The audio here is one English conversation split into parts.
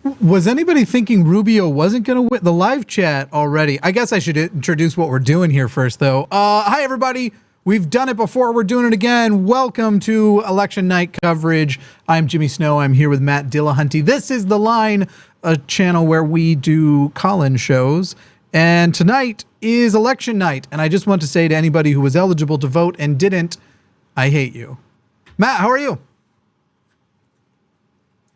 Was anybody thinking Rubio wasn't going to win the live chat already? I guess I should introduce what we're doing here first, though. Hi, everybody. We've done it before. We're doing it again. Welcome to election night coverage. I'm Jimmy Snow. I'm here with Matt Dillahunty. This is The Line, a channel where we do call-in shows. And tonight is election night. And I just want to say to anybody who was eligible to vote and didn't, I hate you. Matt, how are you?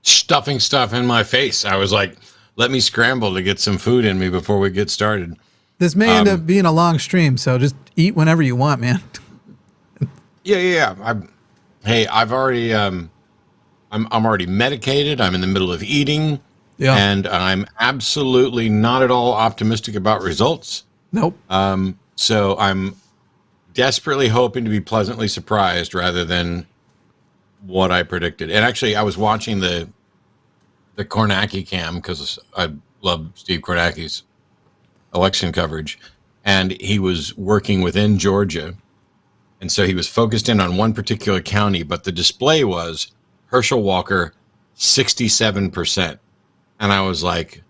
Stuffing stuff in my face. I was like, let me scramble to get some food in me before we get started. This may end up being a long stream, so just eat whenever you want, man. Yeah. I've already, I'm already medicated. I'm in the middle of eating, and I'm absolutely not at all optimistic about results. Nope. So I'm desperately hoping to be pleasantly surprised rather than what I predicted. And actually, I was watching the Kornacki cam because I love Steve Kornacki's election coverage, and he was working within Georgia, and so he was focused in on one particular county, but the display was Herschel Walker 67%, and I was like,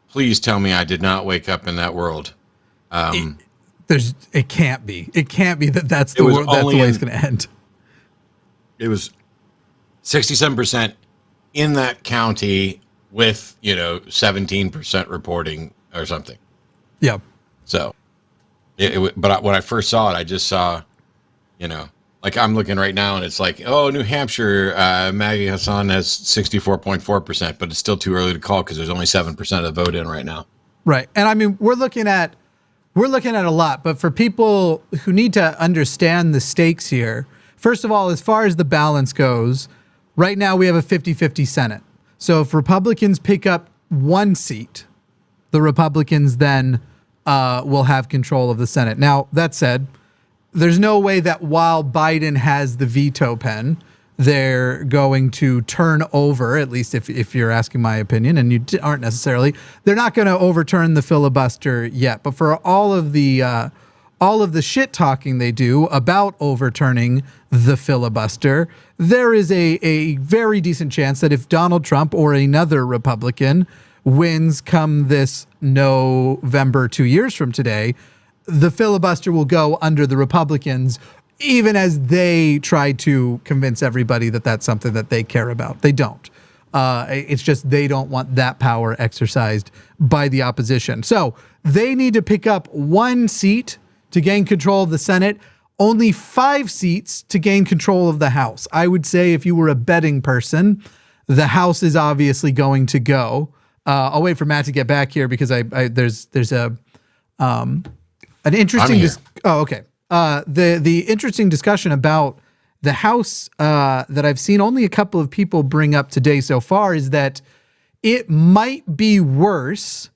please tell me I did not wake up in that world. It can't be that that's the way it's going to end. It was 67% in that county with 17% reporting or something. Yeah. So, but when I first saw it, I just saw, like I'm looking right now and it's like, oh, New Hampshire, Maggie Hassan has 64.4%, but it's still too early to call because there's only 7% of the vote in right now. Right. And I mean, we're looking at a lot, but for people who need to understand the stakes here, first of all, as far as the balance goes, right now we have a 50-50 Senate. So if Republicans pick up one seat, the Republicans then will have control of the Senate. Now, that said, there's no way that while Biden has the veto pen, they're going to turn over, at least if you're asking my opinion, and you aren't necessarily, they're not going to overturn the filibuster yet. But for all of the shit talking they do about overturning the filibuster, there is a very decent chance that if Donald Trump or another Republican wins come this November 2 years from today, the filibuster will go under the Republicans, even as they try to convince everybody that that's something that they care about. They don't. It's just they don't want that power exercised by the opposition. So they need to pick up one seat to gain control of the Senate, only 5 seats to gain control of the House. I would say if you were a betting person, the House is obviously going to go. I'll wait for Matt to get back here because there's an interesting. The interesting discussion about the House that I've seen only a couple of people bring up today so far is that it might be worse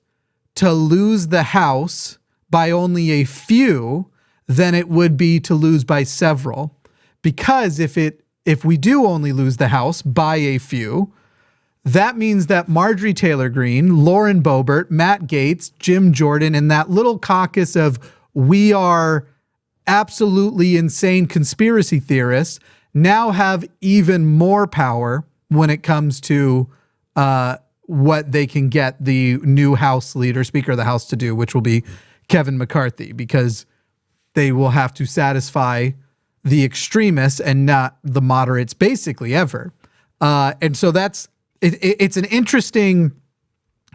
to lose the House by only a few than it would be to lose by several, because if we do only lose the House by a few, that means that Marjorie Taylor Greene, Lauren Boebert, Matt Gaetz, Jim Jordan, and that little caucus of we are absolutely insane conspiracy theorists now have even more power when it comes to what they can get the new House leader, Speaker of the House, to do, which will be Kevin McCarthy, because they will have to satisfy the extremists and not the moderates basically ever. And so it's an interesting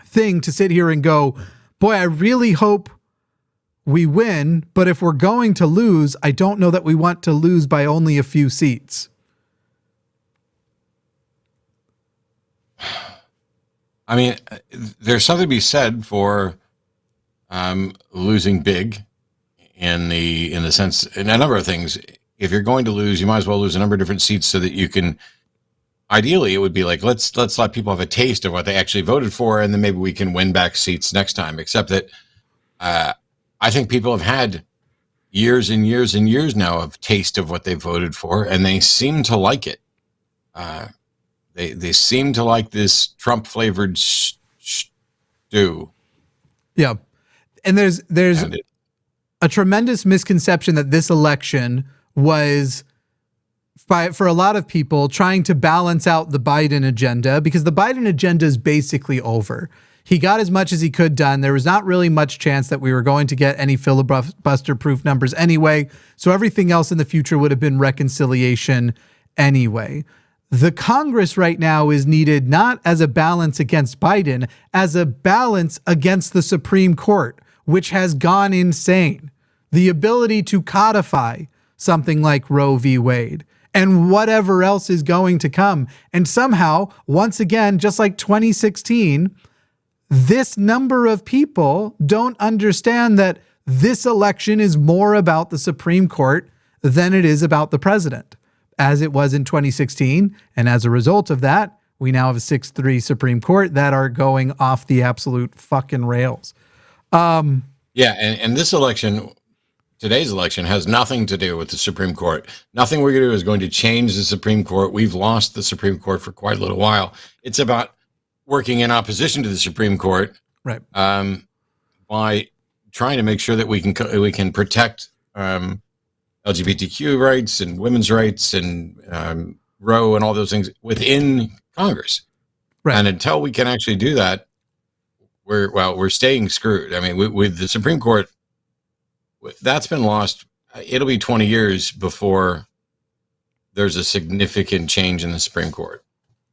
thing to sit here and go, boy, I really hope we win, but if we're going to lose, I don't know that we want to lose by only a few seats. I mean, there's something to be said for losing big in the sense, in a number of things. If you're going to lose, you might as well lose a number of different seats so that you can, ideally it would be like, let's let people have a taste of what they actually voted for, and then maybe we can win back seats next time. Except that I think people have had years and years and years now of taste of what they voted for, and they seem to like it. They seem to like this Trump flavored stew. Yeah. And there's a tremendous misconception that this election was for a lot of people trying to balance out the Biden agenda, because the Biden agenda is basically over. He got as much as he could done. There was not really much chance that we were going to get any filibuster-proof numbers anyway, so everything else in the future would have been reconciliation anyway. The Congress right now is needed not as a balance against Biden, as a balance against the Supreme Court, which has gone insane. The ability to codify something like Roe v. Wade and whatever else is going to come. And somehow, once again, just like 2016, this number of people don't understand that this election is more about the Supreme Court than it is about the president, as it was in 2016. And as a result of that, we now have a 6-3 Supreme Court that are going off the absolute fucking rails. And this election, today's election, has nothing to do with the Supreme Court. Nothing we're going to do is going to change the Supreme Court. We've lost the Supreme Court for quite a little while. It's about working in opposition to the Supreme Court, right? By trying to make sure that we can protect LGBTQ rights and women's rights and Roe and all those things within Congress. Right. And until we can actually do that, we're staying screwed. I mean, with the Supreme Court, that's been lost. It'll be 20 years before there's a significant change in the Supreme Court.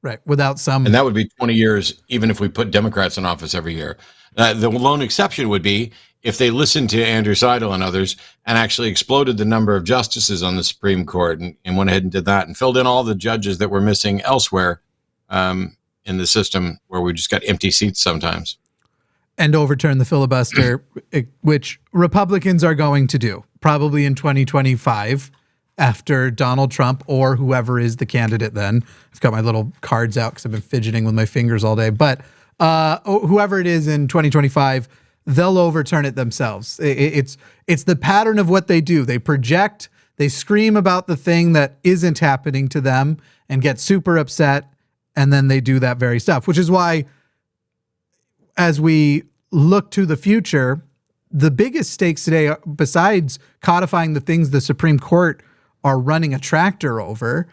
Right. Without some. And that would be 20 years, even if we put Democrats in office every year. The lone exception would be if they listened to Andrew Seidel and others and actually exploded the number of justices on the Supreme Court and went ahead and did that and filled in all the judges that were missing elsewhere in the system, where we just got empty seats sometimes. And overturn the filibuster, which Republicans are going to do probably in 2025 after Donald Trump or whoever is the candidate then. I've got my little cards out because I've been fidgeting with my fingers all day. But whoever it is in 2025, they'll overturn it themselves. It's the pattern of what they do. They project, they scream about the thing that isn't happening to them and get super upset, and then they do that very stuff, which is why as we look to the future, the biggest stakes today, besides codifying the things the Supreme Court are running a tractor over,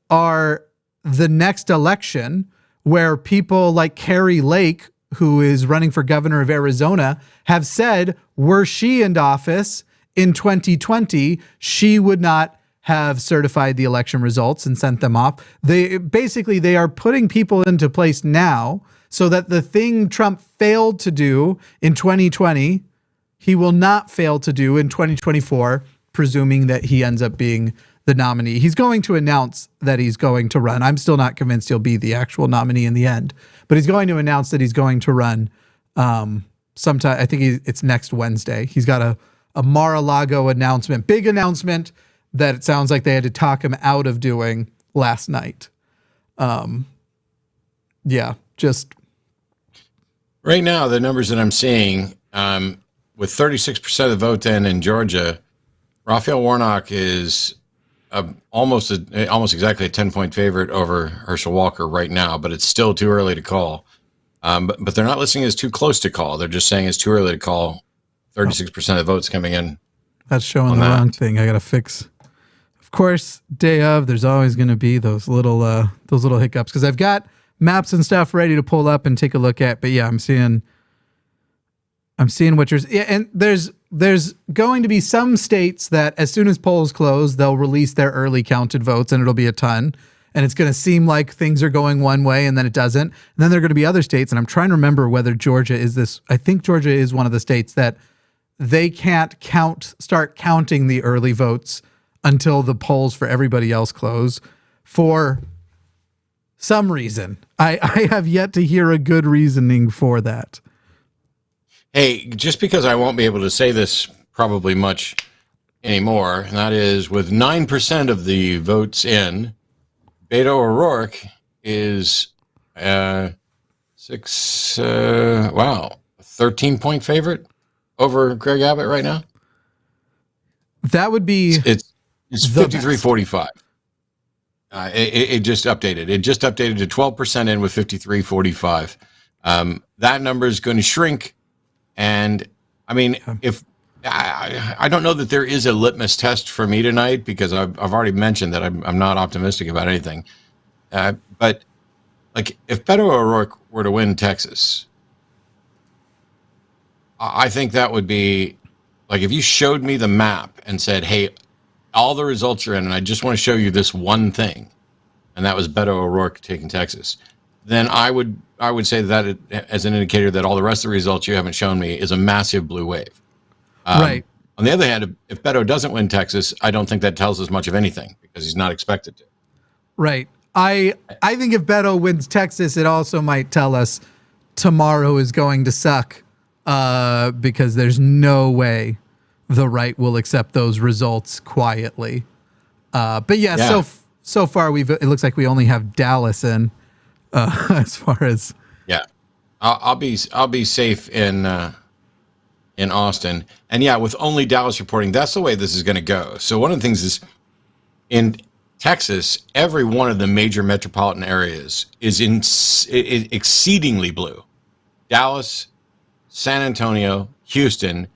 are the next election, where people like Carrie Lake, who is running for governor of Arizona, have said, were she in office in 2020, she would not have certified the election results and sent them off. They are putting people into place now so that the thing Trump failed to do in 2020, he will not fail to do in 2024, presuming that he ends up being the nominee. He's going to announce that he's going to run. I'm still not convinced he'll be the actual nominee in the end, but he's going to announce that he's going to run sometime. I think it's next Wednesday. He's got a Mar-a-Lago announcement, big announcement that it sounds like they had to talk him out of doing last night. Just right now, the numbers that I'm seeing, with 36% of the vote in Georgia, Raphael Warnock is almost exactly a 10-point favorite over Herschel Walker right now, but it's still too early to call. But they're not listing it as too close to call. They're just saying it's too early to call. 36% of the votes coming in. That's showing the wrong thing. I got to fix. Of course, day of, there's always going to be those little hiccups, because I've got maps and stuff ready to pull up and take a look at. But yeah, I'm seeing what you're. Yeah, and there's going to be some states that as soon as polls close, they'll release their early counted votes, and it'll be a ton. And it's going to seem like things are going one way, and then it doesn't. And then there are going to be other states, and I'm trying to remember whether Georgia is this. I think Georgia is one of the states that they can't start counting the early votes until the polls for everybody else close for some reason. I have yet to hear a good reasoning for that. Hey, just because I won't be able to say this probably much anymore, and that is with 9% of the votes in, Beto O'Rourke is 13-point favorite over Greg Abbott right now. That would be it's 53-45. It just updated. It just updated to 12% in with 53-45. That number is going to shrink. And I mean, if I don't know that there is a litmus test for me tonight because I've already mentioned that I'm not optimistic about anything. But like if Beto O'Rourke were to win Texas, I think that would be like if you showed me the map and said, hey, all the results are in and I just want to show you this one thing, and that was Beto O'Rourke taking Texas, then I would say that as an indicator that all the rest of the results you haven't shown me is a massive blue wave. Right. On the other hand, if Beto doesn't win Texas, I don't think that tells us much of anything because he's not expected to. Right. I think if Beto wins Texas, it also might tell us tomorrow is going to suck because there's no way the right will accept those results quietly. But yeah. So far it looks like we only have Dallas in as far as. Yeah, I'll be safe in Austin, and yeah, with only Dallas reporting, that's the way this is going to go. So one of the things is in Texas, every one of the major metropolitan areas is exceedingly blue. Dallas, San Antonio, Houston,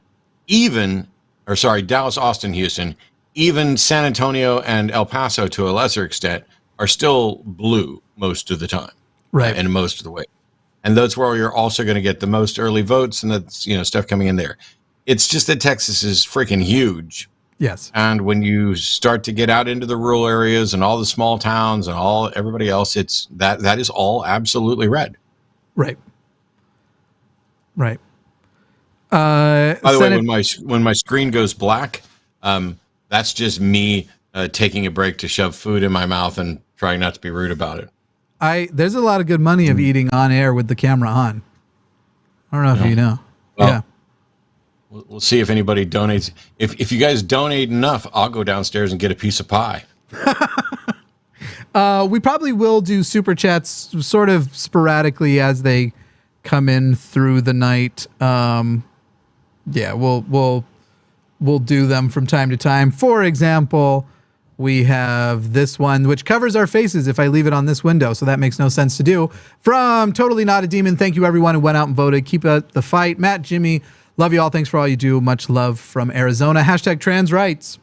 Dallas, Austin, Houston, even San Antonio and El Paso to a lesser extent are still blue most of the time, right? And most of the way. And that's where you're also going to get the most early votes, and that's stuff coming in there. It's just that Texas is freaking huge. Yes. And when you start to get out into the rural areas and all the small towns and everybody else, it's that is all absolutely red. Right. Right. By the way, when my screen goes black, that's just me taking a break to shove food in my mouth and trying not to be rude about it. There's a lot of good money of eating on air with the camera on. I don't know if you know. Well, yeah. We'll see if anybody donates. If you guys donate enough, I'll go downstairs and get a piece of pie. We probably will do super chats sort of sporadically as they come in through the night. Yeah, we'll do them from time to time. For example, we have this one, which covers our faces if I leave it on this window, so that makes no sense to do. From Totally Not a Demon, thank you everyone who went out and voted. Keep up the fight. Matt, Jimmy, love you all. Thanks for all you do. Much love from Arizona. # trans rights.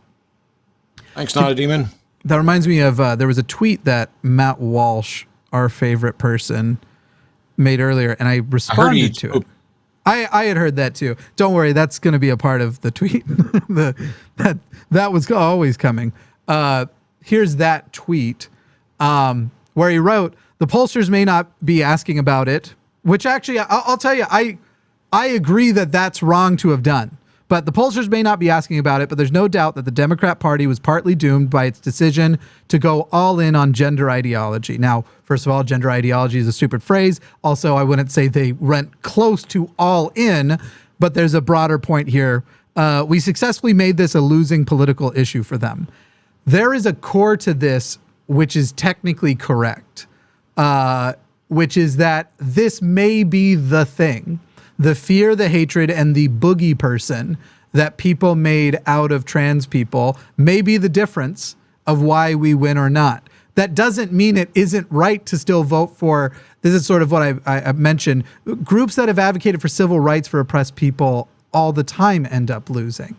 Thanks, Not a Demon. That reminds me of, there was a tweet that Matt Walsh, our favorite person, made earlier, and I responded to it. I had heard that too. Don't worry, that's going to be a part of the tweet. that was always coming. Here's that tweet where he wrote, the pollsters may not be asking about it, which actually, I'll tell you, I agree that that's wrong to have done. But the pollsters may not be asking about it, but there's no doubt that the Democrat Party was partly doomed by its decision to go all in on gender ideology. Now, first of all, gender ideology is a stupid phrase. Also, I wouldn't say they went close to all in, but there's a broader point here. We successfully made this a losing political issue for them. There is a core to this which is technically correct, which is that this may be the thing. The fear, the hatred, and the boogie person that people made out of trans people may be the difference of why we win or not. That doesn't mean it isn't right to still vote for, this is sort of what I mentioned, groups that have advocated for civil rights for oppressed people all the time end up losing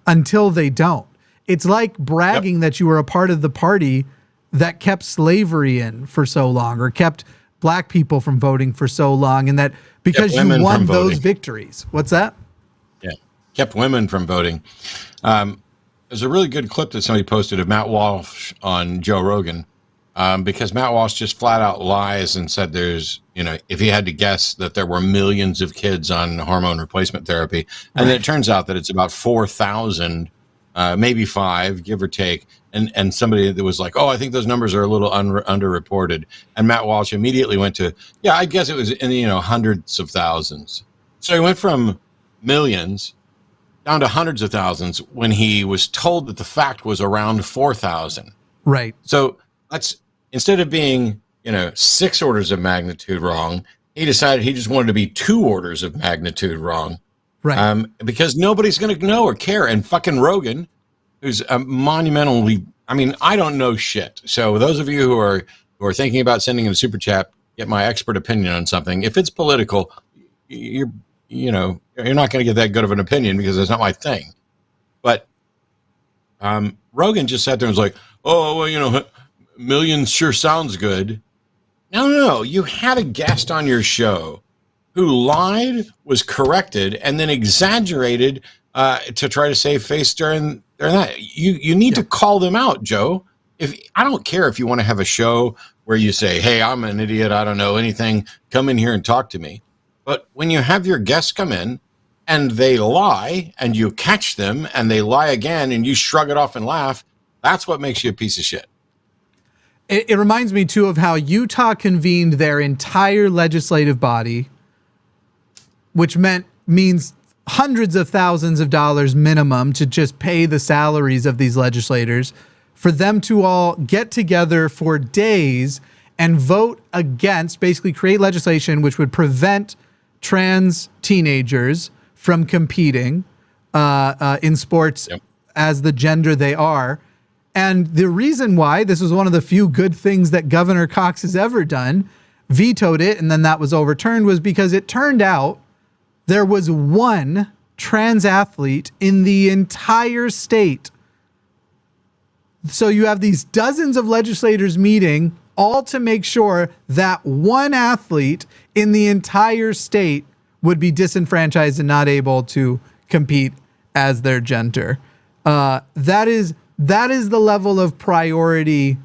until they don't. It's like bragging that you were a part of the party that kept slavery in for so long or kept black people from voting for so long, and that because you won those victories. What's that? Yeah, kept women from voting. There's a really good clip that somebody posted of Matt Walsh on Joe Rogan, because Matt Walsh just flat out lies and said there's, if he had to guess that there were millions of kids on hormone replacement therapy, and then it turns out that it's about 4,000, maybe 5, give or take. And somebody that was like, oh, I think those numbers are a little underreported. And Matt Walsh immediately went to, yeah, I guess it was in hundreds of thousands. So he went from millions down to hundreds of thousands when he was told that the fact was around 4,000. Right. So that's, instead of being 6 orders of magnitude wrong, he decided he just wanted to be 2 orders of magnitude wrong. Right. Because nobody's going to know or care. And fucking Rogan, who's monumentally, I don't know shit. So those of you who are thinking about sending in a super chat, get my expert opinion on something. If it's political, you're not going to get that good of an opinion because it's not my thing. But Rogan just sat there and was like, oh, well, millions sure sounds good. No. You had a guest on your show who lied, was corrected, and then exaggerated to try to save face during that. You need to call them out, Joe. I don't care if you want to have a show where you say, hey, I'm an idiot, I don't know anything, come in here and talk to me. But when you have your guests come in and they lie and you catch them and they lie again and you shrug it off and laugh, that's what makes you a piece of shit. It reminds me, too, of how Utah convened their entire legislative body, which means hundreds of thousands of dollars minimum to just pay the salaries of these legislators, for them to all get together for days and vote against, basically create legislation which would prevent trans teenagers from competing in sports as the gender they are. And the reason why this was one of the few good things that Governor Cox has ever done, vetoed it, and then that was overturned, was because it turned out there was one trans athlete in the entire state. So you have these dozens of legislators meeting all to make sure that one athlete in the entire state would be disenfranchised and not able to compete as their gender. That is the level of priority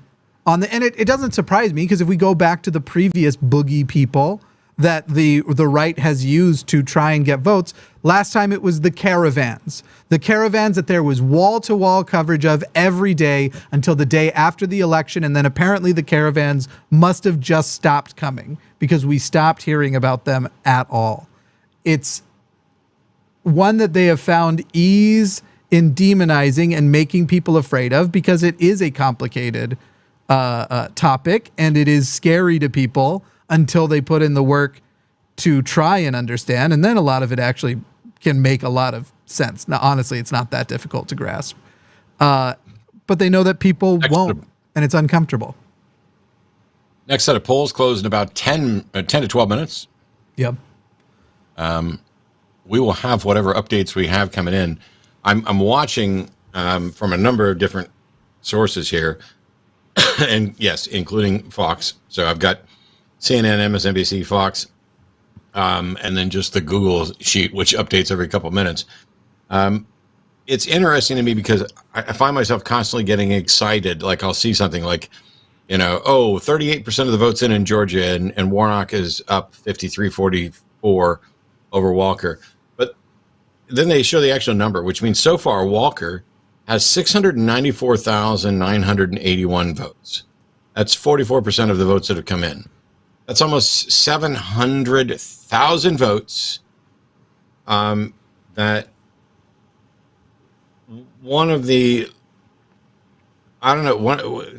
on the, and it doesn't surprise me, because if we go back to the previous boogie people that the right has used to try and get votes, last time it was the caravans that there was wall-to-wall coverage of every day until the day after the election. And then apparently the caravans must have just stopped coming because we stopped hearing about them at all. It's one that they have found ease in demonizing and making people afraid of, because it is a complicated topic and it is scary to people until they put in the work to try and understand. And then a lot of it actually can make a lot of sense. Now, honestly, it's not that difficult to grasp. But they know that people won't, and it's uncomfortable. Next set of polls close in about 10 to 12 minutes. Yep. We will have whatever updates we have coming in. I'm watching from a number of different sources here. And yes, including Fox. So I've got CNN, MSNBC, Fox, and then just the Google sheet, which updates every couple of minutes. It's interesting to me because I find myself constantly getting excited. Like I'll see something like, 38% of the votes in Georgia, and Warnock is up 53-44 over Walker. But then they show the actual number, which means so far Walker has 694,981 votes. That's 44% of the votes that have come in. That's almost 700,000 votes. That one of the,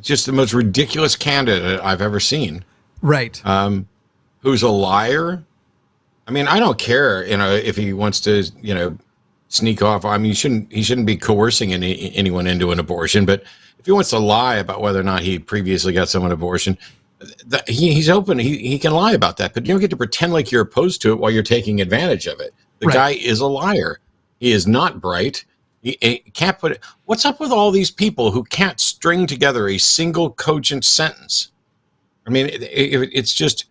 just the most ridiculous candidate I've ever seen. Right. Who's a liar. I mean, I don't care, if he wants to, sneak off. I mean, he shouldn't be coercing anyone into an abortion, but if he wants to lie about whether or not he previously got someone an abortion, he's open. He can lie about that, but you don't get to pretend like you're opposed to it while you're taking advantage of it. The guy is a liar. He is not bright. He can't put it. What's up with all these people who can't string together a single cogent sentence? I mean, it's just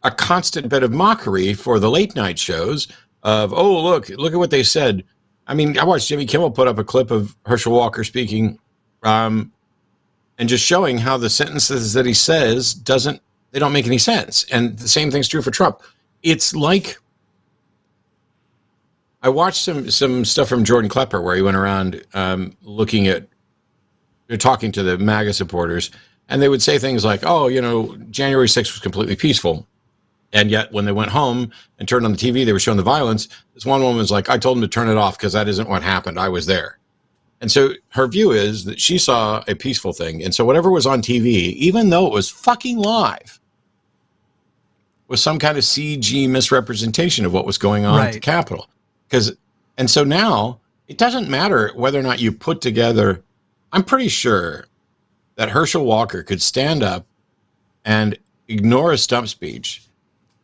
a constant bit of mockery for the late night shows of, oh, look at what they said. I mean, I watched Jimmy Kimmel put up a clip of Herschel Walker speaking, and just showing how the sentences that he says they don't make any sense. And the same thing's true for Trump. It's like, I watched some stuff from Jordan Klepper where he went around talking to the MAGA supporters, and they would say things like, oh, January 6th was completely peaceful. And yet when they went home and turned on the TV, they were showing the violence. This one woman was like, I told him to turn it off because that isn't what happened. I was there. And so her view is that she saw a peaceful thing. And so whatever was on TV, even though it was fucking live, was some kind of CG misrepresentation of what was going on at the Capitol. And so now it doesn't matter whether or not you put together, I'm pretty sure that Herschel Walker could stand up and ignore a stump speech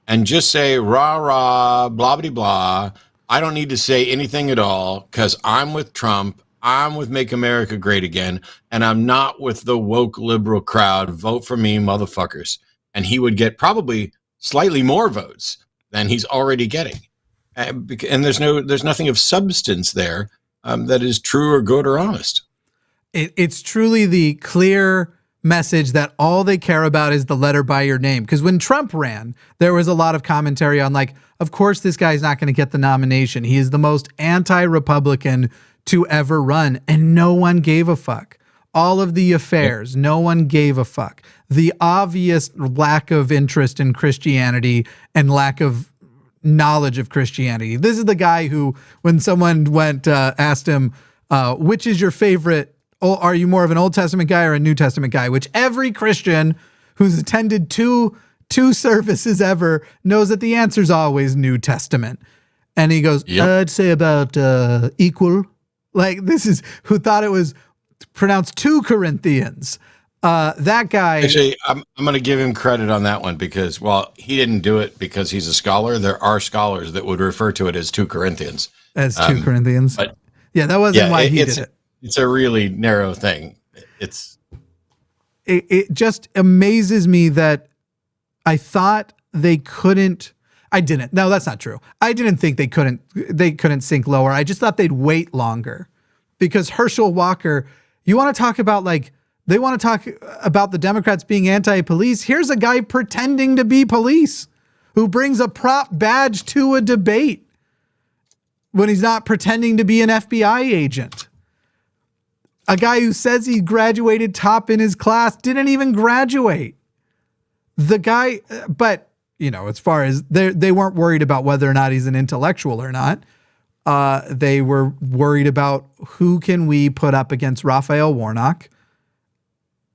and just say, rah, rah, blah, blah, blah. I don't need to say anything at all because I'm with Trump. I'm with Make America Great Again, and I'm not with the woke liberal crowd. Vote for me, motherfuckers. And he would get probably slightly more votes than he's already getting. And there's nothing of substance there that is true or good or honest. It's truly the clear message that all they care about is the letter by your name. Because when Trump ran, there was a lot of commentary on like, of course, this guy's not going to get the nomination. He is the most anti-Republican to ever run, and no one gave a fuck. All of the affairs, no one gave a fuck. The obvious lack of interest in Christianity and lack of knowledge of Christianity. This is the guy who, when someone asked him, which is your favorite, are you more of an Old Testament guy or a New Testament guy? Which every Christian who's attended two services ever knows that the answer is always New Testament. And he goes, I'd say about equal. Like, this is who thought it was pronounced 2 Corinthians. That guy. Actually, I'm going to give him credit on that one because while he didn't do it because he's a scholar, there are scholars that would refer to it as 2 Corinthians. As 2 Corinthians. But yeah, that wasn't why he did it. It's a really narrow thing. It just amazes me that I thought they couldn't. I didn't. No, that's not true. I didn't think they couldn't sink lower. I just thought they'd wait longer because Herschel Walker, you want to talk about they want to talk about the Democrats being anti-police. Here's a guy pretending to be police who brings a prop badge to a debate when he's not pretending to be an FBI agent. A guy who says he graduated top in his class didn't even graduate. The guy, but as far as they weren't worried about whether or not he's an intellectual or not. They were worried about who can we put up against Raphael Warnock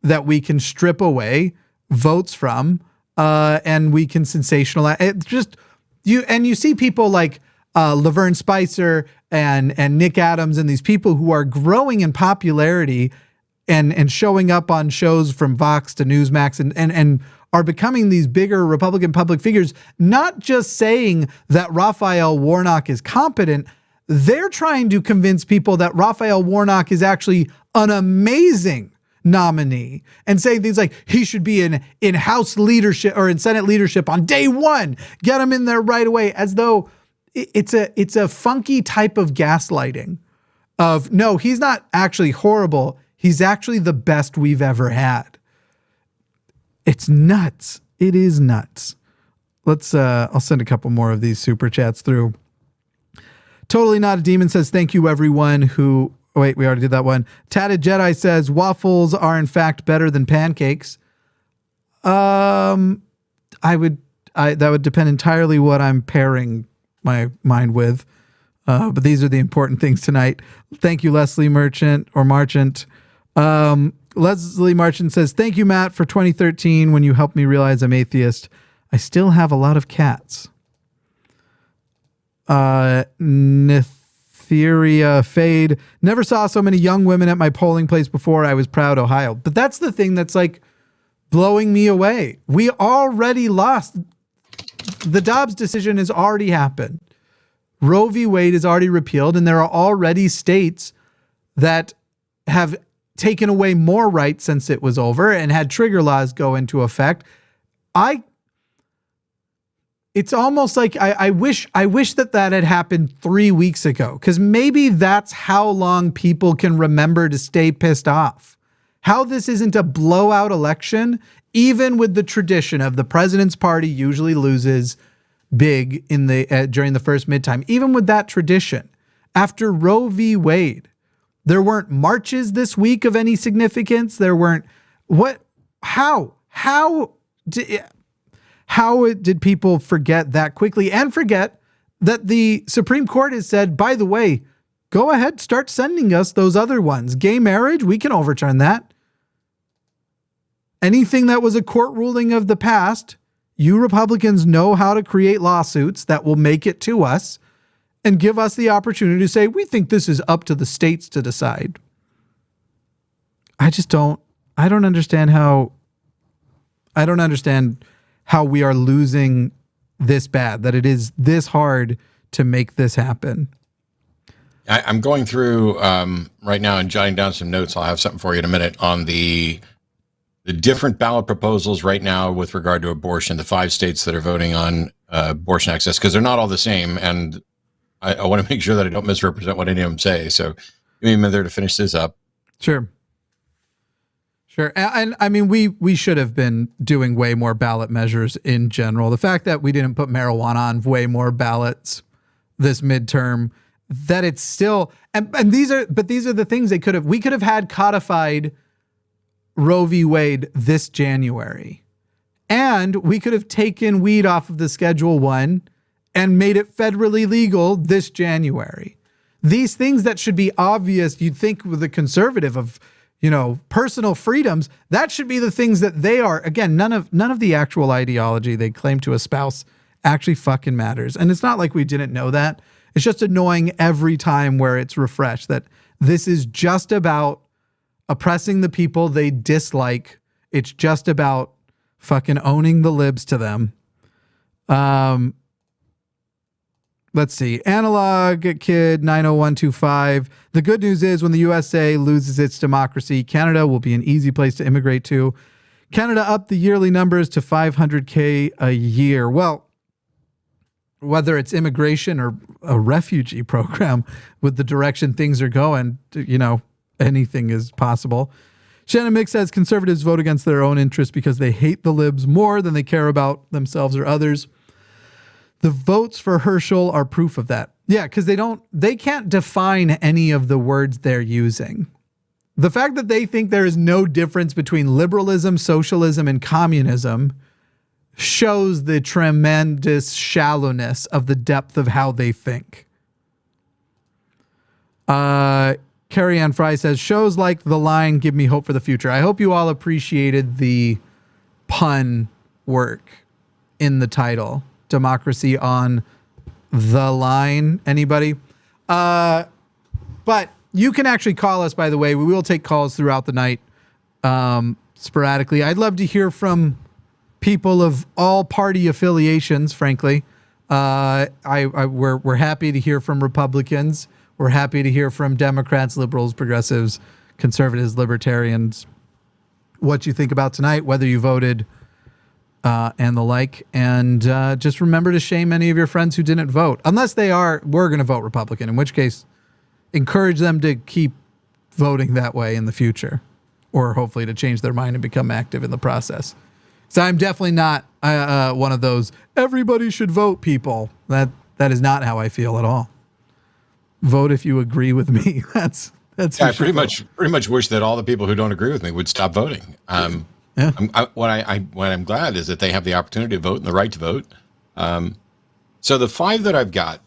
that we can strip away votes from, and we can sensationalize. It's just you see people like Laverne Spicer and Nick Adams and these people who are growing in popularity and showing up on shows from Vox to Newsmax and are becoming these bigger Republican public figures, not just saying that Raphael Warnock is competent. They're trying to convince people that Raphael Warnock is actually an amazing nominee and saying things like he should be in House leadership or in Senate leadership on day one. Get him in there right away, as though it's a funky type of gaslighting of, no, he's not actually horrible. He's actually the best we've ever had. It's nuts. It is nuts. I'll send a couple more of these super chats through. Totally Not a Demon says, thank you everyone who, wait, we already did that one. Tatted Jedi says, waffles are in fact better than pancakes. That would depend entirely what I'm pairing my mind with. But these are the important things tonight. Thank you, Leslie Marchant. Leslie Marchant says, thank you, Matt, for 2013 when you helped me realize I'm atheist. I still have a lot of cats. Netheria Fade. Never saw so many young women at my polling place before. I was proud, Ohio. But that's the thing that's blowing me away. We already lost. The Dobbs decision has already happened. Roe v. Wade is already repealed, and there are already states that have taken away more rights since it was over and had trigger laws go into effect. It's almost like I wish that had happened 3 weeks ago, because maybe that's how long people can remember to stay pissed off. How this isn't a blowout election, even with the tradition of the president's party usually loses big in during the first midterm. Even with that tradition, after Roe v. Wade, there weren't marches this week of any significance. There weren't how did people forget that quickly, and forget that the Supreme Court has said, by the way, go ahead, start sending us those other ones. Gay marriage, we can overturn that. Anything that was a court ruling of the past, you Republicans know how to create lawsuits that will make it to us and give us the opportunity to say, we think this is up to the states to decide. I don't understand how we are losing this bad, that it is this hard to make this happen. I'm going through right now and jotting down some notes. I'll have something for you in a minute on the different ballot proposals right now with regard to abortion, the 5 states that are voting on abortion access, because they're not all the same. And I want to make sure that I don't misrepresent what any of them say. So give me a minute there to finish this up. Sure. And I mean, we should have been doing way more ballot measures in general. The fact that we didn't put marijuana on way more ballots this midterm, that it's still, and these are the things we could have had codified Roe v. Wade this January. And we could have taken weed off of the Schedule 1 and made it federally legal this January. These things that should be obvious, you'd think with a conservative of, personal freedoms, that should be the things that they are. Again, none of the actual ideology they claim to espouse actually fucking matters. And it's not like we didn't know that. It's just annoying every time where it's refreshed that this is just about oppressing the people they dislike. It's just about fucking owning the libs to them. Let's see. Analog Kid 90125. The good news is when the USA loses its democracy, Canada will be an easy place to immigrate to. Canada upped the yearly numbers to 500K a year. Well, whether it's immigration or a refugee program with the direction things are going, anything is possible. Shannon Mick says conservatives vote against their own interests because they hate the libs more than they care about themselves or others. The votes for Herschel are proof of that. Yeah, because they can't define any of the words they're using. The fact that they think there is no difference between liberalism, socialism, and communism shows the tremendous shallowness of the depth of how they think. Carrie Ann Fry says, shows like The Line give me hope for the future. I hope you all appreciated the pun work in the title. Democracy on the Line. Anybody? But you can actually call us, by the way. We will take calls throughout the night sporadically. I'd love to hear from people of all party affiliations, frankly. We're happy to hear from Republicans. We're happy to hear from Democrats, liberals, progressives, conservatives, libertarians, what you think about tonight, whether you voted and the like. And just remember to shame any of your friends who didn't vote, unless we're going to vote Republican, in which case encourage them to keep voting that way in the future, or hopefully to change their mind and become active in the process. So I'm definitely not one of those everybody should vote people. That is not how I feel at all. Vote if you agree with me. That's I pretty much wish that all the people who don't agree with me would stop voting. Yeah. What I'm glad is that they have the opportunity to vote and the right to vote. So the 5 that I've got,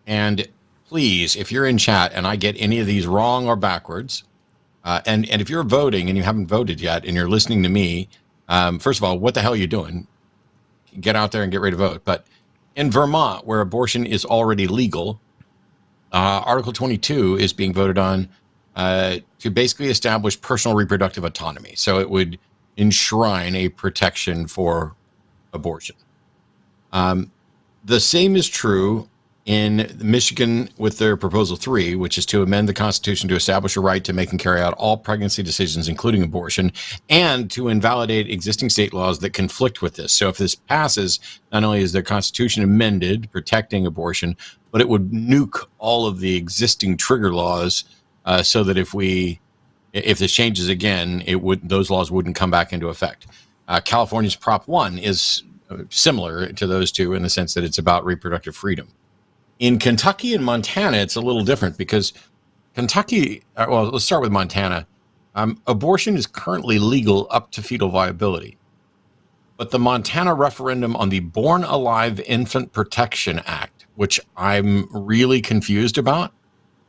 and please, if you're in chat and I get any of these wrong or backwards, and if you're voting and you haven't voted yet and you're listening to me, first of all, what the hell are you doing? Get out there and get ready to vote. But in Vermont, where abortion is already legal, Article 22 is being voted on to basically establish personal reproductive autonomy. So it would enshrine a protection for abortion. The same is true in Michigan with their Proposal 3, which is to amend the Constitution to establish a right to make and carry out all pregnancy decisions, including abortion, and to invalidate existing state laws that conflict with this. So if this passes, not only is their Constitution amended, protecting abortion, but it would nuke all of the existing trigger laws so that if this changes again, those laws wouldn't come back into effect. California's Prop 1 is similar to those two in the sense that it's about reproductive freedom. In Kentucky and Montana, it's a little different because Kentucky, well, let's start with Montana. Abortion is currently legal up to fetal viability. But the Montana referendum on the Born Alive Infant Protection Act, which I'm really confused about.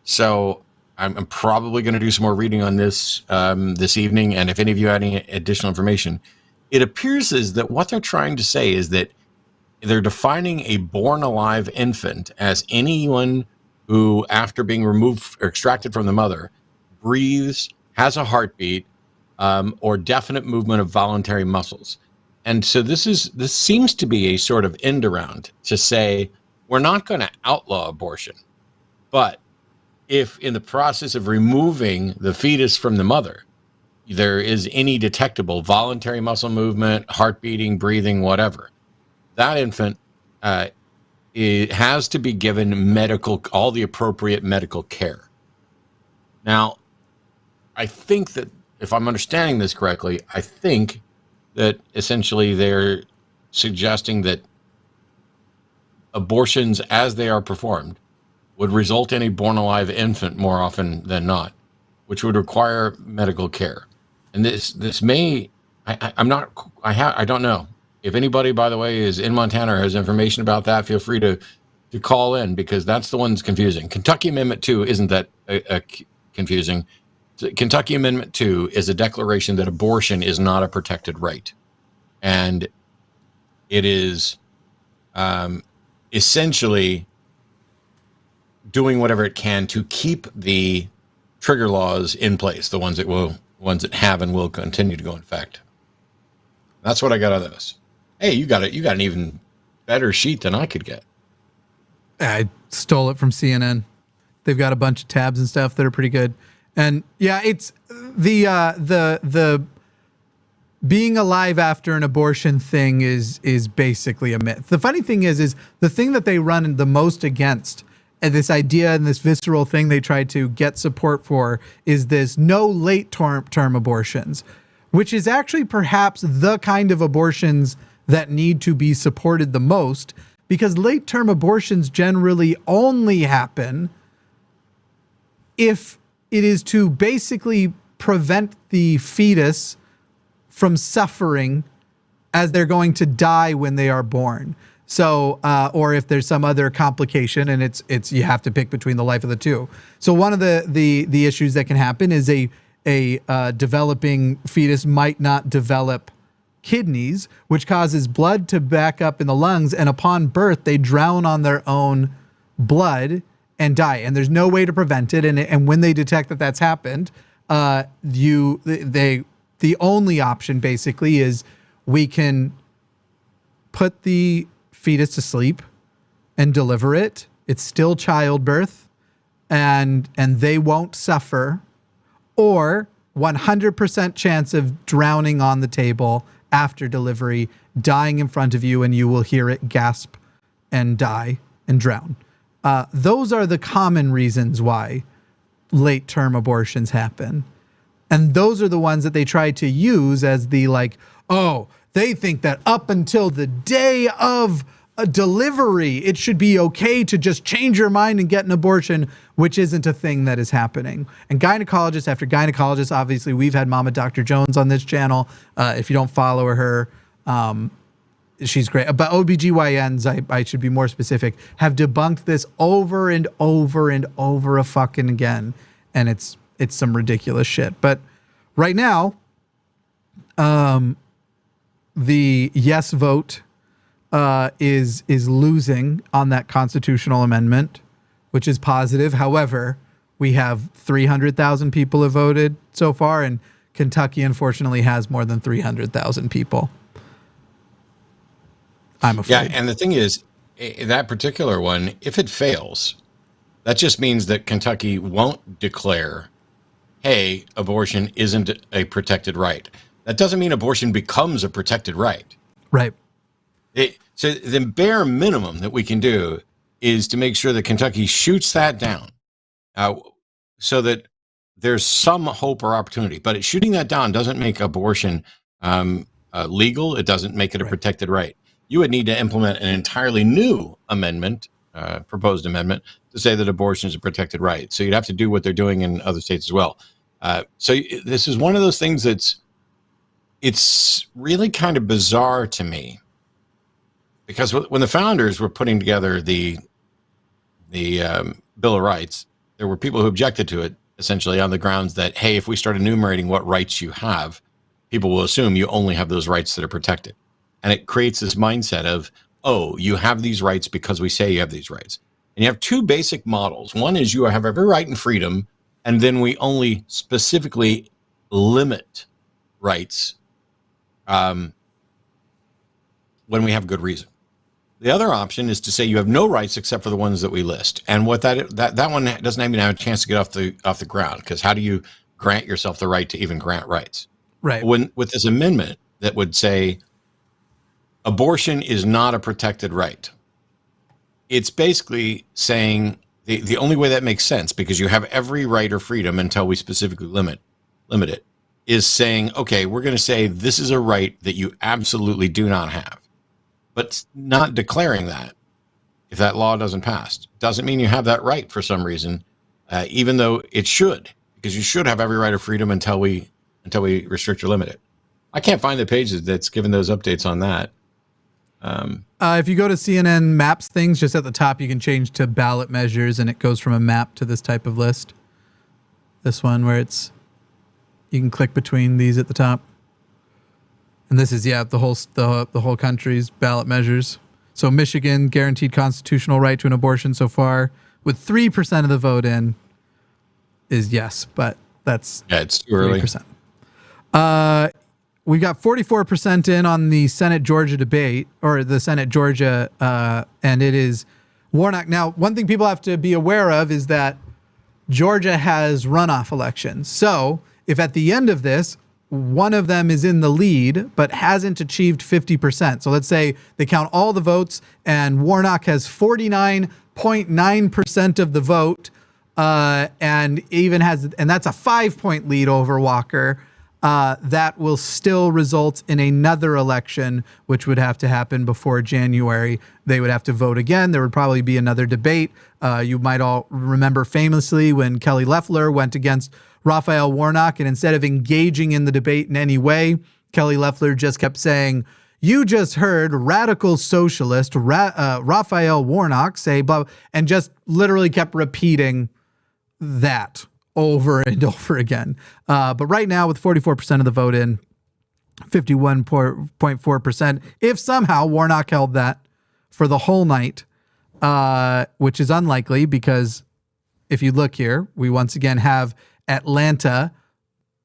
So I'm probably going to do some more reading on this this evening. And if any of you have any additional information, it appears as that what they're trying to say is that they're defining a born alive infant as anyone who, after being removed or extracted from the mother, breathes, has a heartbeat, or definite movement of voluntary muscles. And so this seems to be a sort of end around to say, we're not going to outlaw abortion, but if in the process of removing the fetus from the mother, there is any detectable voluntary muscle movement, heart beating, breathing, whatever, that infant it has to be given all the appropriate medical care. Now, I think that if I'm understanding this correctly, I think that essentially they're suggesting that abortions as they are performed would result in a born alive infant more often than not, which would require medical care. And this may, I don't know. If anybody, by the way, is in Montana or has information about that, feel free to call in, because that's the one that's confusing. Kentucky Amendment 2 isn't that confusing. Kentucky Amendment 2 is a declaration that abortion is not a protected right. And it is essentially doing whatever it can to keep the trigger laws in place, the ones that have and will continue to go in effect. That's what I got out of this. Hey, you got an even better sheet than I could get. I stole it from CNN. They've got a bunch of tabs and stuff that are pretty good. And yeah, it's the being alive after an abortion thing is basically a myth. The funny thing is the thing that they run the most against, and this idea and this visceral thing they try to get support for, is this no late term abortions, which is actually perhaps the kind of abortions that need to be supported the most, because late term abortions generally only happen if it is to basically prevent the fetus from suffering as they're going to die when they are born. So, or if there's some other complication, and it's you have to pick between the life of the two. So one of the issues that can happen is a developing fetus might not develop kidneys, which causes blood to back up in the lungs, and upon birth they drown on their own blood and die, and there's no way to prevent it. And when they detect that that's happened, the only option basically is we can put the fetus to sleep and deliver it. It's still childbirth, and they won't suffer, or 100% chance of drowning on the table after delivery, dying in front of you, and you will hear it gasp and die and drown. Those are the common reasons why late-term abortions happen. And those are the ones that they try to use as the they think that up until the day of a delivery, it should be okay to just change your mind and get an abortion, which isn't a thing that is happening. And gynecologist after gynecologist, obviously we've had Mama Dr. Jones on this channel. If you don't follow her, she's great. But OBGYNs, I should be more specific, have debunked this over and over and over a fucking again. And it's some ridiculous shit. But right now, the yes vote is losing on that constitutional amendment, which is positive. However, we have 300,000 people have voted so far, and Kentucky unfortunately has more than 300,000 people. I'm afraid. Yeah, and the thing is, that particular one, if it fails, that just means that Kentucky won't declare, hey, abortion isn't a protected right. That doesn't mean abortion becomes a protected right. Right. So the bare minimum that we can do is to make sure that Kentucky shoots that down, so that there's some hope or opportunity. But shooting that down doesn't make abortion legal. It doesn't make it a protected right. You would need to implement an entirely new amendment, proposed amendment, to say that abortion is a protected right. So you'd have to do what they're doing in other states as well. So this is one of those things it's really kind of bizarre to me. Because when the founders were putting together the Bill of Rights, there were people who objected to it, essentially on the grounds that, hey, if we start enumerating what rights you have, people will assume you only have those rights that are protected. And it creates this mindset of, oh, you have these rights because we say you have these rights. And you have two basic models. One is you have every right and freedom, and then we only specifically limit rights when we have good reason. The other option is to say you have no rights except for the ones that we list. And what that one doesn't even have a chance to get off the ground, because how do you grant yourself the right to even grant rights? Right. With this amendment that would say abortion is not a protected right, it's basically saying the only way that makes sense, because you have every right or freedom until we specifically limit it, is saying, okay, we're going to say this is a right that you absolutely do not have. But not declaring that, if that law doesn't pass, doesn't mean you have that right for some reason, even though it should, because you should have every right or freedom until we restrict or limit it. I can't find the pages that's given those updates on that. If you go to CNN maps things, just at the top, you can change to ballot measures, and it goes from a map to this type of list. This one where you can click between these at the top. And this is, the whole country's ballot measures. So Michigan, guaranteed constitutional right to an abortion so far, with 3% of the vote in, is yes, but that's it's too early. 3%. We got 44% in on the Senate Georgia debate, or the Senate Georgia, and it is Warnock. Now, one thing people have to be aware of is that Georgia has runoff elections. So if at the end of this, one of them is in the lead, but hasn't achieved 50%. So let's say they count all the votes and Warnock has 49.9% of the vote, and that's a 5-point lead over Walker. That will still result in another election, which would have to happen before January. They would have to vote again. There would probably be another debate. You might all remember famously when Kelly Loeffler went against Raphael Warnock, and instead of engaging in the debate in any way, Kelly Loeffler just kept saying, "You just heard radical socialist Raphael Warnock say blah," and just literally kept repeating that over and over again. But right now, with 44% of the vote in, 51.4%, if somehow Warnock held that for the whole night, which is unlikely, because if you look here, we once again have Atlanta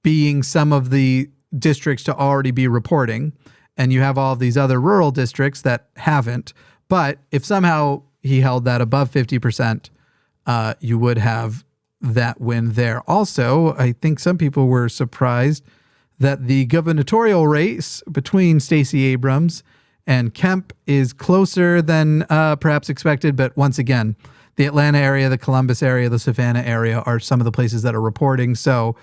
being some of the districts to already be reporting, and you have all of these other rural districts that haven't. But if somehow he held that above 50%, you would have that win there. Also, I think some people were surprised that the gubernatorial race between Stacey Abrams and Kemp is closer than perhaps expected. But once again, the Atlanta area, the Columbus area, the Savannah area are some of the places that are reporting. So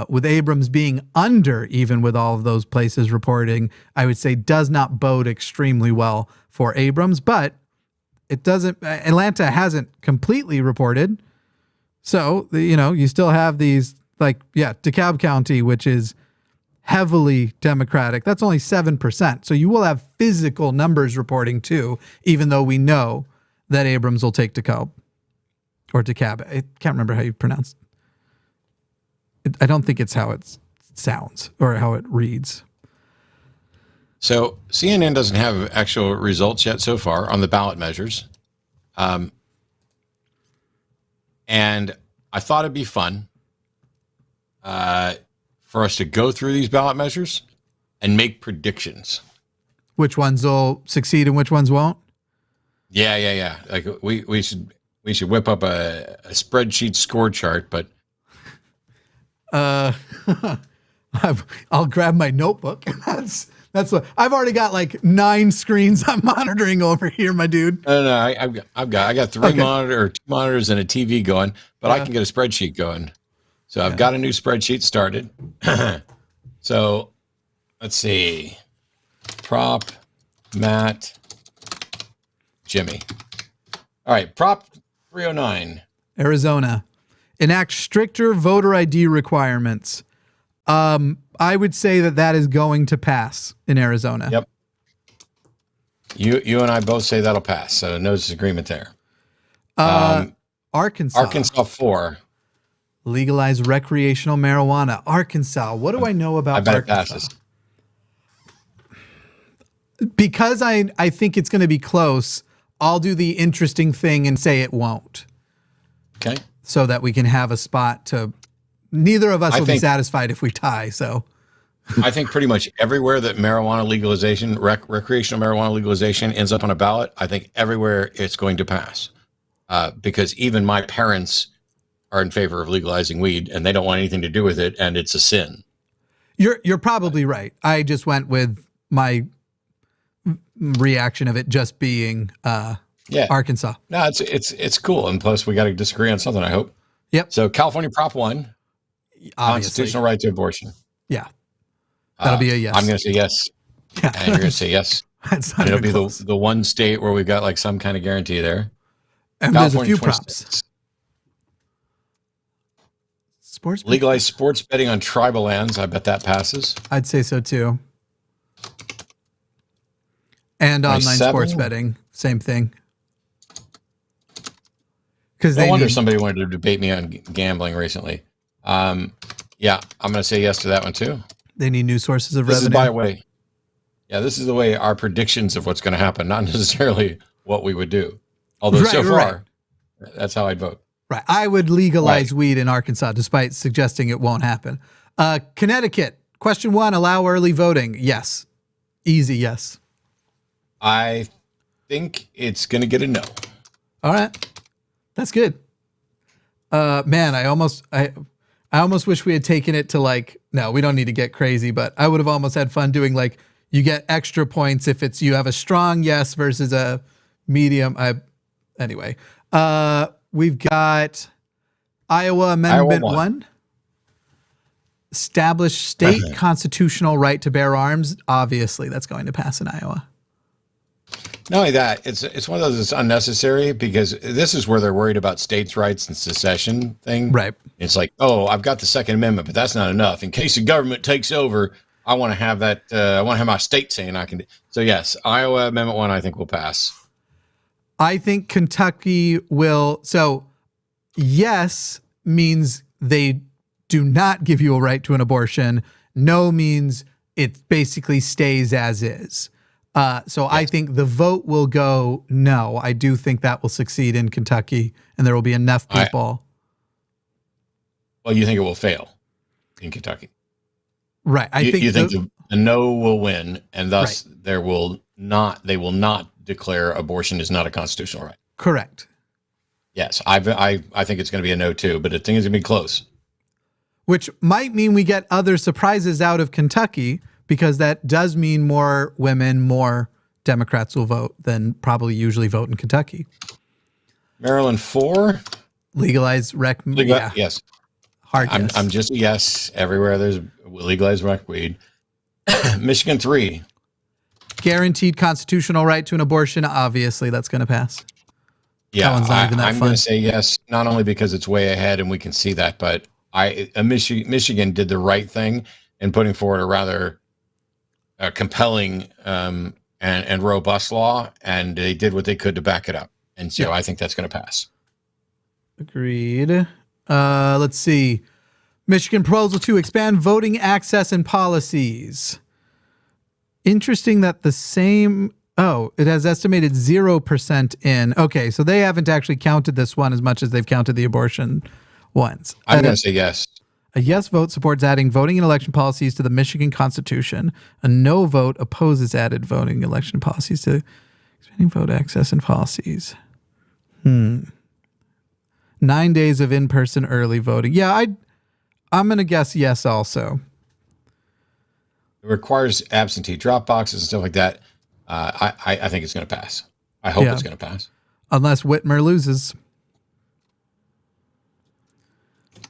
with Abrams being under, even with all of those places reporting, I would say does not bode extremely well for Abrams. But it doesn't, Atlanta hasn't completely reported. So, you still have these, DeKalb County, which is heavily Democratic. That's only 7%. So you will have physical numbers reporting too, even though we know that Abrams will take DeKalb or DeKalb. I can't remember how you pronounce it. I don't think it's how it sounds or how it reads. So CNN doesn't have actual results yet so far on the ballot measures. And I thought it'd be fun for us to go through these ballot measures and make predictions. Which ones will succeed and which ones won't? Yeah. Like we should whip up a spreadsheet score chart, but I'll grab my notebook. That's what I've already got, like 9 screens I'm monitoring over here, my dude. No, I got 3 two monitors and a TV going, but I can get a spreadsheet going. So I've got a new spreadsheet started. So let's see. Prop, Matt, Jimmy. All right, Prop 309. Arizona. Enact stricter voter ID requirements. I would say that is going to pass in Arizona. Yep. You and I both say that'll pass, so no disagreement there. Arkansas 4. Legalize recreational marijuana. Arkansas. What do I know about Arkansas? It passes. Because I think it's going to be close, I'll do the interesting thing and say it won't. Okay. So that we can have a spot to... Neither of us will be satisfied if we tie, so... I think pretty much everywhere that marijuana legalization, recreational marijuana legalization ends up on a ballot, I think everywhere it's going to pass. Because even my parents are in favor of legalizing weed, and they don't want anything to do with it, and it's a sin. You're probably right. I just went with my reaction of it just being Arkansas. No, it's cool, and plus we got to disagree on something, I hope. Yep. So California Prop 1, Obviously. constitutional right to abortion. Yeah. That'll be a yes. I'm going to say yes, and you're going to say yes. That's And it'll be the one state where we've got like some kind of guarantee there. And there's a few props. Sports legalize sports betting on tribal lands. I bet that passes. I'd say so too. And online sports betting, same thing. Because no wonder somebody wanted to debate me on gambling recently. Yeah, I'm going to say yes to that one too. They need new sources of revenue. This is, by the way, this is the way our predictions of what's going to happen, not necessarily what we would do. Although so far, that's how I'd vote. Right. I would legalize weed in Arkansas, despite suggesting it won't happen. Connecticut, question 1, allow early voting. Yes. Easy yes. I think it's going to get a no. All right. That's good. Man, I almost wish we had taken it to like, no, we don't need to get crazy, but I would have almost had fun doing like, you get extra points if it's, you have a strong yes versus a medium. Anyway, we've got Iowa Amendment 1. Establish state constitutional right to bear arms. Obviously, that's going to pass in Iowa. Not only that, it's one of those that's unnecessary because this is where they're worried about states' rights and secession thing. Right. It's like, oh, I've got the Second Amendment, but that's not enough. In case the government takes over, I want to have that. I want to have my state saying I can. So yes, Iowa Amendment 1, I think will pass. I think Kentucky will. So yes means they do not give you a right to an abortion. No means it basically stays as is. So yes. I think the vote will go no. I do think that will succeed in Kentucky, and there will be enough people. Well, you think it will fail in Kentucky, right? I think you think the no will win, and thus they will not declare abortion is not a constitutional right. Correct. Yes, I think it's going to be a no too, but I think it's going to be close. Which might mean we get other surprises out of Kentucky, because that does mean more women, more Democrats will vote than probably usually vote in Kentucky. Maryland 4. Legalize rec. Yes. Hard yes. I'm just a yes. Everywhere there's legalized rec weed. Michigan 3. Guaranteed constitutional right to an abortion. Obviously, that's going to pass. Yeah, I'm going to say yes, not only because it's way ahead and we can see that, but Michigan did the right thing in putting forward a rather compelling and robust law, and they did what they could to back it up. And so I think that's going to pass. Agreed. Let's see. Michigan proposal to expand voting access and policies. Interesting that the same... Oh, it has estimated 0% in. Okay, so they haven't actually counted this one as much as they've counted the abortion ones. I'm going to say yes. A yes vote supports adding voting and election policies to the Michigan Constitution. A no vote opposes added voting election policies to expanding vote access and policies. 9 days of in-person early voting. Yeah, I'm going to guess yes also. It requires absentee drop boxes and stuff like that. I think it's going to pass. I hope it's going to pass. Unless Whitmer loses.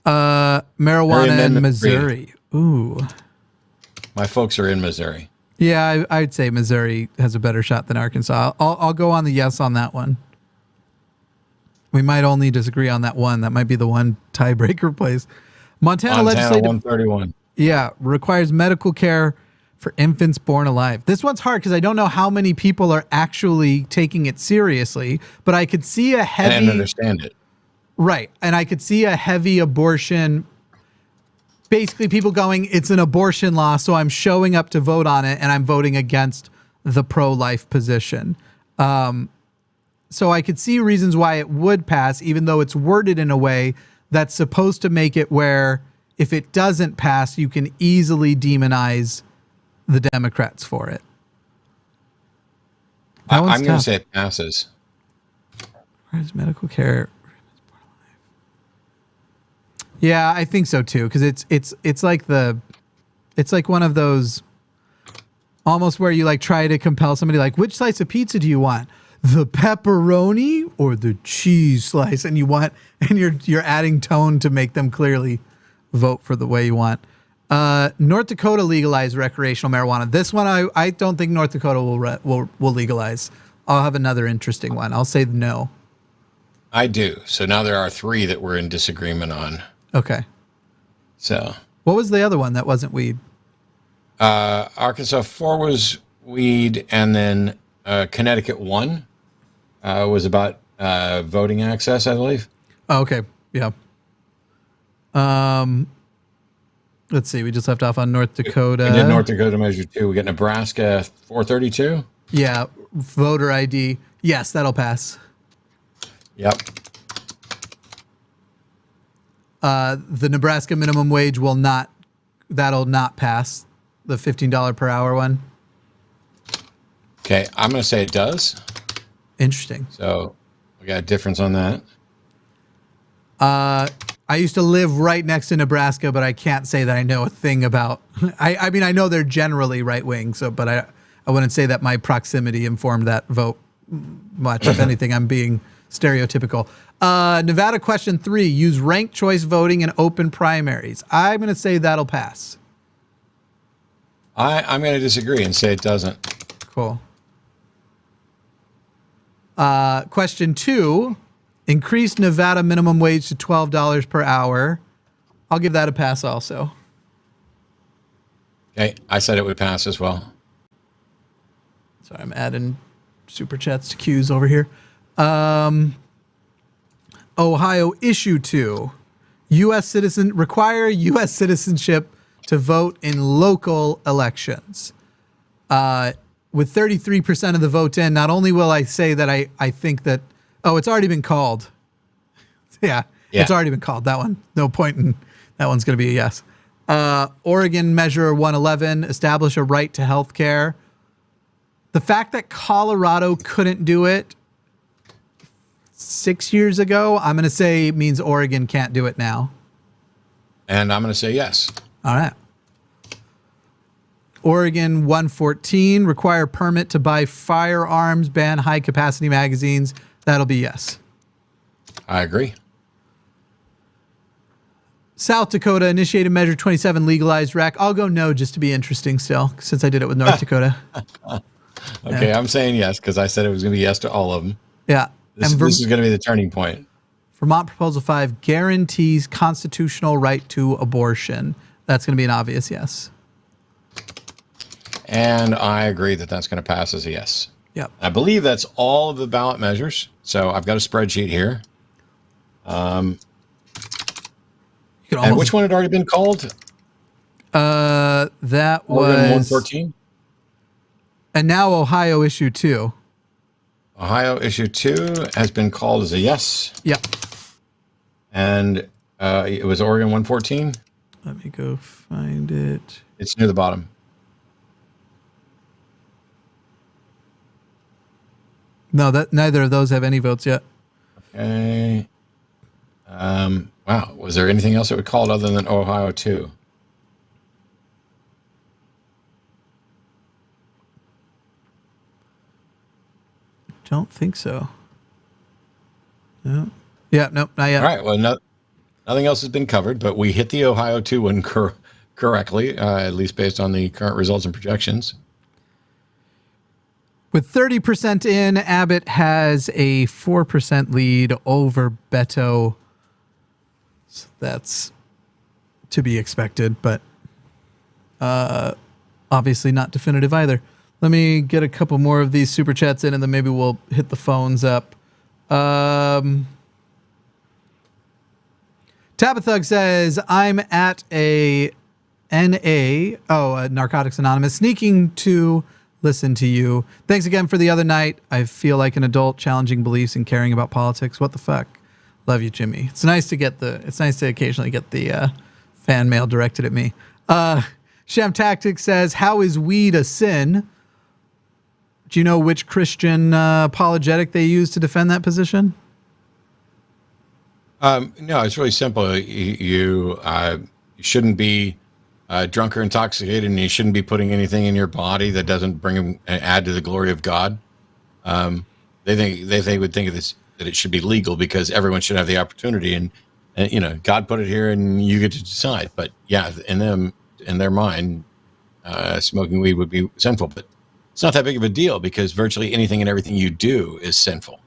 Marijuana in Missouri. 3. Ooh. My folks are in Missouri. Yeah, I'd say Missouri has a better shot than Arkansas. I'll go on the yes on that one. We might only disagree on that one. That might be the one tiebreaker place. Montana legislative 131. Yeah, requires medical care for infants born alive. This one's hard because I don't know how many people are actually taking it seriously, but I could see a heavy... I didn't understand it. Right. And I could see a heavy abortion, basically people going, it's an abortion law, so I'm showing up to vote on it and I'm voting against the pro-life position. So I could see reasons why it would pass, even though it's worded in a way that's supposed to make it where if it doesn't pass, you can easily demonize the Democrats for it. I'm going to say it passes. Where's medical care? Yeah, I think so too, because it's like one of those almost where you like try to compel somebody like, which slice of pizza do you want? The pepperoni or the cheese slice? And you're adding tone to make them clearly vote for the way you want. North Dakota legalized recreational marijuana. This one, I don't think North Dakota will legalize. I'll have another interesting one. I'll say no. I do. So now there are 3 that we're in disagreement on. Okay. So what was the other one that wasn't weed? Arkansas 4 was weed, and then Connecticut 1 was about voting access, I believe. Oh, okay. Yeah. Let's see. We just left off on North Dakota. We did North Dakota measure 2. We got Nebraska 432. Yeah. Voter ID. Yes, that'll pass. Yep. The Nebraska minimum wage that'll not pass. The $15 per hour one. Okay. I'm going to say it does. Interesting. So we got a difference on that. I used to live right next to Nebraska, but I can't say that I know a thing about. I mean, I know they're generally right wing, but I wouldn't say that my proximity informed that vote much. If anything, I'm being stereotypical. Nevada question 3: use ranked choice voting in open primaries. I'm going to say that'll pass. I'm going to disagree and say it doesn't. Cool. Question 2. Increase Nevada minimum wage to $12 per hour. I'll give that a pass also. Okay. I said it would pass as well. Sorry, I'm adding super chats to queues over here. Ohio issue 2. Require U.S. citizenship to vote in local elections. With 33% of the vote in, not only will I say that I think that, it's already been called. Yeah, it's already been called. That one, no point in, that one's going to be a yes. Oregon Measure 111, establish a right to health care. The fact that Colorado couldn't do it 6 years ago, I'm going to say means Oregon can't do it now. And I'm going to say yes. All right. Oregon 114, require permit to buy firearms, ban high-capacity magazines. That'll be yes. I agree. South Dakota initiated Measure 27, legalized rec. I'll go no just to be interesting still, since I did it with North Dakota. Okay, I'm saying yes because I said it was going to be yes to all of them. Yeah. This is going to be the turning point. Vermont Proposal 5 guarantees constitutional right to abortion. That's going to be an obvious yes. And I agree that that's going to pass as a yes. Yep. I believe that's all of the ballot measures. So I've got a spreadsheet here. And which one had already been called? That was Oregon 114. And now Ohio issue 2. Ohio issue 2 has been called as a yes. Yep. And it was Oregon 114. Let me go find it. It's near the bottom. No, neither of those have any votes yet. Okay. Wow. Was there anything else that would call it other than Ohio 2? Don't think so. No. Yeah, nope, not yet. All right. Well, nothing else has been covered, but we hit the Ohio 2 one correctly, at least based on the current results and projections. With 30% in, Abbott has a 4% lead over Beto. So that's to be expected, but obviously not definitive either. Let me get a couple more of these super chats in, and then maybe we'll hit the phones up. Tabathug says, I'm at a NA, Narcotics Anonymous, sneaking to listen to you. Thanks again for the other night. I feel like an adult, challenging beliefs and caring about politics. What the fuck? Love you, Jimmy. It's nice to occasionally get the Fan mail directed at me. Shem Tactics says, how is weed a sin? Do you know which Christian apologetic they use to defend that position? No, it's really simple. You shouldn't be drunk or intoxicated, and you shouldn't be putting anything in your body that doesn't add to the glory of God. They would think of this, that it should be legal because everyone should have the opportunity, and God put it here, and you get to decide. But yeah, in their mind, smoking weed would be sinful, but it's not that big of a deal because virtually anything and everything you do is sinful.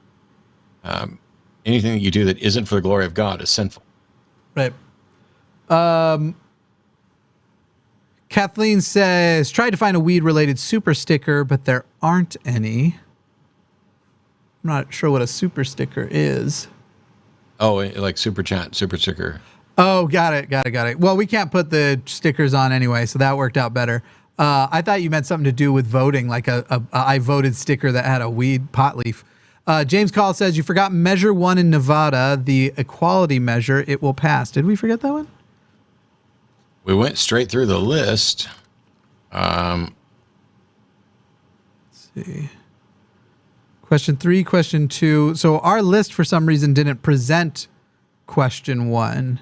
Anything that you do that isn't for the glory of God is sinful. Right. Kathleen says, tried to find a weed-related super sticker, but there aren't any. I'm not sure what a super sticker is. Oh, like super chat, super sticker. Oh, got it. Well, we can't put the stickers on anyway, so that worked out better. I thought you meant something to do with voting, like a I voted sticker that had a weed pot leaf. James Call says, you forgot measure 1 in Nevada, the equality measure. It will pass. Did we forget that one? We went straight through the list. Let's see. Question 3, question 2. So our list for some reason didn't present question 1.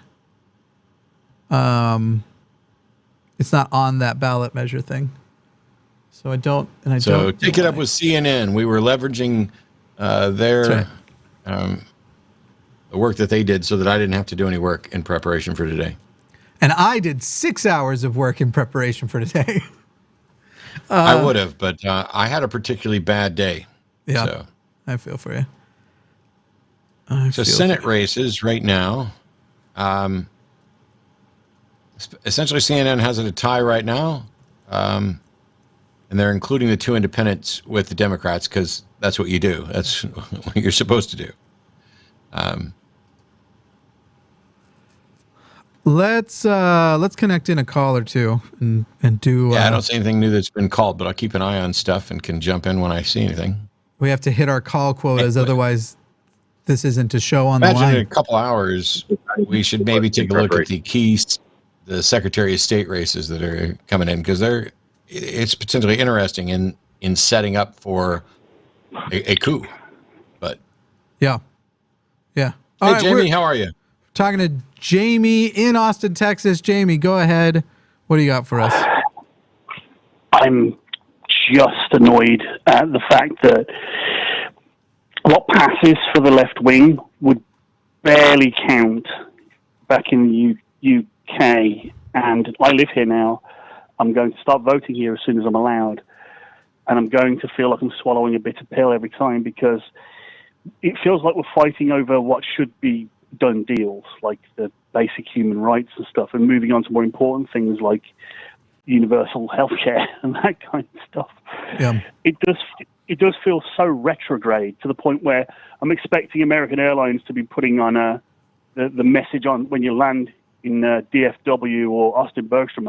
It's not on that ballot measure thing. So I don't. So take it up with CNN. We were leveraging the work that they did so that I didn't have to do any work in preparation for today. And I did 6 hours of work in preparation for today. I would have, but I had a particularly bad day. Yeah, so. I feel for you. So Senate races right now. Essentially, CNN has it a tie right now. And they're including the 2 independents with the Democrats because that's what you do. That's what you're supposed to do. Let's connect in a call or two and do. Yeah, I don't see anything new that's been called, but I'll keep an eye on stuff and can jump in when I see anything. We have to hit our call quotas, otherwise this isn't a show on the line. Imagine in a couple hours, we should maybe take a look at the Secretary of State races that are coming in because it's potentially interesting in setting up for a coup. But yeah. Hey, All Jamie, how are you? Talking to Jamie in Austin, Texas. Jamie, go ahead. What do you got for us? I'm just annoyed at the fact that what passes for the left wing would barely count back in the UK. And I live here now. I'm going to start voting here as soon as I'm allowed. And I'm going to feel like I'm swallowing a bitter pill every time because it feels like we're fighting over what should be done deals, like the basic human rights and stuff, and moving on to more important things like universal healthcare and that kind of stuff. Yeah. It does feel so retrograde to the point where I'm expecting American Airlines to be putting on the message on when you land in DFW or Austin Bergstrom,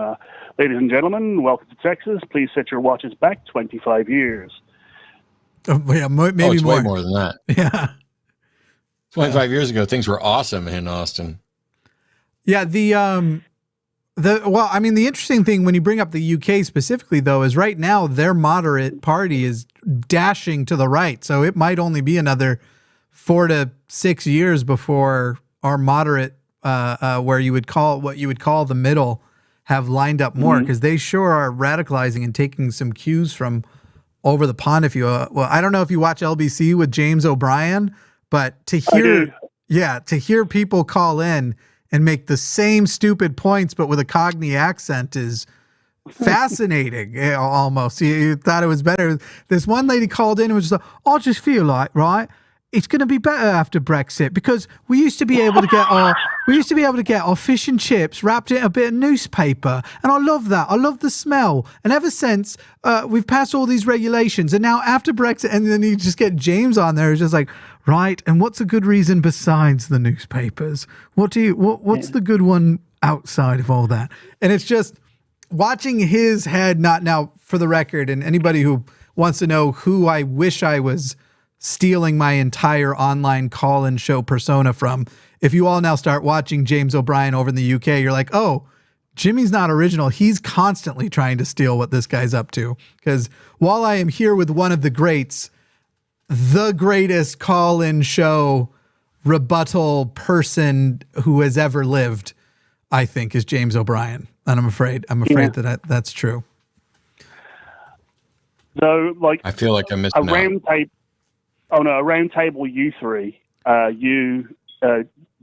ladies and gentlemen, welcome to Texas. Please set your watches back 25 years. Oh, yeah, maybe it's more. Way more than that. Yeah. 25 years ago, things were awesome in Austin. Yeah, the interesting thing when you bring up the UK specifically, though, is right now their moderate party is dashing to the right. So it might only be another 4 to 6 years before our moderate, where you would call what you would call the middle, have lined up more because they sure are radicalizing and taking some cues from over the pond. If you, I don't know if you watch LBC with James O'Brien. But to hear people call in and make the same stupid points, but with a Cockney accent is fascinating. Almost. You thought it was better. This one lady called in and was just like, I just feel like, right, it's going to be better after Brexit because we used to be able to get our fish and chips wrapped in a bit of newspaper, and I love that. I love the smell. And ever since we've passed all these regulations, and now after Brexit, and then you just get James on there, who's just like, right. And what's a good reason besides the newspapers? What's the good one outside of all that? And it's just watching his head. Not now, for the record, and anybody who wants to know who I wish I was stealing my entire online call-in show persona from. If you all now start watching James O'Brien over in the UK, you're like, oh, Jimmy's not original. He's constantly trying to steal what this guy's up to. Because while I am here with one of the greats, the greatest call-in show rebuttal person who has ever lived, I think, is James O'Brien. And I'm afraid that that's true. So, like, I feel like I'm missing out. A round table, you three,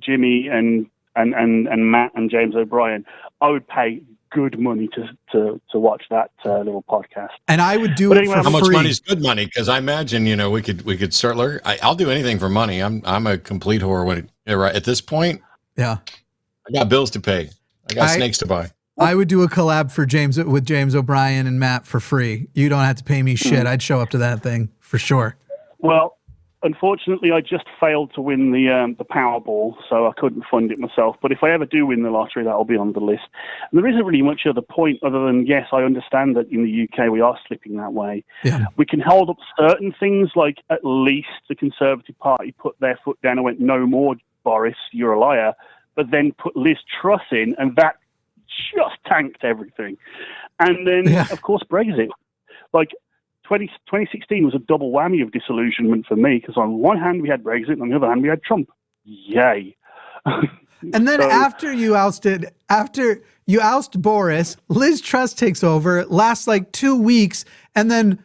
Jimmy and Matt and James O'Brien. I would pay good money to watch that little podcast. And I would do it for free. How much money is good money? Because I imagine, we could start. I'll do anything for money. I'm a complete whore at this point. Yeah, I got bills to pay. I got snakes to buy. I would do a collab with James O'Brien and Matt for free. You don't have to pay me shit. I'd show up to that thing for sure. Well, unfortunately, I just failed to win the Powerball, so I couldn't fund it myself. But if I ever do win the lottery, that'll be on the list. And there isn't really much other point other than, yes, I understand that in the UK we are slipping that way. Yeah. We can hold up certain things, like at least the Conservative Party put their foot down and went, no more, Boris, you're a liar. But then put Liz Truss in, and that just tanked everything. And then, of course, Brexit. Like, 2016 was a double whammy of disillusionment for me, because on one hand we had Brexit, and on the other hand we had Trump. Yay. And then after you oust Boris, Liz Truss takes over, it lasts like 2 weeks, and then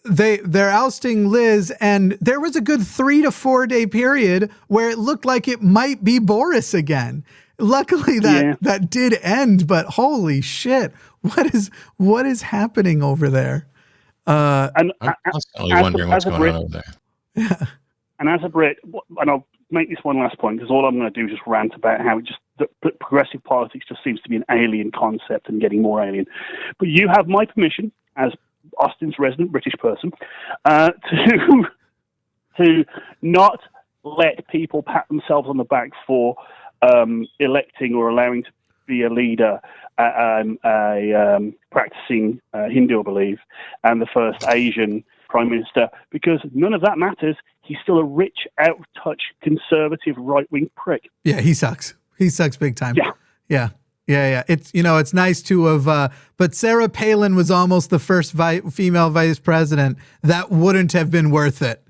they're ousting Liz, and there was a good 3 to 4 day period where it looked like it might be Boris again. Luckily that did end, but holy shit, what is happening over there? I'm constantly wondering what's going on over there. Yeah. And as a Brit, and I'll make this one last point, because all I'm going to do is just rant about how the progressive politics just seems to be an alien concept and getting more alien. But you have my permission, as Austin's resident British person, to not let people pat themselves on the back for electing or allowing to be a leader, a practicing Hindu, I believe, and the first Asian prime minister, because none of that matters. He's still a rich, out-of-touch, conservative, right-wing prick. Yeah, he sucks. He sucks big time. Yeah. It's, it's nice to have, but Sarah Palin was almost the first female vice president. That wouldn't have been worth it.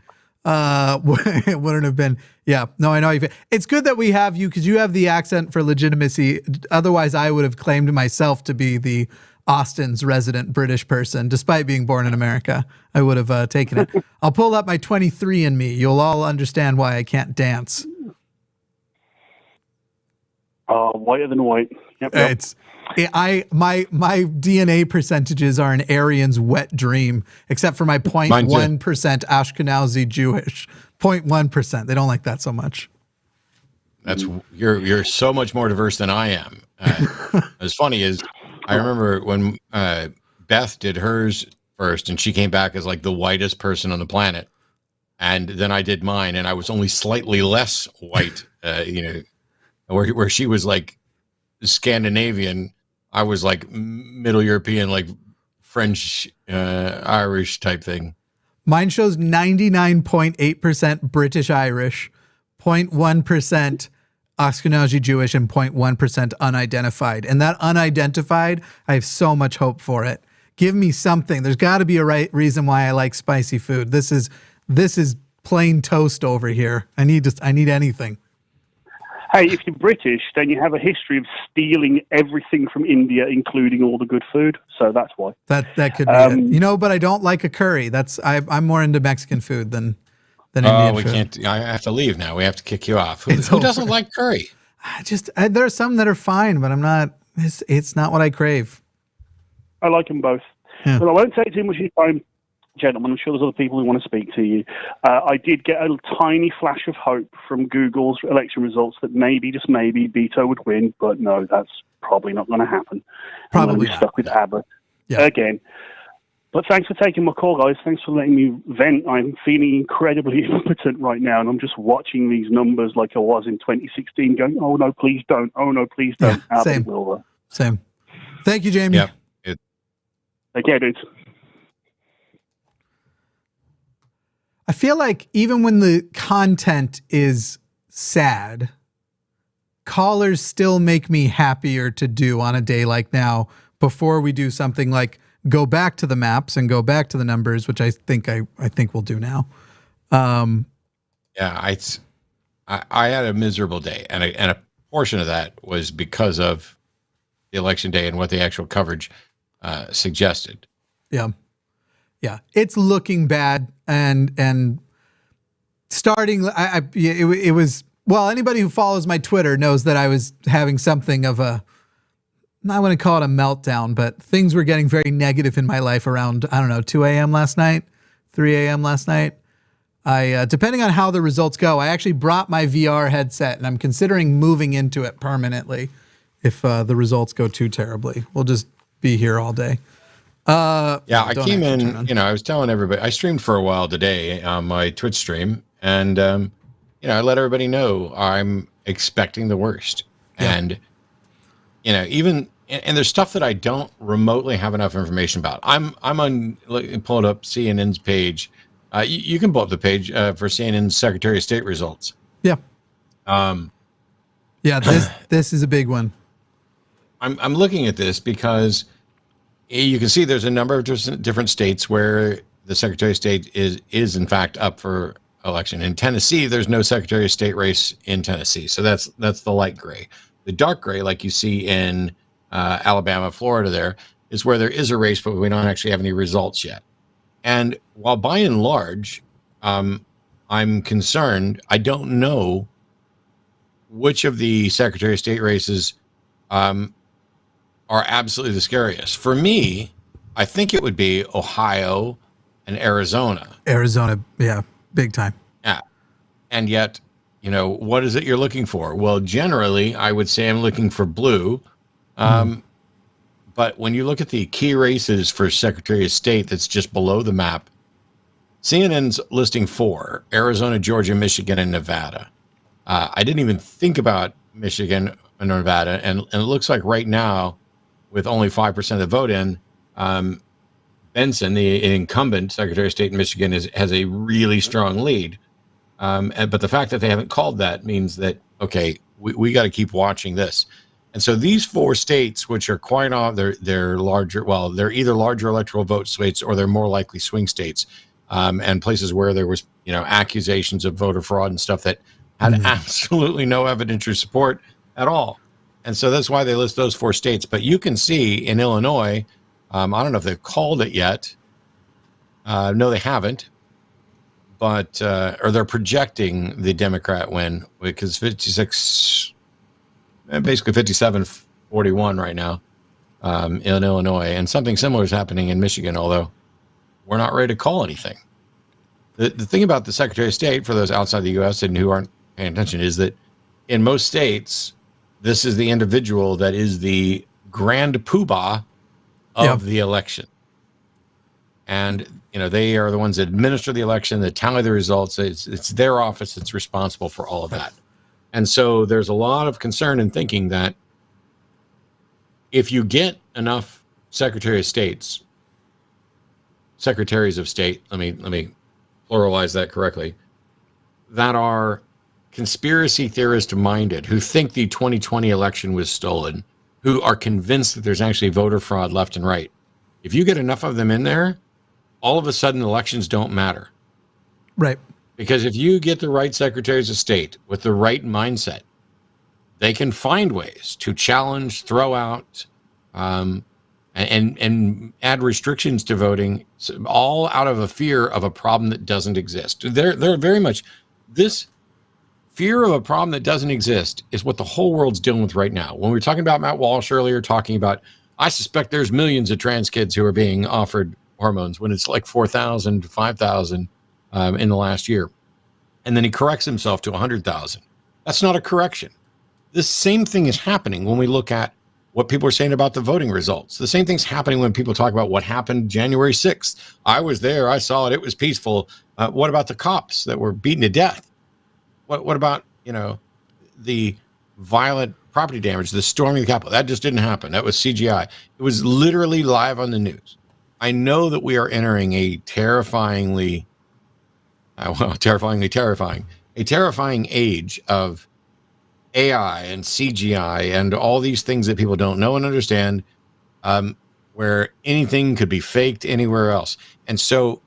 It wouldn't have been. Yeah, no, I know. It's good that we have you, because you have the accent for legitimacy. Otherwise, I would have claimed myself to be the Austin's resident British person, despite being born in America. I would have taken it. I'll pull up my 23andMe. You'll all understand why I can't dance. Whiter than white. Yep. My DNA percentages are an Aryan's wet dream, except for my 0.1% Ashkenazi Jewish. 0.1%. They don't like that so much. You're so much more diverse than I am. As funny as I remember when Beth did hers first, and she came back as like the whitest person on the planet, and then I did mine, and I was only slightly less white. Where she was like Scandinavian, I was like Middle European, like French, Irish type thing. Mine shows 99.8% British Irish, 0.1% Ashkenazi Jewish, and 0.1% unidentified. And that unidentified, I have so much hope for it. Give me something. There's got to be a right reason why I like spicy food. This is plain toast over here. I need anything. Hey, if you're British, then you have a history of stealing everything from India, including all the good food. So that's why. That could be it. But I don't like a curry. I'm more into Mexican food than Indian food. Can't. I have to leave now. We have to kick you off. Who doesn't like curry? There are some that are fine, but I'm not. It's not what I crave. I like them both. Yeah. But I won't take too much of your time, gentlemen. I'm sure there's other people who want to speak to you. I did get a tiny flash of hope from Google's election results that maybe, just maybe, Beto would win, but no, that's probably not going to happen. Probably not. Stuck with Abbott again. But thanks for taking my call, guys. Thanks for letting me vent. I'm feeling incredibly impotent right now, and I'm just watching these numbers like I was in 2016, going, "Oh no, please don't! Oh no, please don't!" Yeah, same. Thank you, Jamie. Yeah. Take care, dudes. I feel like even when the content is sad, callers still make me happier to do on a day like now before we do something like go back to the maps and go back to the numbers, which I think we'll do now. Yeah, I had a miserable day, and a portion of that was because of the election day and what the actual coverage suggested. Yeah, it's looking bad, and starting. It was. Well, anybody who follows my Twitter knows that I was having something of I want to call it a meltdown, but things were getting very negative in my life around, 2 a.m. last night, 3 a.m. last night. Depending on how the results go, I actually brought my VR headset and I'm considering moving into it permanently if the results go too terribly. We'll just be here all day. I came in, I was telling everybody, I streamed for a while today on my Twitch stream, and I let everybody know I'm expecting the worst. Yeah. And, and there's stuff that I don't remotely have enough information about. I'm on, pulling up CNN's page. You can pull up the page for CNN's Secretary of State results. Yeah. This is a big one. I'm looking at this because you can see there's a number of different states where the Secretary of State is in fact up for election. In Tennessee, there's no Secretary of State race in Tennessee. So that's the light gray. The dark gray, like you see in Alabama, Florida, there is where there is a race, but we don't actually have any results yet. And while by and large, I'm concerned, I don't know which of the Secretary of State races are absolutely the scariest. For me, I think it would be Ohio and Arizona. Arizona, yeah. Big time. Yeah. And yet, what is it you're looking for? Well, generally, I would say I'm looking for blue. But when you look at the key races for Secretary of State that's just below the map, CNN's listing 4, Arizona, Georgia, Michigan, and Nevada. I didn't even think about Michigan and Nevada. And it looks like right now, with only 5% of the vote in, Benson, the incumbent Secretary of State in Michigan, has a really strong lead. But the fact that they haven't called that means that, okay, we got to keep watching this. And so these 4 states, which are quite off, they're larger. Well, they're either larger electoral vote states or they're more likely swing states, and places where there was, accusations of voter fraud and stuff that had absolutely no evidentiary support at all. And so that's why they list those 4 states. But you can see in Illinois, I don't know if they've called it yet. No, they haven't. But or they're projecting the Democrat win because 57-41 right now in Illinois. And something similar is happening in Michigan, although we're not ready to call anything. The thing about the Secretary of State, for those outside the U.S. and who aren't paying attention, is that in most states, this is the individual that is the grand poobah of the election. And, they are the ones that administer the election, that tally the results. It's their office that's responsible for all of that. And so there's a lot of concern in thinking that if you get enough secretaries of state, let me pluralize that correctly, that are conspiracy theorist minded, who think the 2020 election was stolen, who are convinced that there's actually voter fraud left and right. If you get enough of them in there, all of a sudden elections don't matter. Right. Because if you get the right secretaries of state with the right mindset, they can find ways to challenge, throw out, and add restrictions to voting, all out of a fear of a problem that doesn't exist. They're very much, this fear of a problem that doesn't exist is what the whole world's dealing with right now. When we were talking about Matt Walsh earlier, talking about, I suspect there's millions of trans kids who are being offered hormones when it's like 4,000 to 5,000 in the last year. And then he corrects himself to 100,000. That's not a correction. This same thing is happening when we look at what people are saying about the voting results. The same thing's happening when people talk about what happened January 6th. I was there. I saw it. It was peaceful. What about the cops that were beaten to death? What about, the violent property damage, the storming of the Capitol? That just didn't happen. That was CGI. It was literally live on the news. I know that we are entering a terrifying age of AI and CGI and all these things that people don't know and understand, where anything could be faked anywhere else. And so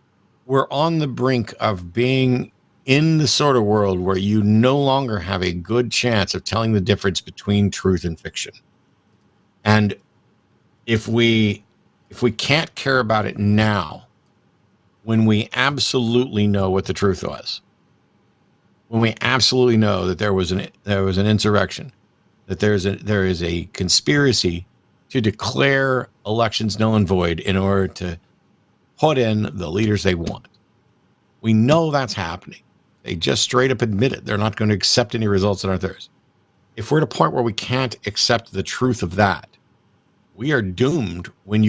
we're on the brink of being in the sort of world where you no longer have a good chance of telling the difference between truth and fiction. And if we can't care about it now, when we absolutely know what the truth was, when we absolutely know that there was an insurrection, that there is a conspiracy to declare elections null and void in order to put in the leaders they want. We know that's happening. They just straight up admit it. They're not going to accept any results that aren't theirs. If we're at a point where we can't accept the truth of that, we are doomed when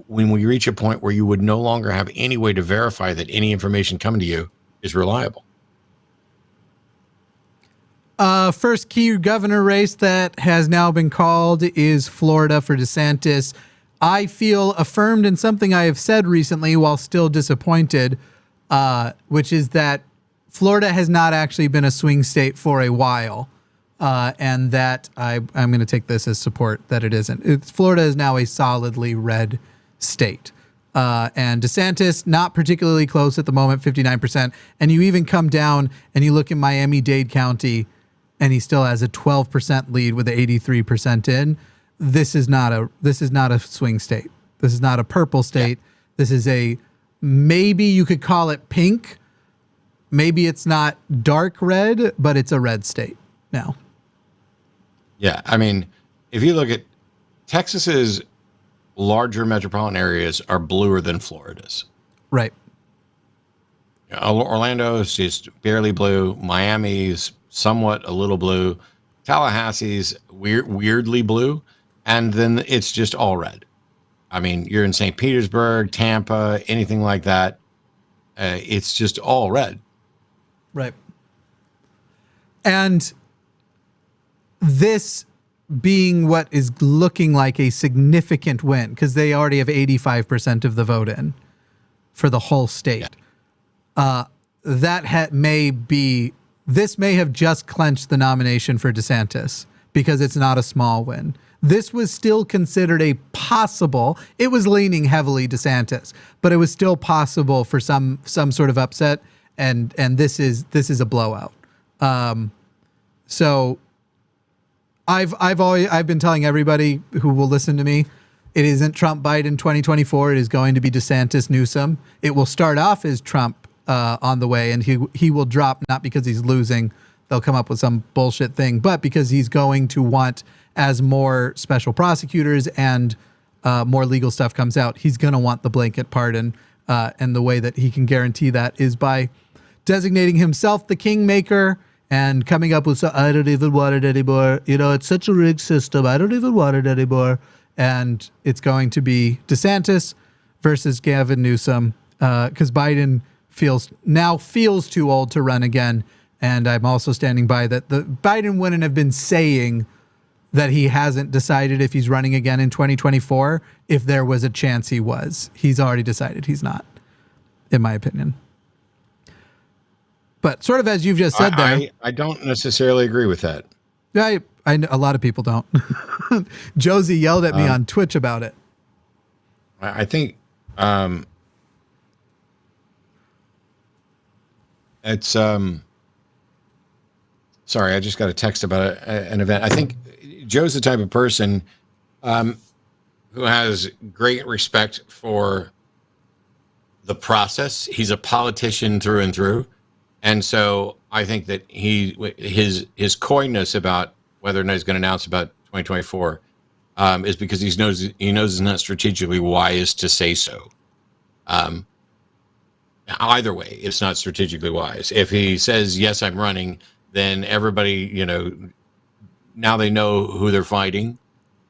we reach a point where you would no longer have any way to verify that any information coming to you is reliable. First key governor race that has now been called is Florida for DeSantis. I feel affirmed in something I have said recently while still disappointed, which is that Florida has not actually been a swing state for a while. And that I'm going to take this as support that it isn't. Florida is now a solidly red state. And DeSantis, not particularly close at the moment, 59%. And you even come down and you look in Miami-Dade County, and he still has a 12% lead with 83% in. This is not a swing state. This is not a purple state. Yeah. This is maybe you could call it pink. Maybe it's not dark red, but it's a red state now. Yeah, I mean, if you look at Texas's larger metropolitan areas are bluer than Florida's. Right. Orlando is just barely blue. Miami's somewhat a little blue. Tallahassee's weirdly blue. And then it's just all red. I mean, you're in St. Petersburg, Tampa, anything like that. It's just all red. Right. And this being what is looking like a significant win, because they already have 85% of the vote in for the whole state. Yeah. This may have just clenched the nomination for DeSantis because it's not a small win. This was still considered it was leaning heavily DeSantis, but it was still possible for some sort of upset. And this is a blowout. So I've been telling everybody who will listen to me, it isn't Trump Biden 2024. It is going to be DeSantis Newsom. It will start off as Trump on the way, and he will drop, not because he's losing. They'll come up with some bullshit thing, but because he's going to want, as more special prosecutors and more legal stuff comes out, he's going to want the blanket pardon. And the way that he can guarantee that is by designating himself the kingmaker and coming up with, I don't even want it anymore. It's such a rigged system. I don't even want it anymore. And it's going to be DeSantis versus Gavin Newsom because Biden feels too old to run again. And I'm also standing by that. Biden wouldn't have been saying that he hasn't decided if he's running again in 2024 if there was a chance he was. He's already decided he's not, in my opinion. But sort of as you've just said there. I don't necessarily agree with that. Yeah, a lot of people don't. Josie yelled at me on Twitch about it. I think it's sorry, I just got a text about an event. I think Joe's the type of person who has great respect for the process. He's a politician through and through. And so I think that his coyness about whether or not he's going to announce about 2024 is because he knows it's not strategically wise to say so. Either way, it's not strategically wise. If he says, yes, I'm running, then everybody, now they know who they're fighting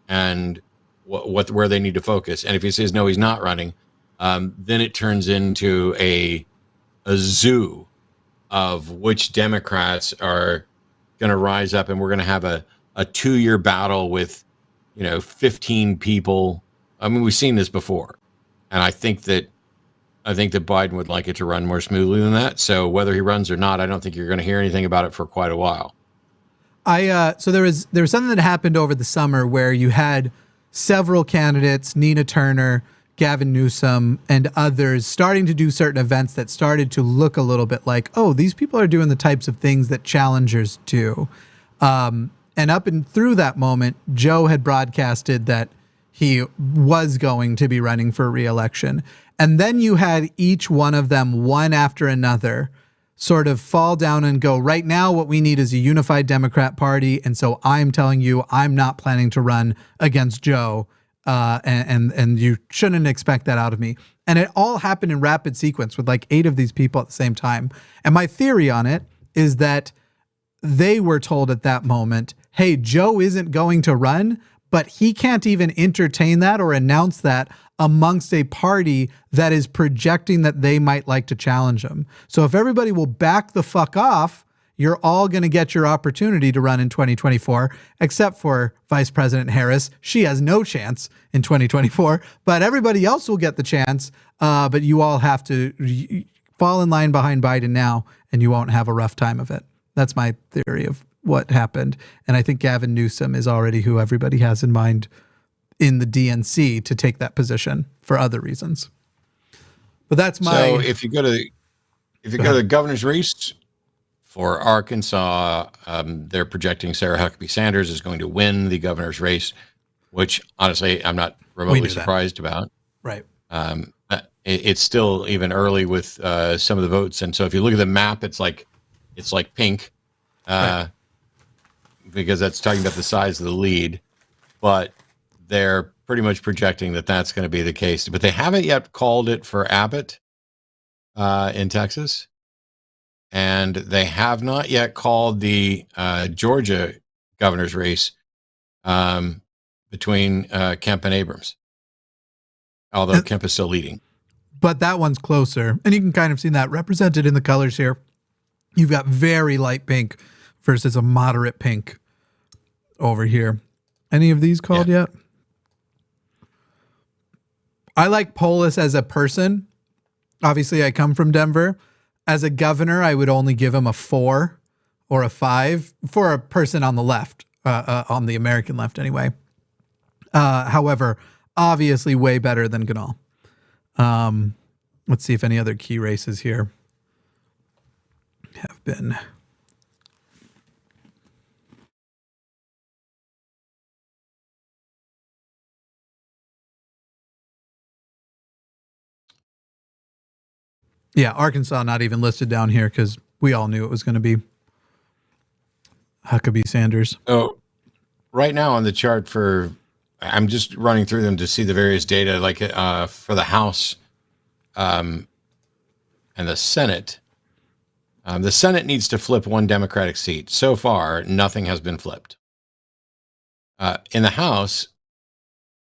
and where they need to focus. And if he says, no, he's not running, then it turns into a zoo of which Democrats are going to rise up, and we're going to have a 2-year battle with, 15 people. I mean, we've seen this before, and I think that Biden would like it to run more smoothly than that. So whether he runs or not, I don't think you're going to hear anything about it for quite a while. So there was something that happened over the summer where you had several candidates, Nina Turner, Gavin Newsom, and others starting to do certain events that started to look a little bit like, oh, these people are doing the types of things that challengers do. And up and through that moment, Joe had broadcasted that he was going to be running for re-election. And then you had each one of them, one after another, sort of fall down and go, right now what we need is a unified Democrat Party. And so I'm telling you, I'm not planning to run against Joe. And you shouldn't expect that out of me. And it all happened in rapid sequence with like 8 of these people at the same time. And my theory on it is that they were told at that moment, hey, Joe isn't going to run, but he can't even entertain that or announce that amongst a party that is projecting that they might like to challenge him. So if everybody will back the fuck off, you're all going to get your opportunity to run in 2024, except for Vice President Harris. She has no chance in 2024, but everybody else will get the chance. But you all have to fall in line behind Biden now, and you won't have a rough time of it. That's my theory of what happened. And I think Gavin Newsom is already who everybody has in mind in the DNC to take that position for other reasons. But that's my... So if you go to the governor's race for Arkansas, they're projecting Sarah Huckabee Sanders is going to win the governor's race, which honestly I'm not remotely surprised about. Right. It's still even early with some of the votes, and so if you look at the map, it's like pink, right, because that's talking about the size of the lead. But they're pretty much projecting that that's going to be the case. But they haven't yet called it for Abbott in Texas. And they have not yet called the Georgia governor's race between Kemp and Abrams, although Kemp is still leading. But that one's closer. And you can kind of see that represented in the colors here. You've got very light pink versus a moderate pink over here. Any of these called yet? I like Polis as a person. Obviously, I come from Denver. As a governor, I would only give him a 4 or a 5 for a person on the left, on the American left anyway. However, obviously way better than Ganal. Let's see if any other key races here have been. Yeah, Arkansas not even listed down here because we all knew it was going to be Huckabee Sanders. So right now on the chart I'm just running through them to see the various data, like for the House and the Senate. The Senate needs to flip 1 Democratic seat. So far, nothing has been flipped. In the House,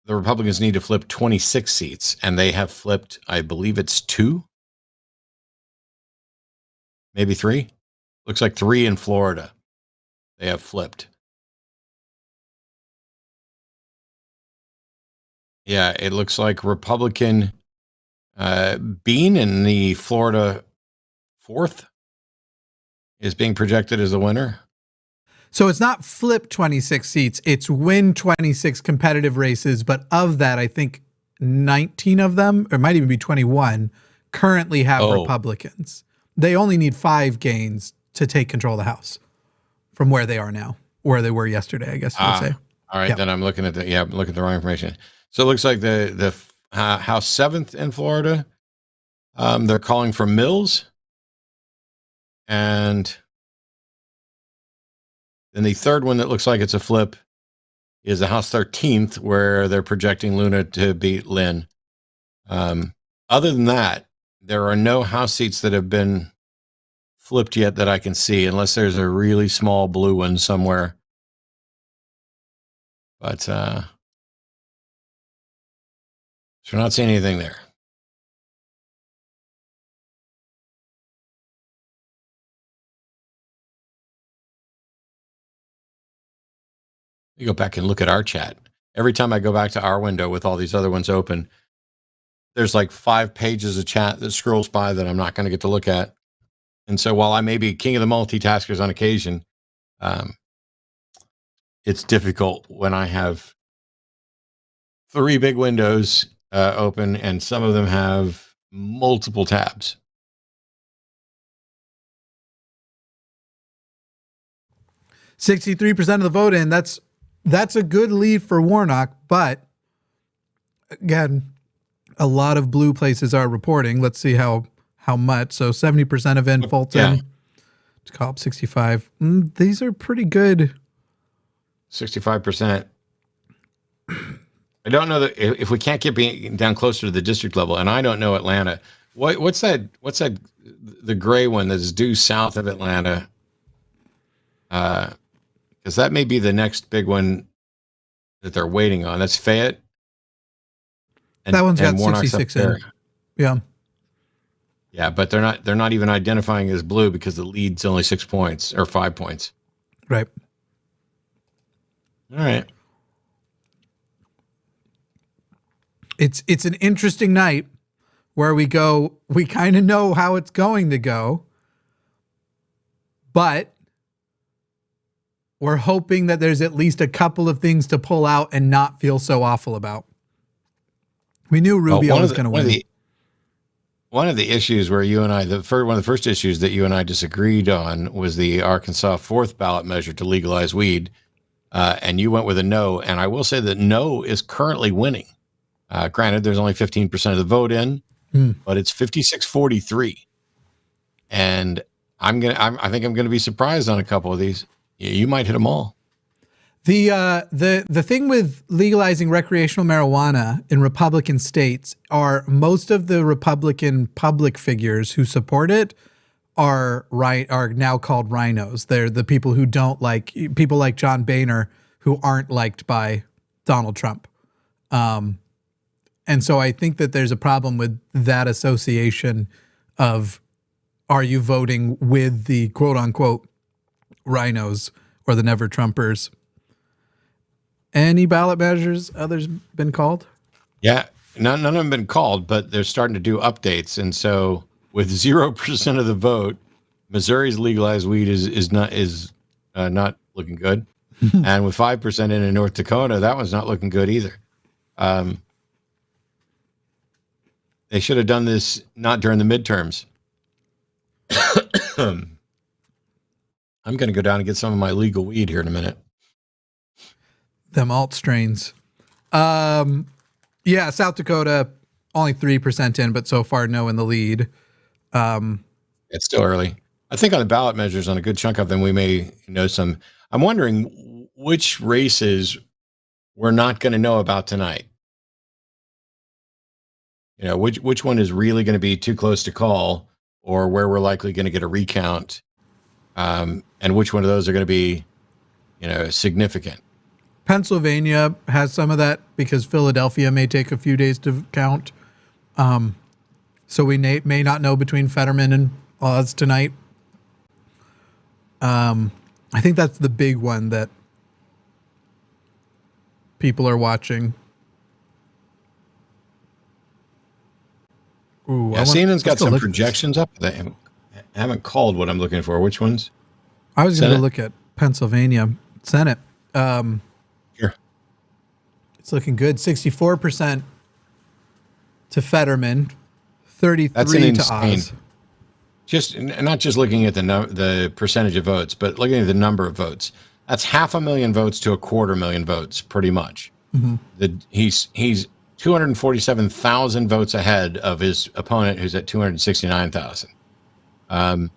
the Republicans need to flip 26 seats, and they have flipped, I believe it's 2. Maybe 3. Looks like 3 in Florida. They have flipped. Yeah, it looks like Republican Bean in the Florida 4th is being projected as the winner. So it's not flip 26 seats. It's win 26 competitive races. But of that, I think 19 of them, or it might even be 21, currently have Republicans. They only need 5 gains to take control of the House from where they are now, where they were yesterday, I guess you would say. All right, then I'm looking at I'm looking at the wrong information. So it looks like the House 7th in Florida, they're calling for Mills. And then the third one that looks like it's a flip is the House 13th, where they're projecting Luna to beat Lynn. Other than that, there are no House seats that have been flipped yet that I can see, unless there's a really small blue one somewhere. But so we're not seeing anything there. You go back and look at our chat. Every time I go back to our window with all these other ones open, there's like 5 pages of chat that scrolls by that I'm not going to get to look at. And so while I may be king of the multitaskers on occasion, it's difficult when I have 3 big windows open and some of them have multiple tabs. %63% of the vote in. That's a good lead for Warnock, but again, a lot of blue places are reporting. Let's see how much. So 70% of in Fulton. Yeah. To call up 65. These are pretty good. 65%. I don't know that if we can't get down closer to the district level, and I don't know Atlanta. What's that? The gray one that's due south of Atlanta? Because that may be the next big one that they're waiting on. That's Fayette. And, that one's got Warnock's 66 in. Yeah. Yeah, but they're not even identifying as blue because the lead's only 6 points or 5 points. Right. All right. It's an interesting night where we kind of know how it's going to go, but we're hoping that there's at least a couple of things to pull out and not feel so awful about. We knew Rubio was going to win. One of the issues where you and I, one of the first issues that you and I disagreed on was the Arkansas 4th ballot measure to legalize weed. And you went with a no. And I will say that no is currently winning. Granted, there's only 15% of the vote in, but it's 56-43. And I think I'm going to be surprised on a couple of these. You might hit them all. The thing with legalizing recreational marijuana in Republican states are most of the Republican public figures who support it are now called rhinos. They're the people who don't like people like John Boehner who aren't liked by Donald Trump. And so I think that there's a problem with that association of, are you voting with the quote unquote rhinos or the never Trumpers? Any ballot measures others been called? Yeah, none of them have been called, but they're starting to do updates. And so with 0% of the vote, Missouri's legalized weed is not looking good. And with 5% in North Dakota, that one's not looking good either. They should have done this not during the midterms. I'm going to go down and get some of my legal weed here in a minute. Them alt strains. Yeah, South Dakota, only 3% in, but so far no in the lead. It's still early. I think on the ballot measures, on a good chunk of them, we may know some. I'm wondering which races we're not going to know about tonight. You know, which one is really going to be too close to call, or where we're likely going to get a recount, and which one of those are going to be, significant. Pennsylvania has some of that because Philadelphia may take a few days to count. So we may not know between Fetterman and Oz tonight. I think that's the big one that people are watching. Ooh, yeah, CNN's got some projections up. They haven't called what I'm looking for. Which ones? I was going to look at Pennsylvania Senate. Sure. It's looking good. 64% to Fetterman, 33 to Oz. Just not just looking at the percentage of votes, but looking at the number of votes. That's 500,000 votes to 250,000 votes, pretty much. Mm-hmm. He's 247,000 votes ahead of his opponent, who's at 269,000. I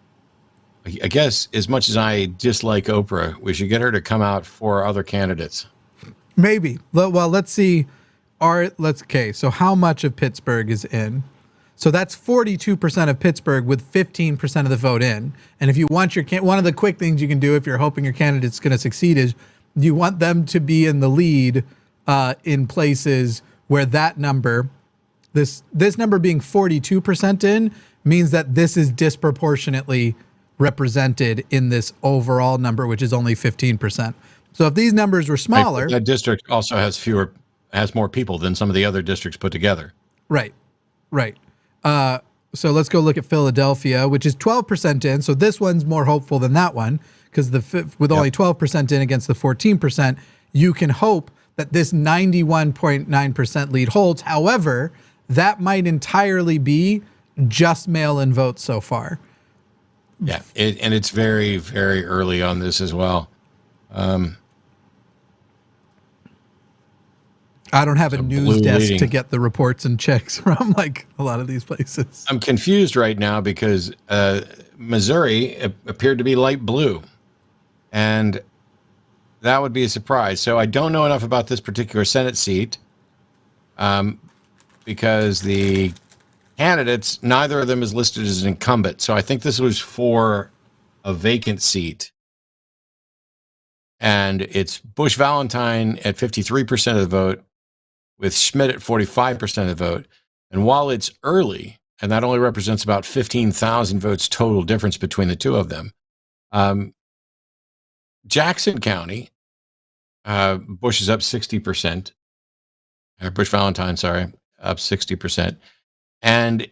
guess as much as I dislike Oprah, we should get her to come out for other candidates. Maybe. Well, let's see. So how much of Pittsburgh is in? So that's 42% of Pittsburgh with 15% of the vote in. And if you want one of the quick things you can do if you're hoping your candidate's going to succeed is you want them to be in the lead in places where that number, this number being 42% in, means that this is disproportionately represented in this overall number, which is only 15%. So if these numbers were smaller, that district also has more people than some of the other districts put together. Right. So let's go look at Philadelphia, which is 12% in. So this one's more hopeful than that one because with only 12% in against the 14%, you can hope that this 91.9% lead holds. However, that might entirely be just mail-in votes so far. Yeah, and it's very, very early on this as well. I don't have a news desk leading. to get the reports and checks from like a lot of these places. I'm confused right now because Missouri appeared to be light blue, and that would be a surprise. So I don't know enough about this particular Senate seat because the candidates, neither of them is listed as an incumbent. So I think this was for a vacant seat. And it's Bush Valentine at 53% of the vote, with Schmidt at 45% of the vote. And while it's early, and that only represents about 15,000 votes total difference between the two of them, Jackson County, Bush is up 60%. Bush Valentine, sorry, up 60%. And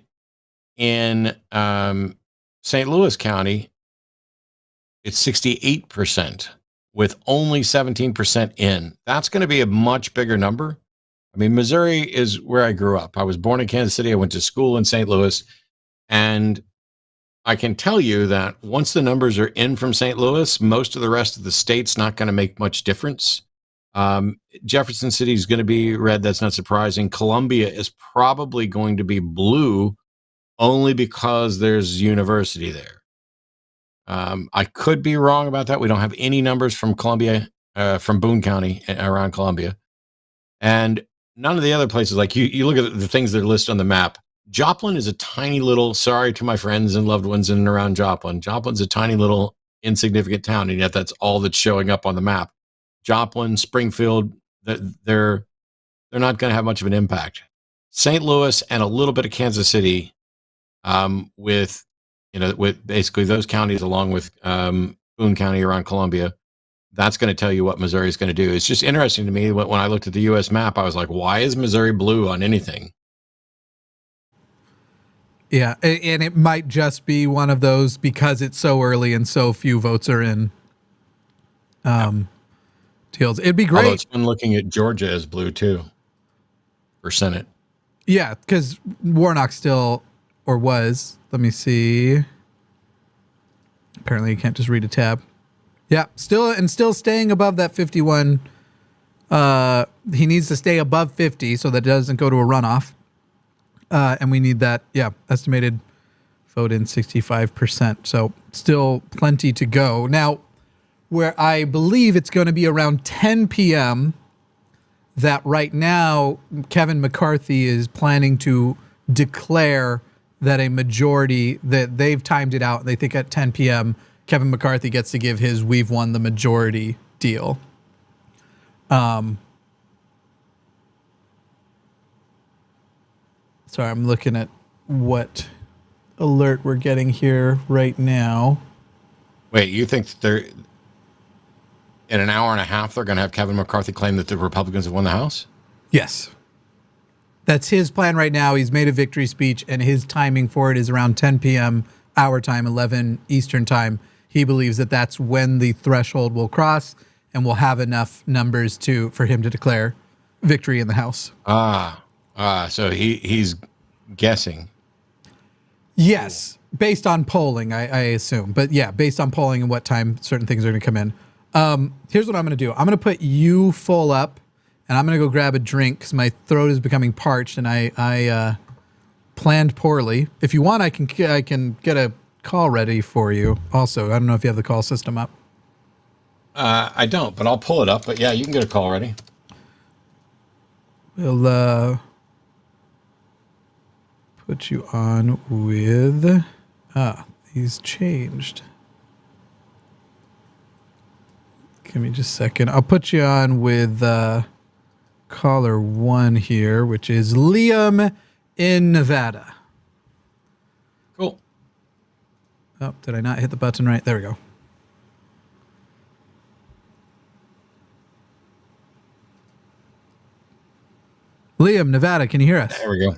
in St. Louis County, it's 68% with only 17% in. That's going to be a much bigger number. I mean, Missouri is where I grew up. I was born in Kansas City. I went to school in St. Louis. And I can tell you that once the numbers are in from St. Louis, most of the rest of the state's not going to make much difference. Jefferson City is going to be red. That's not surprising. Columbia is probably going to be blue only because there's university there. I could be wrong about that. We don't have any numbers from Columbia, from Boone County around Columbia. And none of the other places, like you look at the things that are listed on the map. Joplin is a tiny little, sorry to my friends and loved ones in and around Joplin. Joplin's a tiny little insignificant town, and yet that's all that's showing up on the map. Joplin, Springfield, they're not going to have much of an impact. St. Louis and a little bit of Kansas City, with basically those counties along with Boone County around Columbia. That's going to tell you what Missouri is going to do. It's just interesting to me when I looked at the U.S. map, I was like, why is Missouri blue on anything? Yeah, and it might just be one of those because it's so early and so few votes are in. Deals. It'd be great. Although it's fun looking at Georgia as blue too for Senate. Yeah, because Warnock still, or was. Let me see. Apparently, you can't just read a tab. Yeah, still staying above that 51. He needs to stay above 50 so that it doesn't go to a runoff. And we need that, estimated vote in 65%. So still plenty to go. Now, where I believe it's going to be around 10 p.m. that right now Kevin McCarthy is planning to declare that a majority, that they've timed it out. They think at 10 p.m. Kevin McCarthy gets to give his "we've won the majority" deal. Sorry, I'm looking at what alert we're getting here right now. Wait, you think they're in an hour and a half they're going to have Kevin McCarthy claim that the Republicans have won the House? Yes. That's his plan right now. He's made a victory speech, and his timing for it is around 10 p.m. our time, 11 Eastern time. He believes that that's when the threshold will cross and we'll have enough numbers for him to declare victory in the House. So he's guessing. Yes, based on polling, I assume. But yeah, based on polling and what time certain things are going to come in. Here's what I'm going to do. I'm going to put you full up, and I'm going to go grab a drink because my throat is becoming parched, and I planned poorly. If you want, I can get a call ready for you. Also, I don't know if you have the call system up. I don't, but I'll pull it up. But yeah, you can get a call ready. We'll put you on with... these changed. Give me just a second. I'll put you on with caller 1 here, which is Liam in Nevada. Cool. Oh, did I not hit the button right? There we go. Liam, Nevada, can you hear us? There we go.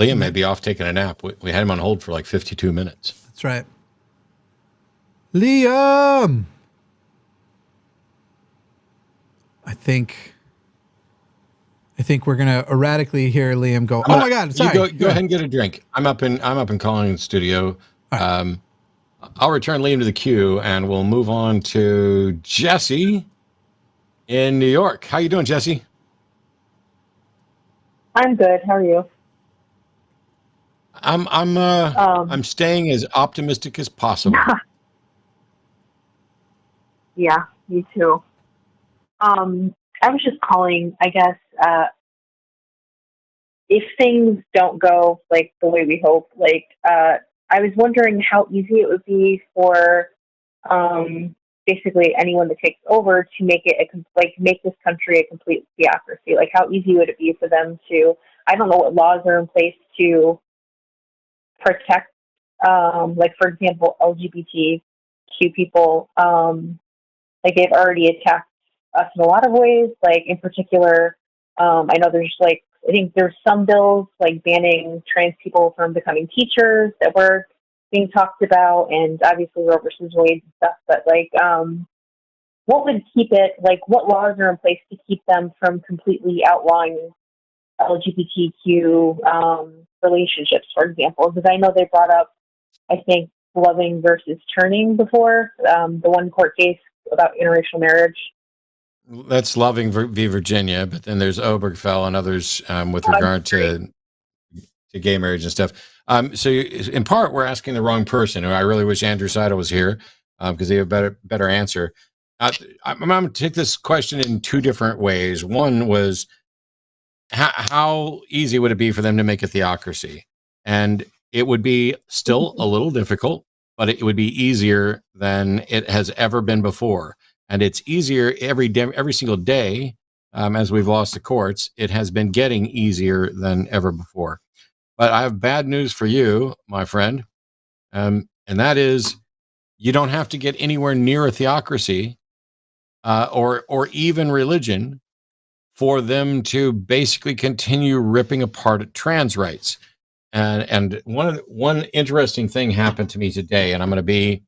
Liam may be off taking a nap. We had him on hold for like 52 minutes. That's right. Liam! I think we're gonna erratically hear Liam go. Oh my God! Sorry. Go ahead and get a drink. I'm up in Collins studio. Right. I'll return Liam to the queue, and we'll move on to Jesse in New York. How you doing, Jesse? I'm good. How are you? I'm staying as optimistic as possible. Yeah, me too. I was just calling, I guess, if things don't go like the way we hope, I was wondering how easy it would be for basically anyone that takes over to make it make this country a complete theocracy. Like, how easy would it be for them to? I don't know what laws are in place to protect, for example, LGBTQ people. They've already attacked us in a lot of ways. Like, in particular, I know I think there's some bills banning trans people from becoming teachers that were being talked about, and obviously Roe versus Wade and stuff. But what would keep it? What laws are in place to keep them from completely outlawing LGBTQ relationships, for example? Because I know they brought up, I think, loving versus turning before, the one court case about interracial marriage. That's Loving v. Virginia, but then there's Obergefell and others with regard to gay marriage and stuff. So in part, we're asking the wrong person. I really wish Andrew Seidel was here because he had a better answer. I'm going to take this question in two different ways. One was, how easy would it be for them to make a theocracy? And it would be still a little difficult, but it would be easier than it has ever been before. And it's easier every single day. As we've lost the courts, it has been getting easier than ever before. But I have bad news for you, my friend. And that is, you don't have to get anywhere near a theocracy or even religion for them to basically continue ripping apart trans rights. And one interesting thing happened to me today, and I'm going to be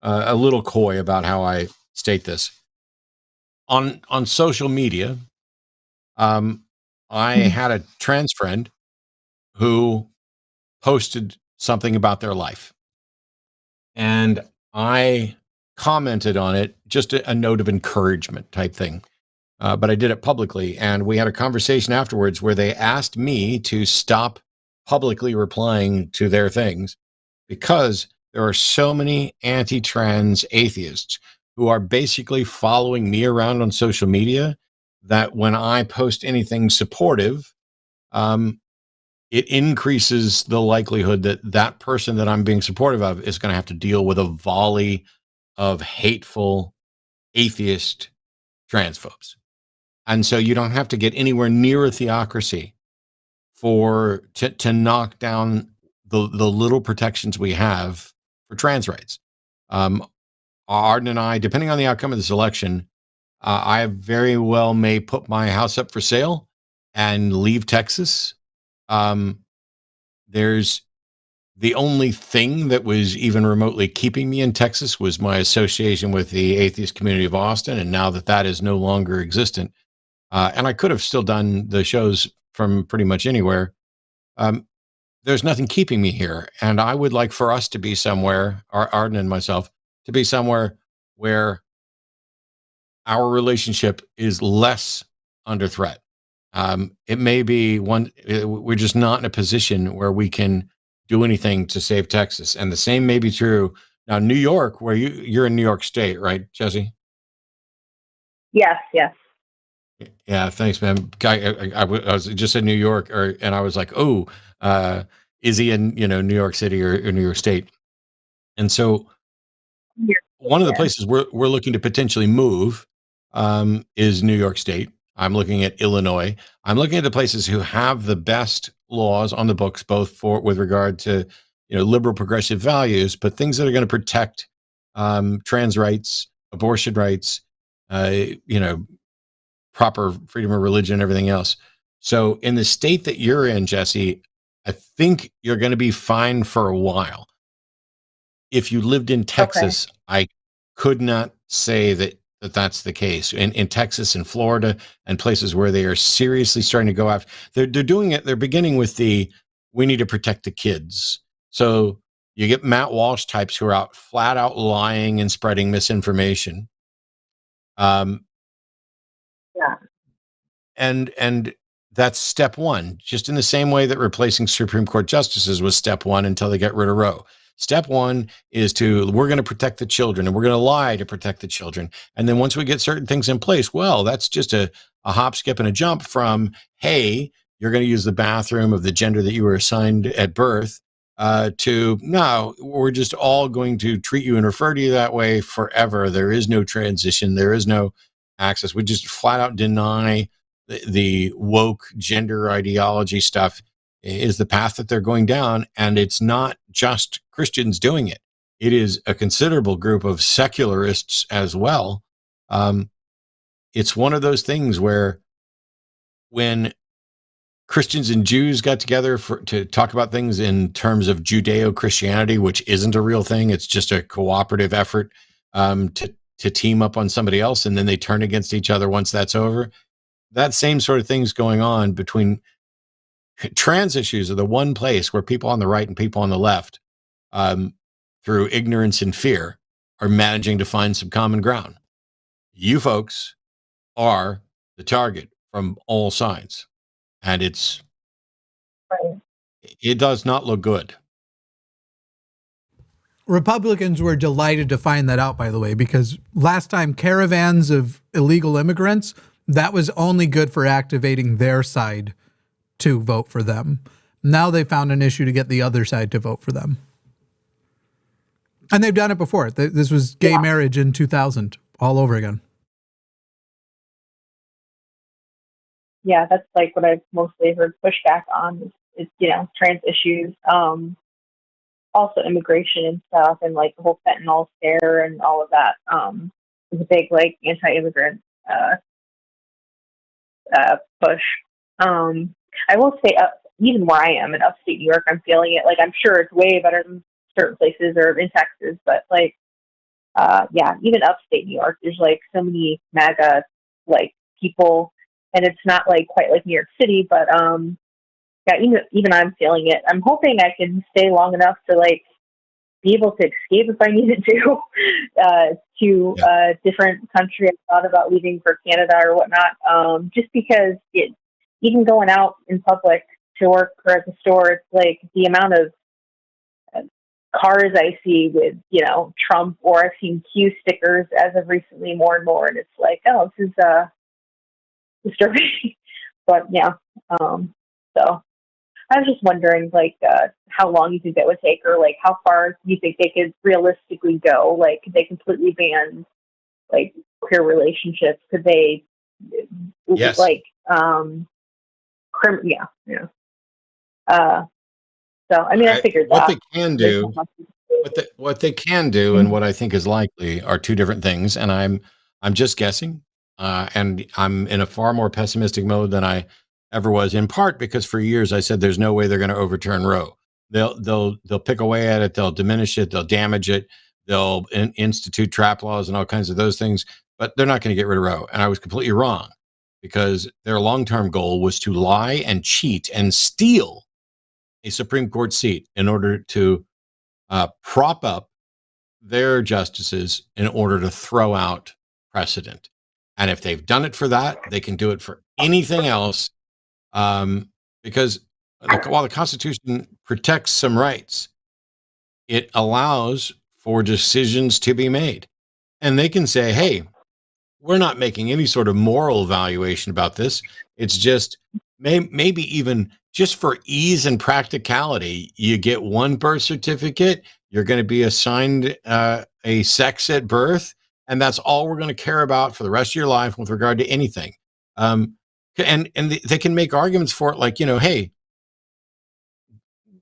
a little coy about how I state this. On social media, I had a trans friend who posted something about their life, and I commented on it, just a note of encouragement type thing. But I did it publicly, and we had a conversation afterwards where they asked me to stop publicly replying to their things because there are so many anti-trans atheists who are basically following me around on social media that when I post anything supportive, it increases the likelihood that that person that I'm being supportive of is going to have to deal with a volley of hateful atheist transphobes. And so you don't have to get anywhere near a theocracy to knock down the little protections we have for trans rights. Arden and I, depending on the outcome of this election, I very well may put my house up for sale and leave Texas. There's the only thing that was even remotely keeping me in Texas was my association with the atheist community of Austin. And now that is no longer existent, and I could have still done the shows from pretty much anywhere. There's nothing keeping me here. And I would like for us to be somewhere, Arden and myself, to be somewhere where our relationship is less under threat. It may be we're just not in a position where we can do anything to save Texas. And the same may be true now, New York, where you're in New York State, right, Jesse? Yes. Yeah, thanks, man. I was just in New York, and I was like, oh, is he in New York City or New York State? And so one of the places we're looking to potentially move is New York State. I'm looking at Illinois. I'm looking at the places who have the best laws on the books, both with regard to liberal progressive values, but things that are going to protect trans rights, abortion rights, proper freedom of religion, everything else. So in the state that you're in, Jesse, I think you're going to be fine for a while. If you lived in Texas, I could not say that's the case. In Texas and Florida and places where they are seriously starting to go after, they're doing it. They're beginning with we need to protect the kids. So you get Matt Walsh types who are out flat out lying and spreading misinformation. Yeah. And that's step one, just in the same way that replacing Supreme Court justices was step one until they get rid of Roe. Step one is we're going to protect the children, and we're going to lie to protect the children. And then once we get certain things in place, well, that's just a hop, skip, and a jump from, hey, you're going to use the bathroom of the gender that you were assigned at birth, to, no, we're just all going to treat you and refer to you that way forever. There is no transition. There is no access. We just flat out deny the woke gender ideology stuff is the path that they're going down. And it's not just Christians doing it. It is a considerable group of secularists as well. It's one of those things where when Christians and Jews got together to talk about things in terms of Judeo-Christianity, which isn't a real thing, it's just a cooperative effort to team up on somebody else, and then they turn against each other once that's over. That same sort of thing's going on between trans issues are the one place where people on the right and people on the left, through ignorance and fear, are managing to find some common ground. You folks are the target from all sides, and it does not look good. Republicans were delighted to find that out, by the way, because last time caravans of illegal immigrants, that was only good for activating their side to vote for them. Now they found an issue to get the other side to vote for them. And they've done it before. This was gay marriage in 2000 all over again. Yeah, that's like what I've mostly heard pushback on is trans issues, also immigration and stuff, and like the whole fentanyl scare and all of that. Is a big like anti-immigrant push. I will say, even where I am in upstate New York, I'm feeling it. Like, I'm sure it's way better than certain places or in Texas, but like, even upstate New York, there's like so many MAGA like people, and it's not like quite like New York City, but even I'm feeling it. I'm hoping I can stay long enough to like be able to escape if I needed to a different country. I thought about leaving for Canada or whatnot, just because even going out in public to work or at the store, it's like the amount of cars I see with, Trump, or I've seen Q stickers as of recently more and more. And it's like, oh, this is disturbing. But yeah. So I was just wondering, like, how long you think that would take, or like how far do you think they could realistically go? Like, could they completely ban like queer relationships? Could they, like, so I mean, I figured what that they can do, what they can do, and what I think is likely are two different things. And I'm just guessing, and I'm in a far more pessimistic mode than I ever was. In part because for years I said there's no way they're going to overturn Roe. They'll pick away at it. They'll diminish it. They'll damage it. They'll institute trap laws and all kinds of those things. But they're not going to get rid of Roe. And I was completely wrong, because their long-term goal was to lie and cheat and steal a Supreme Court seat in order to prop up their justices in order to throw out precedent. And if they've done it for that, they can do it for anything else, because while the Constitution protects some rights, it allows for decisions to be made. And they can say, hey, we're not making any sort of moral evaluation about this. It's just maybe even just for ease and practicality, you get one birth certificate, you're going to be assigned a sex at birth, and that's all we're going to care about for the rest of your life with regard to anything. And they can make arguments for it, like, hey,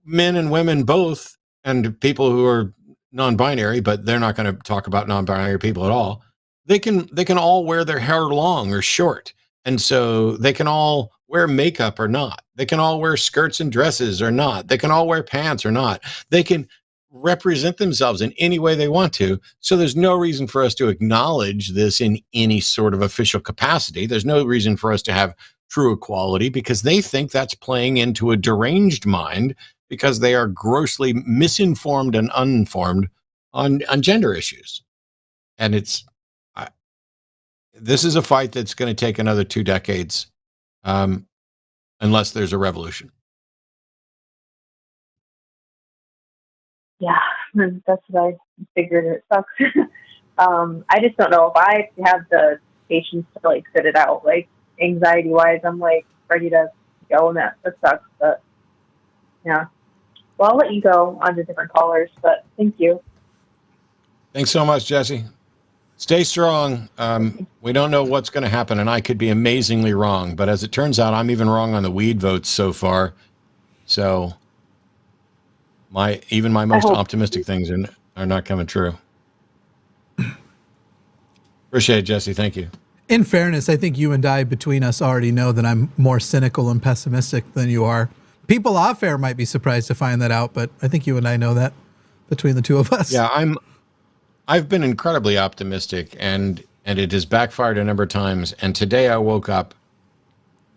men and women both, and people who are non-binary, but they're not going to talk about non-binary people at all. They can all wear their hair long or short, And so they can all wear makeup or not. They can all wear skirts and dresses or not. They can all wear pants or not. They can represent themselves in any way they want to. So there's no reason for us to acknowledge this in any sort of official capacity. There's no reason for us to have true equality because they think that's playing into a deranged mind because they are grossly misinformed and uninformed on gender issues. And this is a fight that's going to take another 2 decades unless there's a revolution. Yeah, that's what I figured. It sucks. I just don't know if I have the patience to like sit it out. Like anxiety wise, I'm like ready to go, and that sucks. But yeah, well, I'll let you go on to different callers. But thank you. Thanks so much, Jesse. Stay strong. We don't know what's going to happen, and I could be amazingly wrong. But as it turns out, I'm even wrong on the weed votes so far. So my most optimistic things are not coming true. Appreciate it, Jesse. Thank you. In fairness, I think you and I, between us, already know that I'm more cynical and pessimistic than you are. People off air might be surprised to find that out, but I think you and I know that between the two of us. Yeah, I've been incredibly optimistic, and it has backfired a number of times. And today I woke up.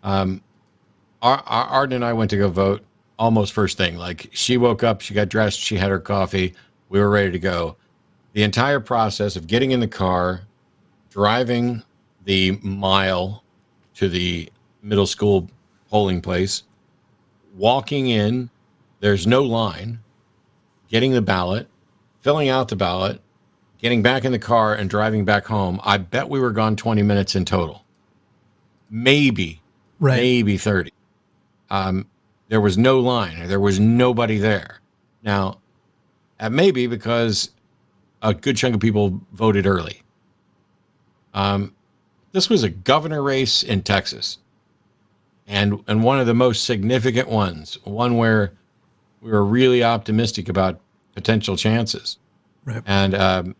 Arden and I went to go vote almost first thing. Like she woke up, she got dressed, she had her coffee, we were ready to go. The entire process of getting in the car, driving the mile to the middle school polling place, walking in, there's no line, getting the ballot, filling out the ballot, getting back in the car and driving back home. I bet we were gone 20 minutes in total. Maybe 30. There was no line. There was nobody there. Now, that may be because a good chunk of people voted early. This was a governor race in Texas, and one of the most significant ones, one where we were really optimistic about potential chances. Right. And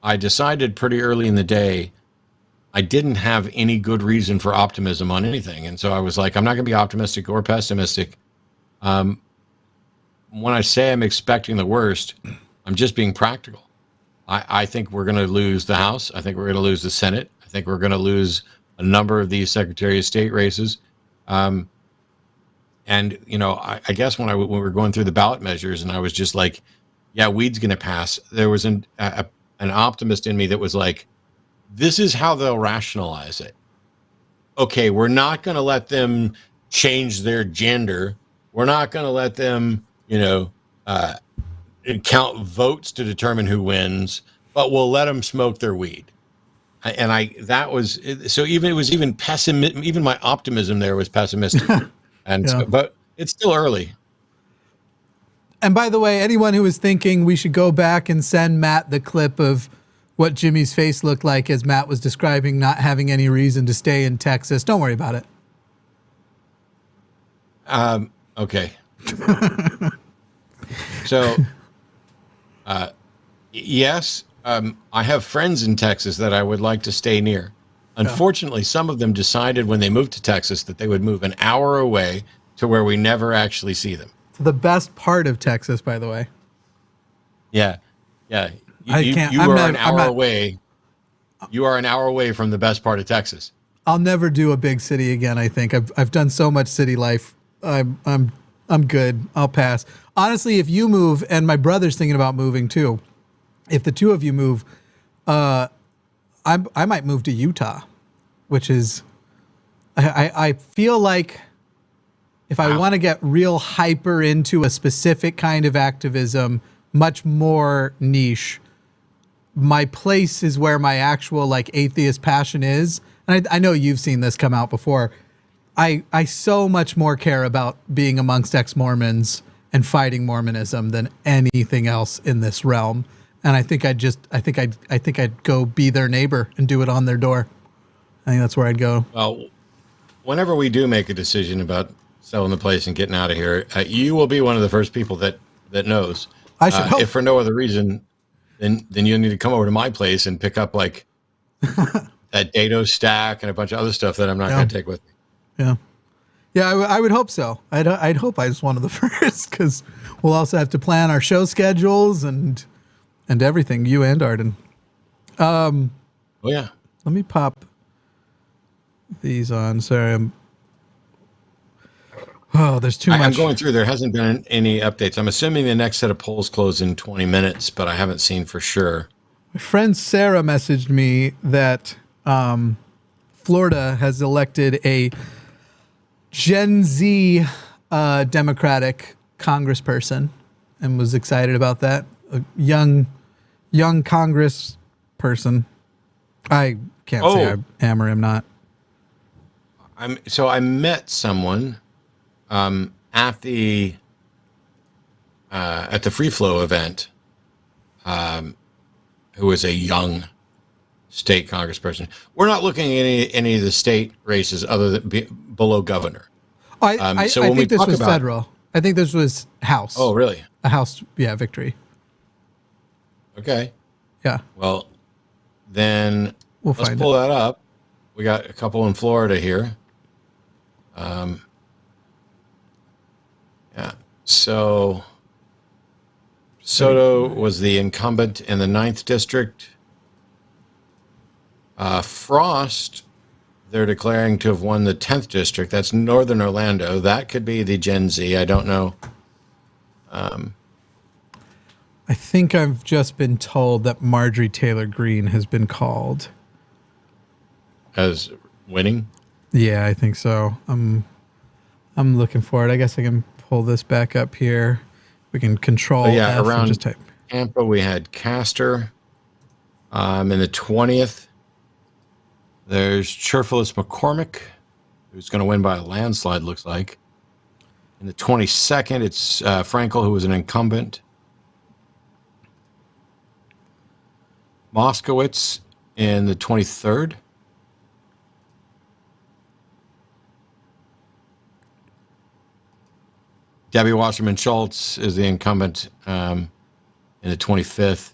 I decided pretty early in the day I didn't have any good reason for optimism on anything. And so I was like, I'm not going to be optimistic or pessimistic. When I say I'm expecting the worst, I'm just being practical. I think we're going to lose the House. I think we're going to lose the Senate. I think we're going to lose a number of these Secretary of State races. And, you know, I guess when we were going through the ballot measures and I was just like, yeah, weed's going to pass. There was an optimist in me that was like, this is how they'll rationalize it. Okay, we're not going to let them change their gender. We're not going to let them, you know, count votes to determine who wins, but we'll let them smoke their weed. And even my optimism there was pessimistic. And Yeah. But it's still early. And by the way, anyone who was thinking we should go back and send Matt the clip of what Jimmy's face looked like as Matt was describing not having any reason to stay in Texas, don't worry about it. Okay. So, yes, I have friends in Texas that I would like to stay near. Unfortunately, some of them decided when they moved to Texas that they would move an hour away to where we never actually see them. It's the best part of Texas, by the way. Yeah. Yeah. You are an hour away. You are an hour away from the best part of Texas. I'll never do a big city again. I think I've done so much city life. I'm good. I'll pass. Honestly, if you move, and my brother's thinking about moving too, if the two of you move, I might move to Utah, which is, I feel like if I want to get real hyper into a specific kind of activism, much more niche, my place is where my actual like atheist passion is. And I know you've seen this come out before. I so much more care about being amongst ex-Mormons and fighting Mormonism than anything else in this realm. And I think I'd go be their neighbor and do it on their door. I think that's where I'd go. Well, whenever we do make a decision about selling the place and getting out of here, you will be one of the first people that knows. I should hope. If for no other reason, then you need to come over to my place and pick up like that dado stack and a bunch of other stuff that I'm not going to take with me. Yeah. Yeah, I would hope so. I'd hope I was one of the first, because we'll also have to plan our show schedules and everything, you and Arden. Oh, yeah. Let me pop these on. Sorry, there's too much. I'm going through. There hasn't been any updates. I'm assuming the next set of polls close in 20 minutes, but I haven't seen for sure. My friend Sarah messaged me that Florida has elected a Gen Z Democratic congressperson and was excited about that. A young Congress person. I can't say I am or am not. So I met someone at the Free Flow event who was a young state congressperson. We're not looking at any of the state races other than below governor. I think this was federal. I think this was House. Oh, really? A House, victory. Okay. Yeah. Well, then let's pull that up. We got a couple in Florida here. Yeah. So Soto was the incumbent in the 9th district. Frost, they're declaring to have won the 10th district. That's Northern Orlando. That could be the Gen Z. I don't know. I think I've just been told that Marjorie Taylor Greene has been called as winning. Yeah, I think so. I'm looking for it. I guess I can pull this back up here. We can control. Yeah, F around and just type. Tampa, we had Castor. In the 20th, there's Cherfilus McCormick, who's going to win by a landslide, looks like. In the 22nd, it's Frankel, who was an incumbent. Moskowitz in the 23rd. Debbie Wasserman Schultz is the incumbent in the 25th.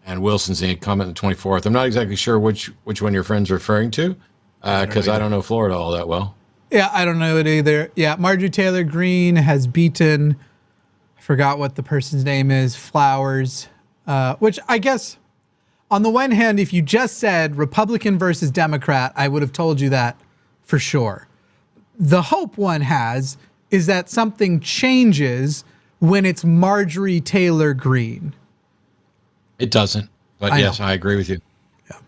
And Wilson's the incumbent in the 24th. I'm not exactly sure which one your friend's referring to, because I don't know Florida all that well. Yeah, I don't know it either. Yeah, Marjorie Taylor Greene has beaten, I forgot what the person's name is, Flowers, which I guess, on the one hand, if you just said Republican versus Democrat, I would have told you that for sure. The hope one has is that something changes when it's Marjorie Taylor Greene. It doesn't, but yes, I agree with you. Yeah.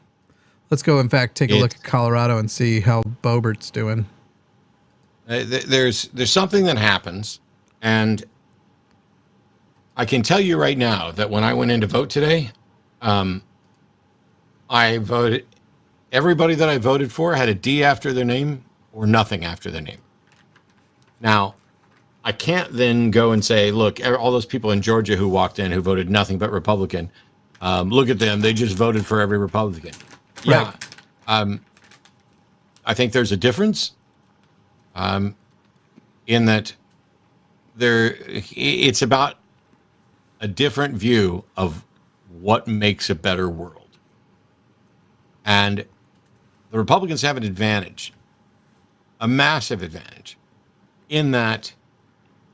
Let's go, in fact, take a look at Colorado and see how Boebert's doing. There's something that happens, and I can tell you right now that when I went in to vote today, I voted. Everybody that I voted for had a D after their name or nothing after their name. Now, I can't then go and say, look, all those people in Georgia who walked in who voted nothing but Republican, look at them. They just voted for every Republican. Right. Yeah. I think there's a difference in that it's about a different view of what makes a better world. And the Republicans have an advantage, a massive advantage, in that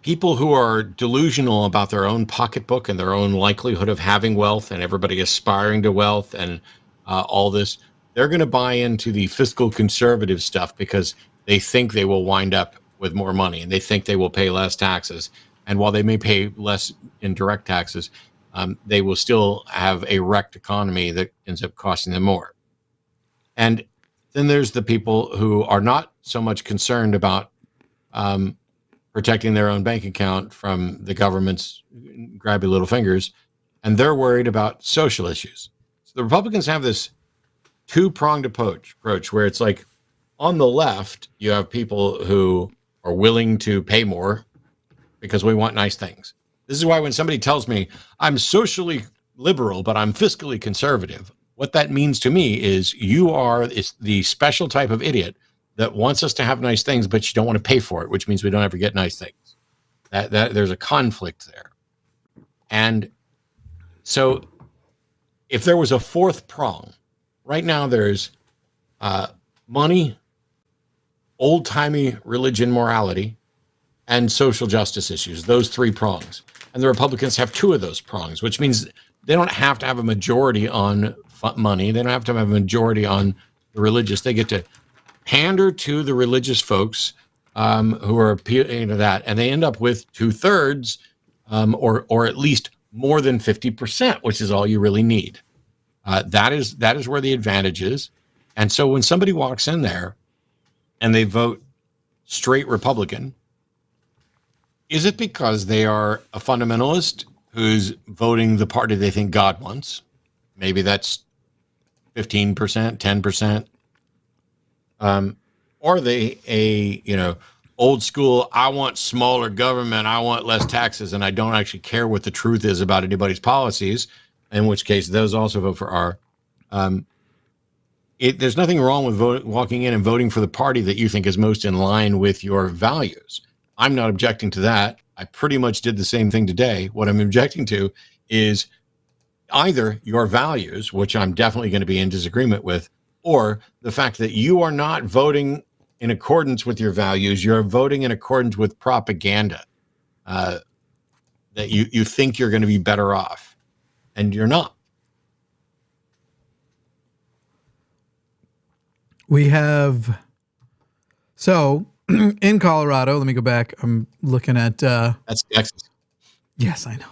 people who are delusional about their own pocketbook and their own likelihood of having wealth and everybody aspiring to wealth and all this, they're going to buy into the fiscal conservative stuff because they think they will wind up with more money and they think they will pay less taxes. And while they may pay less in direct taxes, they will still have a wrecked economy that ends up costing them more. And then there's the people who are not so much concerned about protecting their own bank account from the government's grabby little fingers, and they're worried about social issues. So the Republicans have this two-pronged approach where it's like, on the left, you have people who are willing to pay more because we want nice things. This is why when somebody tells me I'm socially liberal, but I'm fiscally conservative, what that means to me is you are the special type of idiot that wants us to have nice things, but you don't want to pay for it, which means we don't ever get nice things. That there's a conflict there. And so if there was a fourth prong, right now there's money, old-timey religion, morality, and social justice issues, those three prongs. And the Republicans have two of those prongs, which means they don't have to have a majority on money. They don't have to have a majority on the religious. They get to pander to the religious folks who are appealing to that, and they end up with 2/3 or at least more than 50%, which is all you really need. That is where the advantage is. And so when somebody walks in there and they vote straight Republican, is it because they are a fundamentalist who's voting the party they think God wants? Maybe that's 15%, 10%. Or are they old school, I want smaller government, I want less taxes, and I don't actually care what the truth is about anybody's policies, in which case those also vote for R. There's nothing wrong with walking in and voting for the party that you think is most in line with your values. I'm not objecting to that. I pretty much did the same thing today. What I'm objecting to is either your values, which I'm definitely going to be in disagreement with, or the fact that you are not voting in accordance with your values. You're voting in accordance with propaganda that you think you're going to be better off, and you're not. We have, so in Colorado, let me go back. I'm looking at. That's Texas. Yes, I know.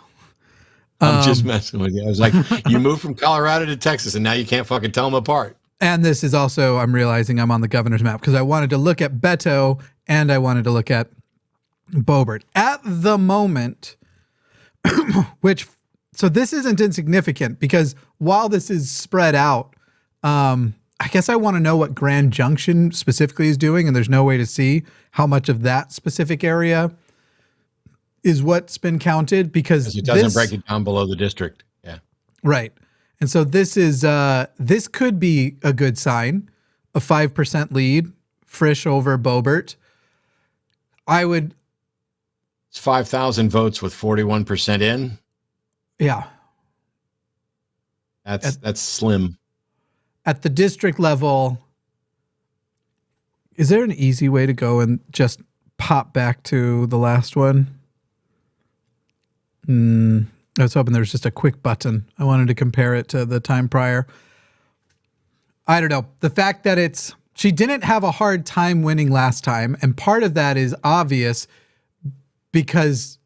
I'm just messing with you. I was like, you moved from Colorado to Texas, and now you can't fucking tell them apart. And this is also, I'm realizing I'm on the governor's map because I wanted to look at Beto and I wanted to look at Boebert. At the moment, so this isn't insignificant because while this is spread out, I guess I want to know what Grand Junction specifically is doing, and there's no way to see how much of that specific area is what's been counted because it doesn't break it down below the district. Yeah. Right. And so this is this could be a good sign, a 5% lead, Frisch over Boebert. It's 5,000 votes with 41% in. Yeah. That's slim. At the district level, is there an easy way to go and just pop back to the last one? I was hoping there was just a quick button. I wanted to compare it to the time prior. I don't know. The fact that she didn't have a hard time winning last time, and part of that is obvious because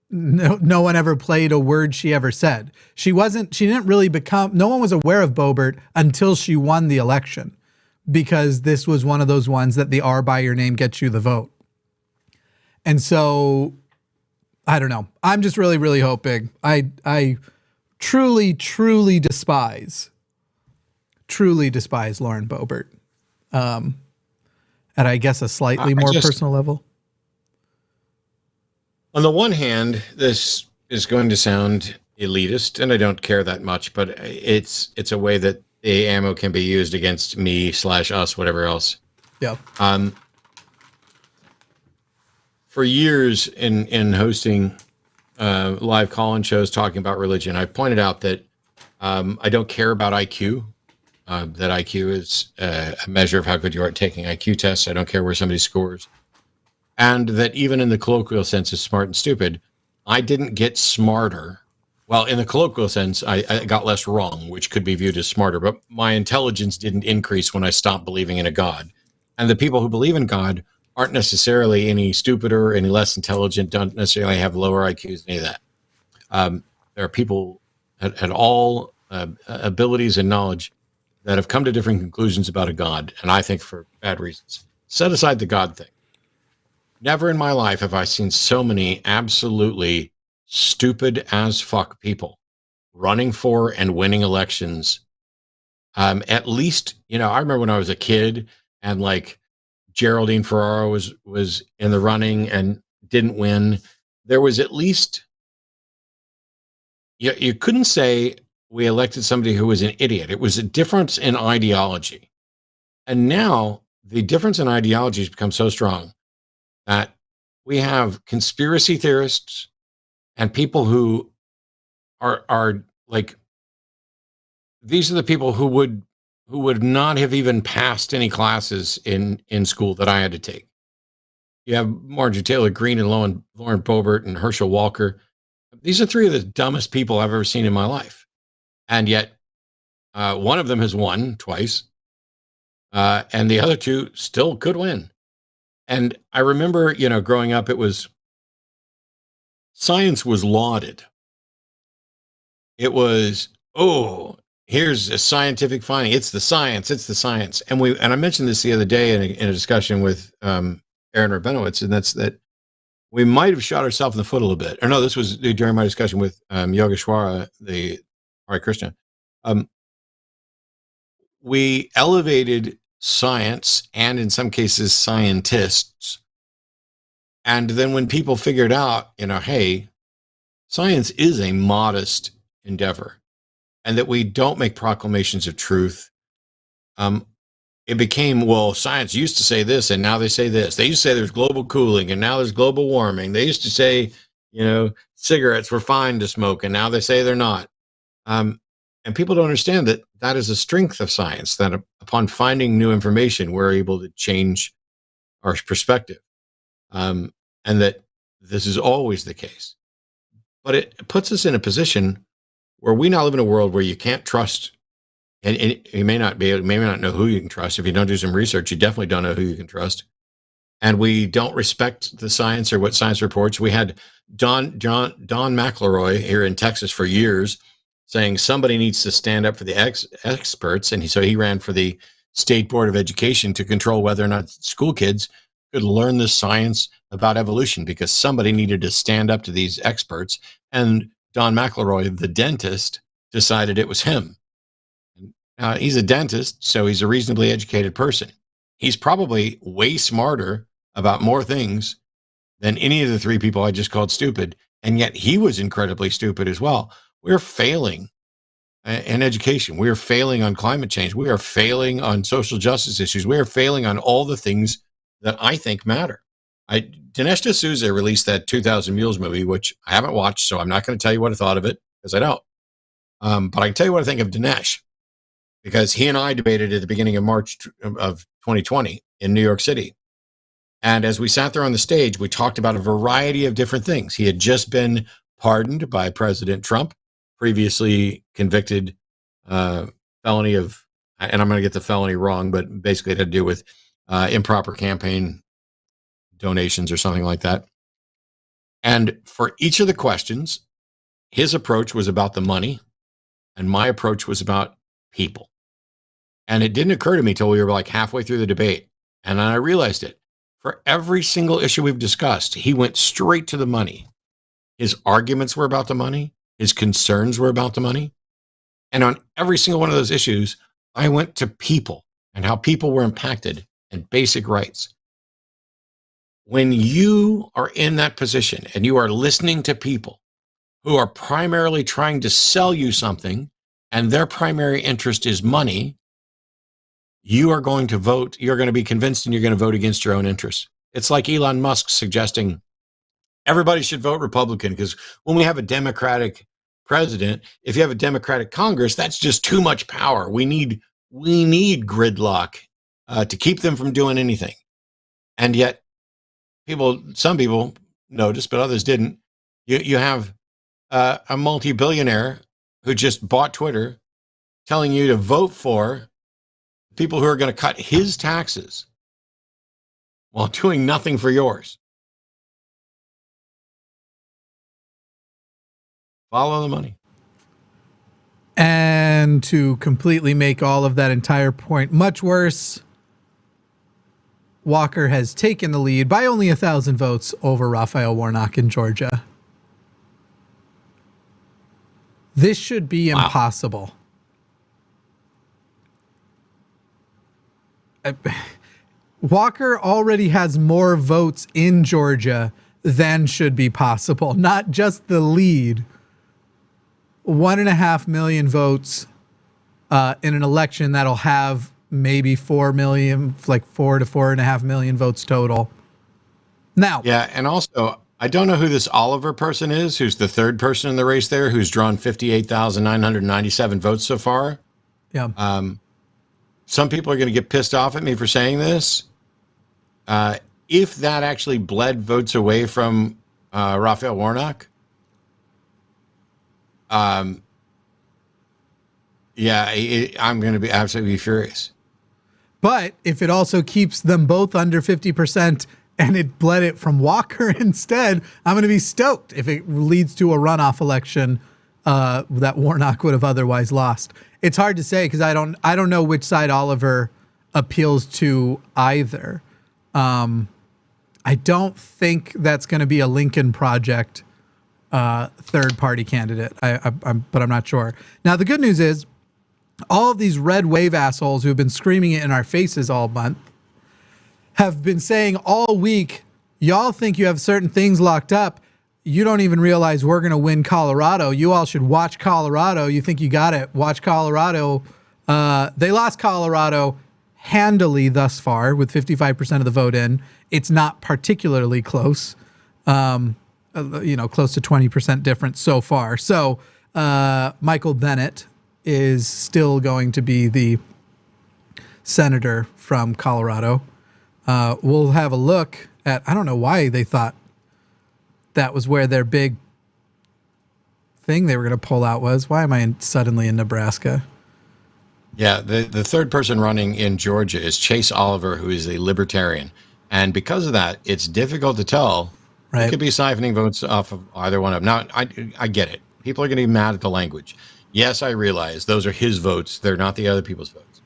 no one ever played a word she ever said. She didn't really no one was aware of Boebert until she won the election because this was one of those ones that the R by your name gets you the vote. And so I don't know. I'm just really, really hoping. I truly, truly despise Lauren Boebert. At I guess a slightly more personal level. On the one hand, this is going to sound elitist, and I don't care that much, but it's a way that the ammo can be used against me / us, whatever else. Yeah. For years in hosting live call-in shows talking about religion, I pointed out that I don't care about IQ, that IQ is a measure of how good you are at taking IQ tests. I don't care where somebody scores. And that even in the colloquial sense of smart and stupid, I didn't get smarter. Well, in the colloquial sense, I got less wrong, which could be viewed as smarter, but my intelligence didn't increase when I stopped believing in a God. And the people who believe in God aren't necessarily any stupider, any less intelligent, don't necessarily have lower IQs, any of that. There are people at all abilities and knowledge that have come to different conclusions about a God, and I think for bad reasons. Set aside the God thing. Never in my life have I seen so many absolutely stupid as fuck people running for and winning elections. At least, I remember when I was a kid and like Geraldine Ferraro was in the running and didn't win. There was at least, you couldn't say we elected somebody who was an idiot. It was a difference in ideology. And now the difference in ideology has become so strong that we have conspiracy theorists and people who are like these are the people who would not have even passed any classes in school that I had to take. You have Marjorie Taylor Greene and Lauren Boebert and Herschel Walker. These are three of the dumbest people I've ever seen in my life. And yet one of them has won twice. And the other two still could win. And I remember, growing up, science was lauded. It was, here's a scientific finding. It's the science. And I mentioned this the other day in a discussion with Aron Ra, and that's that we might have shot ourselves in the foot a little bit. Or no, this was during my discussion with Yogeshwara, the Hare Krishna. We elevated science and in some cases scientists. And then when people figured out, hey, science is a modest endeavor and that we don't make proclamations of truth. It became, well, science used to say this and now they say this. They used to say there's global cooling and now there's global warming. They used to say, cigarettes were fine to smoke and now they say they're not. And people don't understand that is a strength of science, that upon finding new information, we're able to change our perspective. And that this is always the case. But it puts us in a position where we now live in a world where you can't trust, and you may not know who you can trust. If you don't do some research, you definitely don't know who you can trust. And we don't respect the science or what science reports. We had Don McElroy here in Texas for years saying somebody needs to stand up for the experts. And so he ran for the State Board of Education to control whether or not school kids could learn the science about evolution, because somebody needed to stand up to these experts. And Don McElroy, the dentist, decided it was him. He's a dentist, so he's a reasonably educated person. He's probably way smarter about more things than any of the three people I just called stupid. And yet he was incredibly stupid as well. We're failing in education. We are failing on climate change. We are failing on social justice issues. We are failing on all the things that I think matter. Dinesh D'Souza released that 2000 Mules movie, which I haven't watched, so I'm not going to tell you what I thought of it, because I don't. But I can tell you what I think of Dinesh, because he and I debated at the beginning of March of 2020 in New York City. And as we sat there on the stage, we talked about a variety of different things. He had just been pardoned by President Trump, previously convicted felony of, and I'm going to get the felony wrong, but basically it had to do with improper campaign donations or something like that. And for each of the questions, his approach was about the money and my approach was about people. And it didn't occur to me till we were like halfway through the debate. And then I realized it. For every single issue we've discussed, he went straight to the money. His arguments were about the money. His concerns were about the money. And on every single one of those issues, I went to people and how people were impacted and basic rights. When you are in that position and you are listening to people who are primarily trying to sell you something and their primary interest is money, you are going to vote, you're going to be convinced and you're going to vote against your own interests. It's like Elon Musk suggesting everybody should vote Republican, because when we have a Democratic president, if you have a Democratic Congress, that's just too much power. We need gridlock to keep them from doing anything. And yet some people noticed, but others didn't. You have a multi-billionaire who just bought Twitter telling you to vote for people who are going to cut his taxes while doing nothing for yours. Follow the money. And to completely make all of that entire point much worse, Walker has taken the lead by only 1,000 votes over Raphael Warnock in Georgia. This should be impossible. Walker already has more votes in Georgia than should be possible. Not just the lead. 1.5 million votes in an election that'll have maybe 4 million, like 4 to 4.5 million votes total. Now, yeah, and also I don't know who this Oliver person is, who's the third person in the race there, who's drawn 58,997 votes so far. Yeah. Some people are going to get pissed off at me for saying this. If that actually bled votes away from Raphael Warnock, I'm going to be absolutely furious. But if it also keeps them both under 50% and it bled it from Walker instead, I'm going to be stoked if it leads to a runoff election that Warnock would have otherwise lost. It's hard to say because I don't know which side Oliver appeals to either. I don't think that's going to be a Lincoln Project third party candidate. But I'm not sure. Now the good news is all of these red wave assholes who have been screaming it in our faces all month have been saying all week, y'all think you have certain things locked up. You don't even realize we're going to win Colorado. You all should watch Colorado. You think you got it. Watch Colorado. They lost Colorado handily thus far with 55% of the vote in. It's not particularly close, close to 20% difference so far. So Michael Bennet is still going to be the senator from Colorado. We'll have a look at, I don't know why they thought that was where their big thing they were going to pull out was. Why am I suddenly in Nebraska? Yeah, the third person running in Georgia is Chase Oliver, who is a libertarian. And because of that, it's difficult to tell. Right. It could be siphoning votes off of either one of them. Now, I get it. People are going to be mad at the language. Yes, I realize those are his votes. They're not the other people's votes.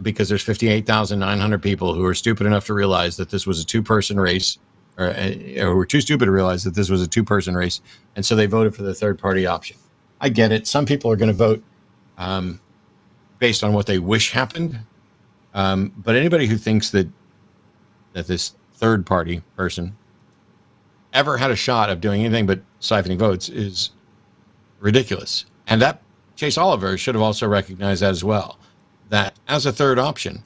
Because there's 58,900 people who are stupid enough to realize that this was a two-person race, or were too stupid to realize that this was a two-person race, and so they voted for the third-party option. I get it. Some people are going to vote based on what they wish happened, but anybody who thinks that this third-party person ever had a shot of doing anything but siphoning votes is ridiculous. And that Chase Oliver should have also recognized that as well, that as a third option,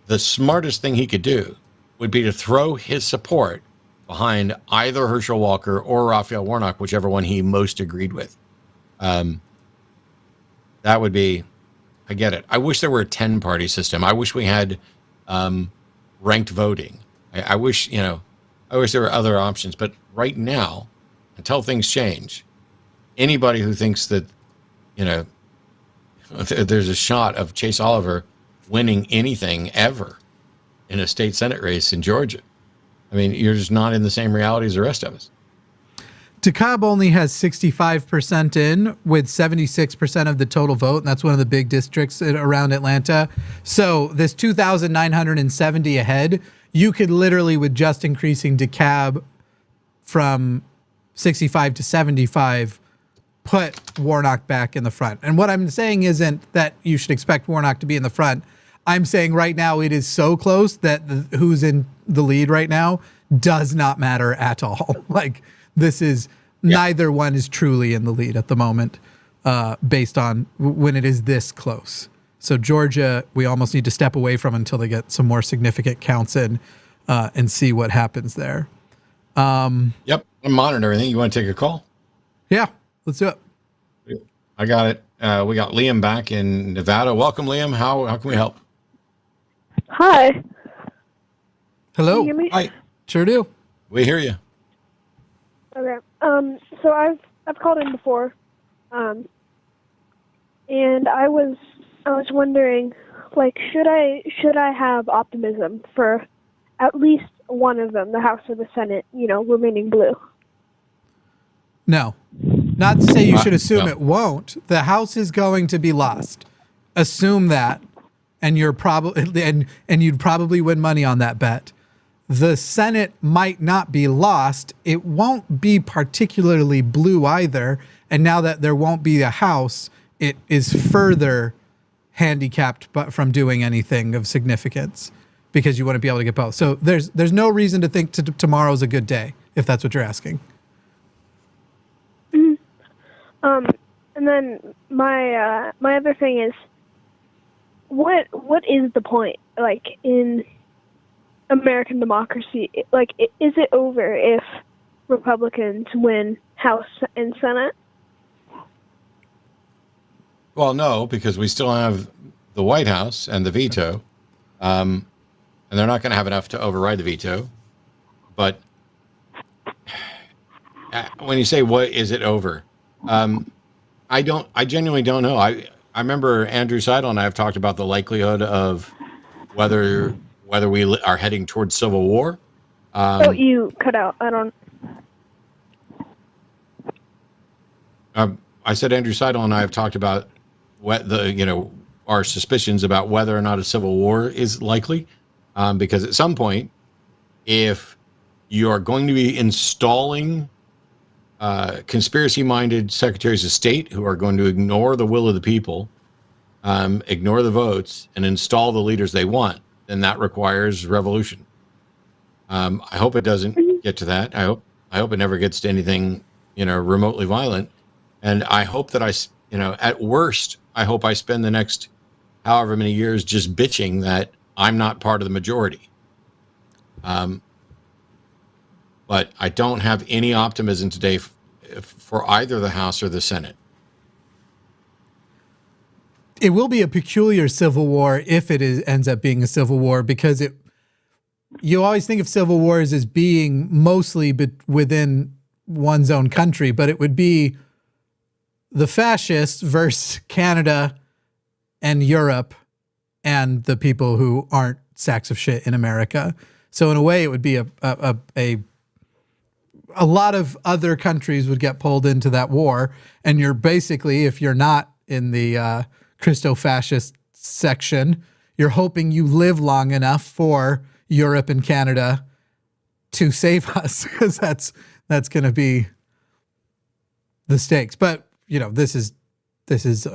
the smartest thing he could do would be to throw his support behind either Herschel Walker or Raphael Warnock, whichever one he most agreed with. That would be, I get it. I wish there were a 10-party system. I wish we had ranked voting. I wish there were other options. But right now, until things change, anybody who thinks that, there's a shot of Chase Oliver winning anything ever in a state Senate race in Georgia, I mean, you're just not in the same reality as the rest of us. DeKalb only has 65% in with 76% of the total vote, and that's one of the big districts around Atlanta. So this 2,970 ahead, you could literally, with just increasing DeKalb from 65 to 75, put Warnock back in the front. And what I'm saying isn't that you should expect Warnock to be in the front. I'm saying right now it is so close that who's in the lead right now does not matter at all. Like, this is, neither one is truly in the lead at the moment, based on when it is this close. So Georgia, we almost need to step away from until they get some more significant counts in, and see what happens there. Yep, I'm monitoring everything. You want to take a call? Yeah, let's do it. I got it. We got Liam back in Nevada. Welcome, Liam. How can we help? Hi. Hello. Can you hear me? Hi. Sure do. We hear you. Okay. So I've called in before, and I was wondering, like, should I have optimism for at least one of them, the House or the Senate, remaining blue? No. Not to say you should assume no. it won't. The House is going to be lost. Assume that, and you're probably and you'd probably win money on that bet. The Senate might not be lost. It won't be particularly blue either. And now that there won't be a House, it is further handicapped from doing anything of significance because you wouldn't be able to get both. So there's no reason to think tomorrow's a good day, if that's what you're asking. And then my other thing is, what is the point, like, in American democracy? Like, is it over if Republicans win House and Senate? Well, no, because we still have the White House and the veto, and they're not going to have enough to override the veto. But when you say what is it over, I genuinely don't know. I remember Andrew Seidel and I have talked about the likelihood of whether we are heading towards civil war. Oh, you cut out. I don't. I said Andrew Seidel and I have talked about our suspicions about whether or not a civil war is likely, because at some point, if you are going to be installing conspiracy-minded secretaries of state who are going to ignore the will of the people, ignore the votes, and install the leaders they want, then that requires revolution. I hope it doesn't get to that. I hope it never gets to anything, remotely violent. And I hope that at worst, I hope I spend the next however many years just bitching that I'm not part of the majority. But I don't have any optimism today for either the House or the Senate. It will be a peculiar civil war if it ends up being a civil war, because you always think of civil wars as being mostly within one's own country, but it would be the fascists versus Canada and Europe and the people who aren't sacks of shit in America. So in a way, it would be a lot of other countries would get pulled into that war. And you're basically, if you're not in the Christo-fascist section, you're hoping you live long enough for Europe and Canada to save us, because that's going to be the stakes. But this is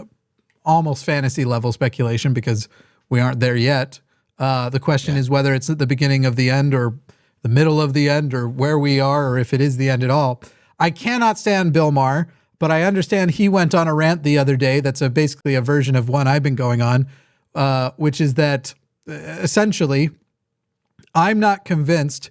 almost fantasy level speculation because we aren't there yet. The question is whether it's at the beginning of the end or the middle of the end, or where we are, or if it is the end at all. I cannot stand Bill Maher, but I understand he went on a rant the other day that's basically a version of one I've been going on, which is that essentially I'm not convinced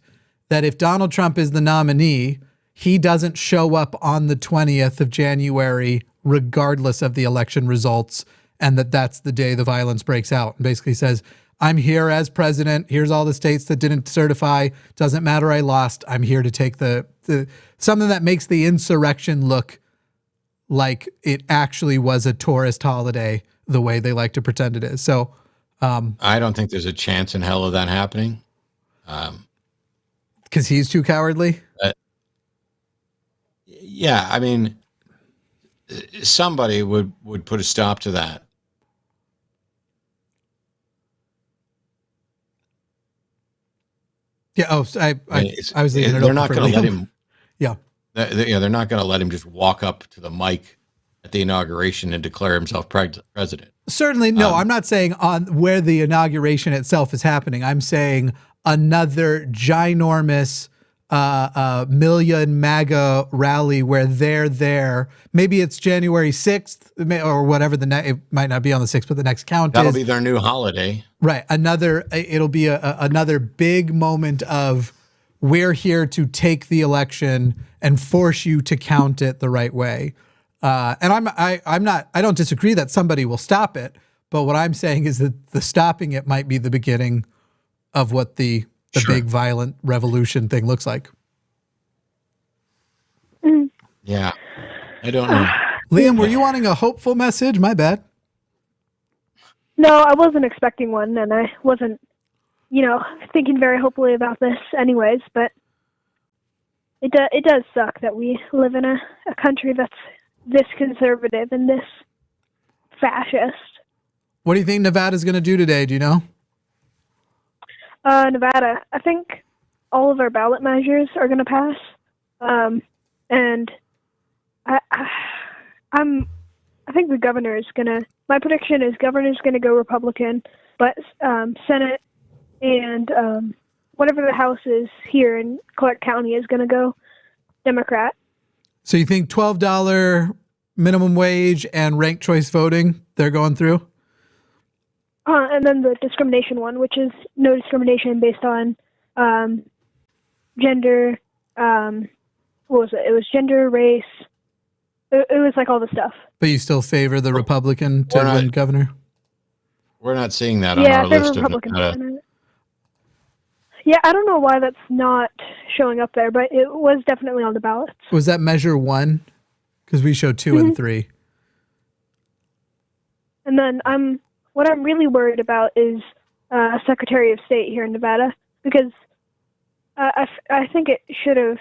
that if Donald Trump is the nominee, he doesn't show up on the 20th of January, regardless of the election results, and that's the day the violence breaks out. And basically says, I'm here as president. Here's all the states that didn't certify. Doesn't matter, I lost. I'm here to take the something that makes the insurrection look like it actually was a tourist holiday, the way they like to pretend it is. So I don't think there's a chance in hell of that happening. Because he's too cowardly? Yeah, I mean, somebody would put a stop to that. Yeah. Oh, I was leaving it They're open not for going to let Liam. him. Yeah. They're not going to let him just walk up to the mic at the inauguration and declare himself president. Certainly, no. I'm not saying on where the inauguration itself is happening. I'm saying another ginormous million MAGA rally where they're there. Maybe it's January 6th or whatever it might not be on the 6th, but the next count That'll be their new holiday. Right. It'll be another big moment of, we're here to take the election and force you to count it the right way. And I don't disagree that somebody will stop it, but what I'm saying is that the stopping it might be the beginning of what the big violent revolution thing looks like. Yeah. I don't know. Liam, were you wanting a hopeful message? My bad. No, I wasn't expecting one, and I wasn't, thinking very hopefully about this anyways, but it does suck that we live in a country that's this conservative and this fascist. What do you think Nevada's going to do today? Do you know? Nevada, I think all of our ballot measures are going to pass. And I think the governor is going to, my prediction is governor's going to go Republican, but Senate and whatever the House is here in Clark County is going to go Democrat. So you think $12 minimum wage and ranked choice voting, they're going through? And then the discrimination one, which is no discrimination based on gender, what was it? It was gender, race, it was like all the stuff. But you still favor the Republican to win governor? We're not seeing that on Yeah, our I favor list of Republican. Nevada. Yeah, I don't know why that's not showing up there, but it was definitely on the ballots. Was that measure 1? Because we showed 2 and 3. And then what I'm really worried about is Secretary of State here in Nevada, because I think it should have.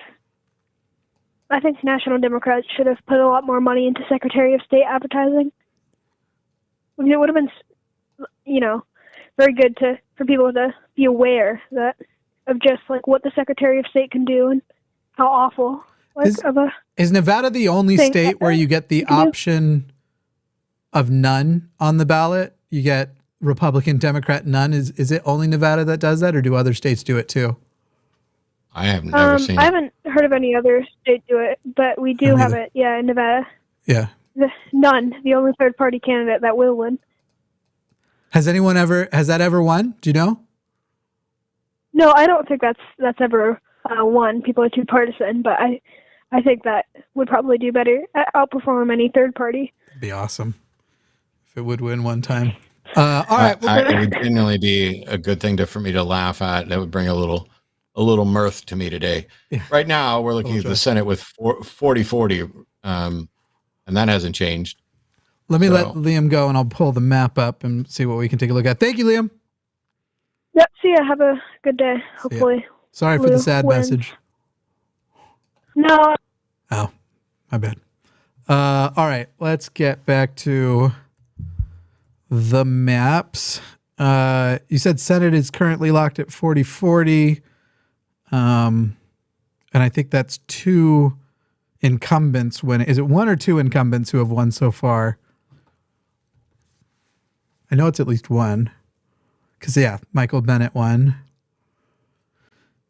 I think National Democrats should have put a lot more money into Secretary of State advertising. Because it would have been, very good for people to be aware of just like what the Secretary of State can do and how awful. Is Nevada the only state where you get the option of none on the ballot? You get Republican, Democrat, none. Is it only Nevada that does that, or do other states do it too? I have never seen it. I haven't heard of any other state do it, but we do have it, in Nevada. Yeah. None. The only third-party candidate that will win. Has that ever won? Do you know? No, I don't think that's ever won. People are too partisan, but I think that would probably do better, outperform any third party. It'd be awesome if it would win one time. All right. It would genuinely be a good thing for me to laugh at. That would bring a little mirth to me today. Yeah. Right now, we're looking at the Senate with 40-40, and that hasn't changed. Let me let Liam go, and I'll pull the map up and see what we can take a look at. Thank you, Liam. Yep. See ya. Have a good day. Hopefully. Sorry for the sad message. No. Oh, my bad. All right. Let's get back to the maps. You said Senate is currently locked at 40-40. And I think that's 2 incumbents winning. Is it 1 or 2 incumbents who have won so far? I know it's at least 1. Because, Michael Bennett won.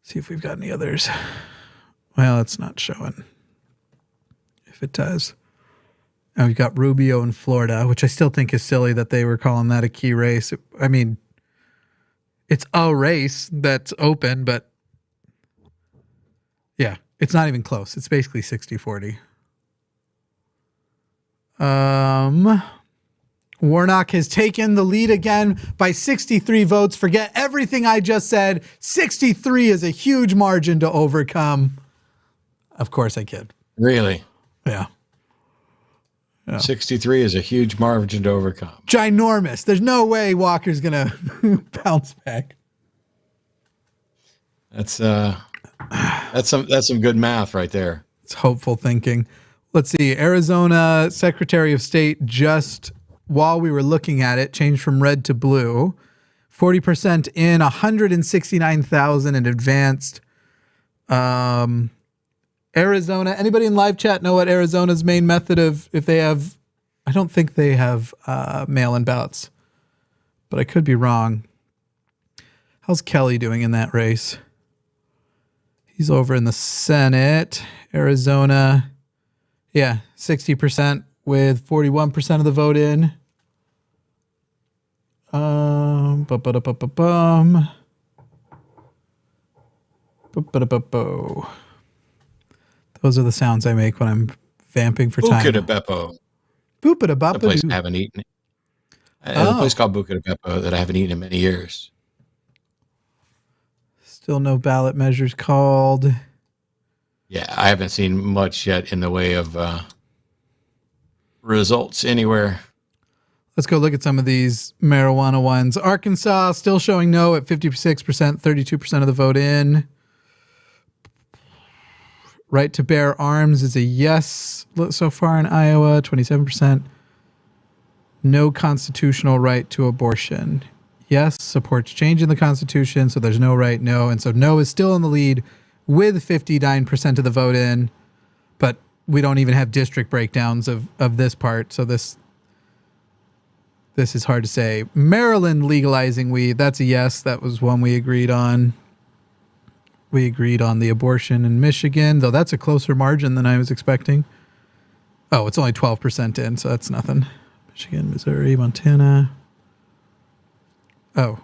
See if we've got any others. Well, it's not showing. If it does. And we've got Rubio in Florida, which I still think is silly that they were calling that a key race. I mean, it's a race that's open, but it's not even close. It's basically 60-40. Warnock has taken the lead again by 63 votes. Forget everything I just said. 63 is a huge margin to overcome. Of course I kid. Really? Yeah. 63 is a huge margin to overcome. Ginormous. There's no way Walker's going to bounce back. That's some good math right there. It's hopeful thinking. Let's see. Arizona Secretary of State, just while we were looking at it, changed from red to blue. 40% in, 169,000 in advanced. Arizona, anybody in live chat know what Arizona's main method of, if they have, I don't think they have mail-in ballots, but I could be wrong. How's Kelly doing in that race? He's over in the Senate. Arizona, 60% with 41% of the vote in. Those are the sounds I make when I'm vamping for time. Buca-da-beppo. Boop-a-da-bop-a-doo. A place I haven't eaten. A place called Buca-da-beppo that I haven't eaten in many years. Still no ballot measures called. Yeah, I haven't seen much yet in the way of results anywhere. Let's go look at some of these marijuana ones. Arkansas still showing no at 56%, 32% of the vote in. Right to bear arms is a yes so far in Iowa, 27%. No constitutional right to abortion. Yes, supports changing the Constitution, so there's no right, no. And so no is still in the lead with 59% of the vote in, but we don't even have district breakdowns of this part, so this is hard to say. Maryland legalizing weed, that's a yes. That was one we agreed on. We agreed on the abortion in Michigan, though that's a closer margin than I was expecting. Oh, it's only 12% in, so that's nothing. Michigan, Missouri, Montana. Oh,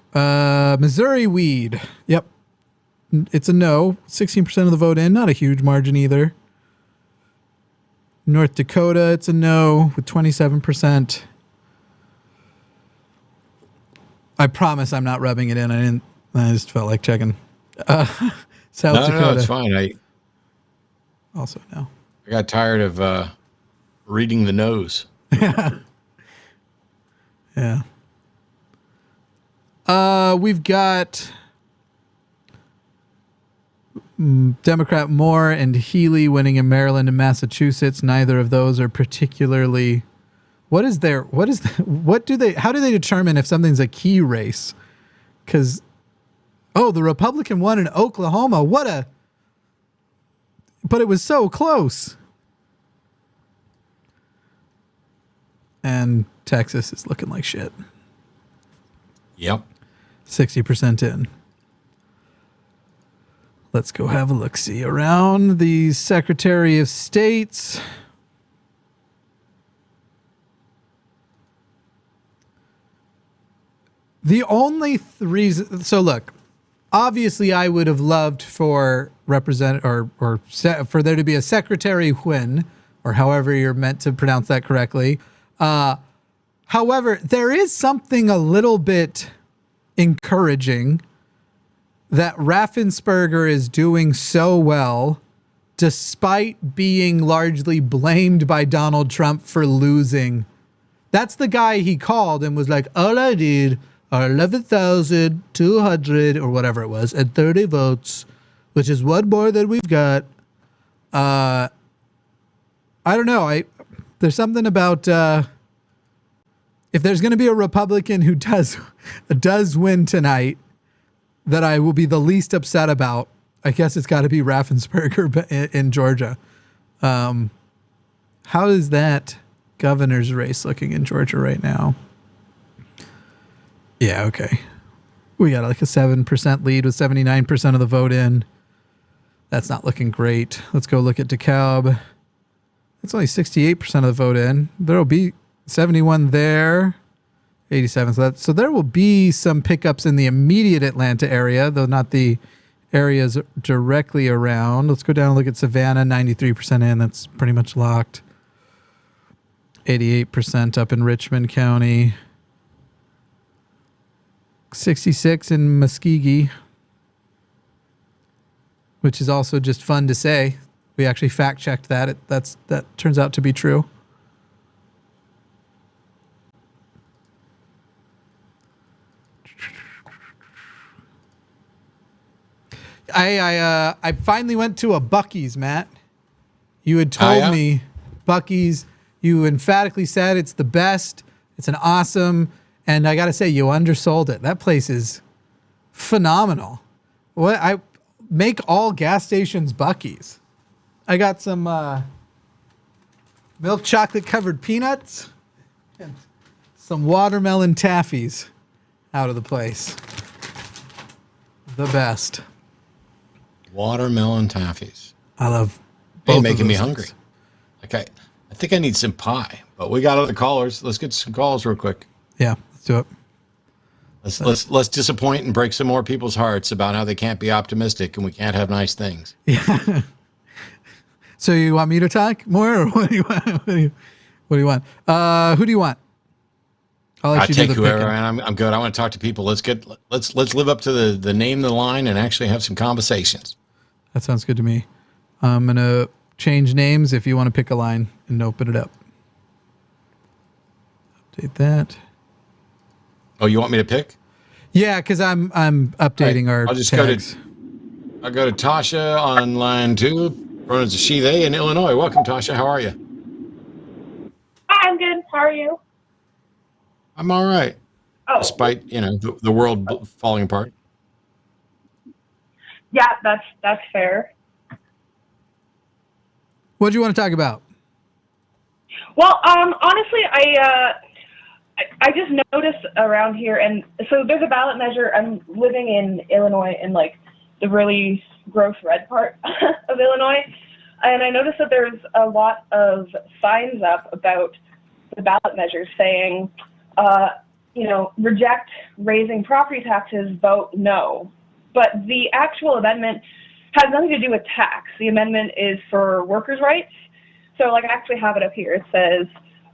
Missouri weed. Yep. It's a no. 16% of the vote in. Not a huge margin either. North Dakota, it's a no with 27%. I promise I'm not rubbing it in. I just felt like checking. South Dakota. No, it's fine. I Also no. got tired of reading the nose. Yeah. We've got Democrat Moore and Healy winning in Maryland and Massachusetts. Neither of those are particularly. How do they determine if something's a key race? Because, the Republican won in Oklahoma. But it was so close. And Texas is looking like shit. Yep. 60% in. Let's go have a look-see around the Secretary of States. The only reason, so look, obviously I would have loved for for there to be a Secretary Wynne, or however you're meant to pronounce that correctly. However, there is something a little bit encouraging that Raffensperger is doing so well, despite being largely blamed by Donald Trump for losing. That's the guy he called and was like, all I did are 11,200 or whatever it was, and 30 votes, which is one more than we've got. I don't know. There's something about if there's going to be a Republican who does win tonight that I will be the least upset about, I guess it's got to be Raffensperger in Georgia. How is that governor's race looking in Georgia right now? Yeah, okay. We got like a 7% lead with 79% of the vote in. That's not looking great. Let's go look at DeKalb. That's only 68% of the vote in. There will be 71 there, 87. So there will be some pickups in the immediate Atlanta area, though not the areas directly around. Let's go down and look at Savannah, 93% in. That's pretty much locked. 88% up in Richmond County. 66 in Muskogee, which is also just fun to say. We actually fact-checked that. That turns out to be true. I finally went to a Buc-ee's, Matt. You had told me Buc-ee's. You emphatically said it's the best. It's an awesome. And I got to say, you undersold it. That place is phenomenal. I make all gas stations Buc-ee's. I got some milk chocolate covered peanuts and some watermelon taffies out of the place. The best. Watermelon taffies. I love both. You're making me hungry. Okay, I think I need some pie, but we got other callers. Let's get some calls real quick. Yeah, let's do it. Let's disappoint and break some more people's hearts about how they can't be optimistic and we can't have nice things. Yeah. So you want me to talk more, or what do you want? What do you want? Who do you want? I'll take whoever, and I'm good. I want to talk to people. Let's live up to the name, the line, and actually have some conversations. That sounds good to me. I'm gonna change names if you want to pick a line and open it up. Update that. Oh, you want me to pick? Yeah, because I'm updating our I'll just tags. I'll go to Tasha on line 2. Pronouns she, they in Illinois. Welcome, Tasha. How are you? Hi, I'm good. How are you? I'm all right. Oh. Despite, the world falling apart. Yeah, that's fair. What do you want to talk about? Well, honestly, I just noticed around here, and so there's a ballot measure. I'm living in Illinois in like the really gross red part of Illinois, and I noticed that there's a lot of signs up about the ballot measure saying, reject raising property taxes, vote no. But the actual amendment has nothing to do with tax. The amendment is for workers' rights. So like I actually have it up here. It says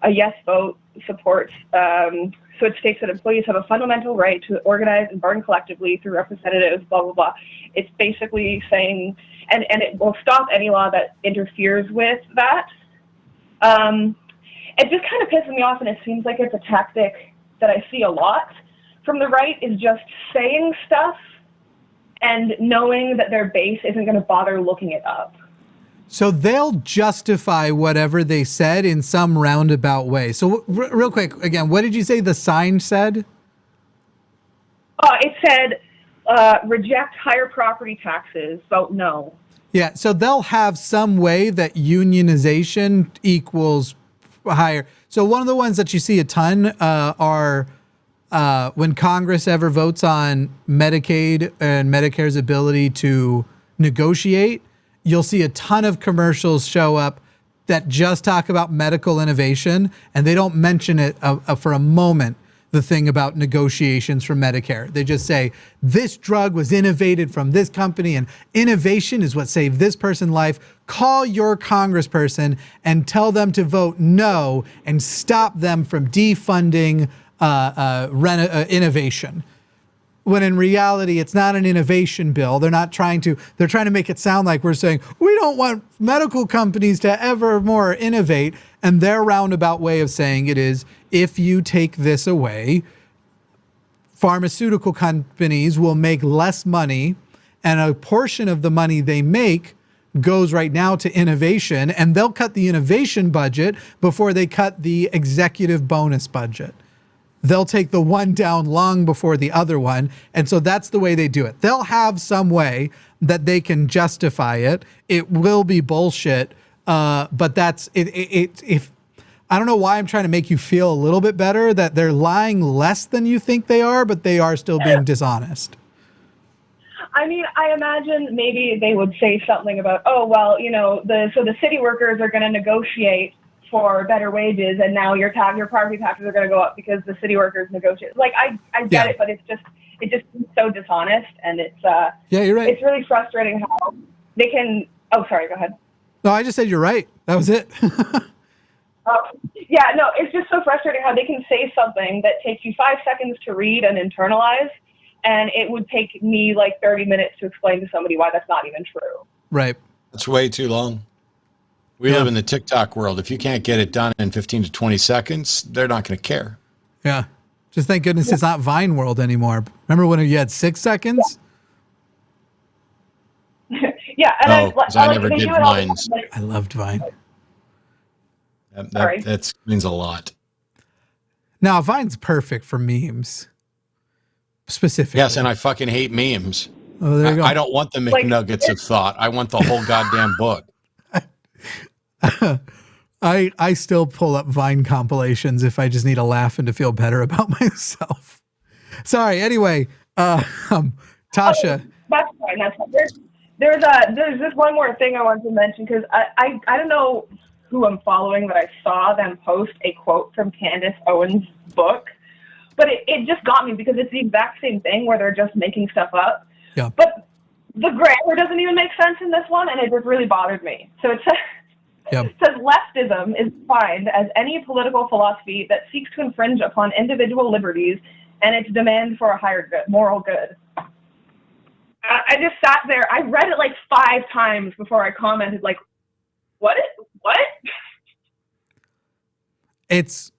a yes vote supports, so it states that employees have a fundamental right to organize and bargain collectively through representatives, blah, blah, blah. It's basically saying, and it will stop any law that interferes with that. It just kind of pisses me off, and it seems like it's a tactic that I see a lot from the right, is just saying stuff and knowing that their base isn't going to bother looking it up. So they'll justify whatever they said in some roundabout way. So real quick, again, what did you say the sign said? It said, reject higher property taxes, vote no. Yeah, so they'll have some way that unionization equals higher. So one of the ones that you see a ton are when Congress ever votes on Medicaid and Medicare's ability to negotiate, you'll see a ton of commercials show up that just talk about medical innovation, and they don't mention it for a moment, the thing about negotiations for Medicare. They just say, this drug was innovated from this company, and innovation is what saved this person's life. Call your congressperson and tell them to vote no and stop them from defunding innovation. When in reality, it's not an innovation bill. They're trying to make it sound like we're saying, we don't want medical companies to ever more innovate. And their roundabout way of saying it is, if you take this away, pharmaceutical companies will make less money, and a portion of the money they make goes right now to innovation, and they'll cut the innovation budget before they cut the executive bonus budget. They'll take the one down long before the other one. And so that's the way they do it. They'll have some way that they can justify it. It will be bullshit. But that's it. If I don't know why I'm trying to make you feel a little bit better that they're lying less than you think they are, but they are still being dishonest. I mean, I imagine maybe they would say something about, oh, well, you know, so the city workers are going to negotiate for better wages, and now your property taxes are going to go up because the city workers negotiate. Like, I get it, but it just seems so dishonest, and it's yeah, you're right. It's really frustrating how they can. Oh, sorry, go ahead. No, I just said you're right. That was it. Yeah, no, it's just so frustrating how they can say something that takes you 5 seconds to read and internalize, and it would take me like 30 minutes to explain to somebody why that's not even true. Right. That's way too long. We live in the TikTok world. If you can't get it done in 15 to 20 seconds, they're not going to care. Yeah. Just thank goodness it's not Vine world anymore. Remember when you had 6 seconds? Yeah. And I never did Vines. I loved Vine. That means a lot. Now, Vine's perfect for memes. Specifically. Yes, and I fucking hate memes. Oh, there you go. I don't want the McNuggets of thought. I want the whole goddamn book. I still pull up Vine compilations if I just need a laugh and to feel better about myself. Sorry. Anyway, Tasha. That's fine. That's fine. There's just one more thing I want to mention, because I don't know who I'm following, but I saw them post a quote from Candace Owens' book, but it just got me because it's the exact same thing where they're just making stuff up. Yeah. But the grammar doesn't even make sense in this one, and it just really bothered me. So it says. Yep. It says leftism is defined as any political philosophy that seeks to infringe upon individual liberties and its demand for a higher good, moral good. I just sat there. I read it like 5 times before I commented, like, what? It's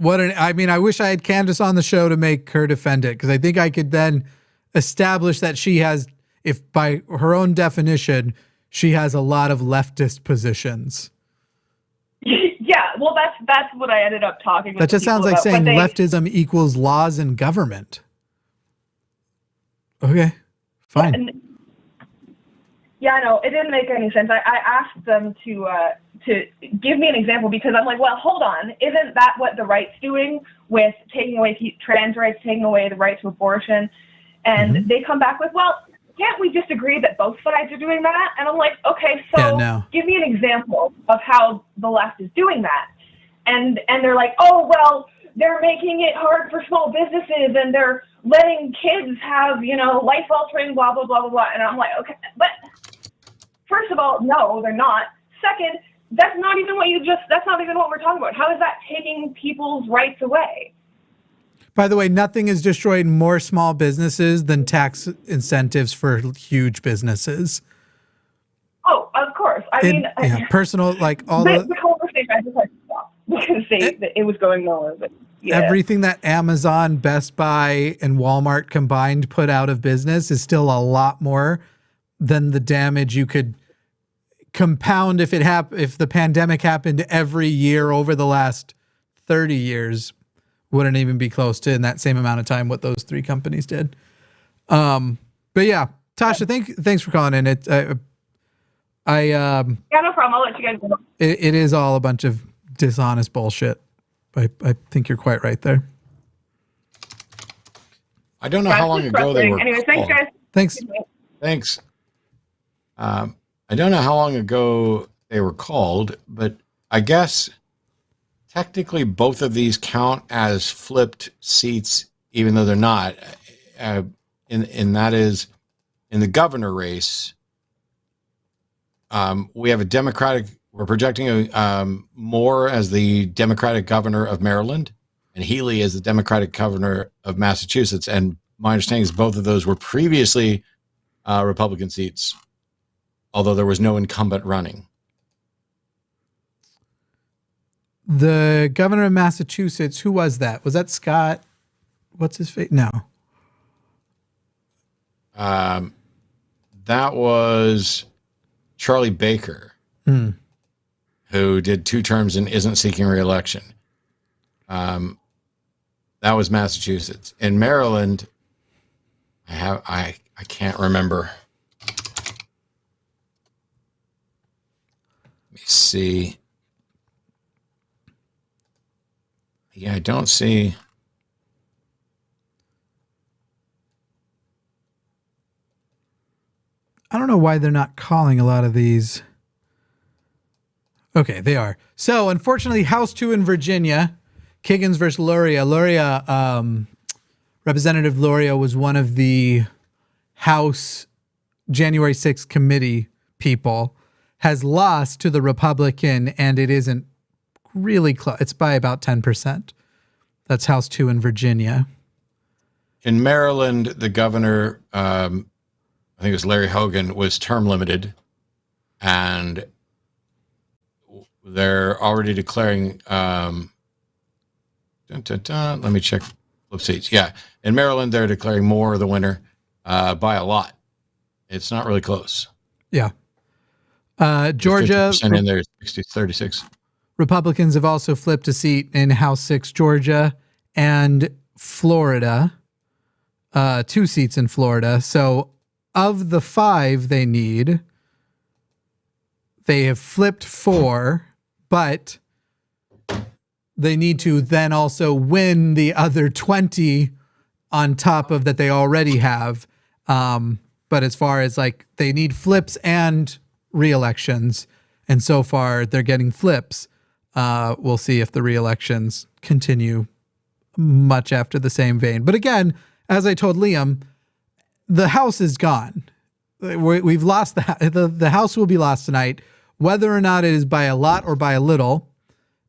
I mean, I wish I had Candace on the show to make her defend it, because I think I could then establish that she has, if by her own definition, she has a lot of leftist positions. Yeah, well, that's what I ended up talking. That just sounds like saying leftism equals laws and government. Okay, fine. Yeah, no, it didn't make any sense. I asked them to give me an example, because I'm like, well, hold on, isn't that what the right's doing with taking away trans rights, taking away the right to abortion? And they come back with, well, can't we just agree that both sides are doing that? And I'm like, okay, so give me an example of how the left is doing that. And they're like, oh, well, they're making it hard for small businesses, and they're letting kids have, life-altering blah, blah, blah, blah, blah. And I'm like, okay, but first of all, no, they're not. Second, that's not even what we're talking about. How is that taking people's rights away? By the way, nothing has destroyed more small businesses than tax incentives for huge businesses. Oh, of course. I mean, personal, like all the conversation I just had to stop because it was going nowhere. But yeah. Everything that Amazon, Best Buy, and Walmart combined put out of business is still a lot more than the damage you could compound if the pandemic happened every year over the last 30 years. Wouldn't even be close to in that same amount of time what those three companies did. But yeah, Tasha, thanks for calling in. Yeah, no problem. I'll let you guys know. It is all a bunch of dishonest bullshit. I think you're quite right there. I don't know how long ago they were. Anyway, thanks, guys. Thanks. I don't know how long ago they were called, but I guess technically both of these count as flipped seats, even though they're not. And that is in the governor race. We have we're projecting Moore as the Democratic governor of Maryland and Healy as the Democratic governor of Massachusetts. And my understanding is both of those were previously Republican seats, although there was no incumbent running. The governor of Massachusetts, who was that? Was that Scott? What's his face? No. That was Charlie Baker, who did 2 terms and isn't seeking re-election. That was Massachusetts. In Maryland, I can't remember. Let me see. Yeah, I don't see. I don't know why they're not calling a lot of these. Okay, they are. So, unfortunately, House 2 in Virginia, Kiggins versus Luria. Representative Luria was one of the House January 6th committee people, has lost to the Republican, and it isn't really close. It's by about 10%. That's House 2 in Virginia. In Maryland, the governor, I think it was Larry Hogan, was term limited, and they're already declaring. Let me check flip seats. Yeah, in Maryland, they're declaring Moore the winner by a lot. It's not really close. Yeah. Georgia. 50% in there, 36. Republicans have also flipped a seat in House 6, Georgia, and Florida. 2 seats in Florida. So of the 5 they need, they have flipped 4, but they need to then also win the other 20 on top of that they already have. But as far as like they need flips and re-elections, and so far they're getting flips. We'll see if the re-elections continue much after the same vein. But again, as I told Liam, the House is gone. We've lost the House will be lost tonight. Whether or not it is by a lot or by a little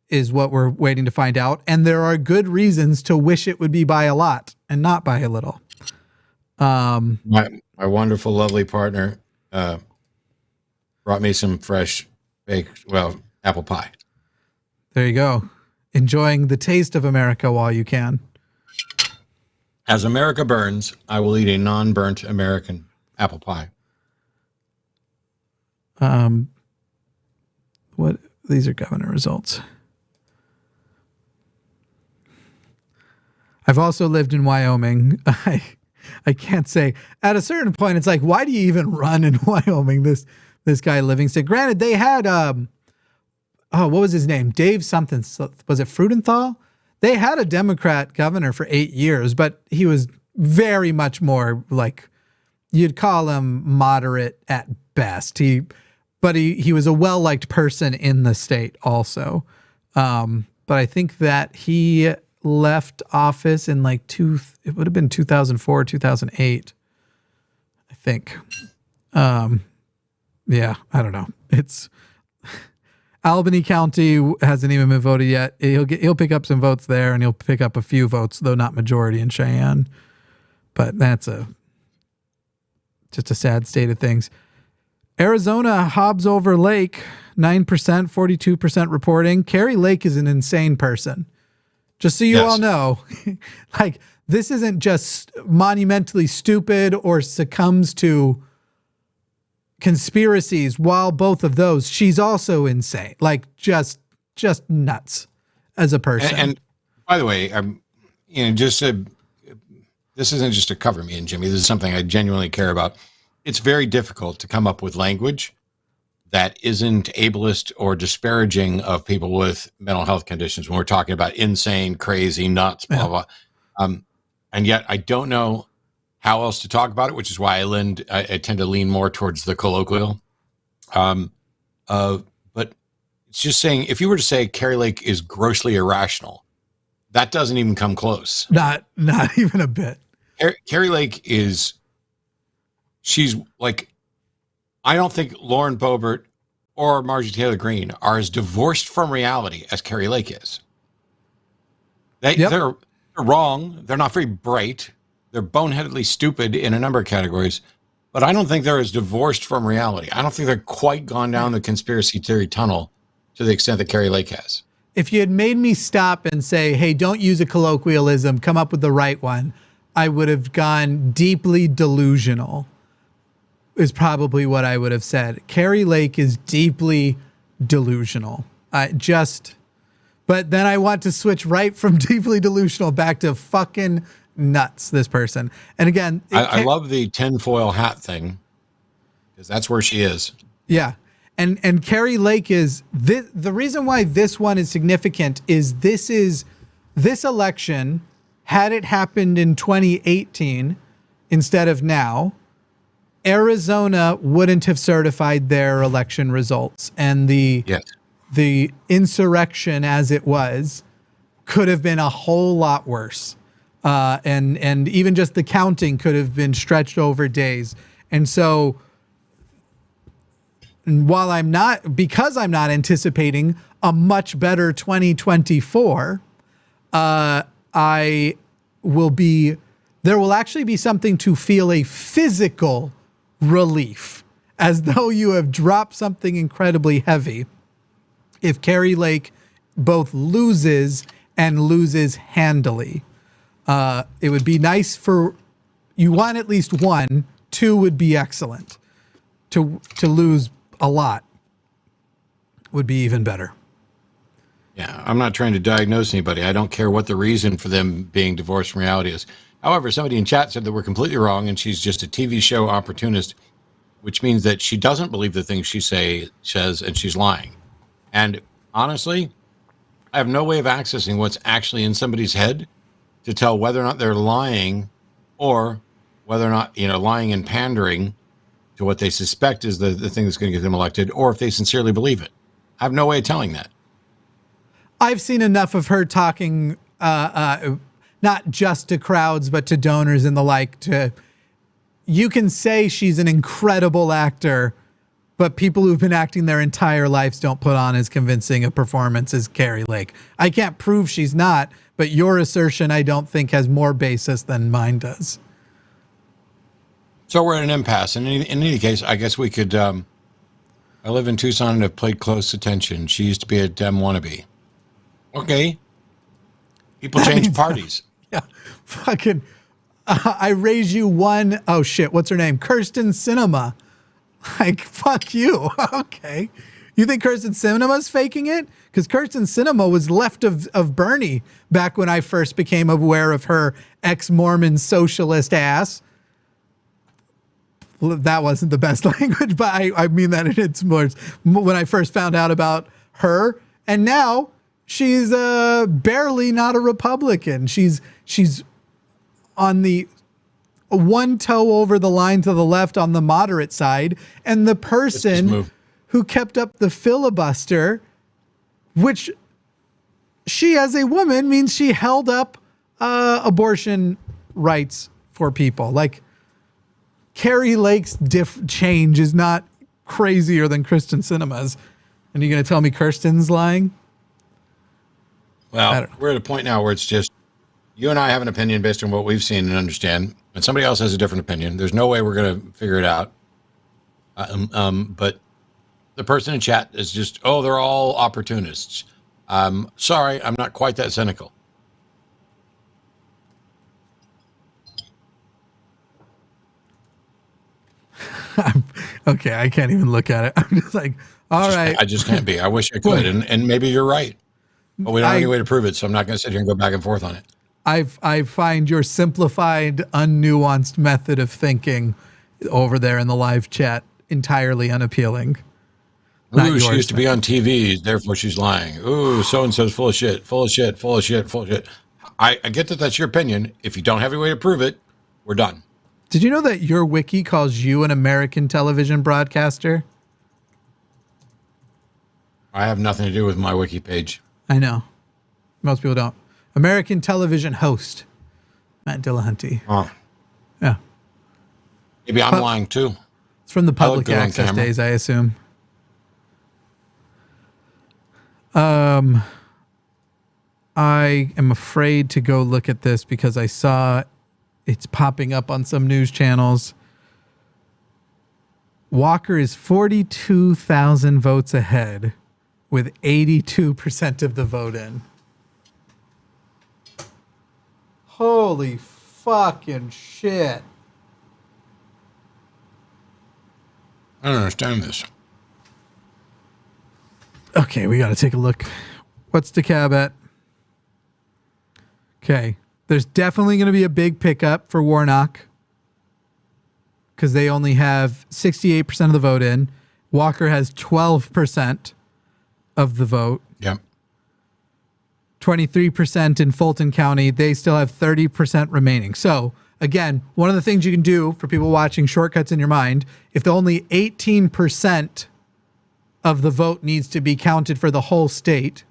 is what we're waiting to find out. And there are good reasons to wish it would be by a lot and not by a little. My wonderful, lovely partner brought me some fresh apple pie. There you go. Enjoying the taste of America while you can. As America burns, I will eat a non-burnt American apple pie. What? These are governor results. I've also lived in Wyoming. I can't say. At a certain point, it's like, why do you even run in Wyoming? This guy Livingston. Granted, they had what was his name? Dave something. Was it Frudenthal? They had a Democrat governor for 8 years, but he was very much more like you'd call him moderate at best. But he was a well-liked person in the state also. But I think that he left office in it would have been 2004, 2008. I think. Yeah, I don't know. Albany County hasn't even been voted yet. He'll pick up some votes there, and he'll pick up a few votes, though not majority in Cheyenne. But that's just a sad state of things. Arizona, Hobbs over Lake, 9%, 42% reporting. Kari Lake is an insane person. Just so you all know, like, this isn't just monumentally stupid or succumbs to conspiracies. While both of those, she's also insane. Like, just nuts as a person. And by the way, this isn't just to cover me and Jimmy. This is something I genuinely care about. It's very difficult to come up with language that isn't ableist or disparaging of people with mental health conditions when we're talking about insane, crazy, nuts, blah, blah. And yet I don't know how else to talk about it, which is why I tend to lean more towards the colloquial. But it's just saying, if you were to say Kari Lake is grossly irrational, that doesn't even come close. Not even a bit. Kari Lake she's like, I don't think Lauren Boebert or Marjorie Taylor Greene are as divorced from reality as Kari Lake is. They're wrong. They're not very bright. They're boneheadedly stupid in a number of categories, but I don't think they're as divorced from reality. I don't think they're quite gone down the conspiracy theory tunnel to the extent that Kari Lake has. If you had made me stop and say, hey, don't use a colloquialism, come up with the right one, I would have gone deeply delusional, is probably what I would have said. Kari Lake is deeply delusional. But then I want to switch right from deeply delusional back to fucking nuts, this person. And again, I love the tinfoil hat thing, because that's where she is. Yeah. And Kari Lake is the reason why this one is significant is this election, had it happened in 2018 instead of now, Arizona wouldn't have certified their election results, and the insurrection as it was could have been a whole lot worse. And even just the counting could have been stretched over days. And so while because I'm not anticipating a much better 2024, there will actually be something to feel a physical relief, as though you have dropped something incredibly heavy, if Kari Lake both loses and loses handily. It would be nice you want at least one, two would be excellent. To lose a lot would be even better. Yeah, I'm not trying to diagnose anybody. I don't care what the reason for them being divorced from reality is. However, somebody in chat said that we're completely wrong and she's just a TV show opportunist, which means that she doesn't believe the things she says and she's lying. And honestly, I have no way of accessing what's actually in somebody's head to tell whether or not they're lying or whether or not, lying and pandering to what they suspect is the thing that's going to get them elected, or if they sincerely believe it. I have no way of telling that. I've seen enough of her talking, not just to crowds, but to donors and the like. You can say she's an incredible actor, but people who've been acting their entire lives don't put on as convincing a performance as Kari Lake. I can't prove she's not, but your assertion I don't think has more basis than mine does. So we're at an impasse. In any case, I guess we could, I live in Tucson and have played close attention. She used to be a Dem wannabe. Okay. People change parties. Yeah. Fucking, I raise you one. Oh shit. What's her name? Kirsten Sinema. Like, fuck you. Okay. You think Kirsten Sinema's faking it? Because Kirsten Sinema was left of Bernie back when I first became aware of her ex-Mormon socialist ass. Well, that wasn't the best language, but I mean that in its words. When I first found out about her, and now she's barely not a Republican. She's on the one toe over the line to the left on the moderate side, and the person who kept up the filibuster, which she as a woman means she held up abortion rights for people. Like, Kari Lake's change is not crazier than Kirsten Sinema's. And you're going to tell me Kirsten's lying? Well, we're at a point now where it's just you and I have an opinion based on what we've seen and understand, and somebody else has a different opinion. There's no way we're going to figure it out. But the person in chat is just, oh, they're all opportunists. Sorry, I'm not quite that cynical. Okay, I can't even look at it. I'm just like, all right. I just can't be. I wish I could, and maybe you're right. But we don't have any way to prove it, so I'm not going to sit here and go back and forth on it. I find your simplified, unnuanced method of thinking over there in the live chat entirely unappealing. Ooh, she used to be on TV, therefore she's lying. Ooh, so-and-so's full of shit, full of shit, full of shit, full of shit. I get that that's your opinion. If you don't have any way to prove it, we're done. Did you know that your wiki calls you an American television broadcaster? I have nothing to do with my wiki page. I know. Most people don't. American television host, Matt Dillahunty. Oh. Yeah. Maybe I'm lying too. It's from the public access days, I assume. I am afraid to go look at this because I saw it's popping up on some news channels. Walker is 42,000 votes ahead with 82% of the vote in. Holy fucking shit. I don't understand this. Okay, we got to take a look. What's DeKalb at? Okay. There's definitely going to be a big pickup for Warnock because they only have 68% of the vote in. Walker has 12% of the vote. Yep. 23% in Fulton County. They still have 30% remaining. So, again, one of the things you can do for people watching shortcuts in your mind, if the only 18% of the vote needs to be counted for the whole state,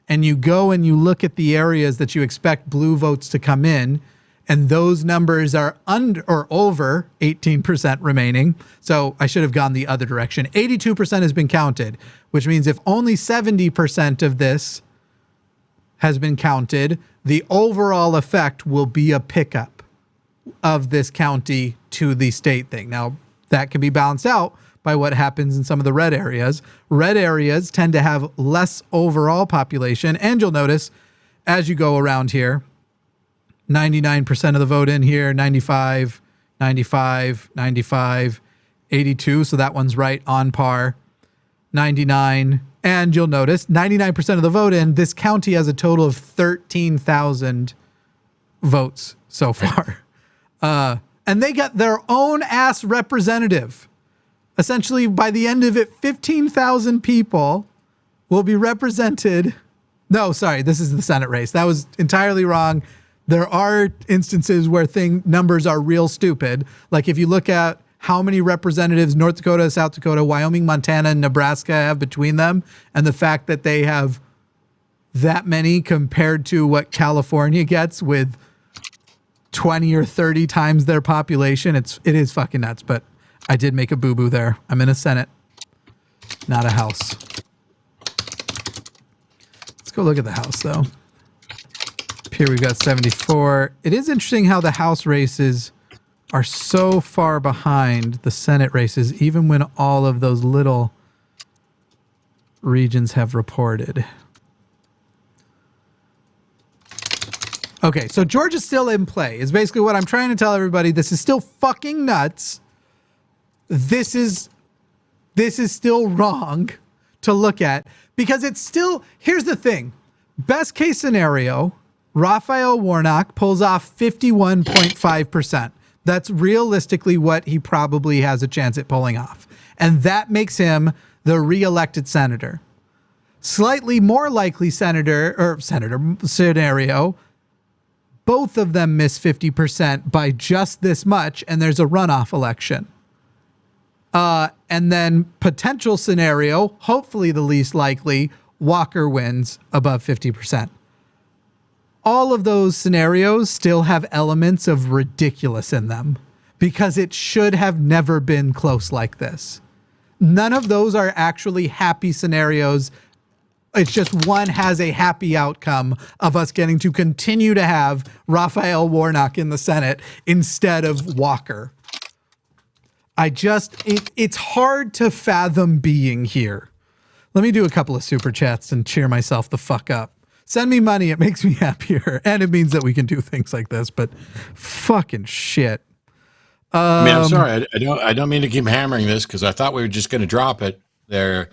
and you go and you look at the areas that you expect blue votes to come in, and those numbers are under or over 18% remaining. So I should have gone the other direction. 82% has been counted, which means if only 70% of this has been counted, the overall effect will be a pickup of this county to the state thing. Now, that can be balanced out by what happens in some of the red areas. Red areas tend to have less overall population. And you'll notice as you go around here, 99% of the vote in here, 95, 95, 95, 82. So that one's right on par. 99. And you'll notice 99% of the vote in. This county has a total of 13,000 votes so far. And they got their own ass representative. Essentially, by the end of it, 15,000 people will be represented. No, sorry, this is the Senate race. That was entirely wrong. There are instances where numbers are real stupid. Like if you look at how many representatives North Dakota, South Dakota, Wyoming, Montana, and Nebraska have between them, and the fact that they have that many compared to what California gets with 20 or 30 times their population, it is fucking nuts. But I did make a boo-boo there. I'm in a Senate, not a House. Let's go look at the House, though. Up here we've got 74. It is interesting how the House races are so far behind the Senate races, even when all of those little regions have reported. Okay, so Georgia's still in play, is basically what I'm trying to tell everybody. This is still fucking nuts. This is still wrong to look at because it's still, here's the thing. Best case scenario, Raphael Warnock pulls off 51.5%. That's realistically what he probably has a chance at pulling off. And that makes him the re-elected senator. Slightly more likely scenario, both of them miss 50% by just this much, and there's a runoff election. And then potential scenario, hopefully the least likely, Walker wins above 50%. All of those scenarios still have elements of ridiculous in them because it should have never been close like this. None of those are actually happy scenarios. It's just one has a happy outcome of us getting to continue to have Raphael Warnock in the Senate instead of Walker. It's hard to fathom being here. Let me do a couple of super chats and cheer myself the fuck up. Send me money. It makes me happier. And it means that we can do things like this, but fucking shit. I'm sorry. I don't mean to keep hammering this because I thought we were just going to drop it there,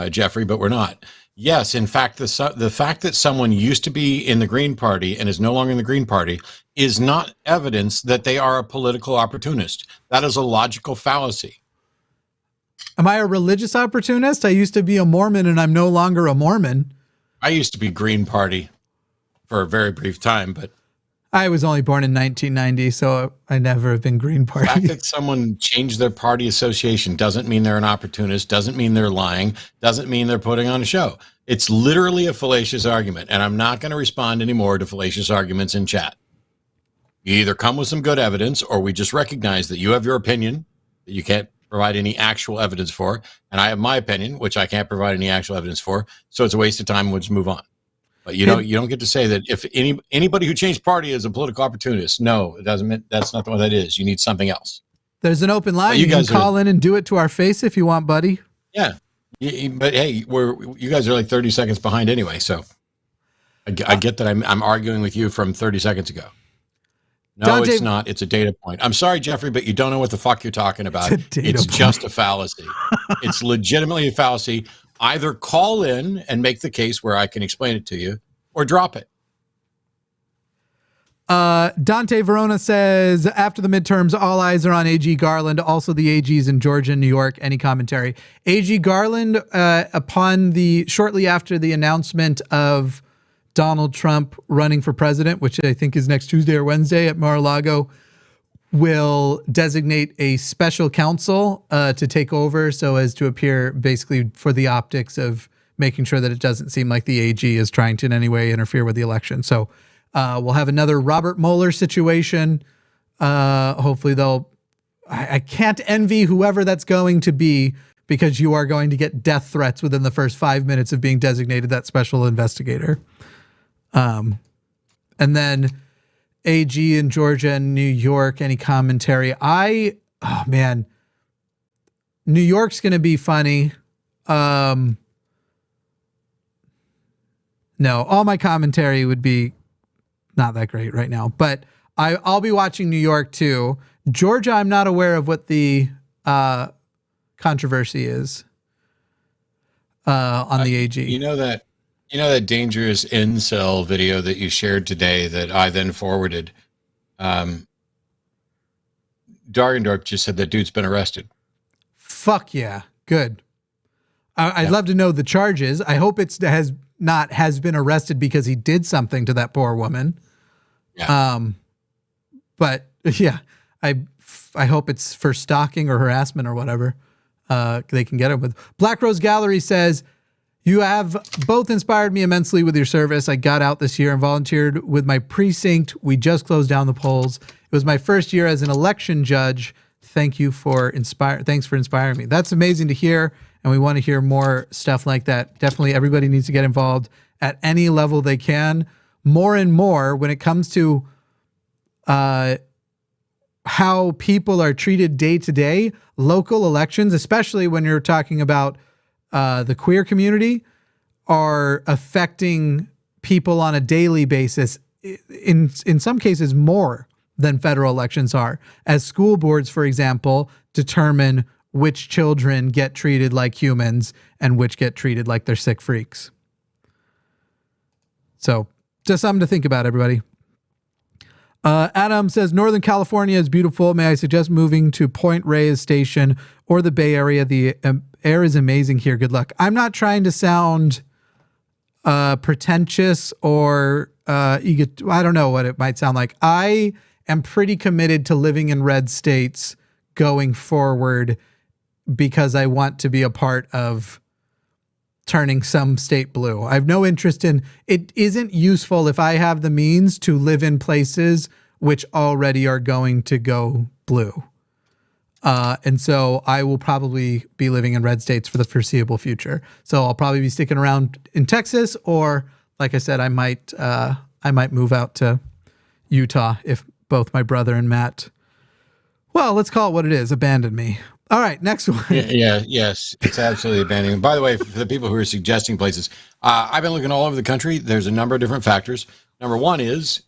Jeffrey, but we're not. Yes, in fact, the fact that someone used to be in the Green Party and is no longer in the Green Party is not evidence that they are a political opportunist. That is a logical fallacy. Am I a religious opportunist? I used to be a Mormon and I'm no longer a Mormon. I used to be Green Party for a very brief time, but I was only born in 1990, so I never have been Green Party. The fact that someone changed their party association doesn't mean they're an opportunist, doesn't mean they're lying, doesn't mean they're putting on a show. It's literally a fallacious argument, and I'm not going to respond anymore to fallacious arguments in chat. You either come with some good evidence, or we just recognize that you have your opinion that you can't provide any actual evidence for, and I have my opinion, which I can't provide any actual evidence for, so it's a waste of time, we'll just move on. But you don't get to say that if anybody who changed party is a political opportunist. No, it doesn't mean that's not what that is. You need something else. There's an open line. You can call in and do it to our face if you want, buddy. Yeah. But hey, you guys are like 30 seconds behind anyway. So I get that I'm arguing with you from 30 seconds ago. No, Dante, it's not. It's a data point. I'm sorry, Jeffrey, but you don't know what the fuck you're talking about. It's just a fallacy. It's legitimately a fallacy. Either call in and make the case where I can explain it to you, or drop it. Dante Verona says, after the midterms, all eyes are on AG Garland, also the AGs in Georgia and New York. Any commentary? AG Garland, shortly after the announcement of Donald Trump running for president, which I think is next Tuesday or Wednesday at Mar-a-Lago, will designate a special counsel to take over so as to appear basically for the optics of making sure that it doesn't seem like the AG is trying to in any way interfere with the election. So we'll have another Robert Mueller situation. Hopefully I can't envy whoever that's going to be, because you are going to get death threats within the first 5 minutes of being designated that special investigator. And then AG in Georgia and New York, any commentary? New York's going to be funny. No, all my commentary would be not that great right now, but I'll be watching New York too. Georgia, I'm not aware of what the controversy is on the AG. You know that dangerous incel video that you shared today that I then forwarded? Dargendorp just said that dude's been arrested. Fuck yeah. Good. I'd love to know the charges. I hope has been arrested because he did something to that poor woman. Yeah. But yeah, I hope it's for stalking or harassment or whatever. They can get him with. Black Rose Gallery says, you have both inspired me immensely with your service. I got out this year and volunteered with my precinct. We just closed down the polls. It was my first year as an election judge. Thanks for inspiring me. That's amazing to hear, and we want to hear more stuff like that. Definitely everybody needs to get involved at any level they can. More and more when it comes to how people are treated day to day, local elections, especially when you're talking about the queer community, are affecting people on a daily basis, in some cases more than federal elections are, as school boards, for example, determine which children get treated like humans and which get treated like they're sick freaks. So just something to think about, everybody. Adam says, Northern California is beautiful. May I suggest moving to Point Reyes Station or the Bay Area? The air is amazing here. Good luck. I'm not trying to sound pretentious or I don't know what it might sound like. I am pretty committed to living in red states going forward because I want to be a part of turning some state blue. I have no interest in, it isn't useful if I have the means to live in places which already are going to go blue. And so I will probably be living in red states for the foreseeable future. So I'll probably be sticking around in Texas, or like I said, I might move out to Utah if both my brother and Matt, well, let's call it what it is, abandon me. All right, next one. Yes, it's absolutely abandoning. By the way, for the people who are suggesting places, I've been looking all over the country. There's a number of different factors. Number one is,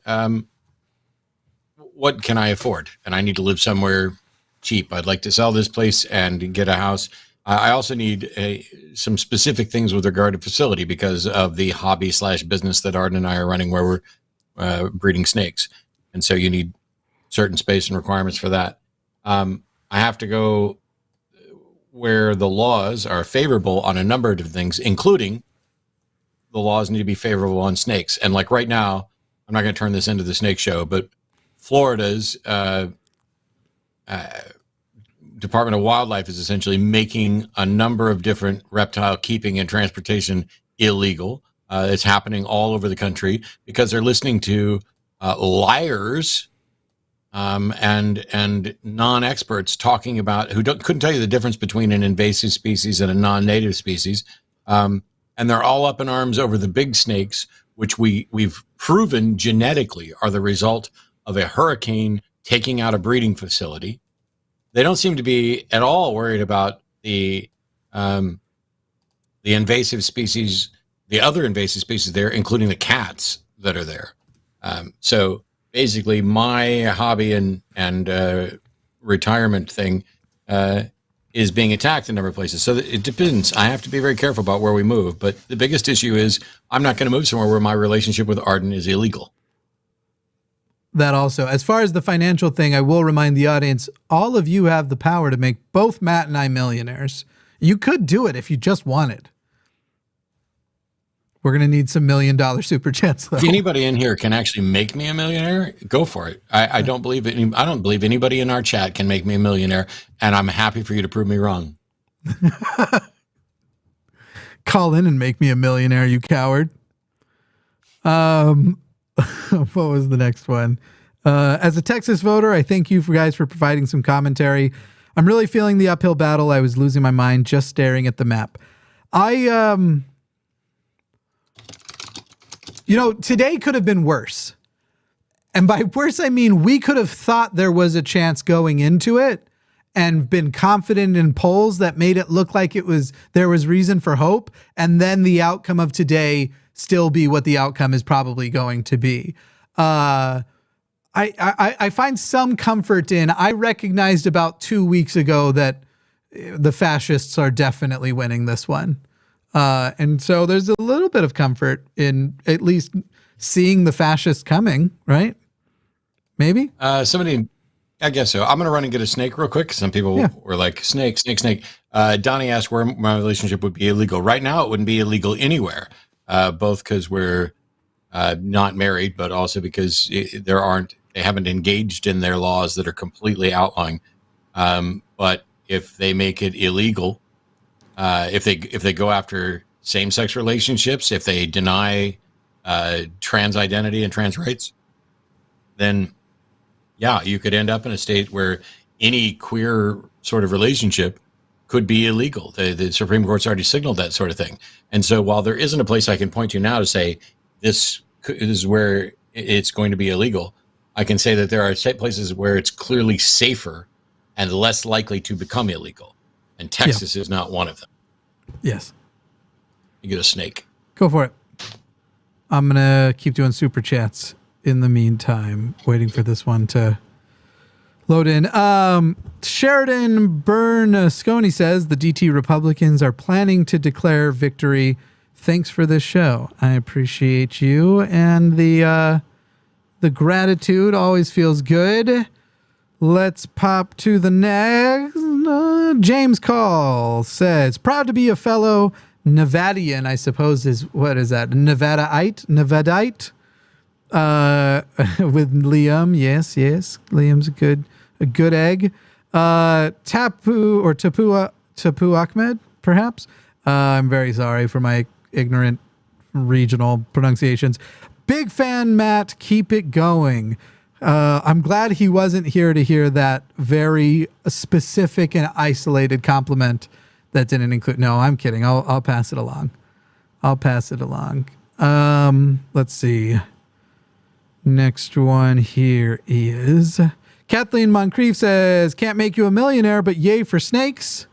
what can I afford? And I need to live somewhere cheap. I'd like to sell this place and get a house. I also need some specific things with regard to facility because of the hobby/business that Arden and I are running, where we're breeding snakes. And so you need certain space and requirements for that. I have to go where the laws are favorable on a number of different things, including the laws need to be favorable on snakes. And like right now, I'm not going to turn this into the snake show, but Florida's Department of Wildlife is essentially making a number of different reptile keeping and transportation illegal. It's happening all over the country because they're listening to liars and non-experts talking about who couldn't tell you the difference between an invasive species and a non-native species. And they're all up in arms over the big snakes, which we've proven genetically are the result of a hurricane taking out a breeding facility. They don't seem to be at all worried about the invasive species, the other invasive species there, including the cats that are there. So basically, my hobby and retirement thing is being attacked in a number of places. So it depends. I have to be very careful about where we move. But the biggest issue is I'm not going to move somewhere where my relationship with Arden is illegal. That also, as far as the financial thing, I will remind the audience, all of you have the power to make both Matt and I millionaires. You could do it if you just wanted. We're going to need some $1 million super chats, though. If anybody in here can actually make me a millionaire, go for it. I don't believe anybody in our chat can make me a millionaire, and I'm happy for you to prove me wrong. Call in and make me a millionaire, you coward. What was the next one? As a Texas voter, I thank you guys for providing some commentary. I'm really feeling the uphill battle. I was losing my mind just staring at the map. Today could have been worse. And by worse, I mean, we could have thought there was a chance going into it and been confident in polls that made it look like there was reason for hope. And then the outcome of today still be what the outcome is probably going to be. I find some comfort in, I recognized about 2 weeks ago that the fascists are definitely winning this one. And so there's a little bit of comfort in at least seeing the fascists coming, right? Maybe? I guess so. I'm going to run and get a snake real quick. Some people were like, snake. Donnie asked where my relationship would be illegal. Right now, it wouldn't be illegal anywhere, both because we're not married, but also because they haven't engaged in their laws that are completely outlawing. But if they make it illegal, if they go after same-sex relationships, if they deny trans identity and trans rights, then you could end up in a state where any queer sort of relationship could be illegal. The Supreme Court's already signaled that sort of thing. And so while there isn't a place I can point to now to say this is where it's going to be illegal, I can say that there are places where it's clearly safer and less likely to become illegal. And Texas is not one of them. Yes. You get a snake. Go for it. I'm going to keep doing super chats in the meantime, waiting for this one to load in. Sheridan Bernasconi says the DT Republicans are planning to declare victory. Thanks for this show. I appreciate you. And the gratitude always feels good. Let's pop to the next. James Call says, proud to be a fellow Nevadian, I suppose what is that? Nevadite? With Liam. Yes. Liam's a good egg. Tapu Ahmed, perhaps. I'm very sorry for my ignorant regional pronunciations. Big fan, Matt. Keep it going. I'm glad he wasn't here to hear that very specific and isolated compliment that didn't include. No, I'm kidding. I'll pass it along. Let's see. Next one here is Kathleen Moncrief says, can't make you a millionaire, but yay for snakes.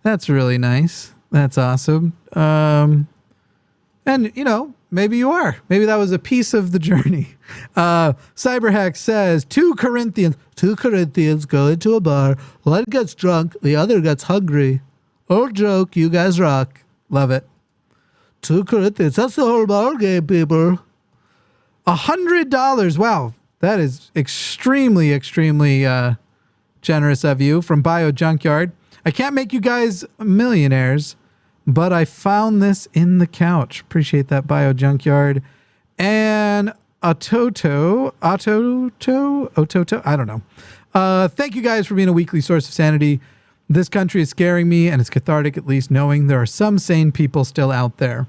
That's really nice. That's awesome. And, maybe you are. Maybe that was a piece of the journey. Cyberhack says, two Corinthians go into a bar. One gets drunk. The other gets hungry. Old joke. You guys rock. Love it. Two Corinthians. That's the whole ball game, people. $100. Wow. That is extremely, extremely generous of you from Bio Junkyard. I can't make you guys millionaires, but I found this in the couch. Appreciate that, Bio Junkyard. And Ototo, I don't know. Thank you guys for being a weekly source of sanity. This country is scaring me, and it's cathartic at least knowing there are some sane people still out there.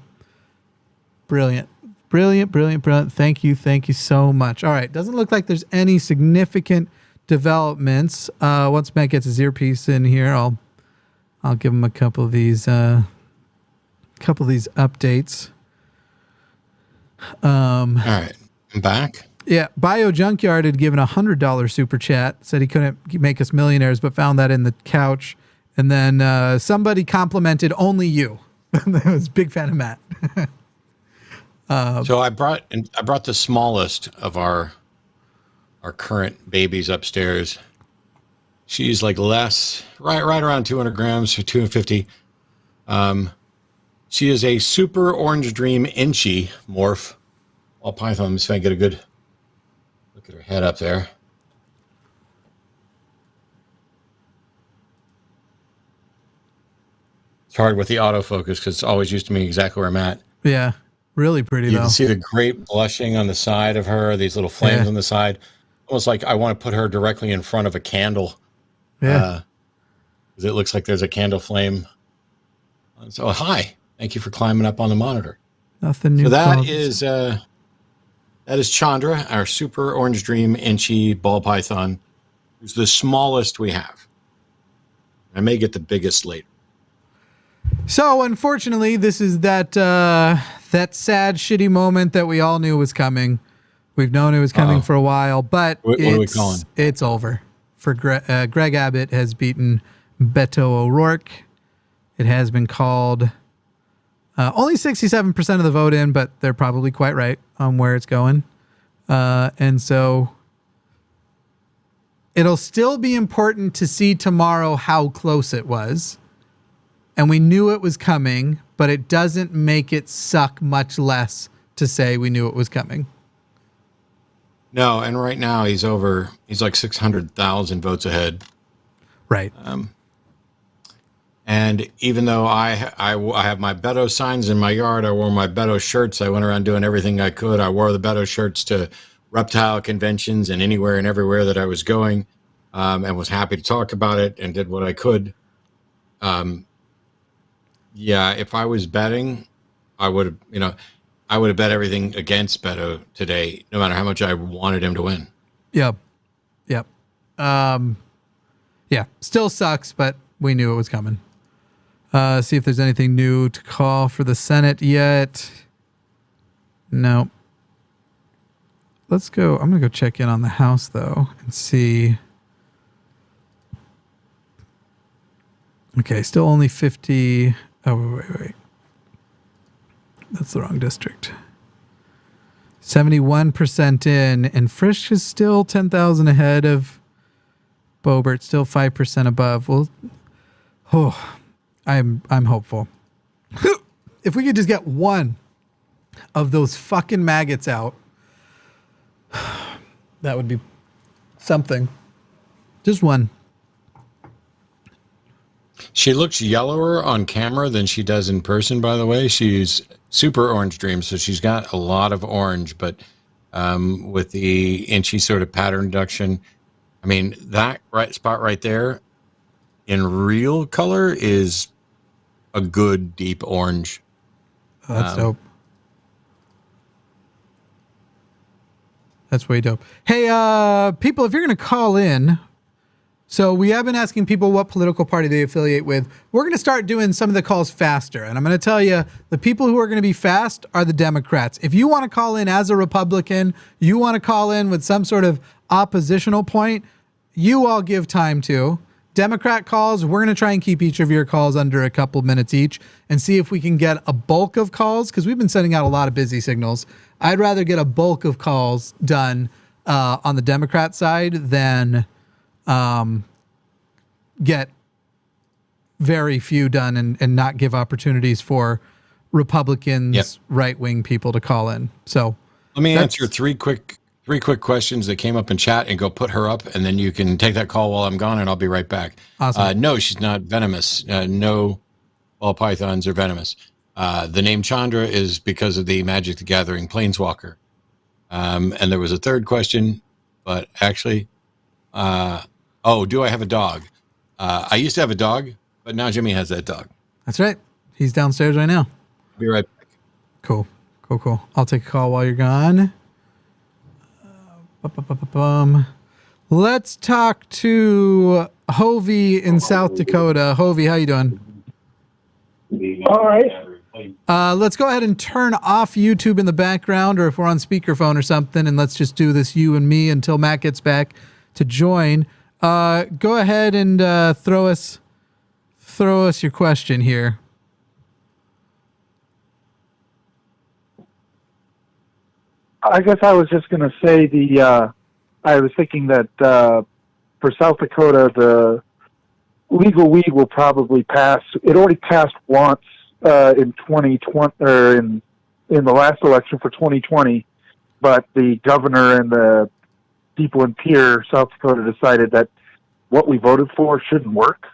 Brilliant. Thank you so much. All right, doesn't look like there's any significant developments. Once Matt gets his earpiece in here, I'll give him a couple of these updates. All right, I'm back. Yeah, Bio Junkyard had given $100 super chat, said he couldn't make us millionaires, but found that in the couch. And then somebody complimented only you. I was a big fan of Matt. So I brought the smallest of our current babies upstairs. She's like right around 200 grams or 250. She is a super orange dream inchy morph. All python. Let me see if I can get a good look at her head up there. It's hard with the autofocus because it's always used to me exactly where I'm at. Yeah. Really pretty, you though. Can see the great blushing on the side of her, these little flames on the side. Almost like I want to put her directly in front of a candle. Yeah. Because it looks like there's a candle flame. So, hi. Thank you for climbing up on the monitor. Nothing new. So that is Chandra, our super orange dream inchy ball python. Who's the smallest we have. I may get the biggest later. So, unfortunately, this is that sad, shitty moment that we all knew was coming. We've known it was coming for a while, but what are we calling? It's over. For Greg Abbott has beaten Beto O'Rourke. It has been called. Only 67% of the vote in, but they're probably quite right on where it's going. And so it'll still be important to see tomorrow how close it was. And we knew it was coming, but it doesn't make it suck much less to say we knew it was coming. No, and right now he's like 600,000 votes ahead. Right. And even though I have my Beto signs in my yard, I wore my Beto shirts. I went around doing everything I could. I wore the Beto shirts to reptile conventions and anywhere and everywhere that I was going, and was happy to talk about it and did what I could. Yeah, if I was betting, I would have bet everything against Beto today, no matter how much I wanted him to win. Yep. Yeah, still sucks, but we knew it was coming. See if there's anything new to call for the Senate yet. No. Let's go. I'm going to go check in on the House, though, and see. Okay, still only 50. Oh, wait. That's the wrong district. 71% in, and Frisch is still 10,000 ahead of Boebert, still 5% above. Well, I'm hopeful. If we could just get one of those fucking maggots out, that would be something. Just one. She looks yellower on camera than she does in person, by the way. She's super orange dream, so she's got a lot of orange, but with the inchy sort of pattern reduction, I mean, that spot right there in real color is a good deep orange. Oh, that's dope. That's way dope. Hey, people, if you're going to call in, so we have been asking people what political party they affiliate with. We're going to start doing some of the calls faster. And I'm going to tell you, the people who are going to be fast are the Democrats. If you want to call in as a Republican, you want to call in with some sort of oppositional point, you all give time to. Democrat calls, we're going to try and keep each of your calls under a couple minutes each and see if we can get a bulk of calls, because we've been sending out a lot of busy signals. I'd rather get a bulk of calls done on the Democrat side than get very few done and not give opportunities for Republicans, right-wing people to call in. So let me answer three quick questions that came up in chat and go put her up, and then you can take that call while I'm gone, and I'll be right back. Awesome. No, she's not venomous. No, all pythons are venomous. The name Chandra is because of the Magic the Gathering Planeswalker. And there was a third question, but actually, do I have a dog? I used to have a dog, but now Jimmy has that dog. That's right. He's downstairs right now. I'll be right back. Cool. I'll take a call while you're gone. Let's talk to Hovey in South Dakota. Hovey, how you doing? All right. Let's go ahead and turn off YouTube in the background, or if we're on speakerphone or something, and let's just do this you and me until Matt gets back to join. Go ahead and throw us your question here. I guess I was just going to say I was thinking that for South Dakota, the legal weed will probably pass. It already passed once in 2020, or in the last election for 2020, but the governor and the people in Pierre, South Dakota, decided that what we voted for shouldn't work.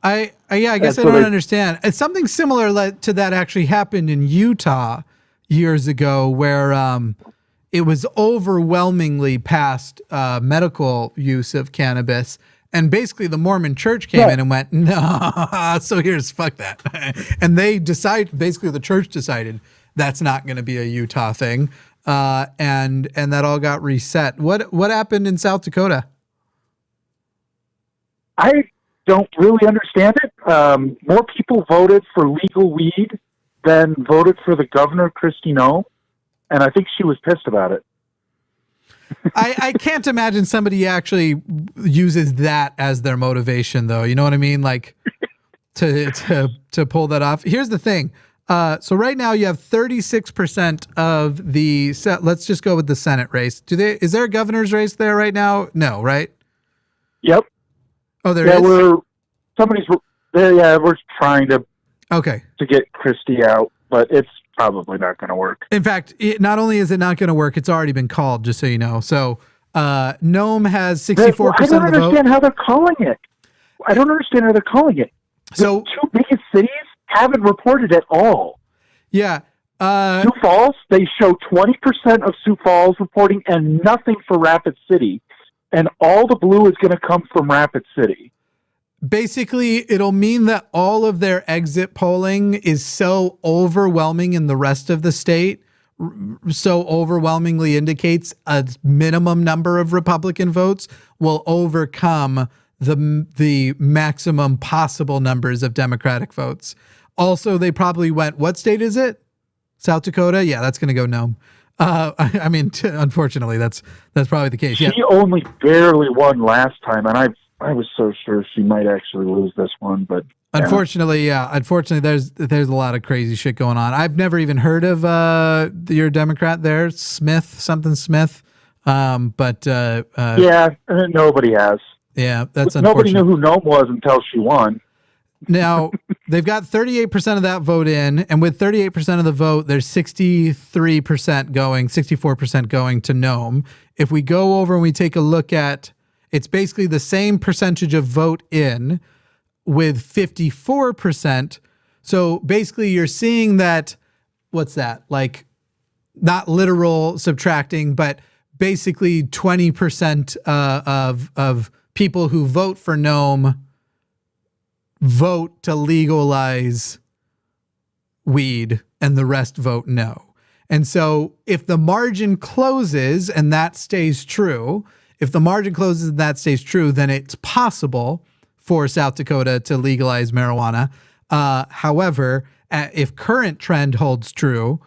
I guess I don't understand. It's something similar to that actually happened in Utah years ago, where it was overwhelmingly past medical use of cannabis, and basically the Mormon Church came in and went, no, so fuck that, and the church decided that's not going to be a Utah thing, and that all got reset. What happened in South Dakota? I don't really understand it. More people voted for legal weed than voted for the governor, Kristi Noem, and I think she was pissed about it. I can't imagine somebody actually uses that as their motivation, though. You know what I mean? Like to pull that off. Here's the thing. So right now you have 36% of the let's just go with the Senate race. Is there a governor's race there right now? No, right? Yep. Oh, there is? We're trying to get Kristi out, but it's probably not going to work. In fact, not only is it not going to work, it's already been called, just so you know. So Noem has 64% of the vote. I don't understand how they're calling it. So the two biggest cities haven't reported at all. Yeah. Sioux Falls, they show 20% of Sioux Falls reporting and nothing for Rapid City. And all the blue is going to come from Rapid City. Basically, it'll mean that all of their exit polling is so overwhelming in the rest of the state, so overwhelmingly indicates a minimum number of Republican votes will overcome the maximum possible numbers of Democratic votes. Also, they probably went, what state is it? South Dakota? Yeah, that's going to go Noem. Unfortunately, that's probably the case. She only barely won last time, and I was so sure she might actually lose this one, but unfortunately, there's a lot of crazy shit going on. I've never even heard of your Democrat there, Smith. Nobody has. Yeah, that's nobody unfortunate. knew who Noem was until she won. Now, they've got 38% of that vote in, and with 38% of the vote, there's 64% going to Noem. If we go over and we take a look at, it's basically the same percentage of vote in with 54%. So basically you're seeing that, what's that? Like, not literal subtracting, but basically 20% of people who vote for Noem vote to legalize weed, and the rest vote no. And so if the margin closes and that stays true, then it's possible for South Dakota to legalize marijuana. However, if current trend holds true,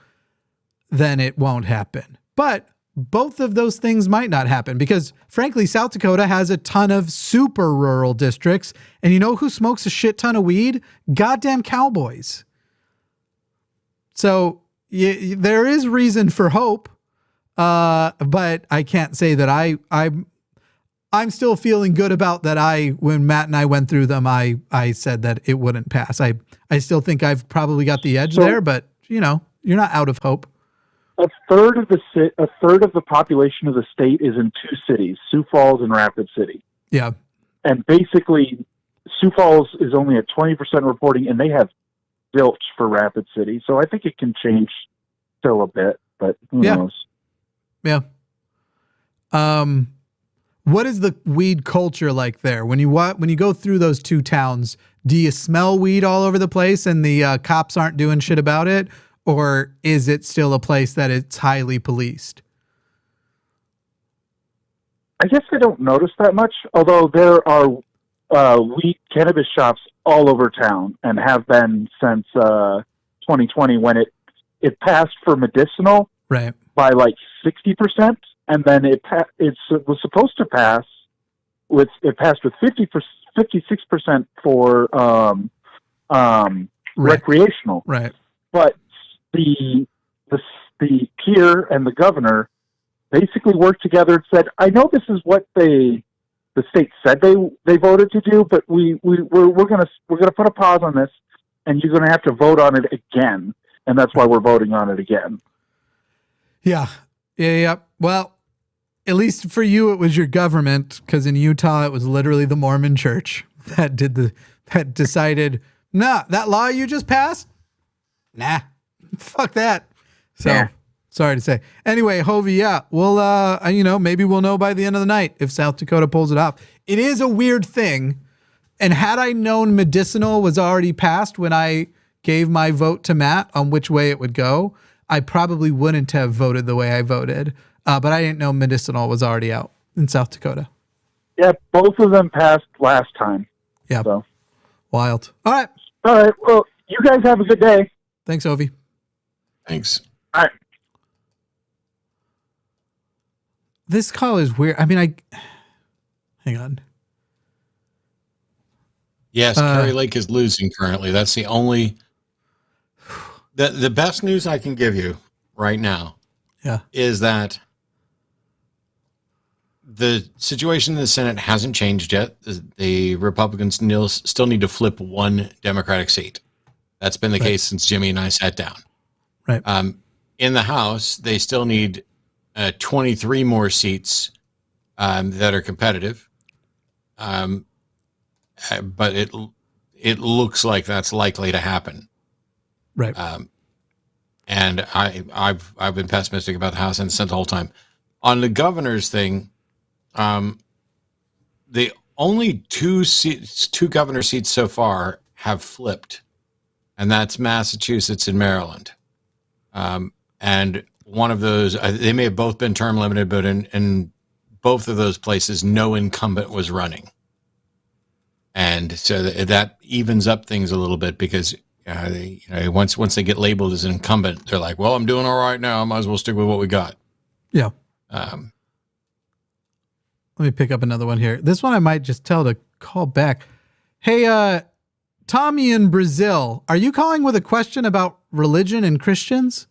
then it won't happen. But both of those things might not happen because, frankly, South Dakota has a ton of super rural districts. And you know who smokes a shit ton of weed? Goddamn cowboys. So there is reason for hope. But I can't say that I'm still feeling good about that. When Matt and I went through them, I said that it wouldn't pass. I still think I've probably got the edge there, but you're not out of hope. A third of the population of the state is in two cities, Sioux Falls and Rapid City. Yeah. And basically, Sioux Falls is only at 20% reporting, and they have zilch for Rapid City. So I think it can change still a bit, but who knows? Yeah. What is the weed culture like there? When you go through those two towns, do you smell weed all over the place and the cops aren't doing shit about it? Or is it still a place that it's highly policed? I guess I don't notice that much, although there are weed cannabis shops all over town and have been since 2020 when it passed for medicinal by like 60%, and then it was supposed to pass with 56% for recreational. Right. But the peer and the governor basically worked together and said, I know this is what the state said they voted to do, but we're gonna put a pause on this, and you're gonna have to vote on it again, and that's why we're voting on it again. Yeah. Well, at least for you, it was your government, because in Utah, it was literally the Mormon Church that decided, nah, that law you just passed, nah, fuck that. So. Yeah. Sorry to say. Anyway, Hovey, we'll, maybe we'll know by the end of the night if South Dakota pulls it off. It is a weird thing. And had I known medicinal was already passed when I gave my vote to Matt on which way it would go, I probably wouldn't have voted the way I voted. But I didn't know medicinal was already out in South Dakota. Yeah, both of them passed last time. Yeah. So. Wild. All right. Well, you guys have a good day. Thanks, Hovey. Thanks. All right. This call is weird. I mean, hang on. Yes, Kerry Lake is losing currently. That's the only, the best news I can give you right now is that the situation in the Senate hasn't changed yet. The Republicans still need to flip one Democratic seat. That's been the case since Jimmy and I sat down. Right. In the House, they still need 23 more seats that are competitive. But it looks like that's likely to happen. Right. And I've been pessimistic about the House and the Senate the whole time. On the governor's thing, the only two governor seats so far have flipped, and that's Massachusetts and Maryland. And one of those, they may have both been term limited, but in both of those places, no incumbent was running. And so that evens up things a little bit because once they get labeled as an incumbent, they're like, well, I'm doing all right now. I might as well stick with what we got. Yeah. Let me pick up another one here. This one I might just tell to call back. Hey, Tommy in Brazil, are you calling with a question about religion and Christians?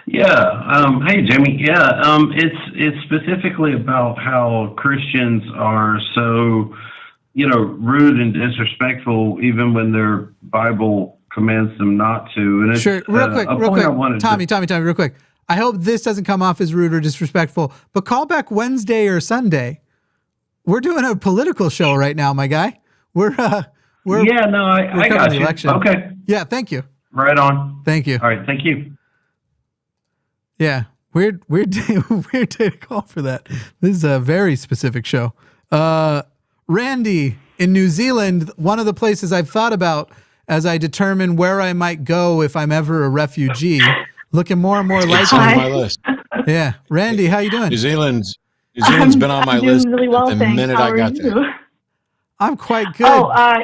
Yeah. Hey, Jimmy. Yeah. It's specifically about how Christians are so, rude and disrespectful, even when their Bible commands them not to. And it's, sure. Real quick. Tommy, real quick. I hope this doesn't come off as rude or disrespectful, but call back Wednesday or Sunday. We're doing a political show right now, my guy. I got the you. Election. Okay. Yeah. Thank you. Right on. Thank you. All right. Thank you. Yeah. Weird day to call for that. This is a very specific show. Randy in New Zealand, one of the places I've thought about as I determine where I might go if I'm ever a refugee Looking more and more like It's on my list. Yeah. Randy, how you doing? New Zealand's been on my I'm list doing really well, the thanks. minute How I are got you? there. I'm quite good. Oh,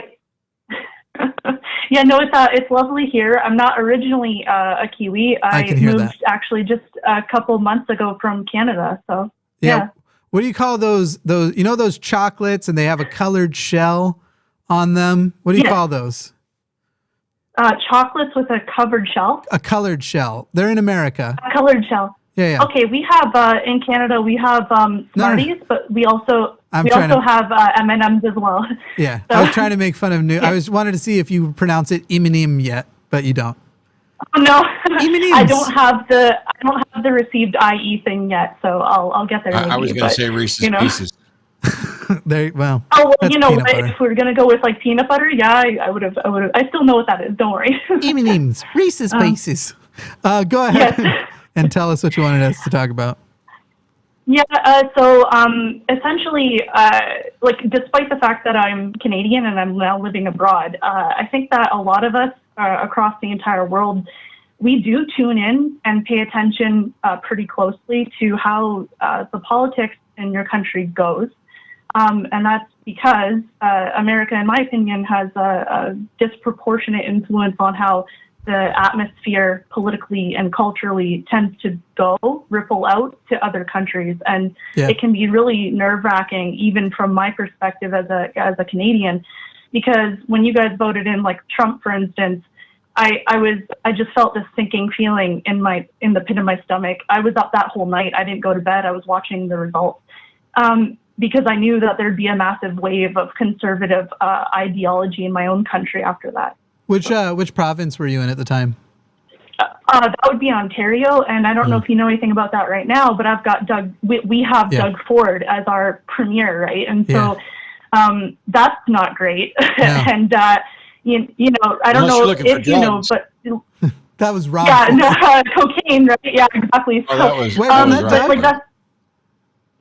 yeah, no, it's lovely here. I'm not originally a Kiwi. I can hear moved that. actually just a couple months ago from Canada. So yeah. What do you call those, you know, those chocolates and they have a colored shell on them? What do you call those? Chocolates with a covered shell. A colored shell. They're in America. A colored shell. Yeah. Okay, we have in Canada we have Smarties, but we also have M&Ms as well. Yeah, So, I was trying to make fun of new. I wanted to see if you pronounce it M&M yet, but you don't. No, M&Ms. I don't have the received IE thing yet, so I'll get there. I was going to say Reese's Pieces. Well. Oh well, that's you know what? butter. If we're gonna go with like peanut butter, yeah, I would have. I still know what that is. Don't worry. M&Ms, Reese's Pieces. Go ahead and tell us what you wanted us to talk about. Yeah. So essentially, like, despite the fact that I'm Canadian and I'm now living abroad, I think that a lot of us across the entire world, we do tune in and pay attention pretty closely to how the politics in your country goes. And that's because America, in my opinion, has a disproportionate influence on how the atmosphere politically and culturally tends to ripple out to other countries. And it can be really nerve-wracking, even from my perspective as a Canadian, because when you guys voted in, like Trump, for instance, I just felt this sinking feeling in the pit of my stomach. I was up that whole night. I didn't go to bed. I was watching the results. Because I knew that there'd be a massive wave of conservative ideology in my own country after that. Which province were you in at the time? That would be Ontario, and I don't know if you know anything about that right now, but I've got Doug. We have Doug Ford as our premier, right? And so that's not great. And you know, I don't know if you know, but that was wrong. Yeah, no, cocaine, right? Yeah, exactly. Oh, that was,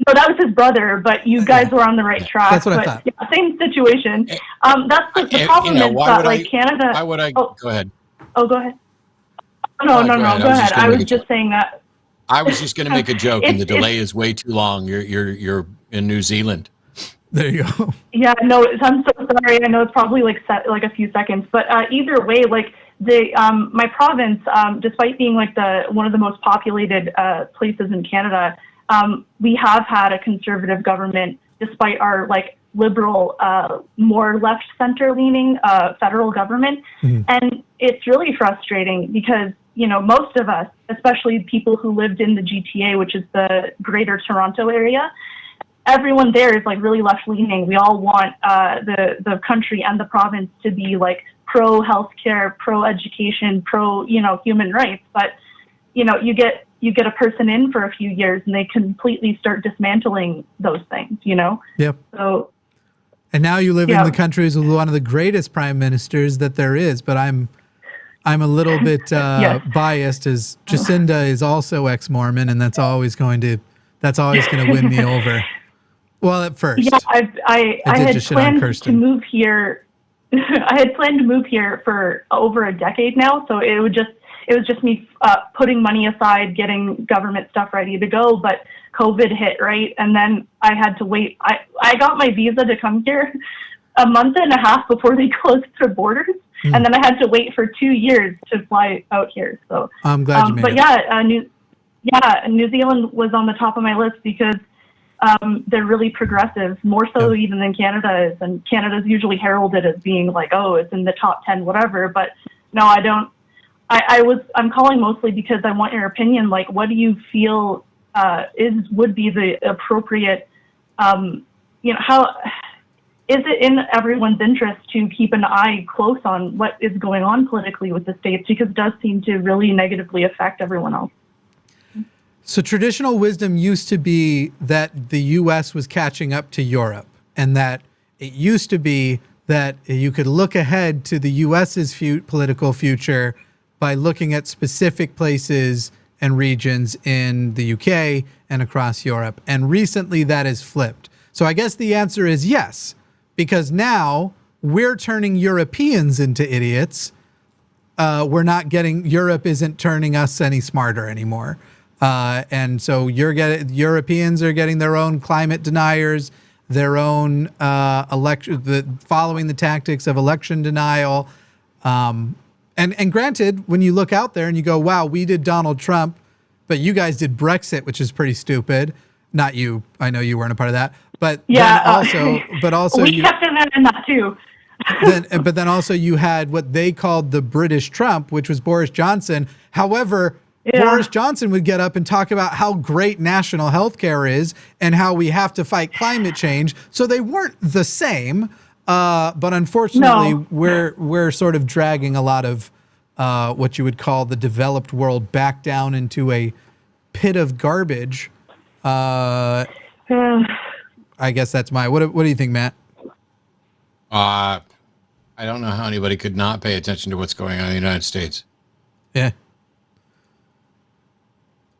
No, that was his brother, but you guys were on the right track. That's what I thought. Yeah, same situation. That's the problem is that, like, Canada. Why would I? Go ahead. Oh, go ahead. No, go ahead. I was just saying that. I was just going to make a joke, and the delay is way too long. You're in New Zealand. There you go. Yeah, no, I'm so sorry. I know it's probably like a few seconds, but either way, like my province, despite being like one of the most populated places in Canada. We have had a conservative government, despite our like liberal, more left center leaning federal government. Mm-hmm. And it's really frustrating because, you know, most of us, especially people who lived in the GTA, which is the greater Toronto area, everyone there is like really left leaning. We all want the country and the province to be like pro healthcare, pro education, pro, you know, human rights. But, you know, you get a person in for a few years and they completely start dismantling those things, you know? Yep. So, and now you live in the country with one of the greatest prime ministers that there is, but I'm a little bit biased, as Jacinda is also ex-Mormon, and that's always going to win me over. Well, at first. Yeah, I had planned to move here. I had planned to move here for over a decade now, so it was just me putting money aside, getting government stuff ready to go, but COVID hit, right? And then I had to wait. I got my visa to come here a month and a half before they closed their borders, and then I had to wait for 2 years to fly out here. So I'm glad you made it. But New Zealand was on the top of my list because they're really progressive, more so even than Canada is. And Canada's usually heralded as being like, oh, it's in the top 10, whatever. But no, I don't. I'm calling mostly because I want your opinion. Like, what do you feel would be the appropriate, how is it in everyone's interest to keep an eye close on what is going on politically with the states, because it does seem to really negatively affect everyone else. So traditional wisdom used to be that the U.S. was catching up to Europe, and that it used to be that you could look ahead to the U.S.'s political future by looking at specific places and regions in the UK and across Europe. And recently that has flipped. So I guess the answer is yes, because now we're turning Europeans into idiots Europe isn't turning us any smarter anymore. And so Europeans are getting their own climate deniers, their own following the tactics of election denial. And granted, when you look out there and you go, wow, we did Donald Trump, but you guys did Brexit, which is pretty stupid. Not you. I know you weren't a part of that. But also we kept in that too. But then also you had what they called the British Trump, which was Boris Johnson. However, Boris Johnson would get up and talk about how great national health care is and how we have to fight climate change. So they weren't the same. But unfortunately, we're sort of dragging a lot of what you would call the developed world back down into a pit of garbage. I guess that's what do you think, Matt? I don't know how anybody could not pay attention to what's going on in the United States. Yeah.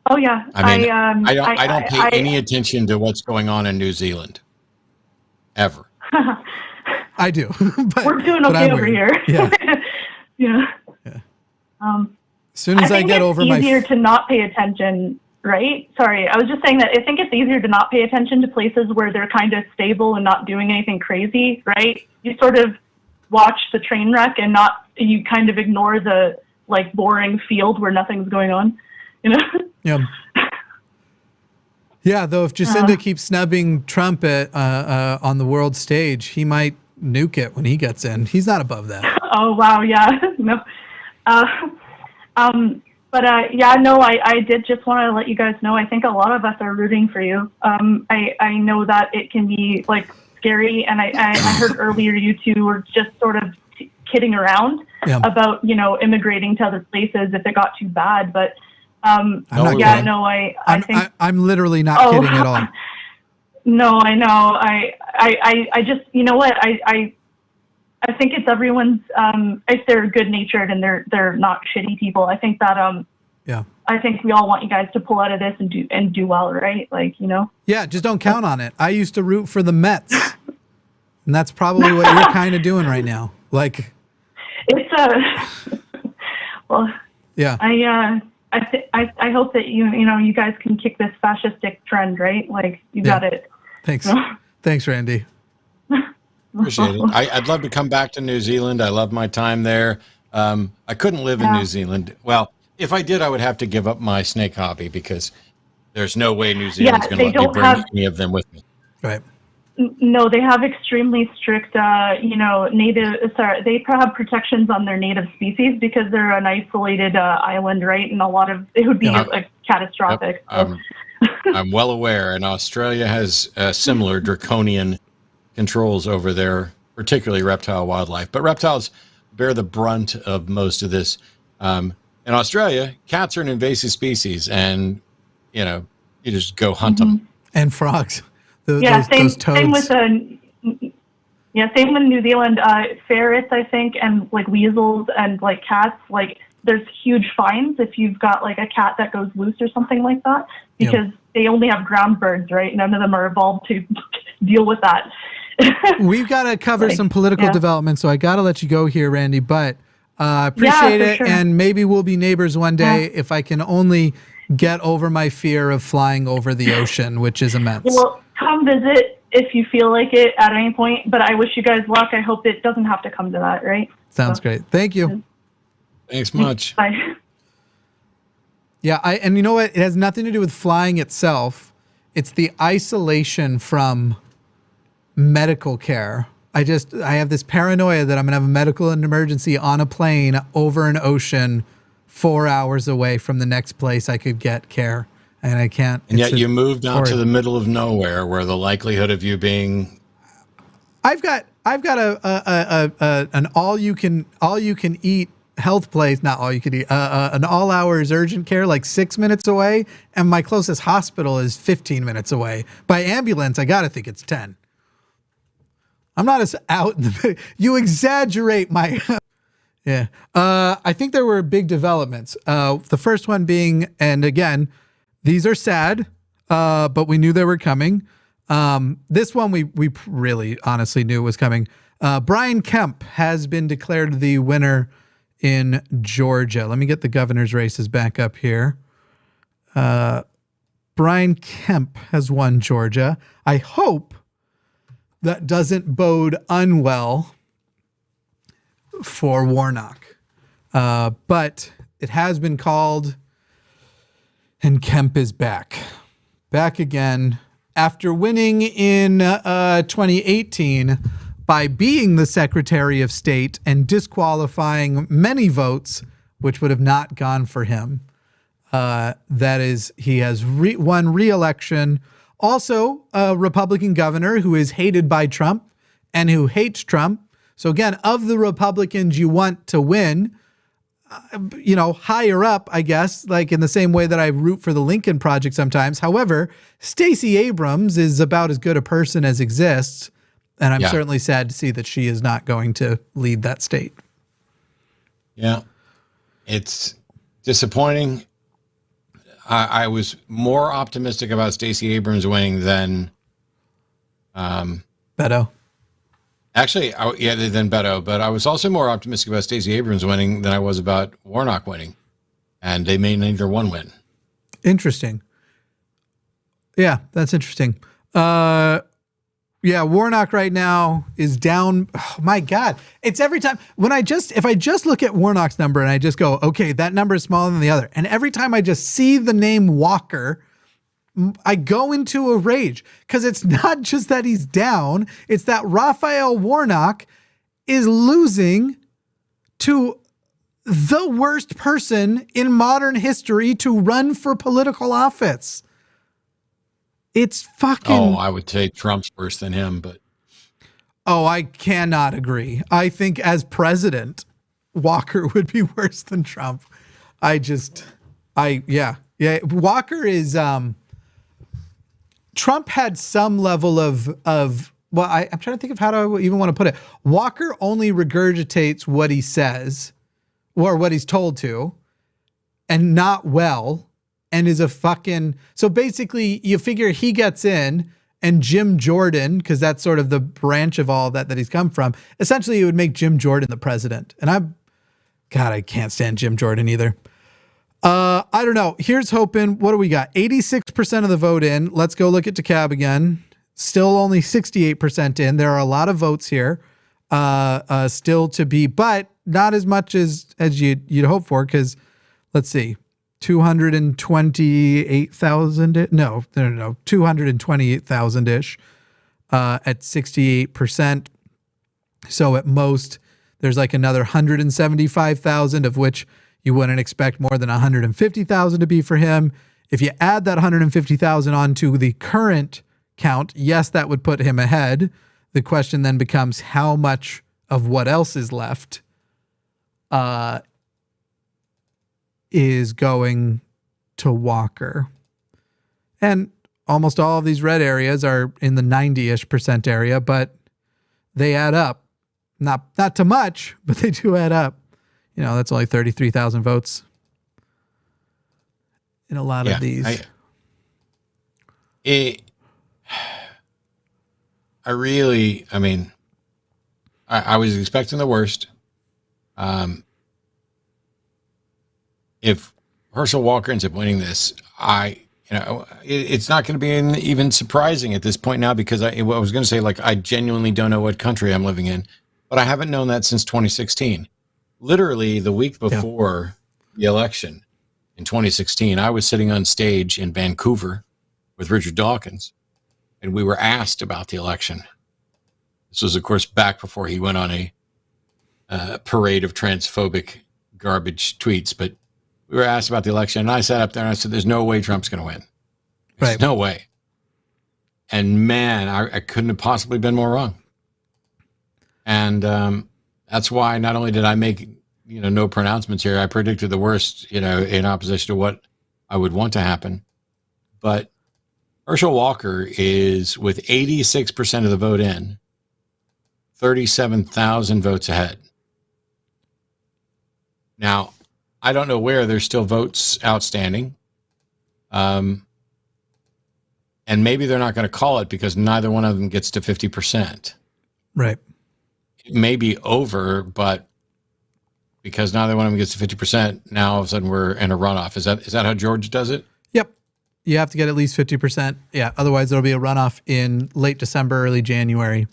Oh yeah. I mean, I don't pay any attention to what's going on in New Zealand, ever. I do. But, we're doing okay over here. Yeah. Yeah. As soon as I get over it's easier to not pay attention, right? Sorry, I was just saying that I think it's easier to not pay attention to places where they're kind of stable and not doing anything crazy, right? You sort of watch the train wreck and you kind of ignore the like boring field where nothing's going on, you know? Yeah. Yeah, though if Jacinda keeps snubbing Trump on the world stage, he might nuke it when he gets in. He's not above that. Oh, wow, yeah. No. I did just want to let you guys know, I think a lot of us are rooting for you. I know that it can be like scary, and I heard earlier you two were just sort of kidding around about, immigrating to other places if it got too bad, but I think I'm literally not kidding at all. No, I know. I just, you know what? I think it's everyone's, if they're good natured and they're not shitty people. I think that, I think we all want you guys to pull out of this and do well, right? Like, Yeah, just don't count on it. I used to root for the Mets, and that's probably what you're kind of doing right now. Like, it's well, yeah. I hope that you guys can kick this fascistic trend, right? Like, you got it. Thanks. Thanks, Randy. Appreciate it. I'd love to come back to New Zealand. I love my time there. I couldn't live in New Zealand. Well, if I did, I would have to give up my snake hobby because there's no way New Zealand's going to let me bring any of them with me. Right. No, they have extremely strict, they have protections on their native species because they're an isolated island, right? And it would be catastrophic. I'm well aware, and Australia has similar draconian controls over their particularly reptile wildlife. But reptiles bear the brunt of most of this. In Australia, cats are an invasive species, and you just go hunt them. And frogs. Same with New Zealand. Ferrets, I think, and like weasels and like cats. Like, there's huge fines if you've got like a cat that goes loose or something like that, because they only have ground birds, right? None of them are evolved to deal with that. We've got to cover some political development, so I got to let you go here, Randy. But appreciate it, sure. And maybe we'll be neighbors one day if I can only get over my fear of flying over the ocean, which is immense. Well, come visit if you feel like it at any point, but I wish you guys luck. I hope it doesn't have to come to that, right? Sounds great. Thank you. Thanks much. Bye. Yeah, and you know what? It has nothing to do with flying itself. It's the isolation from medical care. I have this paranoia that I'm going to have a medical emergency on a plane over an ocean 4 hours away from the next place I could get care. And I can't. And yet you moved out to the middle of nowhere where the likelihood of you being. I've got an all you can eat health place, not all you can eat, an all hours urgent care like 6 minutes away. And my closest hospital is 15 minutes away. By ambulance, I got to think it's 10. I'm not as out in the, you exaggerate my, yeah. I think there were big developments. The first one being, and again, these are sad, but we knew they were coming. This one we really honestly knew was coming. Brian Kemp has been declared the winner in Georgia. Let me get the governor's races back up here. Brian Kemp has won Georgia. I hope that doesn't bode unwell for Warnock. But it has been called, and Kemp is back. Back again after winning in 2018 by being the Secretary of State and disqualifying many votes, which would have not gone for him. That is, he has won re-election. Also, a Republican governor who is hated by Trump and who hates Trump. So again, of the Republicans you want to win, higher up, I guess, like in the same way that I root for the Lincoln Project sometimes. However, Stacey Abrams is about as good a person as exists. And I'm certainly sad to see that she is not going to lead that state. Yeah. It's disappointing. I was more optimistic about Stacey Abrams winning than Beto. Actually, than Beto, but I was also more optimistic about Stacey Abrams winning than I was about Warnock winning. And they may neither one win. Interesting. Yeah, that's interesting. Warnock right now is down. Oh my God. It's every time if I just look at Warnock's number and I just go, okay, that number is smaller than the other. And every time I just see the name Walker, I go into a rage because it's not just that he's down. It's that Raphael Warnock is losing to the worst person in modern history to run for political office. It's fucking... Oh, I would say Trump's worse than him, but... Oh, I cannot agree. I think as president, Walker would be worse than Trump. Walker is... Trump had some level of I'm trying to think of how to even want to put it. Walker only regurgitates what he says or what he's told to, and not well. And is a fucking... So basically, you figure he gets in, and Jim Jordan, because that's sort of the branch of all that he's come from, essentially it would make Jim Jordan the president. And I can't stand Jim Jordan either. I don't know. Here's hoping. What do we got? 86% of the vote in. Let's go look at DeKalb again. Still only 68% in. There are a lot of votes here still to be, but not as much as you'd hope for, because let's see. 228,000. No, 228,000-ish at 68%. So at most, there's like another 175,000, of which you wouldn't expect more than 150,000 to be for him. If you add that 150,000 onto the current count, yes, that would put him ahead. The question then becomes how much of what else is left is going to Walker. And almost all of these red areas are in the 90-ish% area, but they add up. Not to much, but they do add up. That's only 33,000 votes in a lot of these. I was expecting the worst. If Herschel Walker ends up winning this, it's not going to be even surprising at this point now, because I was going to say, like, I genuinely don't know what country I'm living in, but I haven't known that since 2016. Literally the week before the election in 2016, I was sitting on stage in Vancouver with Richard Dawkins, and we were asked about the election. This was, of course, back before he went on a parade of transphobic garbage tweets, but we were asked about the election, and I sat up there and I said, there's no way Trump's going to win. There's no way. And man, I couldn't have possibly been more wrong. And that's why not only did I make, no pronouncements here, I predicted the worst, in opposition to what I would want to happen. But Herschel Walker is, with 86% of the vote in, 37,000 votes ahead. Now, I don't know where there's still votes outstanding. And maybe they're not going to call it because neither one of them gets to 50%. Right. It may be over, but because now they want him to get to 50%. Now all of a sudden we're in a runoff. Is that how Georgia does it? Yep. You have to get at least 50%. Yeah. Otherwise, there'll be a runoff in late December, early January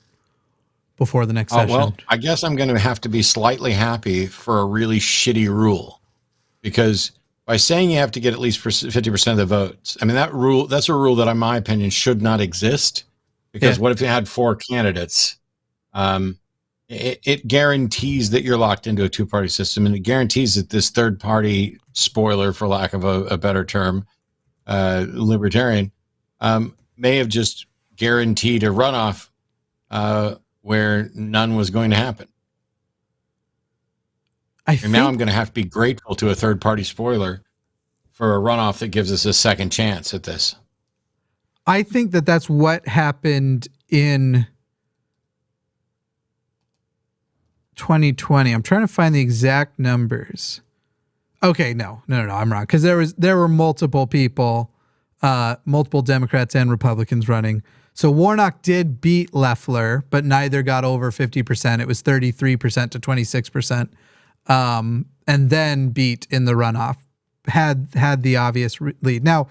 before the next session. Well, I guess I'm going to have to be slightly happy for a really shitty rule, because by saying you have to get at least 50% of the votes, I mean, that's a rule that, in my opinion, should not exist. Because what if you had 4 candidates? It guarantees that you're locked into a 2-party system, and it guarantees that this third party spoiler, for lack of a better term, libertarian, may have just guaranteed a runoff where none was going to happen. Now I'm going to have to be grateful to a third party spoiler for a runoff that gives us a second chance at this. I think that that's what happened in 2020. I'm trying to find the exact numbers. Okay, no, I'm wrong, because there were multiple people, multiple Democrats and Republicans running. So Warnock did beat Loeffler, but neither got over 50%. It was 33% to 26%, and then beat in the runoff. Had the obvious lead. Now,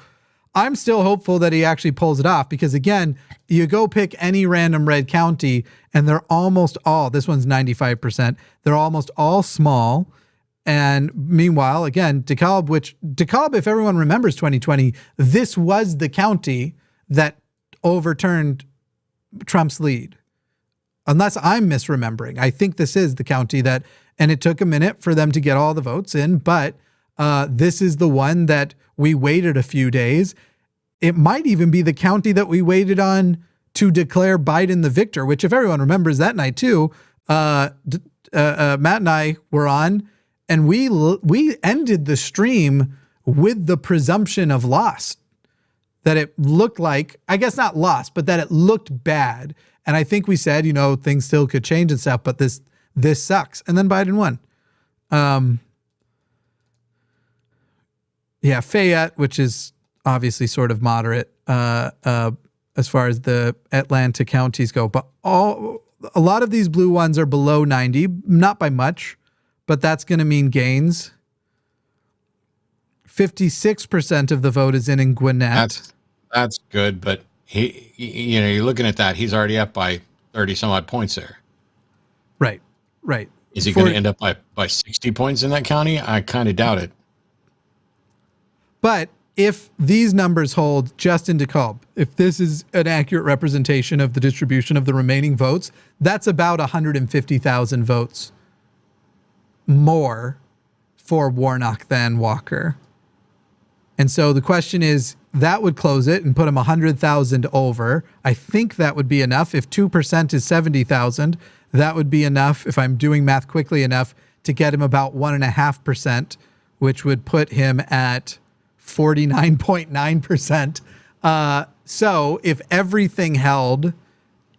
I'm still hopeful that he actually pulls it off, because again, you go pick any random red county and they're almost all, this one's 95%, they're almost all small. And meanwhile, again, DeKalb, if everyone remembers 2020, this was the county that overturned Trump's lead. Unless I'm misremembering. I think this is the county that, and it took a minute for them to get all the votes in, but this is the one that we waited a few days. It might even be the county that we waited on to declare Biden the victor, which, if everyone remembers that night too, Matt and I were on, and we ended the stream with the presumption of loss, that it looked like, I guess not lost, but that it looked bad. And I think we said, things still could change and stuff, but this sucks. And then Biden won. Fayette, which is obviously sort of moderate as far as the Atlanta counties go, but a lot of these blue ones are below 90, not by much, but that's going to mean gains. 56% of the vote is in Gwinnett. That's good, but you're looking at that, he's already up by 30 some odd points there. Right. Is he going to end up by 60 points in that county? I kind of doubt it. But if these numbers hold just in DeKalb, if this is an accurate representation of the distribution of the remaining votes, that's about 150,000 votes more for Warnock than Walker. And so the question is, that would close it and put him 100,000 over. I think that would be enough. If 2% is 70,000, that would be enough, if I'm doing math quickly enough, to get him about 1.5%, which would put him at 49.9%. So if everything held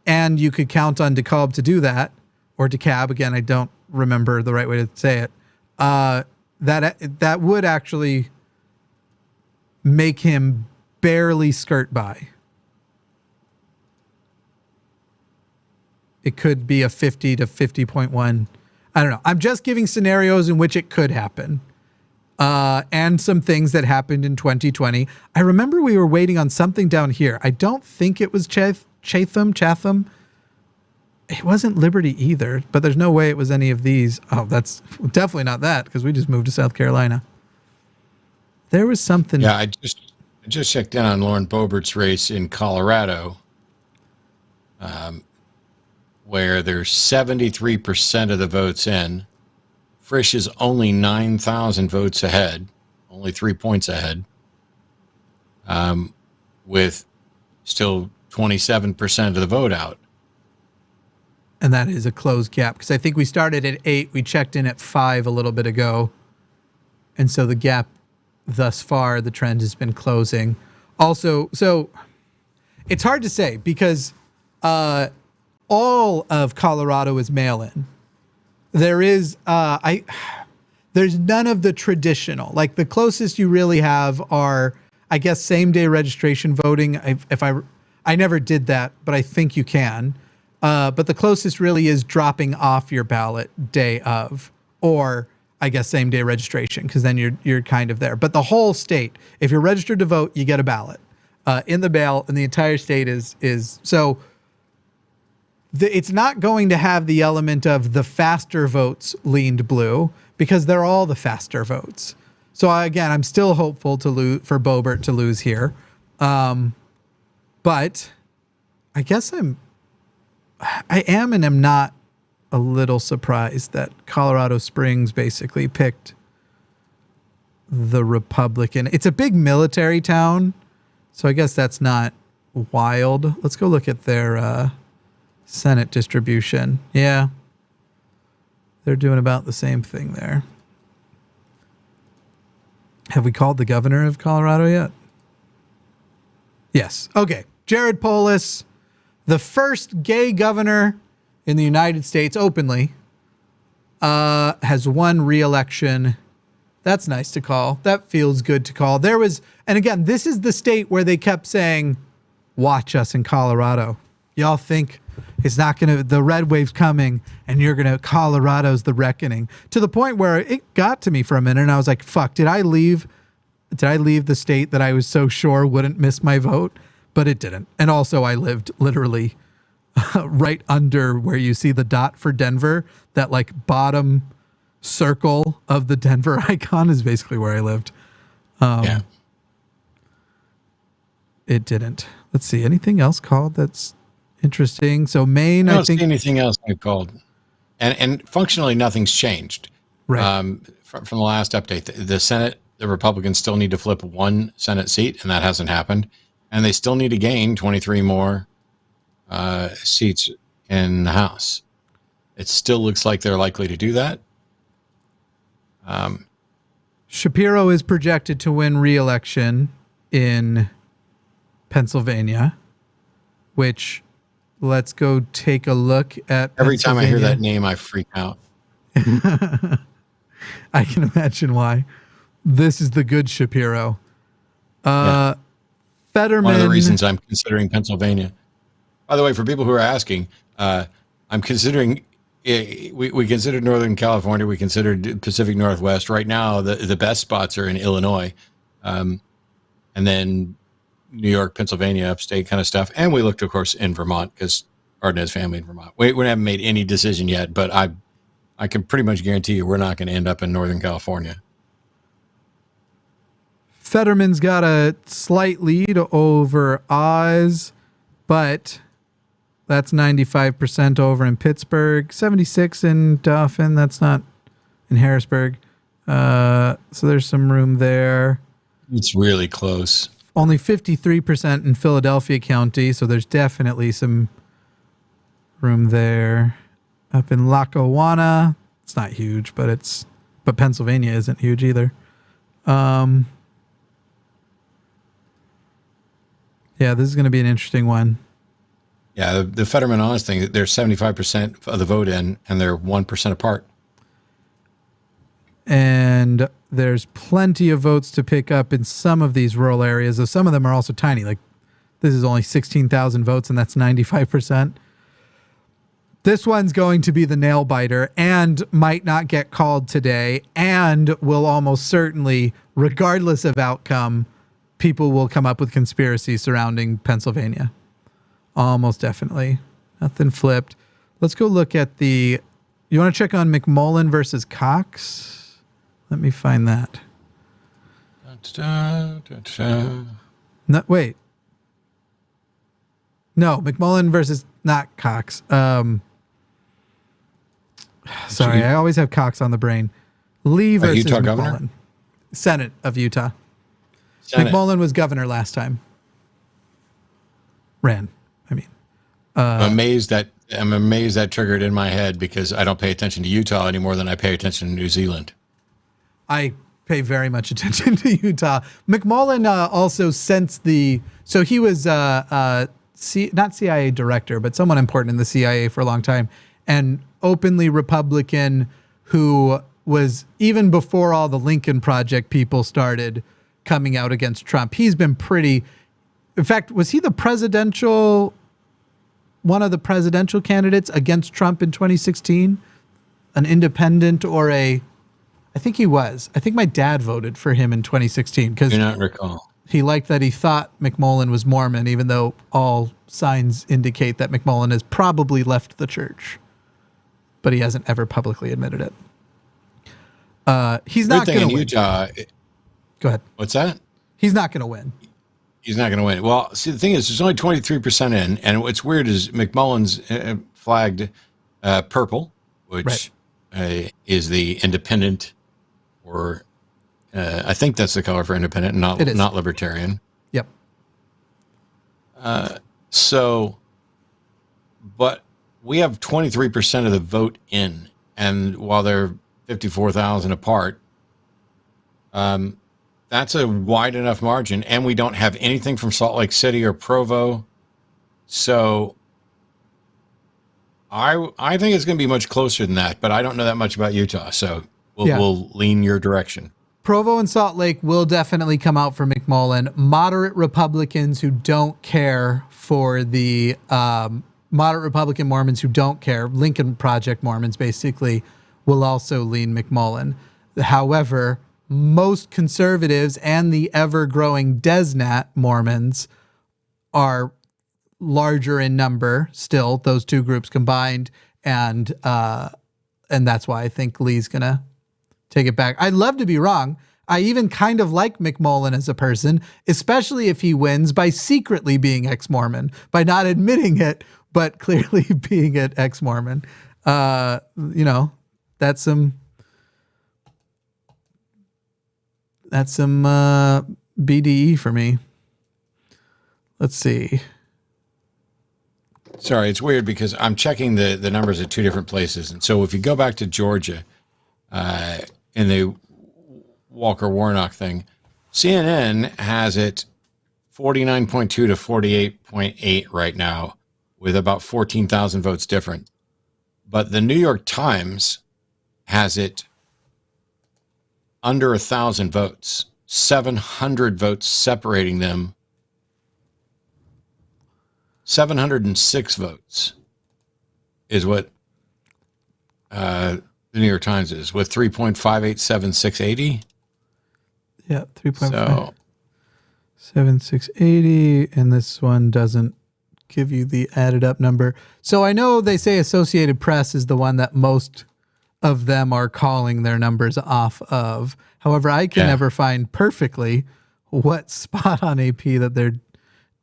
and you could count on DeKalb to do that, or DeKalb, again, I don't remember the right way to say it, that would actually make him barely skirt by. It could be a 50 to 50.1. I don't know. I'm just giving scenarios in which it could happen. And some things that happened in 2020. I remember we were waiting on something down here. I don't think it was Chatham. It wasn't Liberty either, but there's no way it was any of these. Oh, that's definitely not that, because we just moved to South Carolina. There was something. Yeah, I just checked in on Lauren Boebert's race in Colorado, where there's 73% of the votes in. Frisch is only 9,000 votes ahead, only 3 points ahead, with still 27% of the vote out. And that is a closed gap, because I think we started at 8. We checked in at 5 a little bit ago. And so the gap thus far, the trend has been closing. Also, so it's hard to say, because all of Colorado is mail-in. There is, there's none of the traditional, like the closest you really have are, I guess, same-day registration voting. I never did that, but I think you can. But the closest really is dropping off your ballot day of, or I guess, same day registration, because then you're kind of there. But the whole state, if you're registered to vote, you get a ballot in the mail, and the entire state is so. It's not going to have the element of the faster votes leaned blue, because they're all the faster votes. So again, I'm still hopeful for Boebert to lose here, but I guess I am and am not a little surprised that Colorado Springs basically picked the Republican. It's a big military town, so I guess that's not wild. Let's go look at their Senate distribution. Yeah, they're doing about the same thing there. Have we called the governor of Colorado yet? Yes. Okay. Jared Polis, the first gay governor in the United States openly, has won re-election. That's nice to call. That feels good to call. And again, this is the state where they kept saying, watch us in Colorado. Y'all think it's not going to, the red wave's coming and you're going to, Colorado's the reckoning. To the point where it got to me for a minute and I was like, fuck, did I leave the state that I was so sure wouldn't miss my vote? But it didn't. And also I lived literally right under where you see the dot for Denver. That like bottom circle of the Denver icon is basically where I lived. Yeah. It didn't. Let's see. Anything else called that's interesting? So Maine, I don't see anything else I called. And functionally nothing's changed. Right. From the last update. The Senate, the Republicans still need to flip one Senate seat, and that hasn't happened. And they still need to gain 23 more seats in the House. It still looks like they're likely to do that. Shapiro is projected to win re-election in Pennsylvania, which let's go take a look at. Every time I hear that name, I freak out. I can imagine why. This is the good Shapiro. Yeah. Fetterman. One of the reasons I'm considering Pennsylvania. By the way, for people who are asking, I'm considering, we considered Northern California, we considered Pacific Northwest. Right now, the best spots are in Illinois, and then New York, Pennsylvania, upstate kind of stuff. And we looked, of course, in Vermont, because Arden has family in Vermont. We haven't made any decision yet, but I can pretty much guarantee you we're not going to end up in Northern California. Fetterman's got a slight lead over Oz, but that's 95% over in Pittsburgh, 76 in Dauphin. That's not in Harrisburg. So there's some room there. It's really close. Only 53% in Philadelphia County, so there's definitely some room there. Up in Lackawanna, it's not huge, but Pennsylvania isn't huge either. Yeah, this is going to be an interesting one. Yeah, the Fetterman Oz thing, they're 75% of the vote in, and they're 1% apart. And there's plenty of votes to pick up in some of these rural areas, though some of them are also tiny. Like, this is only 16,000 votes, and that's 95%. This one's going to be the nail biter and might not get called today, and will almost certainly, regardless of outcome, people will come up with conspiracies surrounding Pennsylvania. Almost definitely. Nothing flipped. Let's go look at you want to check on McMullen versus Cox? Let me find that. No, wait. No, McMullen versus not Cox. Sorry, I always have Cox on the brain. Lee versus Utah McMullen. governor? Senate of Utah. Senate. McMullen was governor last time. I'm amazed that triggered in my head, because I don't pay attention to Utah any more than I pay attention to New Zealand. I pay very much attention to Utah. McMullen also so he was not CIA director, but someone important in the CIA for a long time, and openly Republican, who was, even before all the Lincoln Project people started coming out against Trump, he's been in fact, was he one of the presidential candidates against Trump in 2016? An independent or I think he was. I think my dad voted for him in 2016 because Do not recall. he liked that he thought McMullen was Mormon, even though all signs indicate that McMullen has probably left the church, but he hasn't ever publicly admitted it. He's not going to win. Utah. Go ahead. What's that? He's not going to win. He's not going to win. Well, see, the thing is, there's only 23% in, and what's weird is McMullen's flagged purple, which is the independent, or I think that's the color for independent, not libertarian. Yep. But we have 23% of the vote in, and while they're 54,000 apart, that's a wide enough margin, and we don't have anything from Salt Lake City or Provo. So I think it's going to be much closer than that, but I don't know that much about Utah, so we'll lean your direction. Provo and Salt Lake will definitely come out for McMullen. Moderate Republicans who don't care for the moderate Republican Mormons who don't care, Lincoln Project Mormons basically, will also lean McMullen. However, most conservatives and the ever-growing DesNat Mormons are larger in number still, those two groups combined, and that's why I think Lee's gonna take it back. I'd love to be wrong. I even kind of like McMullen as a person, especially if he wins by secretly being ex-Mormon, by not admitting it, but clearly being an ex-Mormon. That's some BDE for me. Let's see. Sorry, it's weird because I'm checking the numbers at two different places. And so if you go back to Georgia in the Walker Warnock thing, CNN has it 49.2 to 48.8 right now with about 14,000 votes different. But the New York Times has it under 1,000 votes, 700 votes separating them. 706 votes is what the New York Times is, with 3.587680. Yeah, 3.57680, and this one doesn't give you the added up number. So I know they say Associated Press is the one that most of them are calling their numbers off of. However, I can never find perfectly what spot on AP that they're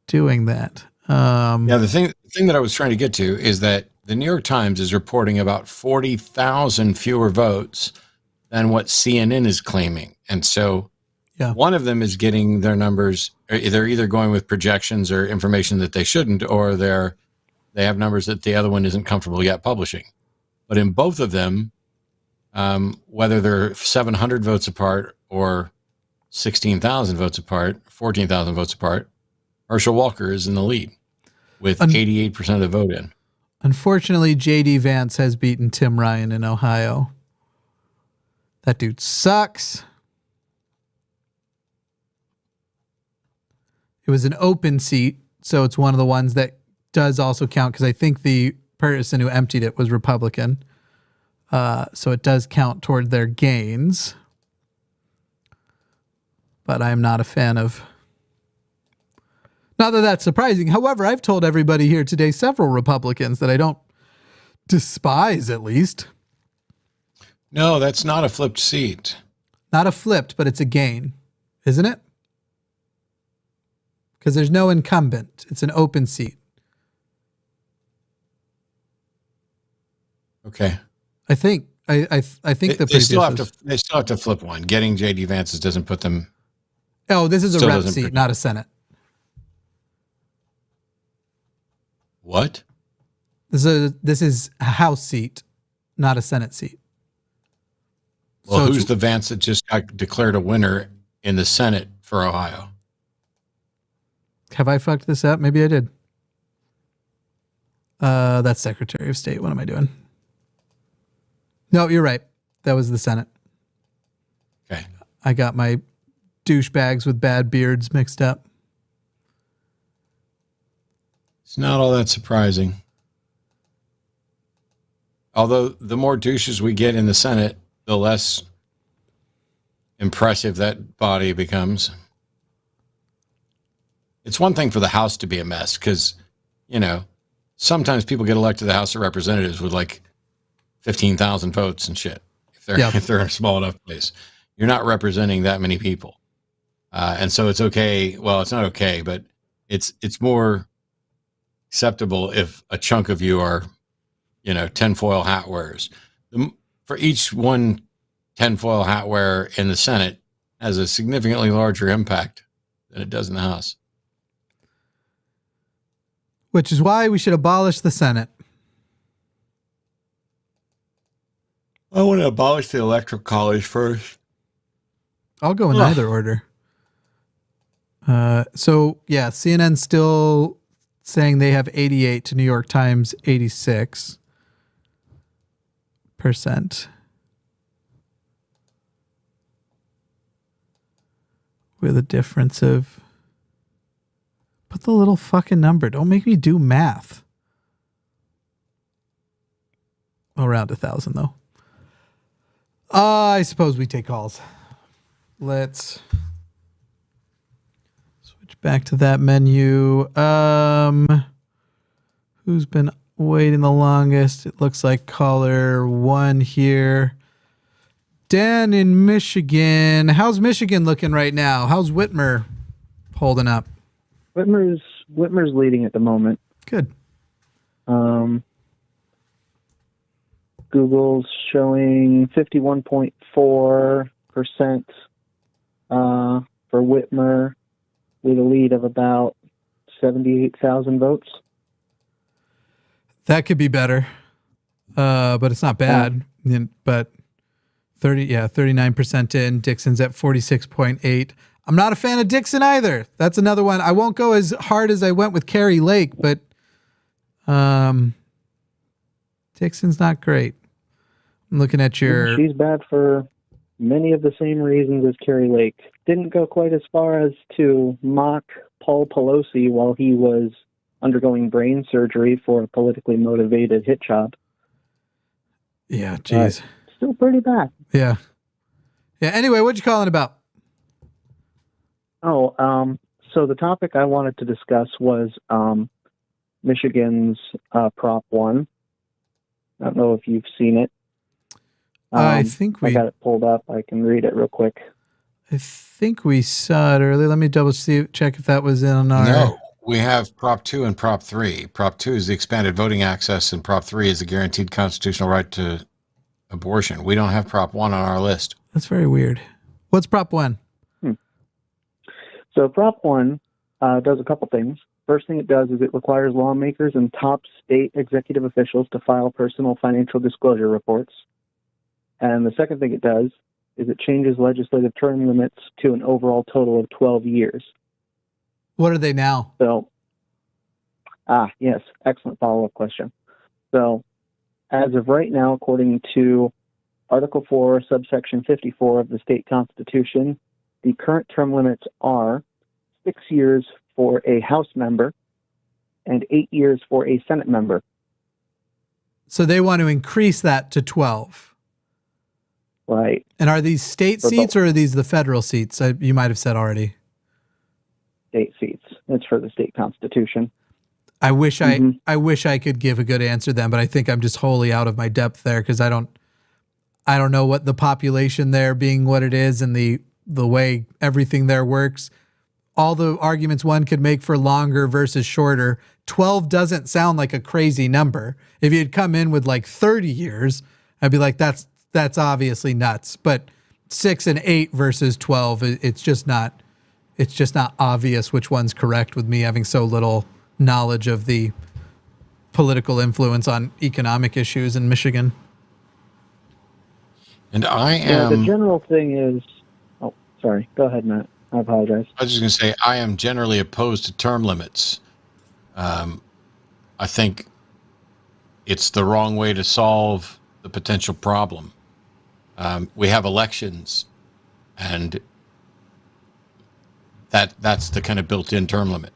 doing that. The thing that I was trying to get to is that the New York Times is reporting about 40,000 fewer votes than what CNN is claiming. And so one of them is getting their numbers, they're either going with projections or information that they shouldn't, or they have numbers that the other one isn't comfortable yet publishing. But in both of them, whether they're 700 votes apart or 16,000 votes apart, 14,000 votes apart, Herschel Walker is in the lead with 88% of the vote in. Unfortunately, J.D. Vance has beaten Tim Ryan in Ohio. That dude sucks. It was an open seat, so it's one of the ones that does also count, because I think the person who emptied it was Republican. So it does count toward their gains. But I'm not a fan of... Not that that's surprising. However, I've told everybody here today, several Republicans, that I don't despise, at least. No, that's not a flipped seat. Not a flipped, but it's a gain, isn't it? Because there's no incumbent. It's an open seat. Okay. I think the they still have to flip one. Getting J.D. Vance's doesn't put them. Oh, this is a rep seat, not a Senate. What? This is a House seat, not a Senate seat. Well, so who's the Vance that just got declared a winner in the Senate for Ohio? Have I fucked this up? Maybe I did. That's Secretary of State. What am I doing? No, you're right. That was the Senate. Okay. I got my douchebags with bad beards mixed up. It's not all that surprising. Although the more douches we get in the Senate, the less impressive that body becomes. It's one thing for the House to be a mess because, sometimes people get elected to the House of Representatives with like 15,000 votes and shit. If they're in a small enough place, you're not representing that many people. And so it's okay. Well, it's not okay, but it's more acceptable if a chunk of you are, tinfoil hat wearers. For each one tinfoil hat wearer in the Senate has a significantly larger impact than it does in the House. Which is why we should abolish the Senate. I want to abolish the Electoral College first. I'll go in either order. CNN's still saying they have 88 to New York Times 86%. With a difference of... Put the little fucking number. Don't make me do math. Around 1,000, though. I suppose we take calls. Let's switch back to that menu. Who's been waiting the longest? It looks like caller 1 here. Dan in Michigan. How's Michigan looking right now? How's Whitmer holding up? Whitmer's leading at the moment. Good. Google's showing 51.4% for Whitmer with a lead of about 78,000 votes. That could be better, but it's not bad. But 39% in. Dixon's at 46.8. I'm not a fan of Dixon either. That's another one. I won't go as hard as I went with Carrie Lake, but Dixon's not great. I'm looking at your... She's bad for many of the same reasons as Carrie Lake. Didn't go quite as far as to mock Paul Pelosi while he was undergoing brain surgery for a politically motivated hit job. Yeah, geez. Still pretty bad. Yeah. Anyway, what'd you call it about? So the topic I wanted to discuss was Michigan's Prop 1. I don't know if you've seen it. I think I got it pulled up. I can read it real quick. I think we saw it earlier. Let me check if that was in our... No, we have Prop 2 and Prop 3. Prop 2 is the expanded voting access, and Prop 3 is the guaranteed constitutional right to abortion. We don't have Prop 1 on our list. That's very weird. What's Prop 1? So Prop 1 does a couple things. First thing it does is it requires lawmakers and top state executive officials to file personal financial disclosure reports. And the second thing it does is it changes legislative term limits to an overall total of 12 years. What are they now? So, yes, excellent follow-up question. So, as of right now, according to Article 4, subsection 54 of the state constitution, the current term limits are 6 years for a House member and 8 years for a Senate member. So they want to increase that to 12. Right. And are these state seats or are these the federal seats? You might have said already. State seats. It's for the state constitution. I wish I could give a good answer then, but I think I'm just wholly out of my depth there because I don't know what the population there being what it is and the way everything there works. All the arguments one could make for longer versus shorter. 12 doesn't sound like a crazy number. If you'd come in with like 30 years, I'd be like, that's obviously nuts. But 6 and 8 versus 12, it's just not obvious which one's correct with me having so little knowledge of the political influence on economic issues in Michigan. And I am... the general thing is... Oh, sorry. Go ahead, Matt. I apologize. I was just going to say, I am generally opposed to term limits. I think it's the wrong way to solve the potential problem. We have elections, and that's the kind of built-in term limit.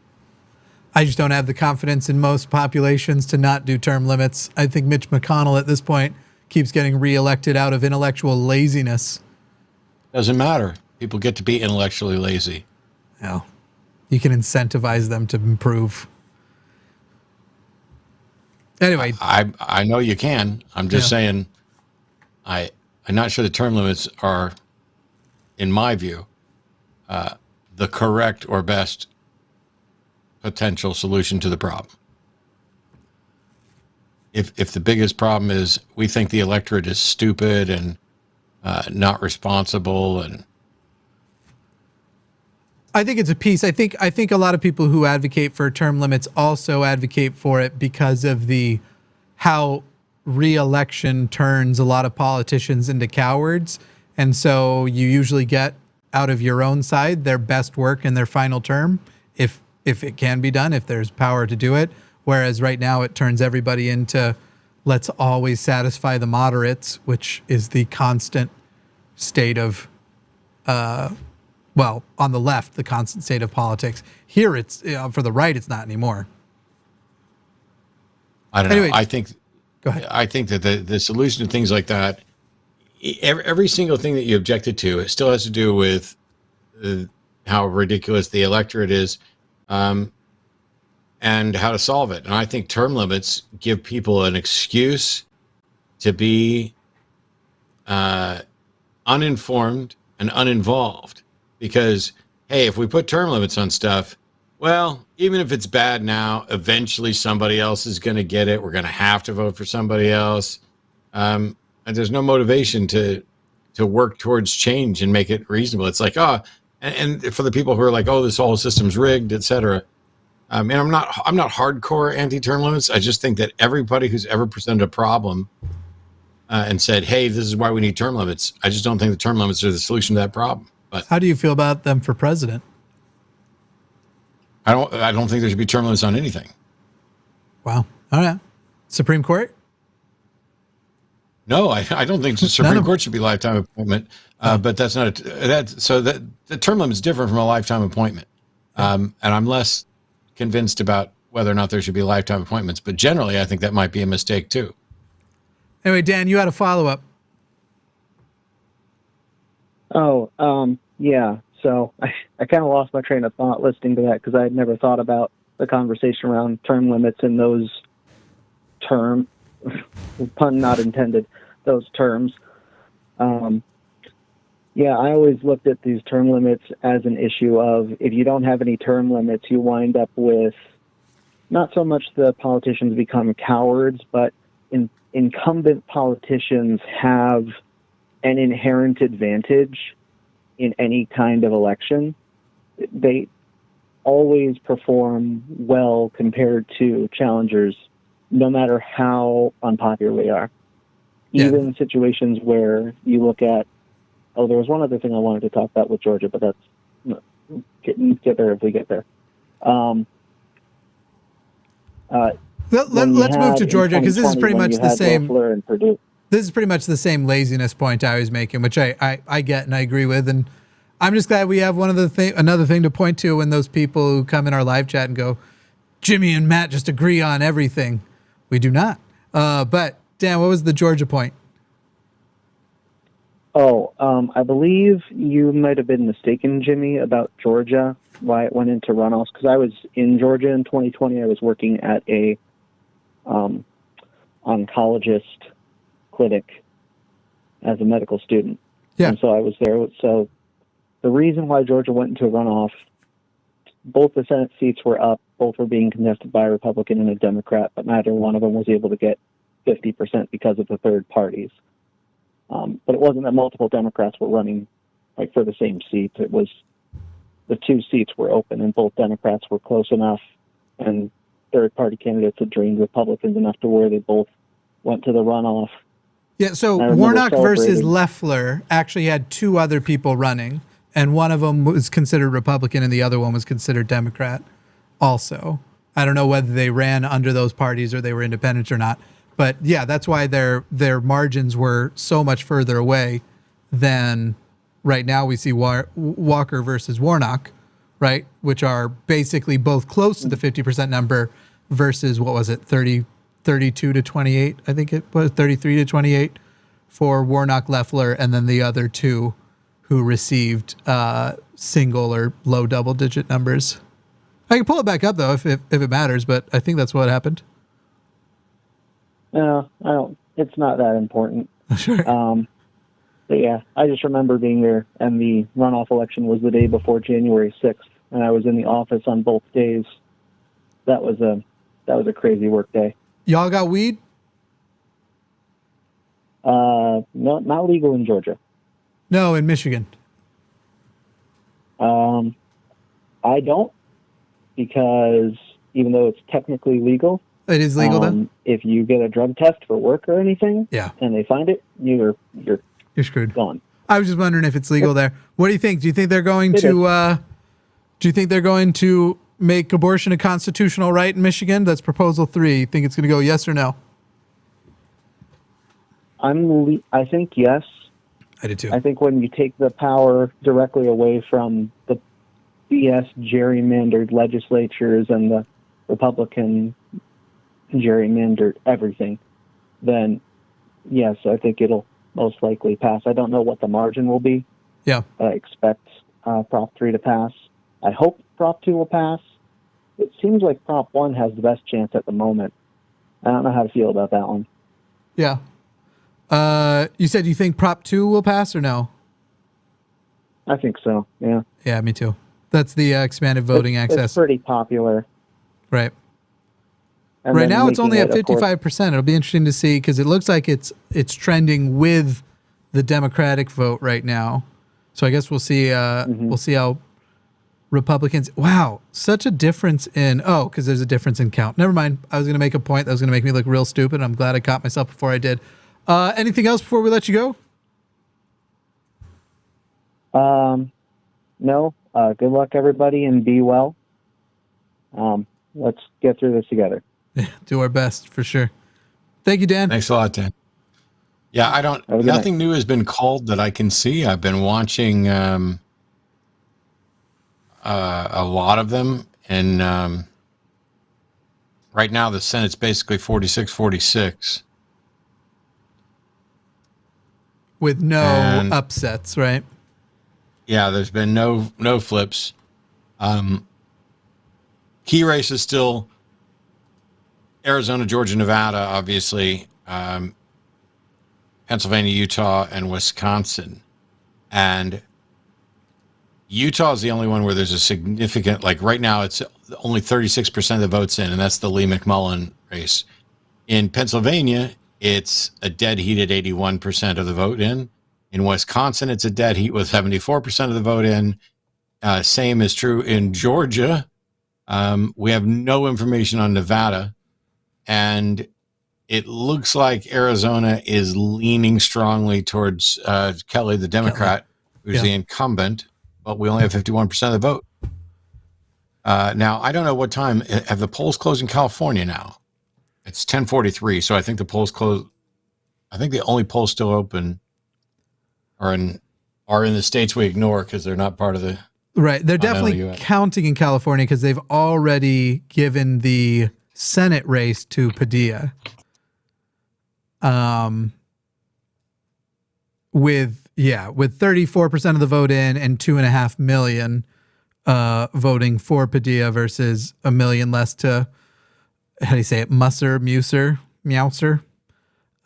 I just don't have the confidence in most populations to not do term limits. I think Mitch McConnell at this point keeps getting reelected out of intellectual laziness. Doesn't matter. People get to be intellectually lazy. No. You can incentivize them to improve. Anyway. I know you can. I'm just saying I'm not sure the term limits are, in my view, the correct or best potential solution to the problem. If the biggest problem is we think the electorate is stupid and not responsible, and I think it's a piece. I think a lot of people who advocate for term limits also advocate for it because of how re-election turns a lot of politicians into cowards, and so you usually get out of your own side their best work in their final term, if it can be done, if there's power to do it. Whereas right now it turns everybody into let's always satisfy the moderates, which is the constant state of, on the left, the constant state of politics. Here it's, for the right, it's not anymore. I don't know. I think, go ahead. I think that the solution to things like that, every single thing that you objected to, it still has to do with how ridiculous the electorate is, and how to solve it. And I think term limits give people an excuse to be uninformed and uninvolved. Because, hey, if we put term limits on stuff, well, even if it's bad now, eventually somebody else is going to get it. We're going to have to vote for somebody else. And there's no motivation to work towards change and make it reasonable. It's like, and for the people who are like, this whole system's rigged, et cetera. And I'm not hardcore anti-term limits. I just think that everybody who's ever presented a problem and said, hey, this is why we need term limits, I just don't think the term limits are the solution to that problem. But how do you feel about them for president? I don't think there should be term limits on anything. Wow. All right. Supreme Court? No, I don't think the Supreme Court should be lifetime appointment. But that's not the term limit is different from a lifetime appointment. And I'm less convinced about whether or not there should be lifetime appointments. But generally, I think that might be a mistake too. Anyway, Dan, you had a follow-up. Yeah. So I kind of lost my train of thought listening to that because I had never thought about the conversation around term limits in those terms, pun not intended, those terms. Yeah, I always looked at these term limits as an issue of if you don't have any term limits, you wind up with not so much the politicians become cowards, but incumbent politicians have an inherent advantage in any kind of election. They always perform well compared to challengers, no matter how unpopular they are. Yeah. Even situations where you look at, there was one other thing I wanted to talk about with Georgia, but that's get there if we get there. Let's move to Georgia because this is pretty much the same. This is pretty much the same laziness point I was making, which I get and I agree with, and I'm just glad we have another thing to point to when those people who come in our live chat and go, Jimmy and Matt just agree on everything. We do not. But Dan, what was the Georgia point? I believe you might have been mistaken, Jimmy, about Georgia, why it went into runoffs. Because I was in Georgia in 2020. I was working at a oncologist clinic as a medical student. Yeah. And so I was there. So the reason why Georgia went into a runoff, both the Senate seats were up. Both were being contested by a Republican and a Democrat, but neither one of them was able to get 50% because of the third parties. But it wasn't that multiple Democrats were running for the same seats. It was the two seats were open and both Democrats were close enough and third party candidates had drained Republicans enough to where they both went to the runoff. Yeah, so Warnock versus Loeffler actually had two other people running, and one of them was considered Republican and the other one was considered Democrat also. I don't know whether they ran under those parties or they were independents or not. But yeah, that's why their margins were so much further away than right now we see Walker versus Warnock, right? Which are basically both close to the 50% number versus, what was it, 32 to 28? I think it was 33 to 28 for Warnock Loeffler, and then the other two who received single or low double-digit numbers. I can pull it back up though if it matters, but I think that's what happened. No, I don't. It's not that important. Sure. But yeah, I just remember being there, and the runoff election was the day before January 6th, and I was in the office on both days. That was a crazy work day. Y'all got weed? Not legal in Georgia. No, in Michigan. I don't, because even though it's technically legal, it is legal then? If you get a drug test for work or anything, yeah, and they find it, you're screwed. Gone. I was just wondering if it's legal there. What do you think? Do you think they're going to make abortion a constitutional right in Michigan? That's proposal 3. You think it's going to go yes or no? I think yes. I did too. I think when you take the power directly away from the BS gerrymandered legislatures and the Republican gerrymandered everything, then yes, I think it'll most likely pass. I don't know what the margin will be. Yeah. I expect Prop 3 to pass. I hope Prop 2 will pass. It seems like Prop 1 has the best chance at the moment. I don't know how to feel about that one. Yeah. You said you think Prop 2 will pass or no? I think so, yeah. Yeah, me too. That's the expanded voting access. It's pretty popular. Right. And right now it's only at of course, 55%. It'll be interesting to see because it looks like it's trending with the Democratic vote right now. So I guess we'll see we'll see how Republicans. Wow, such a difference in because there's a difference in count. Never mind. I was going to make a point that was going to make me look real stupid. I'm glad I caught myself before I did. Anything else before we let you go? No. Good luck, everybody, and be well. Let's get through this together. Do our best for sure. Thank you, Dan. Thanks a lot, Dan. Yeah, nothing new has been called that I can see. I've been watching a lot of them, and right now the Senate's basically 46-46. With no upsets, right? Yeah, there's been no flips. Key race is still Arizona, Georgia, Nevada, obviously, Pennsylvania, Utah, and Wisconsin. And Utah is the only one where there's a significant, like right now, it's only 36% of the votes in, and that's the Lee McMullen race. In Pennsylvania, it's a dead heat at 81% of the vote in. In Wisconsin, it's a dead heat with 74% of the vote in. Same is true in Georgia. We have no information on Nevada. And it looks like Arizona is leaning strongly towards Kelly, the Democrat, who's the incumbent, but we only have 51% of the vote. Now, I don't know what time. Have the polls closed in California now? It's 10:43, so I think the polls closed. I think the only polls still open are in the states we ignore because they're not part of the... Right. They're definitely counting in California because they've already given the Senate race to Padilla. With 34% of the vote in and 2.5 million voting for Padilla versus 1 million less to, how do you say it? Mouser.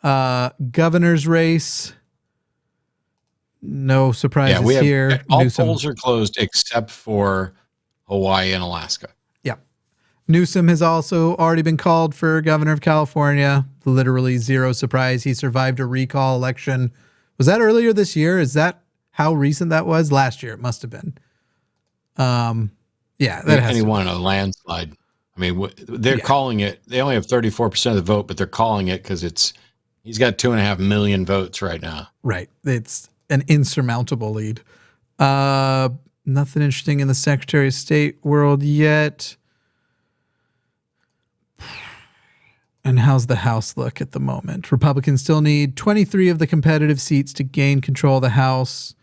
Governor's race. No surprises here. All polls are closed except for Hawaii and Alaska. Yeah. Newsom has also already been called for governor of California. Literally zero surprise. He survived a recall election. Was that earlier this year? Is that how recent that was? Last year, it must have been. Yeah. And he won a landslide. I mean, they're calling it, they only have 34% of the vote, but they're calling it because he's got 2.5 million votes right now. Right. It's an insurmountable lead. Nothing interesting in the Secretary of State world yet. And how's the House look at the moment? Republicans still need 23 of the competitive seats to gain control of the House.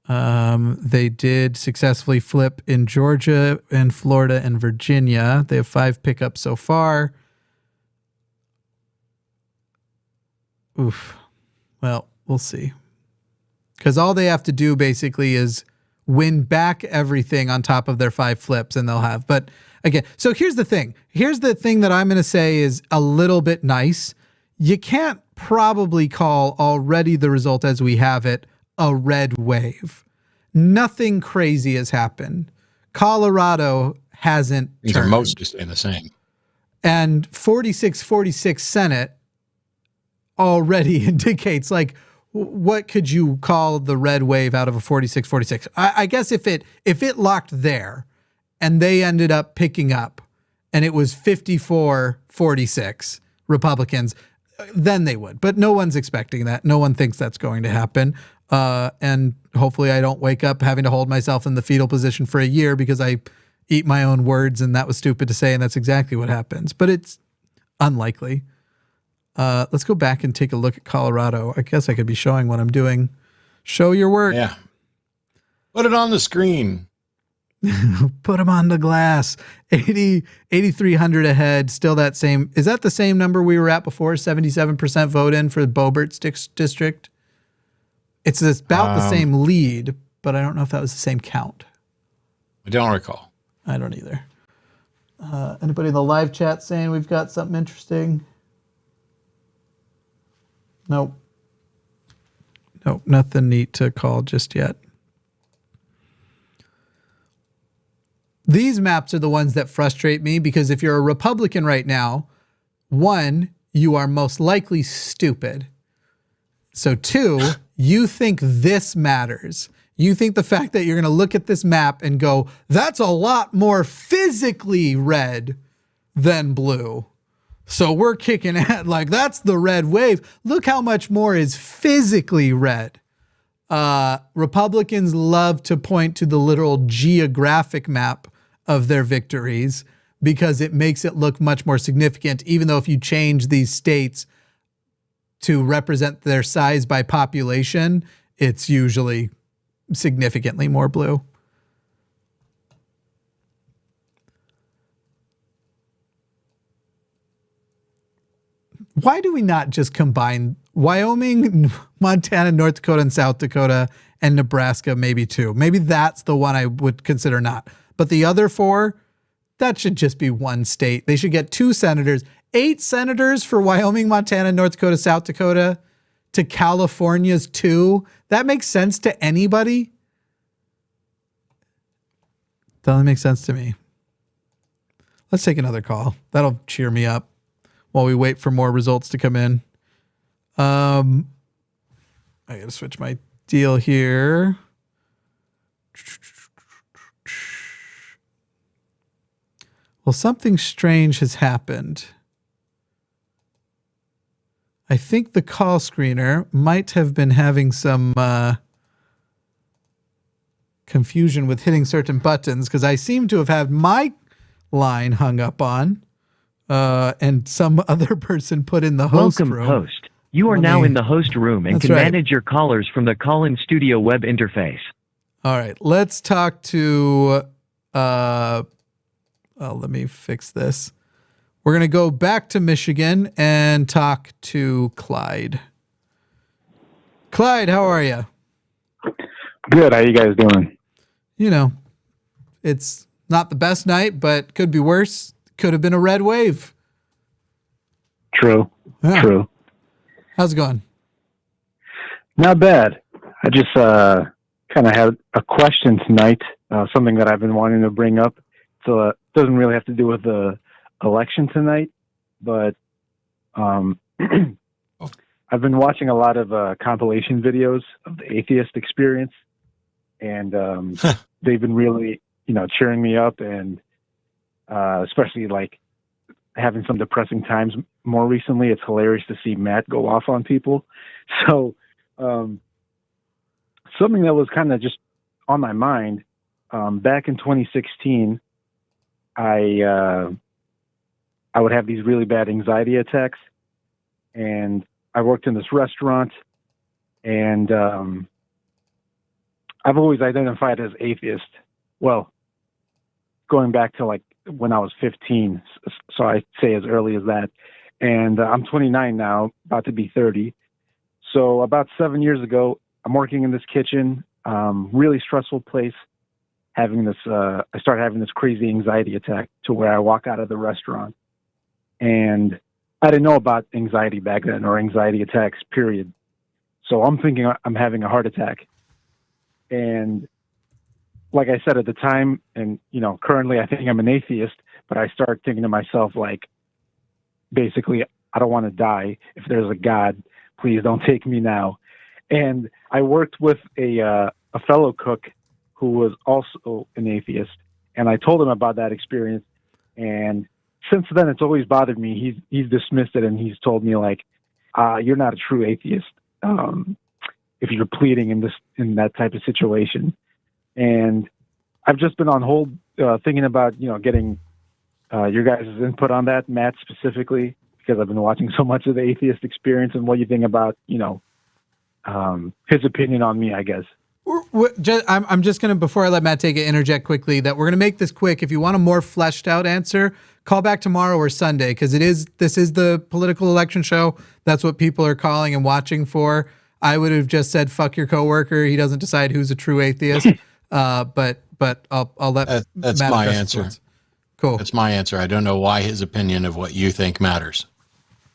They did successfully flip in Georgia and Florida and Virginia. They have 5 pickups so far. Oof. Well, we'll see. because all they have to do basically is win back everything on top of their 5 flips, and they'll have. But again, so here's the thing. Here's the thing that I'm going to say is a little bit nice. You can't probably call already the result as we have it a red wave. Nothing crazy has happened. Colorado hasn't These turned. are mostly staying the same. And 46-46 Senate already indicates, like, what could you call the red wave out of a 46-46? I guess if it locked there and they ended up picking up and it was 54-46 Republicans, then they would. But no one's expecting that. No one thinks that's going to happen. And hopefully I don't wake up having to hold myself in the fetal position for a year because I eat my own words and that was stupid to say, and that's exactly what happens. But it's unlikely. Let's go back and take a look at Colorado. I guess I could be showing what I'm doing. Show your work. Yeah. Put it on the screen. Put them on the glass. 8,300 ahead. Still that same. Is that the same number we were at before? 77% vote in for Bobert's district. It's about the same lead, but I don't know if that was the same count. I don't recall. I don't either. Anybody in the live chat saying we've got something interesting? Nope. Nope, nothing neat to call just yet. These maps are the ones that frustrate me because if you're a Republican right now, 1, you are most likely stupid. So 2, you think this matters. You think the fact that you're going to look at this map and go, that's a lot more physically red than blue. So we're kicking at, like, that's the red wave. Look how much more is physically red. Republicans love to point to the literal geographic map of their victories because it makes it look much more significant, even though if you change these states to represent their size by population, it's usually significantly more blue. Why do we not just combine Wyoming, Montana, North Dakota, and South Dakota, and Nebraska maybe too? Maybe that's the one I would consider not. But the other 4, that should just be one state. They should get 2 senators, 8 senators for Wyoming, Montana, North Dakota, South Dakota, to California's 2. That makes sense to anybody? That only makes sense to me. Let's take another call. That'll cheer me up while we wait for more results to come in. I gotta switch my deal here. Well, something strange has happened. I think the call screener might have been having some confusion with hitting certain buttons because I seem to have had my line hung up on and some other person put in the host room. Welcome, host. You are now in the host room and can manage your callers from the call-in studio web interface. All right, let's talk to, let me fix this. We're going to go back to Michigan and talk to Clyde. Clyde, how are you? Good. How you guys doing? You know, it's not the best night, but could be worse. Could have been a red wave. True. Yeah. True. How's it going? Not bad. I just kind of had a question tonight, something that I've been wanting to bring up. So it doesn't really have to do with the election tonight, but I've been watching a lot of compilation videos of the atheist experience, and they've been really, cheering me up, and especially like having some depressing times more recently. It's hilarious to see Matt go off on people. So something that was kind of just on my mind back in 2016, I would have these really bad anxiety attacks, and I worked in this restaurant, and I've always identified as atheist. Well, going back to like when I was 15, so I say as early as that. And I'm 29 now, about to be 30. So about 7 years ago, I'm working in this kitchen, really stressful place, having this, I started having this crazy anxiety attack to where I walk out of the restaurant. And I didn't know about anxiety back then or anxiety attacks, period. So I'm thinking I'm having a heart attack. And like I said at the time, and, you know, currently I think I'm an atheist, but I start thinking to myself, like, basically, I don't want to die. If there's a God, please don't take me now. And I worked with a fellow cook who was also an atheist, and I told him about that experience. And since then, it's always bothered me. He's dismissed it, and he's told me, like, you're not a true atheist if you're pleading in that type of situation. And I've just been on hold thinking about, you know, getting your guys' input on that, Matt specifically, because I've been watching so much of the atheist experience, and what you think about, you know, his opinion on me, I guess. I'm just going to, before I let Matt take it, interject quickly that we're going to make this quick. If you want a more fleshed out answer, call back tomorrow or Sunday, because this is the political election show. That's what people are calling and watching for. I would have just said, fuck your coworker. He doesn't decide who's a true atheist. But I'll let that's Matt my answer. Cool. That's my answer. I don't know why his opinion of what you think matters.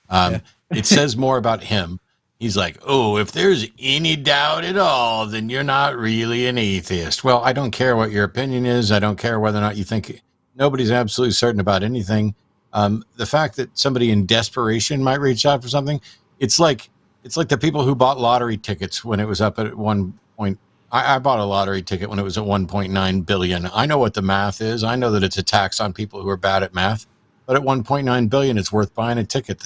It says more about him. He's like, oh, if there's any doubt at all, then you're not really an atheist. Well, I don't care what your opinion is. I don't care whether or not you think. Nobody's absolutely certain about anything. The fact that somebody in desperation might reach out for something, it's like the people who bought lottery tickets when it was up at one point. I bought a lottery ticket when it was at 1.9 billion. I know what the math is. I know that it's a tax on people who are bad at math. But at 1.9 billion, it's worth buying a ticket.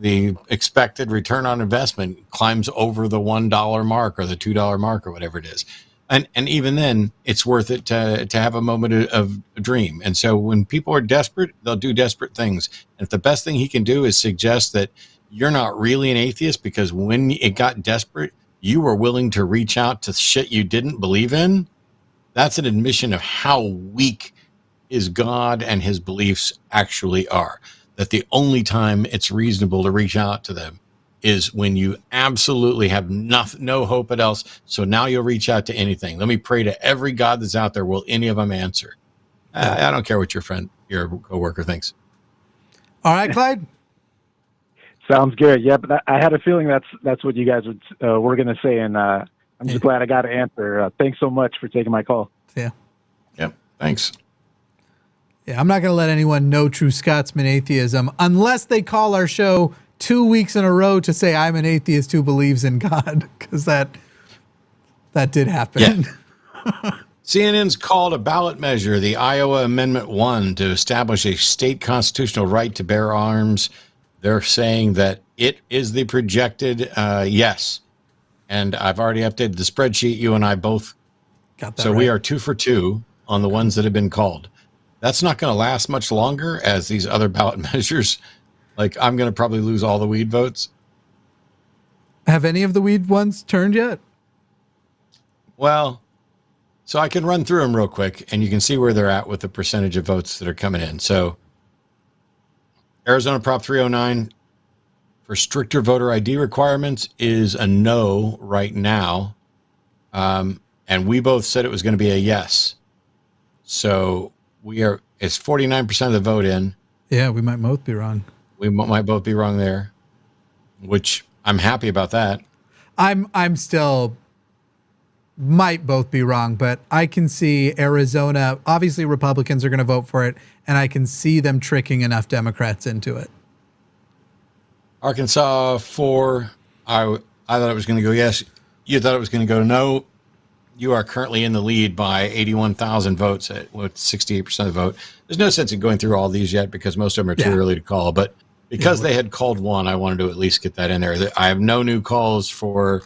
The expected return on investment climbs over the $1 mark or the $2 mark or whatever it is. And even then, it's worth it to have a moment of a dream. And so when people are desperate, they'll do desperate things. And if the best thing he can do is suggest that you're not really an atheist because when it got desperate, you were willing to reach out to shit you didn't believe in, that's an admission of how weak his God and his beliefs actually are. That the only time it's reasonable to reach out to them is when you absolutely have no hope at else. So now you'll reach out to anything. Let me pray to every God that's out there. Will any of them answer? I don't care what your coworker thinks. All right, Clyde. Sounds good. Yeah, but I had a feeling that's what you guys were going to say, and I'm just glad I got an answer. Thanks so much for taking my call. Yeah. Yep. Thanks. Yeah, I'm not going to let anyone know true Scotsman atheism unless they call our show 2 weeks in a row to say I'm an atheist who believes in God, because that did happen. Yeah. CNN's called a ballot measure, the Iowa Amendment 1, to establish a state constitutional right to bear arms. They're saying that it is the projected yes. And I've already updated the spreadsheet. You and I both got that. So right. We are 2 for 2 on the ones that have been called. That's not going to last much longer as these other ballot measures. Like, I'm going to probably lose all the weed votes. Have any of the weed ones turned yet? Well, so I can run through them real quick, and you can see where they're at with the percentage of votes that are coming in. So Arizona Prop 309 for stricter voter ID requirements is a no right now. And we both said it was going to be a yes. So it's 49% of the vote in. Yeah, we might both be wrong. We might both be wrong there, which I'm happy about that. I'm still might both be wrong, but I can see Arizona, obviously Republicans are going to vote for it, and I can see them tricking enough Democrats into it. Arkansas 4, I thought it was going to go yes. You thought it was going to go no. You are currently in the lead by 81,000 votes at 68% of the vote. There's no sense in going through all these yet because most of them are too early to call, but because they had called one, I wanted to at least get that in there. I have no new calls for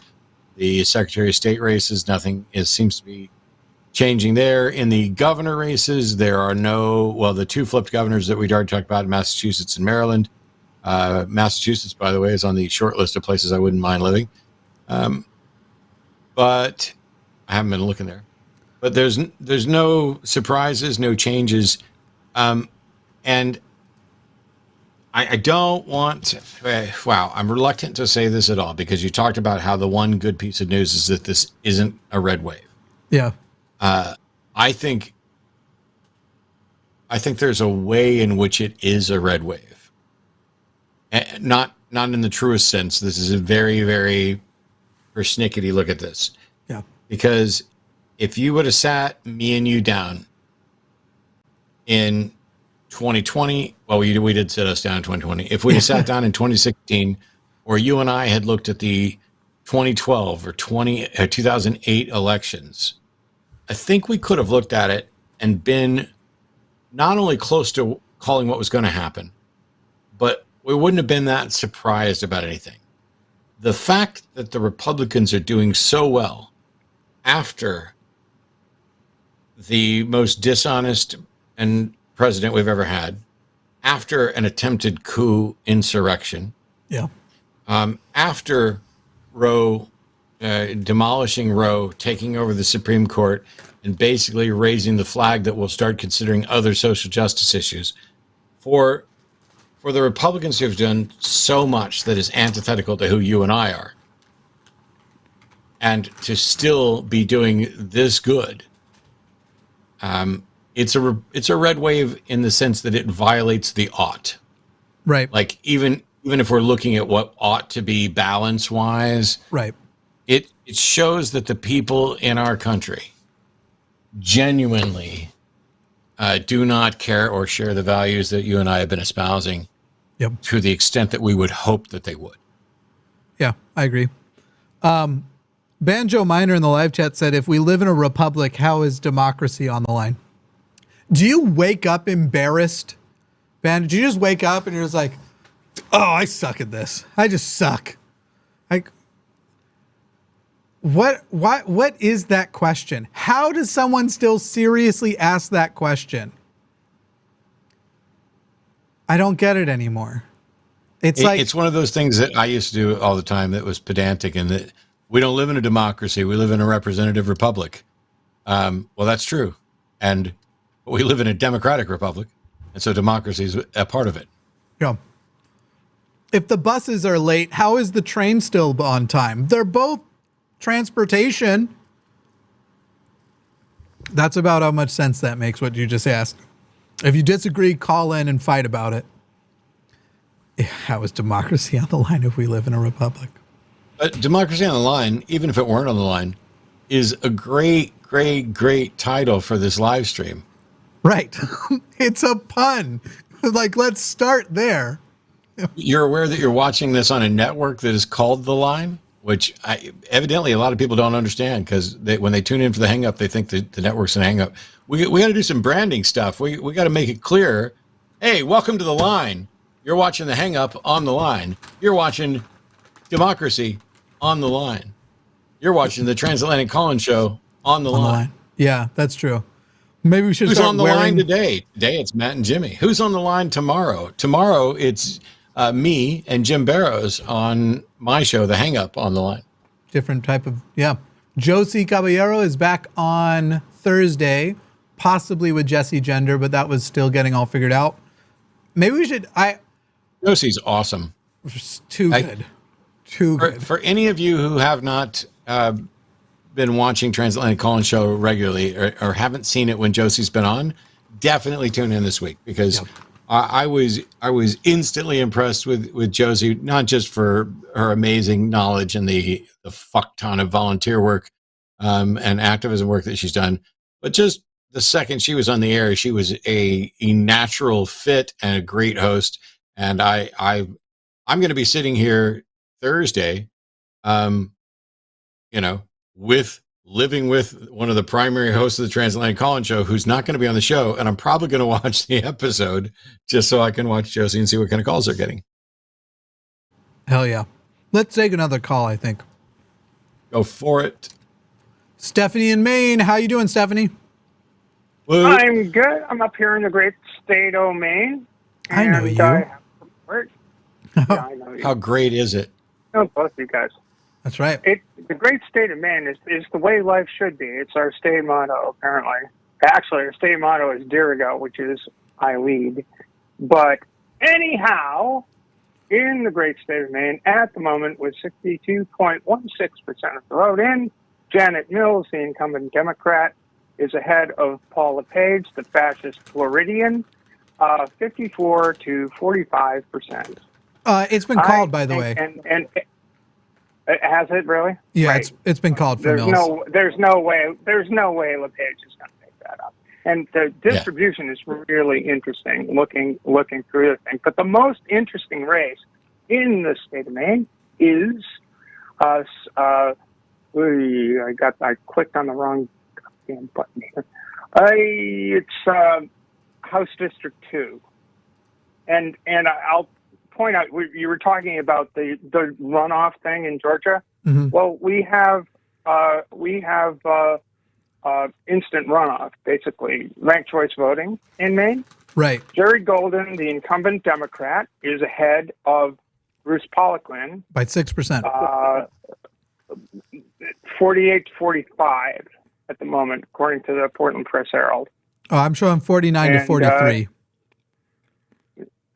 the Secretary of State races. Nothing seems to be changing there. In the governor races, there are the 2 flipped governors that we'd already talked about in Massachusetts and Maryland. Massachusetts, by the way, is on the short list of places I wouldn't mind living. But I haven't been looking there. But there's no surprises, no changes. And I don't want to, wow, I'm reluctant to say this at all because you talked about how the one good piece of news is that this isn't a red wave. Yeah. I think there's a way in which it is a red wave. Not in the truest sense. This is a very, very persnickety look at this. Yeah. Because if you would have sat me and you down in 2020, well, we did sit us down in 2020. If we had sat down in 2016, or you and I had looked at the 2012 or 2008 elections, I think we could have looked at it and been not only close to calling what was going to happen, but we wouldn't have been that surprised about anything. The fact that the Republicans are doing so well after the most dishonest president we've ever had, after an attempted coup insurrection, yeah, after Roe, demolishing Roe, taking over the Supreme Court, and basically raising the flag that we'll start considering other social justice issues, for the Republicans who have done so much that is antithetical to who you and I are, and to still be doing this good, it's a red wave in the sense that it violates the ought. Right. Like even if we're looking at what ought to be balance wise, right, it shows that the people in our country genuinely do not care or share the values that you and I have been espousing, yep, to the extent that we would hope that they would. Yeah, I agree. Banjo Miner in the live chat said, if we live in a republic, how is democracy on the line? Do you wake up embarrassed, Banjo? Do you just wake up and you're just like, oh, I suck at this. I just suck. Like, what is that question? How does someone still seriously ask that question? I don't get it anymore. It's one of those things that I used to do all the time that was pedantic, and that we don't live in a democracy. We live in a representative republic. Well, that's true. And we live in a democratic republic. And so democracy is a part of it. Yeah. If the buses are late, how is the train still on time? They're both transportation. That's about how much sense that makes, what you just asked. If you disagree, call in and fight about it. How is democracy on the line if we live in a republic? But democracy on the line, even if it weren't on the line, is a great, great, great title for this live stream. Right. It's a pun. Like, let's start there. You're aware that you're watching this on a network that is called The Line, which evidently a lot of people don't understand, because when they tune in for the hang up, they think that the network's an hang up. We got to do some branding stuff. We got to make it clear. Hey, welcome to The Line. You're watching the hang up on The Line. You're watching democracy on The Line. You're watching the Transatlantic Call-In Show on the line. Yeah, that's true. Maybe we should Who's start on the line today? Today it's Matt and Jimmy. Who's on the line tomorrow? Tomorrow it's me and Jim Barrows on my show, The Hang Up on the Line. Different type of, yeah. Josie Caballero is back on Thursday, possibly with Jesse Gender, but that was still getting all figured out. Maybe we should, Josie's awesome. Too good. Too good. For any of you who have not been watching Transatlantic Call-In Show regularly, or haven't seen it when Josie's been on, definitely tune in this week, because I was instantly impressed with Josie, not just for her amazing knowledge and the fuck ton of volunteer work and activism work that she's done, but just the second she was on the air, she was a natural fit and a great host. And I'm going to be sitting here Thursday, living with one of the primary hosts of the Transatlantic Call-In Show, who's not going to be on the show, and I'm probably going to watch the episode just so I can watch Josie and see what kind of calls they're getting. Hell yeah. Let's take another call, I think. Go for it. Stephanie in Maine. How you doing, Stephanie? Well, I'm good. I'm up here in the great state of Maine. I know you. I know you. How great is it? Oh, both you guys. That's right. The great state of Maine is the way life should be. It's our state motto, apparently. Actually, our state motto is Dirigo, which is I lead. But Anyhow, in the great state of Maine, at the moment, with 62.16% of the vote in, Janet Mills, the incumbent Democrat, is ahead of Paula Page, the fascist Floridian, 54 to 45%. It's been called, by the way. And has it really? Yeah, right. It's been called for Mills. There's no way LePage is going to make that up. And the distribution is really interesting, looking through the thing. But the most interesting race in the state of Maine is I clicked on the wrong damn button here. It's House District 2, and I'll point out, you were talking about the runoff thing in Georgia. Mm-hmm. Well, we have instant runoff, basically ranked choice voting in Maine. Right. Jerry Golden, the incumbent Democrat, is ahead of Bruce Poliquin by 6%. 48 to 45 at the moment, according to the Portland Press Herald. Oh, I'm showing 49 to 43.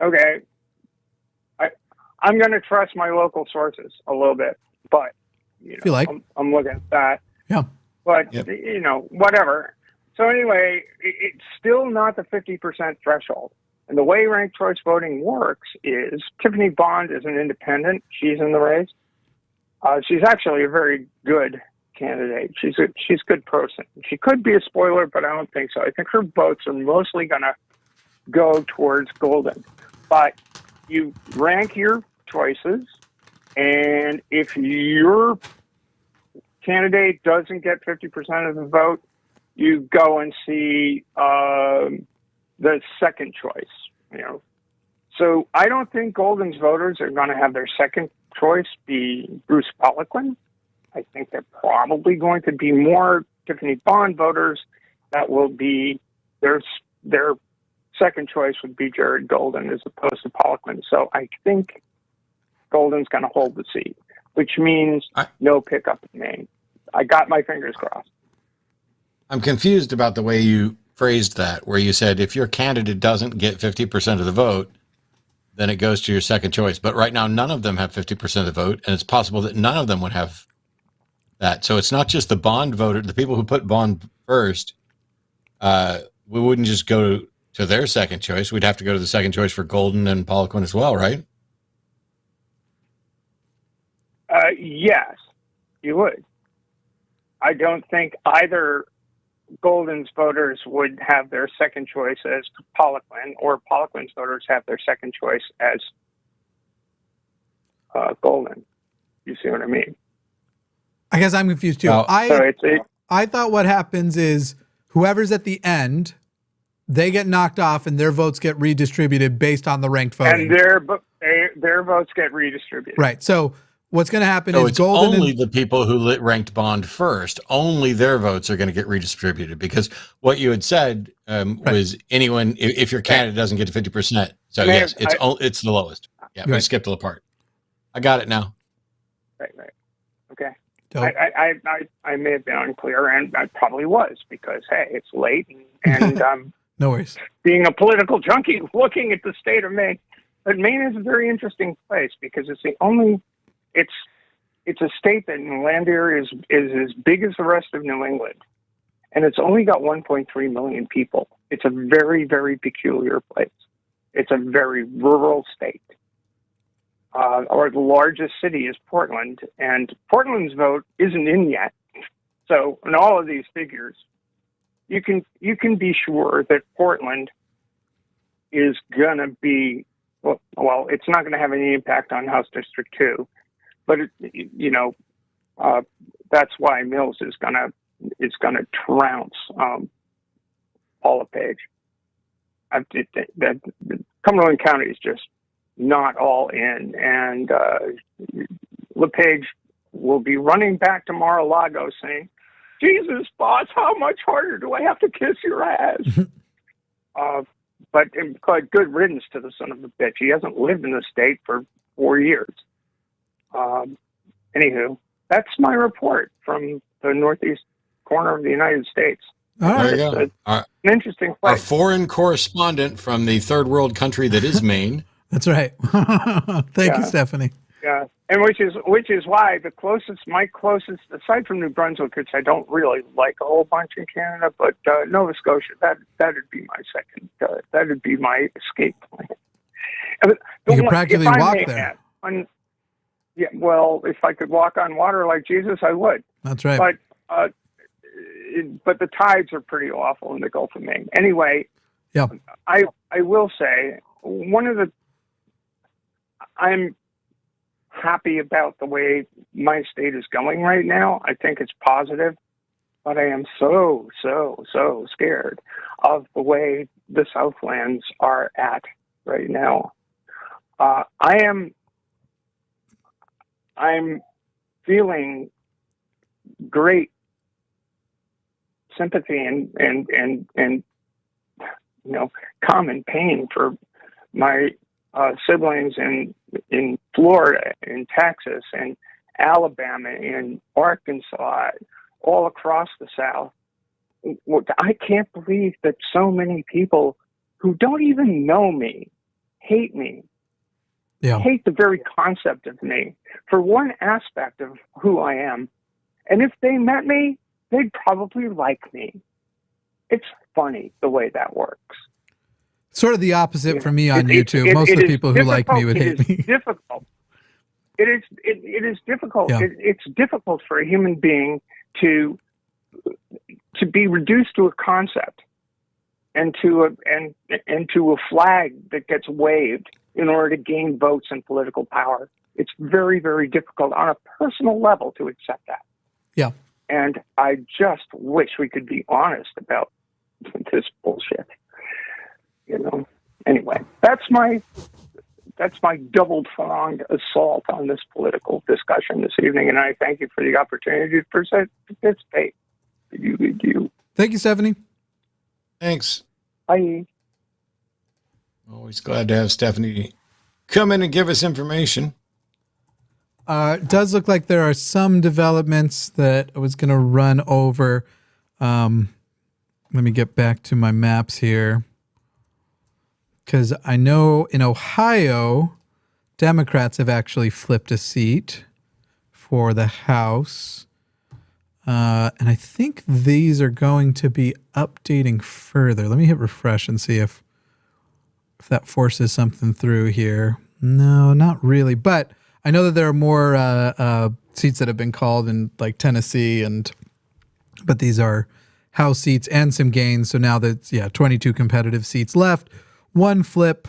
Okay. I'm going to trust my local sources a little bit, but if you like. I'm looking at that. Yeah. But, whatever. So anyway, it's still not the 50% threshold. And the way ranked choice voting works is Tiffany Bond is an independent. She's in the race. She's actually a very good candidate. She's a good person. She could be a spoiler, but I don't think so. I think her votes are mostly going to go towards Golden. But you rank your choices, and if your candidate doesn't get 50% of the vote, you go and see the second choice. So I don't think Golden's voters are going to have their second choice be Bruce Poliquin. I think they're probably going to be more Tiffany Bond voters that will be their second choice would be Jared Golden as opposed to Poliquin. So I think Golden's going to hold the seat, which means no pickup in Maine. I got my fingers crossed. I'm confused about the way you phrased that, where you said if your candidate doesn't get 50% of the vote, then it goes to your second choice. But right now, none of them have 50% of the vote, and it's possible that none of them would have that. So it's not just the Bond voter, the people who put Bond first. We wouldn't just go to their second choice. We'd have to go to the second choice for Golden and Poliquin as well, right? Yes, you would. I don't think either Golden's voters would have their second choice as Poliquin, or Poliquin's voters have their second choice as Golden. You see what I mean? I guess I'm confused too. I thought what happens is whoever's at the end, they get knocked off and their votes get redistributed based on the ranked voting. And their votes get redistributed. Right. So what's going to happen is it's Golden only the people who ranked Bond first, only their votes are going to get redistributed, because what you had said was anyone, if your candidate doesn't get to 50%. So yes, it's the lowest. Yeah, we skipped the part. I got it now. Right. Okay. I may have been unclear, and I probably was, because, hey, it's late, and no worries. Being a political junkie, looking at the state of Maine. But Maine is a very interesting place, because it's the only, it's a state that in land area is as big as the rest of New England, and it's only got 1.3 million people. It's a very, very peculiar place. It's a very rural state. Or the largest city is Portland, and Portland's vote isn't in yet. So in all of these figures, you can be sure that Portland is going to be, well, it's not going to have any impact on House District 2, but that's why Mills is going to trounce Paula Page. Cumberland County is just not all in, and LePage will be running back to Mar-a-Lago saying, "Jesus, boss, how much harder do I have to kiss your ass?" But good riddance to the son of a bitch. He hasn't lived in the state for 4 years. Anywho, that's my report from the northeast corner of the United States. There you go. An interesting place. Our foreign correspondent from the third world country that is Maine. That's right. Thank you, Stephanie. Yeah, and which is why my closest, aside from New Brunswick, which I don't really like a whole bunch in Canada, but Nova Scotia, that'd be my second. That'd be my escape plan. You could practically walk there. Yeah, well, if I could walk on water like Jesus, I would. That's right. But the tides are pretty awful in the Gulf of Maine. Anyway, I will say I'm happy about the way my state is going right now. I think it's positive, but I am so scared of the way the Southlands are at right now. I'm feeling great sympathy and common pain for my siblings in Florida, in Texas, and Alabama, in Arkansas, all across the South. I can't believe that so many people who don't even know me hate me. Hate the very concept of me for one aspect of who I am. And if they met me, they'd probably like me. It's funny the way that works. Sort of the opposite for me on YouTube. Most of the people who like me would hate me. Difficult. It is difficult. Yeah. It's difficult for a human being to be reduced to a concept and to a flag that gets waved in order to gain votes and political power. It's very, very difficult on a personal level to accept that. Yeah. And I just wish we could be honest about this bullshit. Anyway, that's my double-pronged assault on this political discussion this evening, and I thank you for the opportunity to participate. You. Thank you, Stephanie. Thanks. Bye. Always glad to have Stephanie come in and give us information. It does look like there are some developments that I was going to run over. Let me get back to my maps here. Because I know in Ohio, Democrats have actually flipped a seat for the House. And I think these are going to be updating further. Let me hit refresh and see if that forces something through here. No, not really. But I know that there are more seats that have been called in like Tennessee, but these are House seats and some gains. So now that's 22 competitive seats left. One flip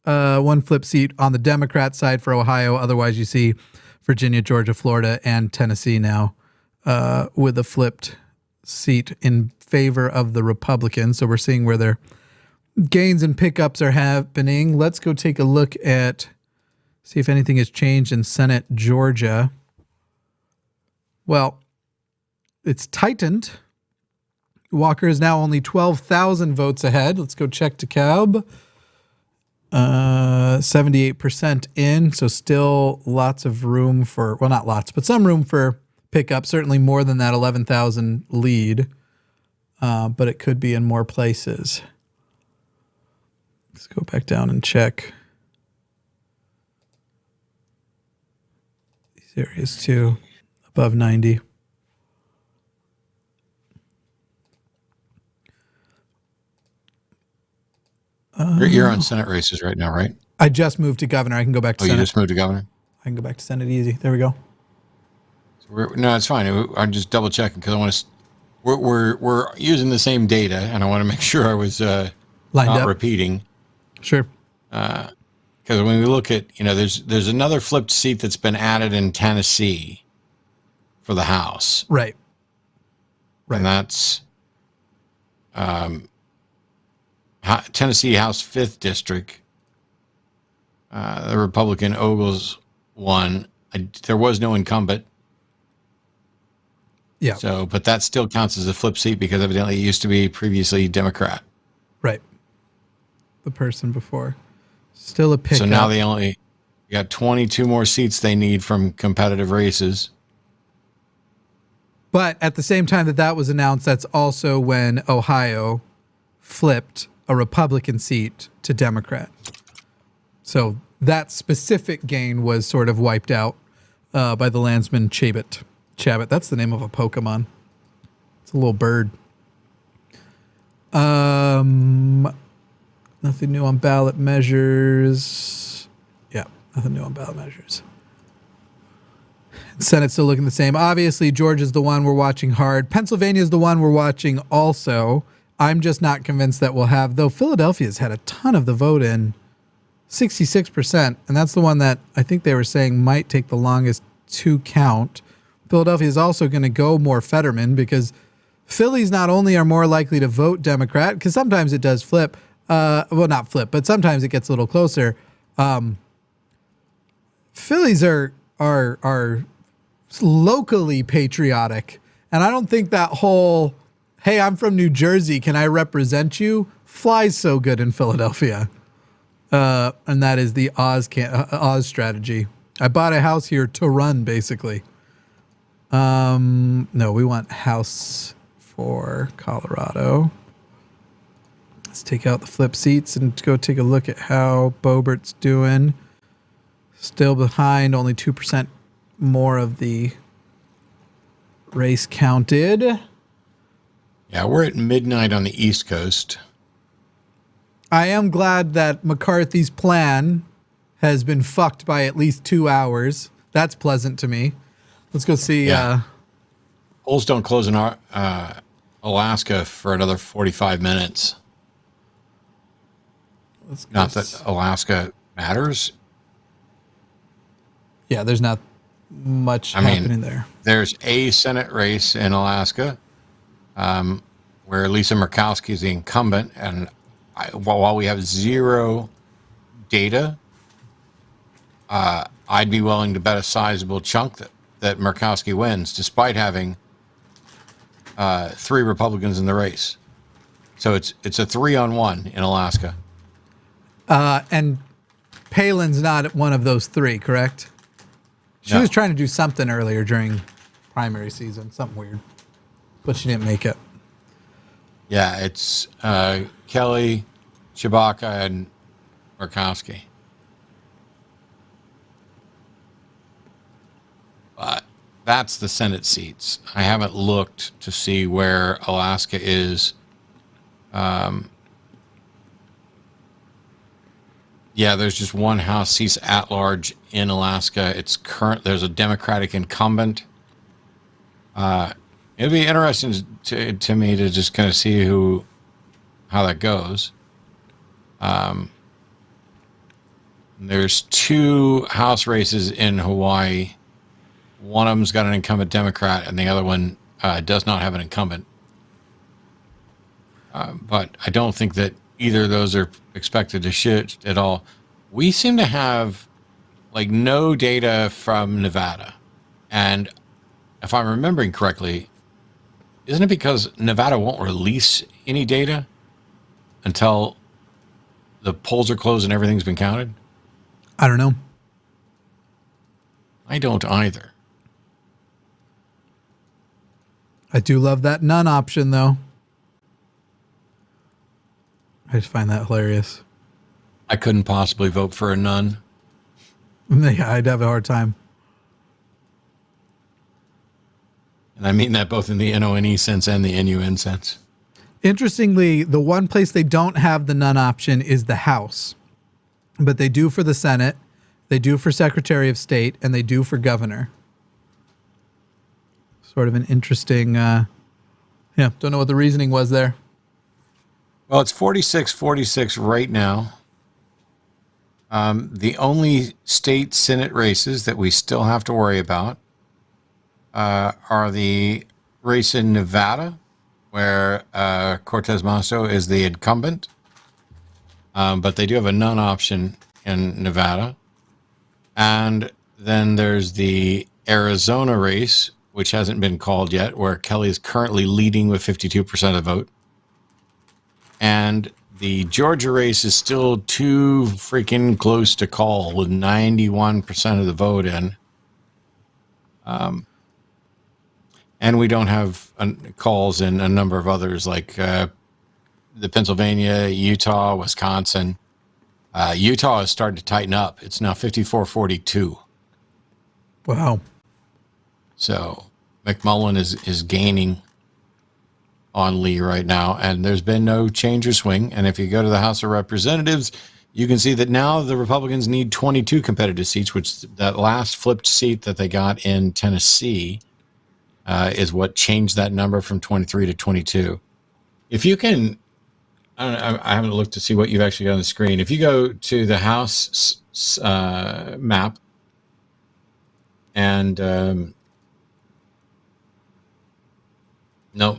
seat on the Democrat side for Ohio. Otherwise, you see Virginia, Georgia, Florida, and Tennessee now with a flipped seat in favor of the Republicans. So we're seeing where their gains and pickups are happening. Let's go take a look at, see if anything has changed in Senate Georgia. Well, it's tightened. Walker is now only 12,000 votes ahead. Let's go check DeKalb. 78% in, so still lots of room for, well, not lots, but some room for pickup. Certainly more than that 11,000 lead, but it could be in more places. Let's go back down and check these areas too, above 90. You're on Senate races right now, right? I just moved to governor. I can go back to Senate. You just moved to governor? I can go back to Senate easy. There we go. No, it's fine. I'm just double checking because I want to. We're using the same data, and I want to make sure I was lined not up. Repeating. Sure. Because when we look at, there's another flipped seat that's been added in Tennessee for the House. Right. And that's Tennessee House 5th District. The Republican Ogles won. There was no incumbent. Yeah. So, but that still counts as a flip seat because evidently it used to be previously Democrat. Right. The person before. Still a pickup. So now they only got 22 more seats they need from competitive races. But at the same time that was announced, that's also when Ohio flipped a Republican seat to Democrat. So that specific gain was sort of wiped out by the landsman Chabot. Chabot, that's the name of a Pokemon. It's a little bird. Nothing new on ballot measures. Yeah, nothing new on ballot measures. Senate's still looking the same. Obviously, Georgia's the one we're watching hard. Pennsylvania's the one we're watching also. I'm just not convinced that we'll have, though Philadelphia's had a ton of the vote in, 66%, and that's the one that I think they were saying might take the longest to count. Philadelphia is also going to go more Fetterman because Phillies not only are more likely to vote Democrat, because sometimes it does flip, well, not flip, but sometimes it gets a little closer. Phillies are locally patriotic, and I don't think that whole, hey, I'm from New Jersey, can I represent you, flies so good in Philadelphia. And that is the Oz strategy. I bought a house here to run, basically. No, we want house for Colorado. Let's take out the flip seats and go take a look at how Boebert's doing. Still behind, only 2% more of the race counted. Yeah, we're at midnight on the East Coast. I am glad that McCarthy's plan has been fucked by at least 2 hours. That's pleasant to me. Let's go see. Yeah. Polls don't close in Alaska for another 45 minutes. Not that Alaska matters. Yeah, there's not much happening there. There's a Senate race in Alaska where Lisa Murkowski is the incumbent, and while we have zero data, I'd be willing to bet a sizable chunk that Murkowski wins, despite having 3 Republicans in the race. So it's a 3-on-1 in Alaska. And Palin's not one of those 3, correct? She was trying to do something earlier during primary season, something weird, but she didn't make it. Yeah, it's Kelly, Chewbacca, and Murkowski. But that's the Senate seats. I haven't looked to see where Alaska is. Yeah, there's just one House seat at large in Alaska. There's a Democratic incumbent. It'll be interesting to me to just kind of see how that goes. There's 2 House races in Hawaii. One of them's got an incumbent Democrat, and the other one does not have an incumbent. But I don't think that either of those are expected to shift at all. We seem to have no data from Nevada. And if I'm remembering correctly, isn't it because Nevada won't release any data until the polls are closed and everything's been counted? I don't know. I don't either. I do love that none option, though. I just find that hilarious. I couldn't possibly vote for a none. Yeah, I'd have a hard time. And I mean that both in the NONE sense and the NUN sense. Interestingly, the one place they don't have the none option is the House. But they do for the Senate, they do for Secretary of State, and they do for Governor. Sort of an interesting, don't know what the reasoning was there. Well, it's 46-46 right now. The only state Senate races that we still have to worry about are the race in Nevada, where Cortez Masto is the incumbent. But they do have a none option in Nevada. And then there's the Arizona race, which hasn't been called yet, where Kelly is currently leading with 52% of the vote. And the Georgia race is still too freaking close to call with 91% of the vote in. And we don't have calls in a number of others like the Pennsylvania, Utah, Wisconsin. Utah is starting to tighten up. It's now 54-42. Wow. So McMullen is gaining on Lee right now, and there's been no change or swing. And if you go to the House of Representatives, you can see that now the Republicans need 22 competitive seats, which that last flipped seat that they got in Tennessee is what changed that number from 23 to 22. If you can, I haven't looked to see what you've actually got on the screen. If you go to the House map and no.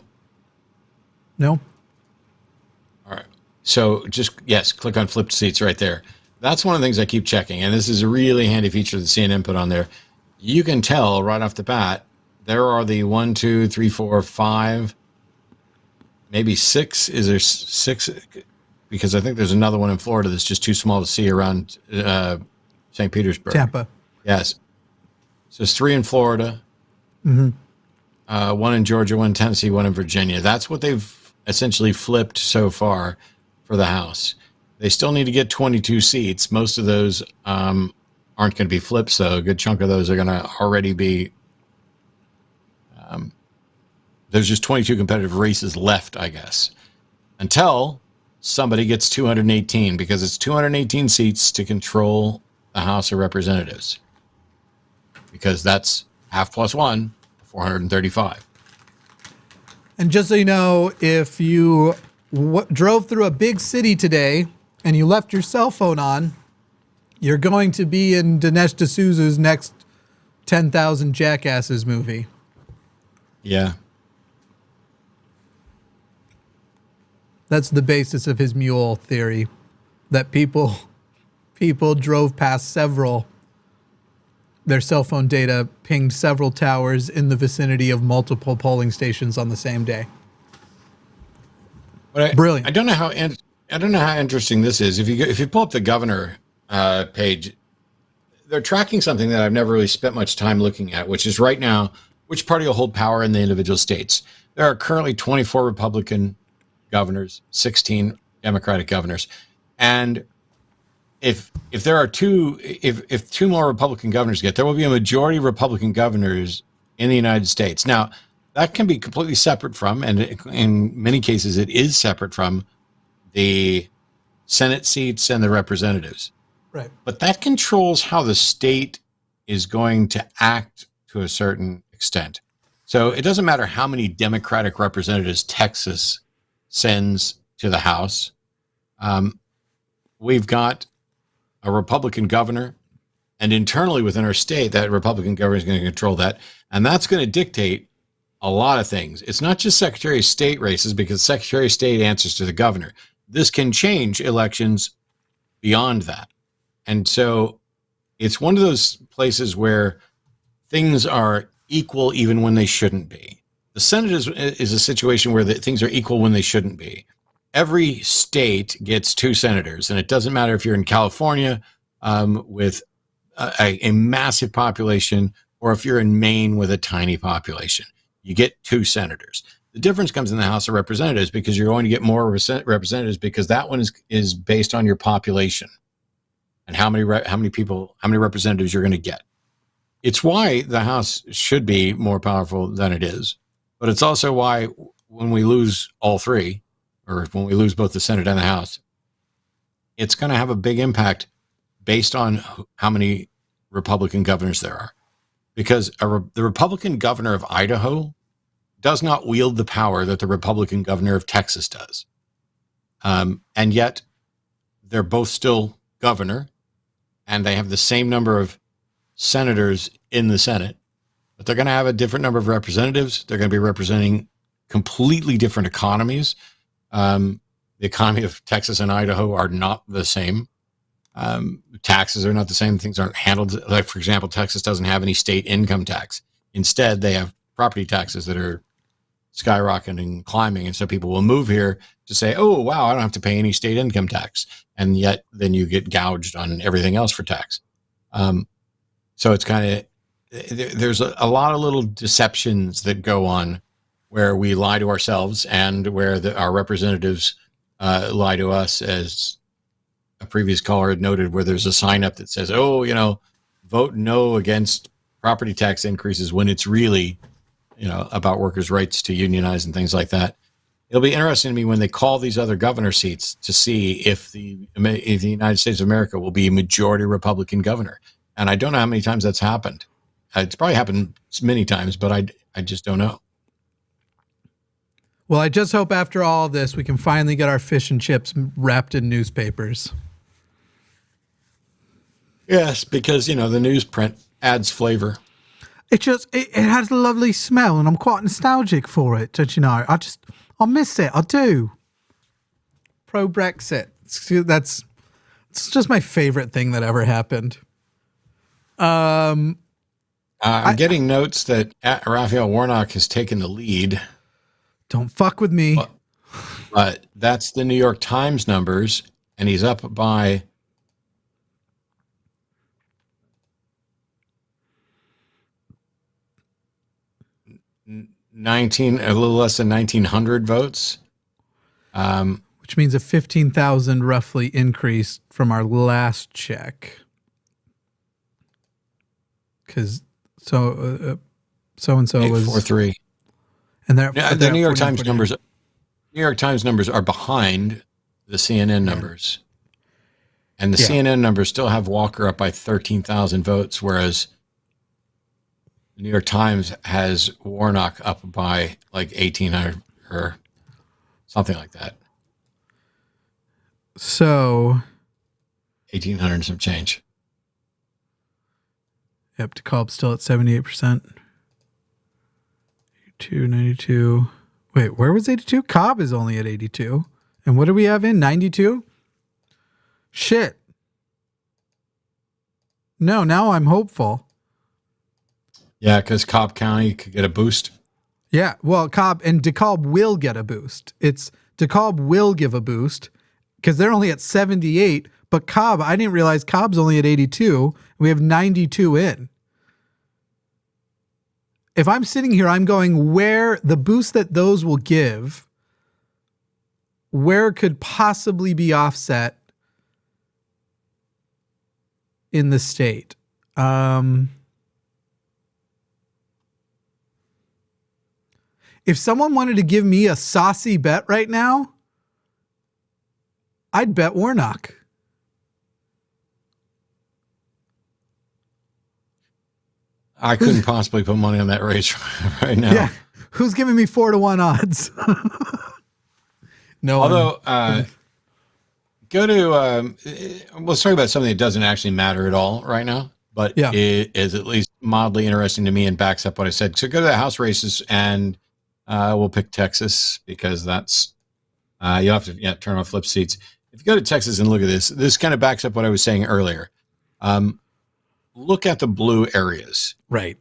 No. All right. So just, yes, click on flipped seats right there. That's one of the things I keep checking. And this is a really handy feature that CNN put on there. You can tell right off the bat, there are the 1, 2, 3, 4, 5, maybe 6. Is there 6? Because I think there's another one in Florida that's just too small to see around St. Petersburg. Tampa. Yes. So it's 3 in Florida, 1 in Georgia, 1 in Tennessee, 1 in Virginia. That's what they've essentially flipped so far for the House. They still need to get 22 seats. Most of those aren't going to be flipped, so a good chunk of those are going to already be there's just 22 competitive races left, I guess, until somebody gets 218, because it's 218 seats to control the House of Representatives, because that's half plus 1, 435. And just so you know, if you drove through a big city today and you left your cell phone on, you're going to be in Dinesh D'Souza's next 10,000 Jackasses movie. Yeah. That's the basis of his mule theory, that people drove past their cell phone data pinged several towers in the vicinity of multiple polling stations on the same day. But brilliant. I don't know how interesting this is. If you pull up the governor page, they're tracking something that I've never really spent much time looking at, which is right now which party will hold power in the individual states. There are currently 24 Republican governors, 16 Democratic governors, and if there are if 2 more Republican governors there will be a majority of Republican governors in the United States. Now, that can be completely separate from, and in many cases it is separate from, the Senate seats and the representatives. Right. But that controls how the state is going to act to a certain extent. So it doesn't matter how many Democratic representatives Texas sends to the House. We've got a Republican governor, and internally within our state, that Republican governor is going to control that. And that's going to dictate a lot of things. It's not just Secretary of State races, because Secretary of State answers to the governor. This can change elections beyond that. And so it's one of those places where things are equal even when they shouldn't be. The Senate is a situation where things are equal when they shouldn't be. Every state gets 2 senators, and it doesn't matter if you're in California with a massive population, or if you're in Maine with a tiny population. You get 2 senators. The difference comes in the House of Representatives, because you're going to get more representatives, because that one is based on your population and how many representatives you're going to get. It's why the House should be more powerful than it is, but it's also why when we lose all 3, or when we lose both the Senate and the House, it's going to have a big impact based on how many Republican governors there are. Because the Republican governor of Idaho does not wield the power that the Republican governor of Texas does. And yet they're both still governor, and they have the same number of senators in the Senate, but they're going to have a different number of representatives. They're going to be representing completely different economies. The economy of Texas and Idaho are not the same. Taxes are not the same. Things aren't handled. Like, for example, Texas doesn't have any state income tax. Instead, they have property taxes that are skyrocketing and climbing. And so people will move here to say, oh, wow, I don't have to pay any state income tax. And yet then you get gouged on everything else for tax. So it's kind of, there's a lot of little deceptions that go on where we lie to ourselves, and where our representatives lie to us as a previous caller had noted, where there's a sign up that says, "Oh, vote no against property tax increases," when it's really, about workers' rights to unionize and things like that. It'll be interesting to me when they call these other governor seats to see if the United States of America will be majority Republican governor. And I don't know how many times that's happened. It's probably happened many times, but I just don't know. Well, I just hope after all this, we can finally get our fish and chips wrapped in newspapers. Yes, because, the newsprint adds flavor. It has a lovely smell, and I'm quite nostalgic for it. Don't you know? I miss it. I do. Pro-Brexit. It's just my favorite thing that ever happened. I'm getting notes that Raphael Warnock has taken the lead. Don't fuck with me. But that's the New York Times numbers, and he's up by 19, a little less than 1,900 votes. Which means a 15,000 roughly increase from our last check. Because so-and-so was 843. And the New York Times numbers. New York Times numbers are behind the CNN numbers, and the CNN numbers still have Walker up by 13,000 votes, whereas the New York Times has Warnock up by like 1,800 or something like that. So 1,800 and some change. Yep, DeKalb's still at 78%. 92. Wait, where was 82? Cobb is only at 82. And what do we have in 92? Shit. No, now I'm hopeful. Yeah, because Cobb County could get a boost. Yeah, well, Cobb and DeKalb will get a boost. DeKalb will give a boost because they're only at 78. But Cobb, I didn't realize Cobb's only at 82. We have 92 in. If I'm sitting here, I'm going where the boost that those will give, where could possibly be offset in the state. If someone wanted to give me a saucy bet right now, I'd bet Warnock. I couldn't possibly put money on that race right now. Yeah. Who's giving me 4-1 odds? No. Although, go to, let's talk about something that doesn't actually matter at all right now, but it is at least mildly interesting to me and backs up what I said. So go to the House races and we'll pick Texas because that's, you'll have to turn off flip seats. If you go to Texas and look at this kind of backs up what I was saying earlier. Look at the blue areas. Right.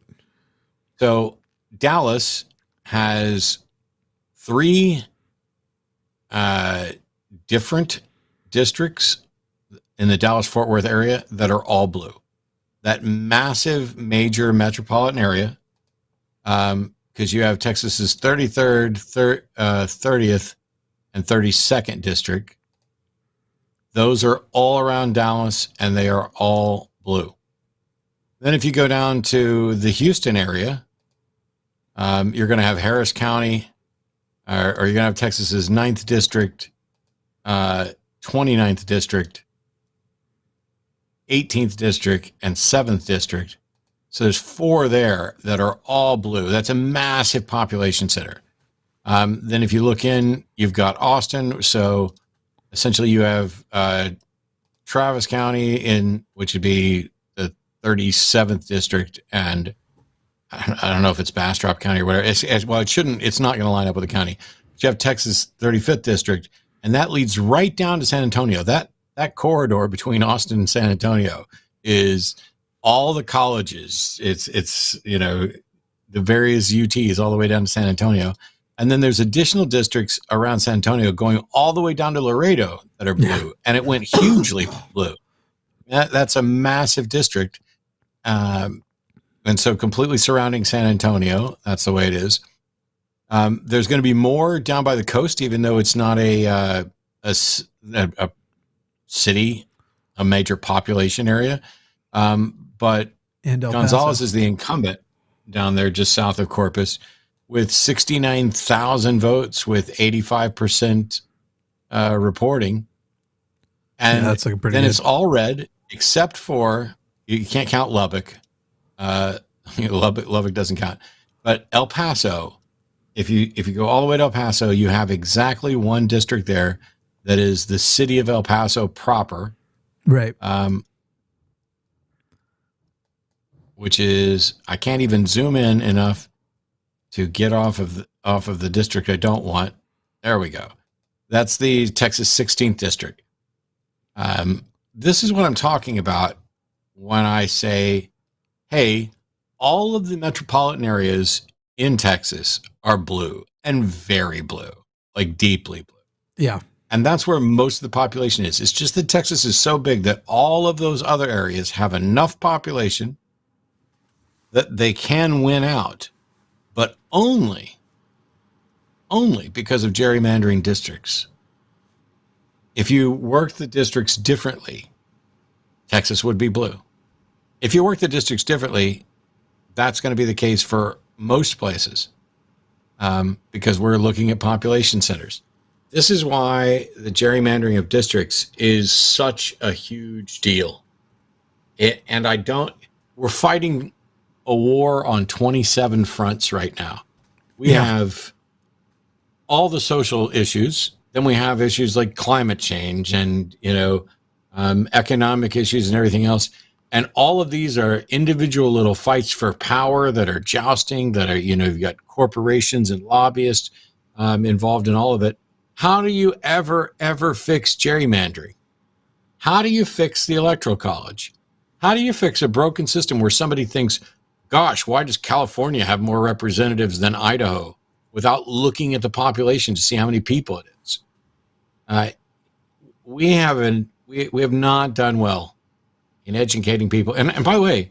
So Dallas has 3 different districts in the Dallas-Fort Worth area that are all blue. That massive major metropolitan area, because you have Texas's 33rd, 30th, and 32nd district. Those are all around Dallas, and they are all blue. Then if you go down to the Houston area, you're going to have Harris County, or you're going to have Texas's 9th district, 29th district, 18th district, and 7th district. So there's 4 there that are all blue. That's a massive population center. Then if you look in, you've got Austin. So essentially you have Travis County, which would be 37th district, and I don't know if it's Bastrop County or whatever. It's not going to line up with the county. But you have Texas 35th district, and that leads right down to San Antonio. That corridor between Austin and San Antonio is all the colleges. It's the various UTs all the way down to San Antonio. And then there's additional districts around San Antonio going all the way down to Laredo that are blue, and it went hugely blue. That's a massive district. And so completely surrounding San Antonio, that's the way it is. There's going to be more down by the coast, even though it's not a city a major population area. But Gonzalez is the incumbent down there just south of Corpus with 69,000 votes with 85% reporting. And that's like pretty then good. it's all red except for, you can't count Lubbock. Lubbock doesn't count. But El Paso, if you go all the way to El Paso, you have exactly one district there that is the city of El Paso proper. Right. Which is, I can't even zoom in enough to get off of the district I don't want. There we go. That's the Texas 16th district. This is what I'm talking about when I say, hey, all of the metropolitan areas in Texas are blue and very blue, like deeply blue. Yeah. And that's where most of the population is. It's just that Texas is so big that all of those other areas have enough population that they can win out, but only because of gerrymandering districts. If you work the districts differently, Texas would be blue. If you work the districts differently, that's going to be the case for most places, because we're looking at population centers. This is why the gerrymandering of districts is such a huge deal. We're fighting a war on 27 fronts right now. We have all the social issues. Then we have issues like climate change and, economic issues and everything else. And all of these are individual little fights for power that are jousting, that are, you've got corporations and lobbyists involved in all of it. How do you ever fix gerrymandering? How do you fix the Electoral College? How do you fix a broken system where somebody thinks, gosh, why does California have more representatives than Idaho, without looking at the population to see how many people it is? We have not done well in educating people. And by the way,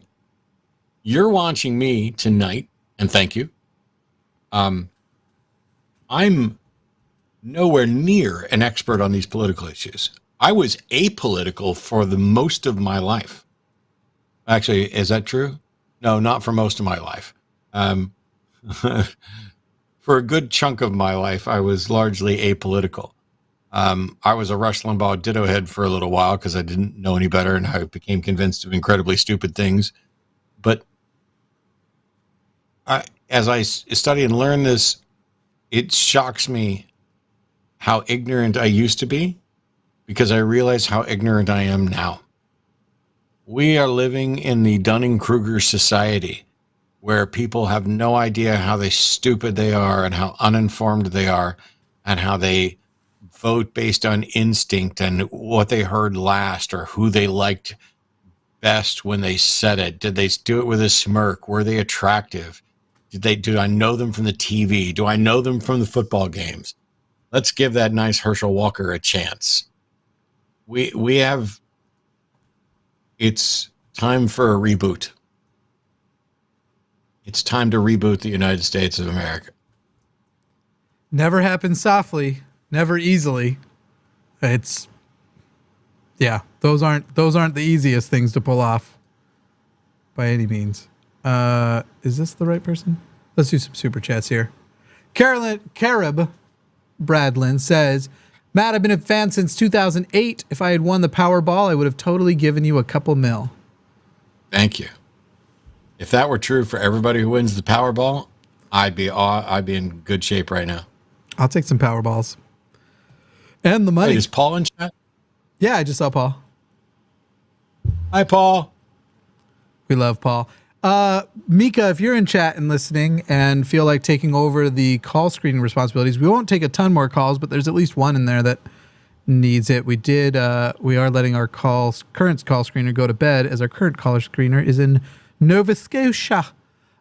you're watching me tonight, and thank you. I'm nowhere near an expert on these political issues. I was apolitical for the most of my life. Actually, is that true? No, not for most of my life. For a good chunk of my life, I was largely apolitical. I was a Rush Limbaugh ditto head for a little while because I didn't know any better, and I became convinced of incredibly stupid things. But as I study and learn this, it shocks me how ignorant I used to be, because I realize how ignorant I am now. We are living in the Dunning-Kruger society, where people have no idea how stupid they are and how uninformed they are, and how they vote based on instinct and what they heard last or who they liked best when they said it. Did they do it with a smirk? Were they attractive? Do I know them from the TV? Do I know them from the football games? Let's give that nice Herschel Walker a chance. It's time for a reboot. It's time to reboot the United States of America. Never happens softly, never easily. Those aren't the easiest things to pull off by any means. Is this the right person? Let's do some super chats here. Carib Bradlin says, Matt, I've been a fan since 2008. If I had won the Powerball, I would have totally given you a couple mil. Thank you. If that were true for everybody who wins the Powerball, I'd be in good shape right now. I'll take some Powerballs. And the money. Wait, is Paul in chat? Yeah, I just saw Paul. Hi, Paul. We love Paul. Mika, if you're in chat and listening and feel like taking over the call screening responsibilities, we won't take a ton more calls, but there's at least one in there that needs it. We are letting our current call screener go to bed, as our current caller screener is in Nova Scotia.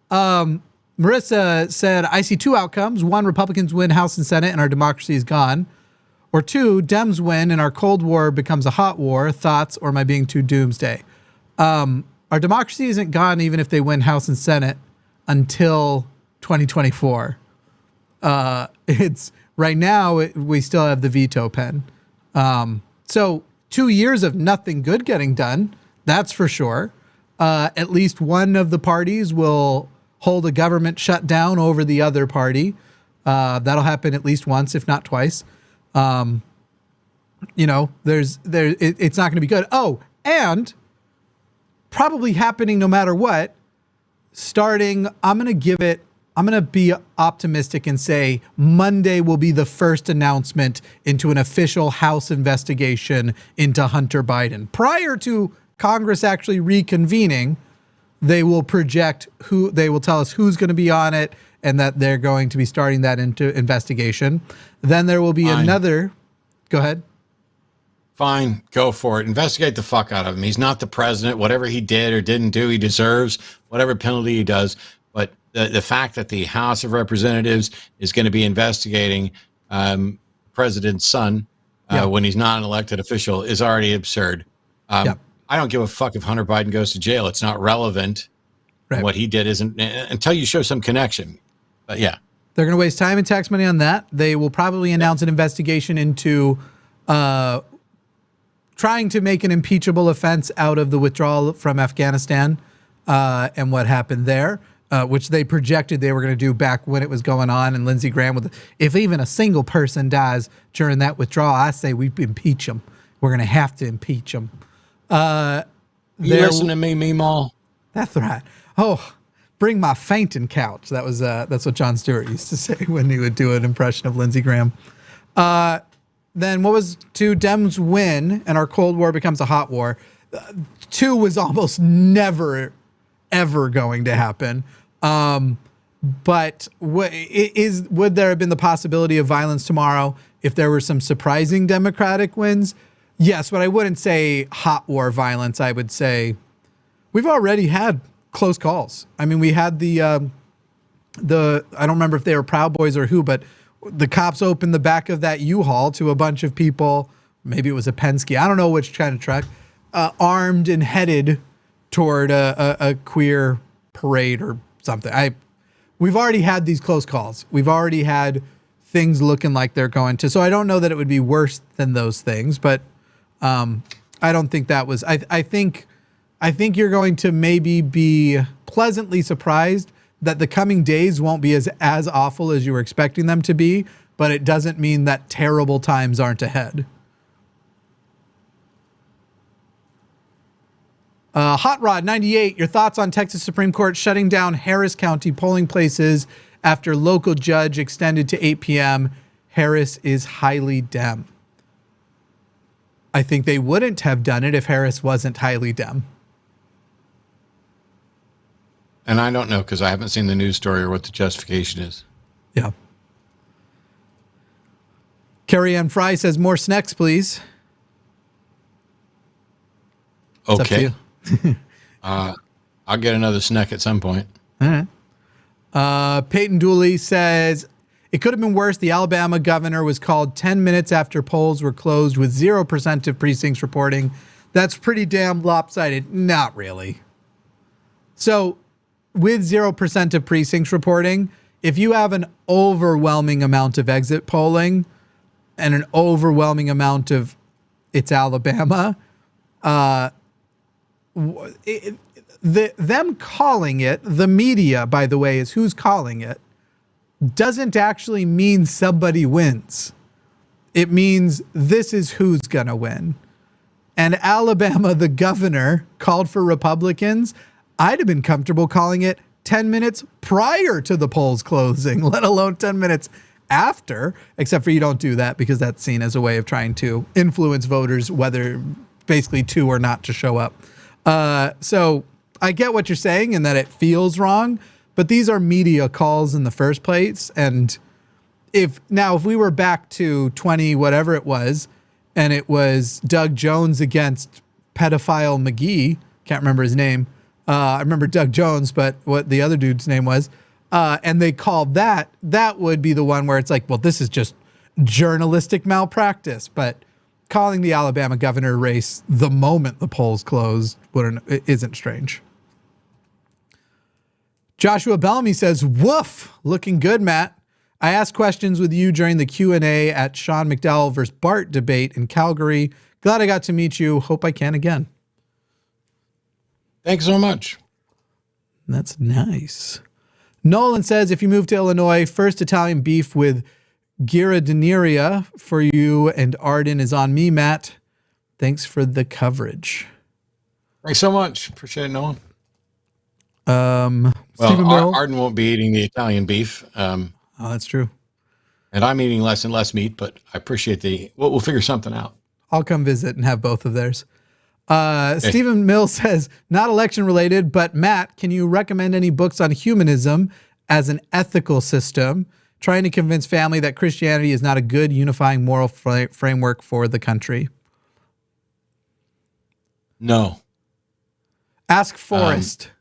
Marissa said, I see two outcomes. One, Republicans win House and Senate and our democracy is gone. Or two, Dems win and our Cold War becomes a hot war. Thoughts, or am I being too doomsday? Our democracy isn't gone even if they win House and Senate until 2024. It's right now, we still have the veto pen. So 2 years of nothing good getting done. That's for sure. At least one of the parties will hold a government shutdown over the other party. That'll happen at least once, if not twice. You know, it's not going to be good. Oh, and probably happening no matter what, starting, I'm going to be optimistic and say Monday will be the first announcement into an official House investigation into Hunter Biden. Prior to Congress actually reconvening, they will tell us who's going to be on it and that they're going to be starting that into investigation. Then there will be another. Go ahead. Fine, go for it. Investigate the fuck out of him. He's not the president. Whatever he did or didn't do, he deserves whatever penalty he does. But the fact that the House of Representatives is going to be investigating president's son when he's not an elected official is already absurd. I don't give a fuck if Hunter Biden goes to jail. It's not relevant. Right. What he did isn't until you show some connection. But yeah. They're going to waste time and tax money on that. They will probably announce an investigation into trying to make an impeachable offense out of the withdrawal from Afghanistan and what happened there, which they projected they were going to do back when it was going on. And Lindsey Graham, if even a single person dies during that withdrawal, I say we impeach them. We're going to have to impeach them. You listen to me, Meemaw. That's right. Oh, bring my fainting couch. That's what Jon Stewart used to say when he would do an impression of Lindsey Graham. Then what was 2? Dems win and our Cold War becomes a hot war. 2 was almost never, ever going to happen. But would there have been the possibility of violence tomorrow if there were some surprising Democratic wins? Yes, but I wouldn't say hot war violence. I would say we've already had close calls. I mean, we had the I don't remember if they were Proud Boys or who, but the cops opened the back of that U-Haul to a bunch of people. Maybe it was a Penske. I don't know which kind of truck, armed and headed toward a queer parade or something. We've already had these close calls. We've already had things looking like they're going to. So I don't know that it would be worse than those things, but I don't think that was. I think you're going to maybe be pleasantly surprised that the coming days won't be as awful as you were expecting them to be, but it doesn't mean that terrible times aren't ahead. Hot Rod 98, your thoughts on Texas Supreme Court shutting down Harris County polling places after local judge extended to 8 p.m. Harris is highly Dem. I think they wouldn't have done it if Harris wasn't highly Dem. And I don't know because I haven't seen the news story or what the justification is. Yeah. Carrie Ann Fry says, more snacks, please. Okay. I'll get another snack at some point. All right. Peyton Dooley says, it could have been worse. The Alabama governor was called 10 minutes after polls were closed with 0% of precincts reporting. That's pretty damn lopsided. Not really. So with 0% of precincts reporting, if you have an overwhelming amount of exit polling and an overwhelming amount of it's Alabama, them calling it, the media, by the way, is who's calling it, doesn't actually mean somebody wins. It means this is who's going to win. And Alabama, the governor, called for Republicans. I'd have been comfortable calling it 10 minutes prior to the polls closing, let alone 10 minutes after, except for you don't do that because that's seen as a way of trying to influence voters, whether basically to or not to show up. So I get what you're saying and that it feels wrong, but these are media calls in the first place. And if we were back to 20, whatever it was, and it was Doug Jones against pedophile McGee, can't remember his name. I remember Doug Jones, but what the other dude's name was, and they called that would be the one where it's like, well, this is just journalistic malpractice. But calling the Alabama governor race the moment the polls closed isn't strange. Joshua Bellamy says, woof, looking good, Matt. I asked questions with you during the Q&A at Sean McDowell versus Bart debate in Calgary. Glad I got to meet you. Hope I can again. Thanks so much. That's nice. Nolan says, if you move to Illinois, first Italian beef with Ghirardelleria for you and Arden is on me, Matt. Thanks for the coverage. Thanks so much. Appreciate it, Nolan. Stephen Mill. Arden won't be eating the Italian beef. Oh, that's true. And I'm eating less and less meat, but I appreciate we'll figure something out. I'll come visit and have both of theirs. Stephen Mill says, not election related, but Matt, can you recommend any books on humanism as an ethical system, trying to convince family that Christianity is not a good unifying moral framework for the country? No. Ask Forrest.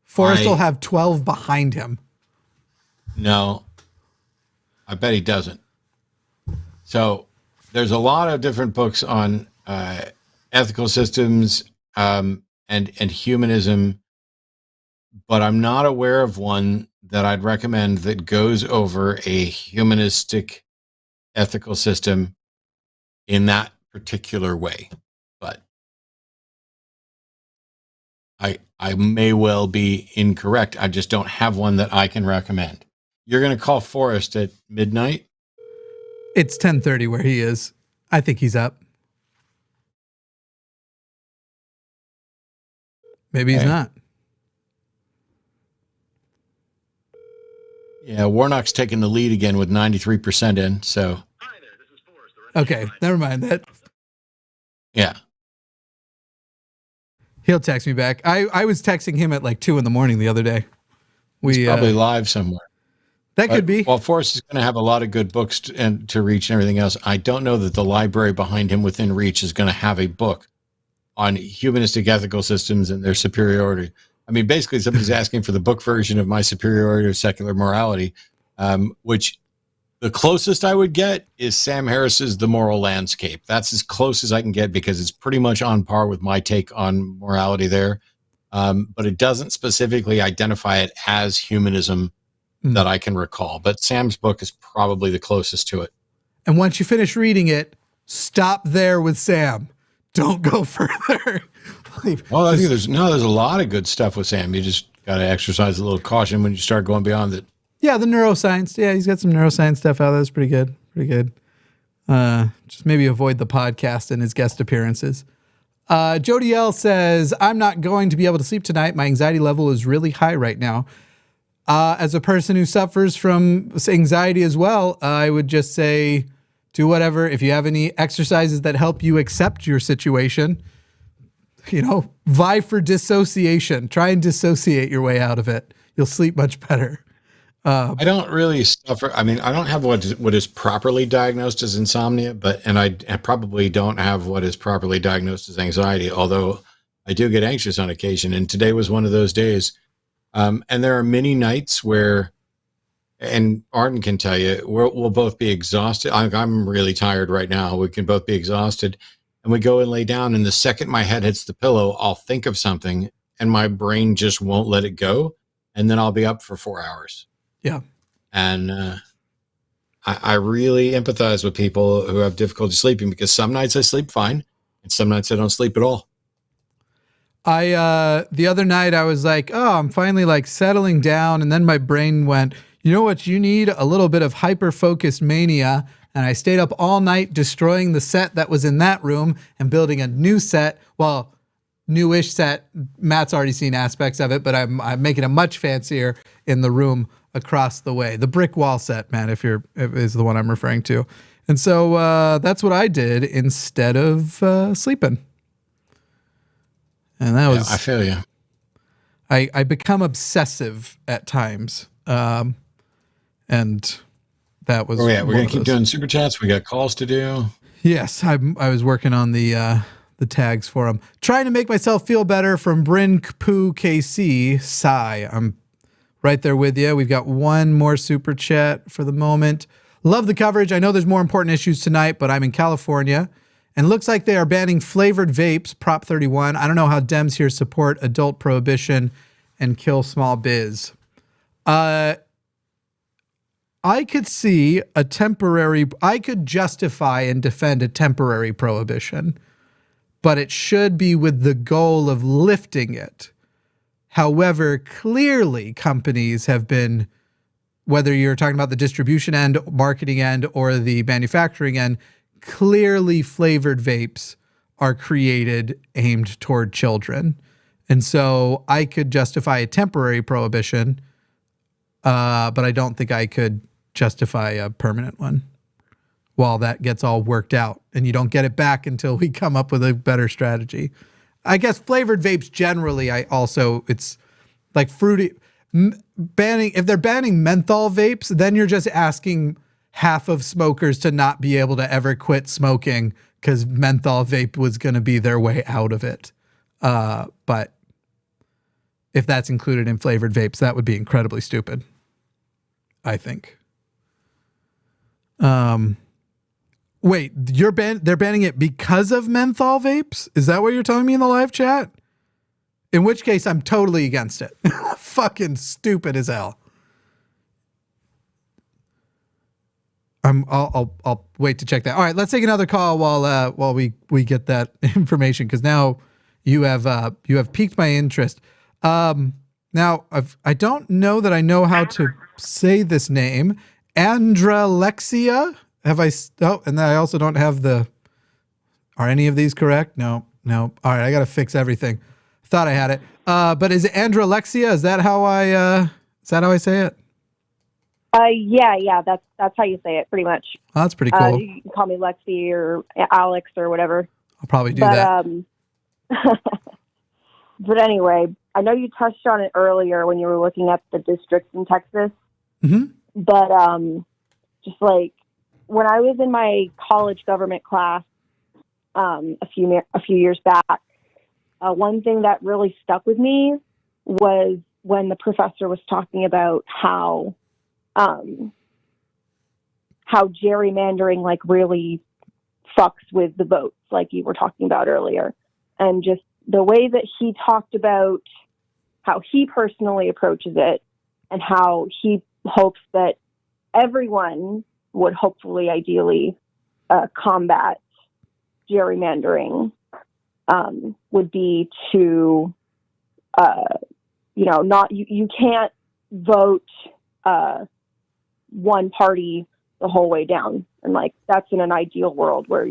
Forrest will have 12 behind him. No, I bet he doesn't. So there's a lot of different books on ethical systems and humanism, but I'm not aware of one that I'd recommend that goes over a humanistic ethical system in that particular way. But I may well be incorrect. I just don't have one that I can recommend. You're going to call Forrest at midnight? It's 10:30 where he is. I think he's up. Maybe he's not. Yeah, Warnock's taking the lead again with 93% in, so. Hi there, this is Forrest. Okay, never mind that. Yeah. He'll text me back. I was texting him at like 2 a.m. the other day. He's probably live somewhere. That could be. Well, Forrest is going to have a lot of good books to reach and everything else. I don't know that the library behind him within reach is going to have a book on humanistic ethical systems and their superiority. I mean, basically, somebody's asking for the book version of My Superiority of Secular Morality, which the closest I would get is Sam Harris's The Moral Landscape. That's as close as I can get because it's pretty much on par with my take on morality there. But it doesn't specifically identify it as humanism that I can recall. But Sam's book is probably the closest to it. And once you finish reading it, stop there with Sam. Don't go further. Well, I think there's a lot of good stuff with Sam. You just got to exercise a little caution when you start going beyond it. Yeah, the neuroscience. Yeah, he's got some neuroscience stuff out there. That's pretty good. Pretty good. Just maybe avoid the podcast and his guest appearances. Jody L says, I'm not going to be able to sleep tonight. My anxiety level is really high right now. As a person who suffers from anxiety as well, I would just say, do whatever. If you have any exercises that help you accept your situation, vie for dissociation. Try and dissociate your way out of it. You'll sleep much better. I don't really suffer. I mean, I don't have what is properly diagnosed as insomnia, and I probably don't have what is properly diagnosed as anxiety, although I do get anxious on occasion. And today was one of those days. And there are many nights where, and Arden can tell you, we'll both be exhausted. I'm really tired right now. We can both be exhausted. And we go and lay down. And the second my head hits the pillow, I'll think of something and my brain just won't let it go. And then I'll be up for 4 hours. Yeah. And I really empathize with people who have difficulty sleeping because some nights I sleep fine and some nights I don't sleep at all. The other night I was like, oh, I'm finally like settling down. And then my brain went, you know what you need? A little bit of hyper-focused mania. And I stayed up all night destroying the set that was in that room and building a new set. Well, newish set. Matt's already seen aspects of it, but I'm making it much fancier in the room across the way. The brick wall set, Matt, is the one I'm referring to. And so that's what I did instead of sleeping. And that was... I feel you. I become obsessive at times. And that was... Oh, yeah, we're going to keep doing super chats. We got calls to do. Yes, I was working on the tags for them. Trying to make myself feel better from Bryn Poo KC. Sigh. I'm right there with you. We've got one more super chat for the moment. Love the coverage. I know there's more important issues tonight, but I'm in California. And looks like they are banning flavored vapes, Prop 31. I don't know how Dems here support adult prohibition and kill small biz. I could see I could justify and defend a temporary prohibition, but it should be with the goal of lifting it. However, clearly companies have been, whether you're talking about the distribution end, marketing end, or the manufacturing end, clearly flavored vapes are created aimed toward children. And so I could justify a temporary prohibition, but I don't think I could justify a permanent one while that gets all worked out. And you don't get it back until we come up with a better strategy. I guess flavored vapes generally, it's like fruity. If they're banning menthol vapes, then you're just asking half of smokers to not be able to ever quit smoking because menthol vape was going to be their way out of it. But if that's included in flavored vapes, that would be incredibly stupid, I think. Wait, they're banning it because of menthol vapes? Is that what you're telling me in the live chat? In which case, I'm totally against it. Fucking stupid as hell. I'll wait to check that. All right, let's take another call while we get that information, because now you have piqued my interest. Now I don't know that I know how to say this name. Andralexia. And I also don't have are any of these correct? No. All right, I got to fix everything. Thought I had it. But is it Andralexia? Is that how I say it? Yeah, that's how you say it, pretty much. Oh, that's pretty cool. You can call me Lexi or Alex or whatever. I'll probably do that. But anyway, I know you touched on it earlier when you were looking at the districts in Texas. Mm-hmm. But just like when I was in my college government class a few years back, one thing that really stuck with me was when the professor was talking about how gerrymandering like really fucks with the votes, like you were talking about earlier, and just the way that he talked about how he personally approaches it and how he hopes that everyone would hopefully ideally combat gerrymandering would be to you can't vote one party the whole way down, and like that's in an ideal world where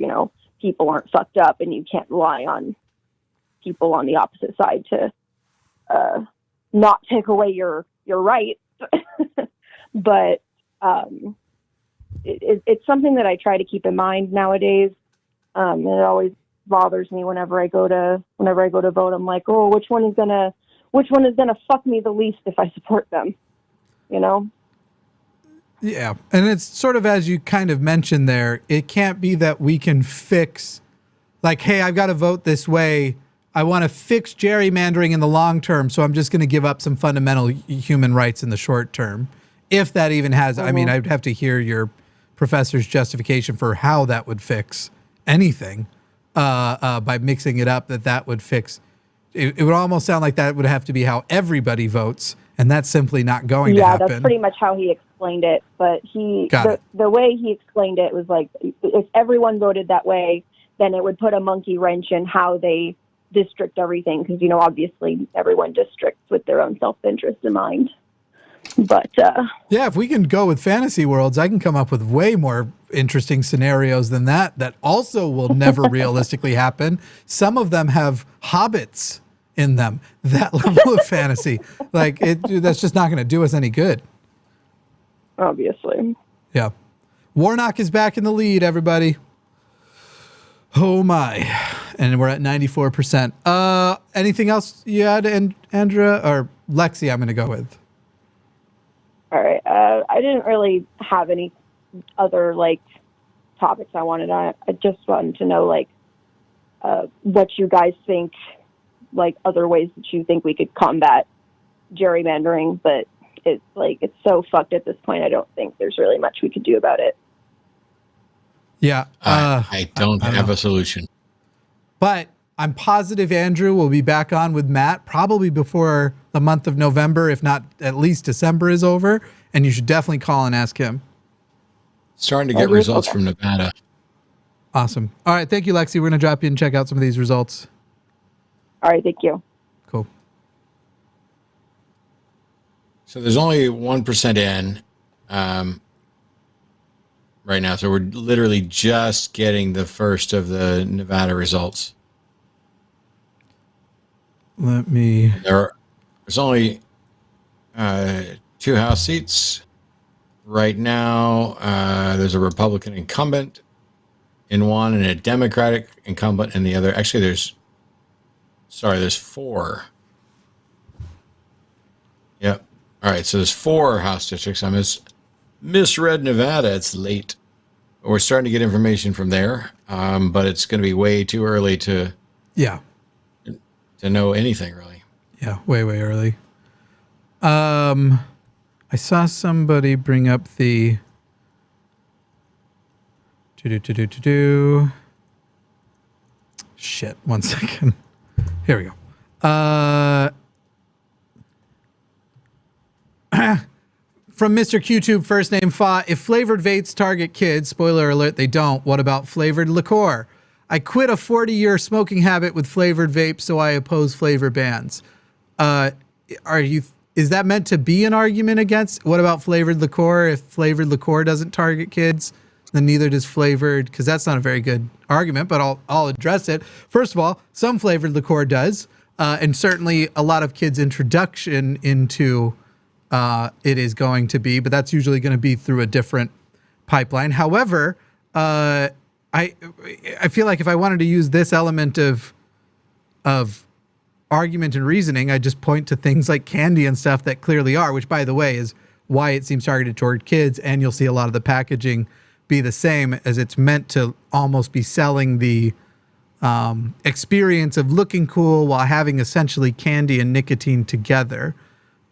people aren't fucked up and you can't rely on people on the opposite side to not take away your rights. But it's something that I try to keep in mind nowadays. And it always bothers me whenever I go to vote. I'm like, oh, which one is gonna fuck me the least if I support them? Yeah, and it's sort of as you kind of mentioned there. It can't be that we can fix, like, hey, I've got to vote this way. I want to fix gerrymandering in the long term, so I'm just going to give up some fundamental human rights in the short term. If that even has, I mean, I'd have to hear your professor's justification for how that would fix anything by mixing it up, that would fix. It would almost sound like that would have to be how everybody votes, and that's simply not going to happen. Yeah, that's pretty much how he explained it. But the way he explained it was like, if everyone voted that way, then it would put a monkey wrench in how they district everything, because obviously everyone districts with their own self-interest in mind. But yeah, if we can go with fantasy worlds, I can come up with way more interesting scenarios than that also will never realistically happen. Some of them have hobbits in them. That level of fantasy, like that's just not going to do us any good. Obviously. Yeah. Warnock is back in the lead, everybody. Oh my. And we're at 94%. Anything else you had, Andrea, or Lexi? I'm going to go with. All right. I didn't really have any other topics I wanted. I just wanted to know what you guys think, other ways that you think we could combat gerrymandering, but it's so fucked at this point. I don't think there's really much we could do about it. Yeah. I don't have a solution. But I'm positive Andrew will be back on with Matt probably before the month of November, if not at least December is over. And you should definitely call and ask him. Starting to get results from Nevada. Awesome. All right. Thank you, Lexi. We're going to drop you and check out some of these results. All right. Thank you. Cool. So there's only 1% in right now. So we're literally just getting the first of the Nevada results. There's only 2 House seats. Right now, there's a Republican incumbent in one and a Democratic incumbent in the other. Actually, there's 4. Yep. All right, so there's 4 House districts. I misread Nevada. It's late. We're starting to get information from there, but it's going to be way too early to know anything, really. Yeah, way early. I saw somebody bring up the shit. 1 second. Here we go. From Mr. QTube, first name Fa. If flavored vapes target kids, spoiler alert, they don't. What about flavored liqueur? I quit a 40-year smoking habit with flavored vapes, so I oppose flavor bans. Is that meant to be an argument against? What about flavored liqueur? If flavored liqueur doesn't target kids, then neither does flavored, because that's not a very good argument, but I'll address it. First of all, some flavored liqueur does, and certainly a lot of kids' introduction into it is going to be, but that's usually going to be through a different pipeline. However, I feel like if I wanted to use this element of argument and reasoning, I just point to things like candy and stuff that clearly are, which by the way is why it seems targeted toward kids, and you'll see a lot of the packaging be the same, as it's meant to almost be selling the experience of looking cool while having essentially candy and nicotine together.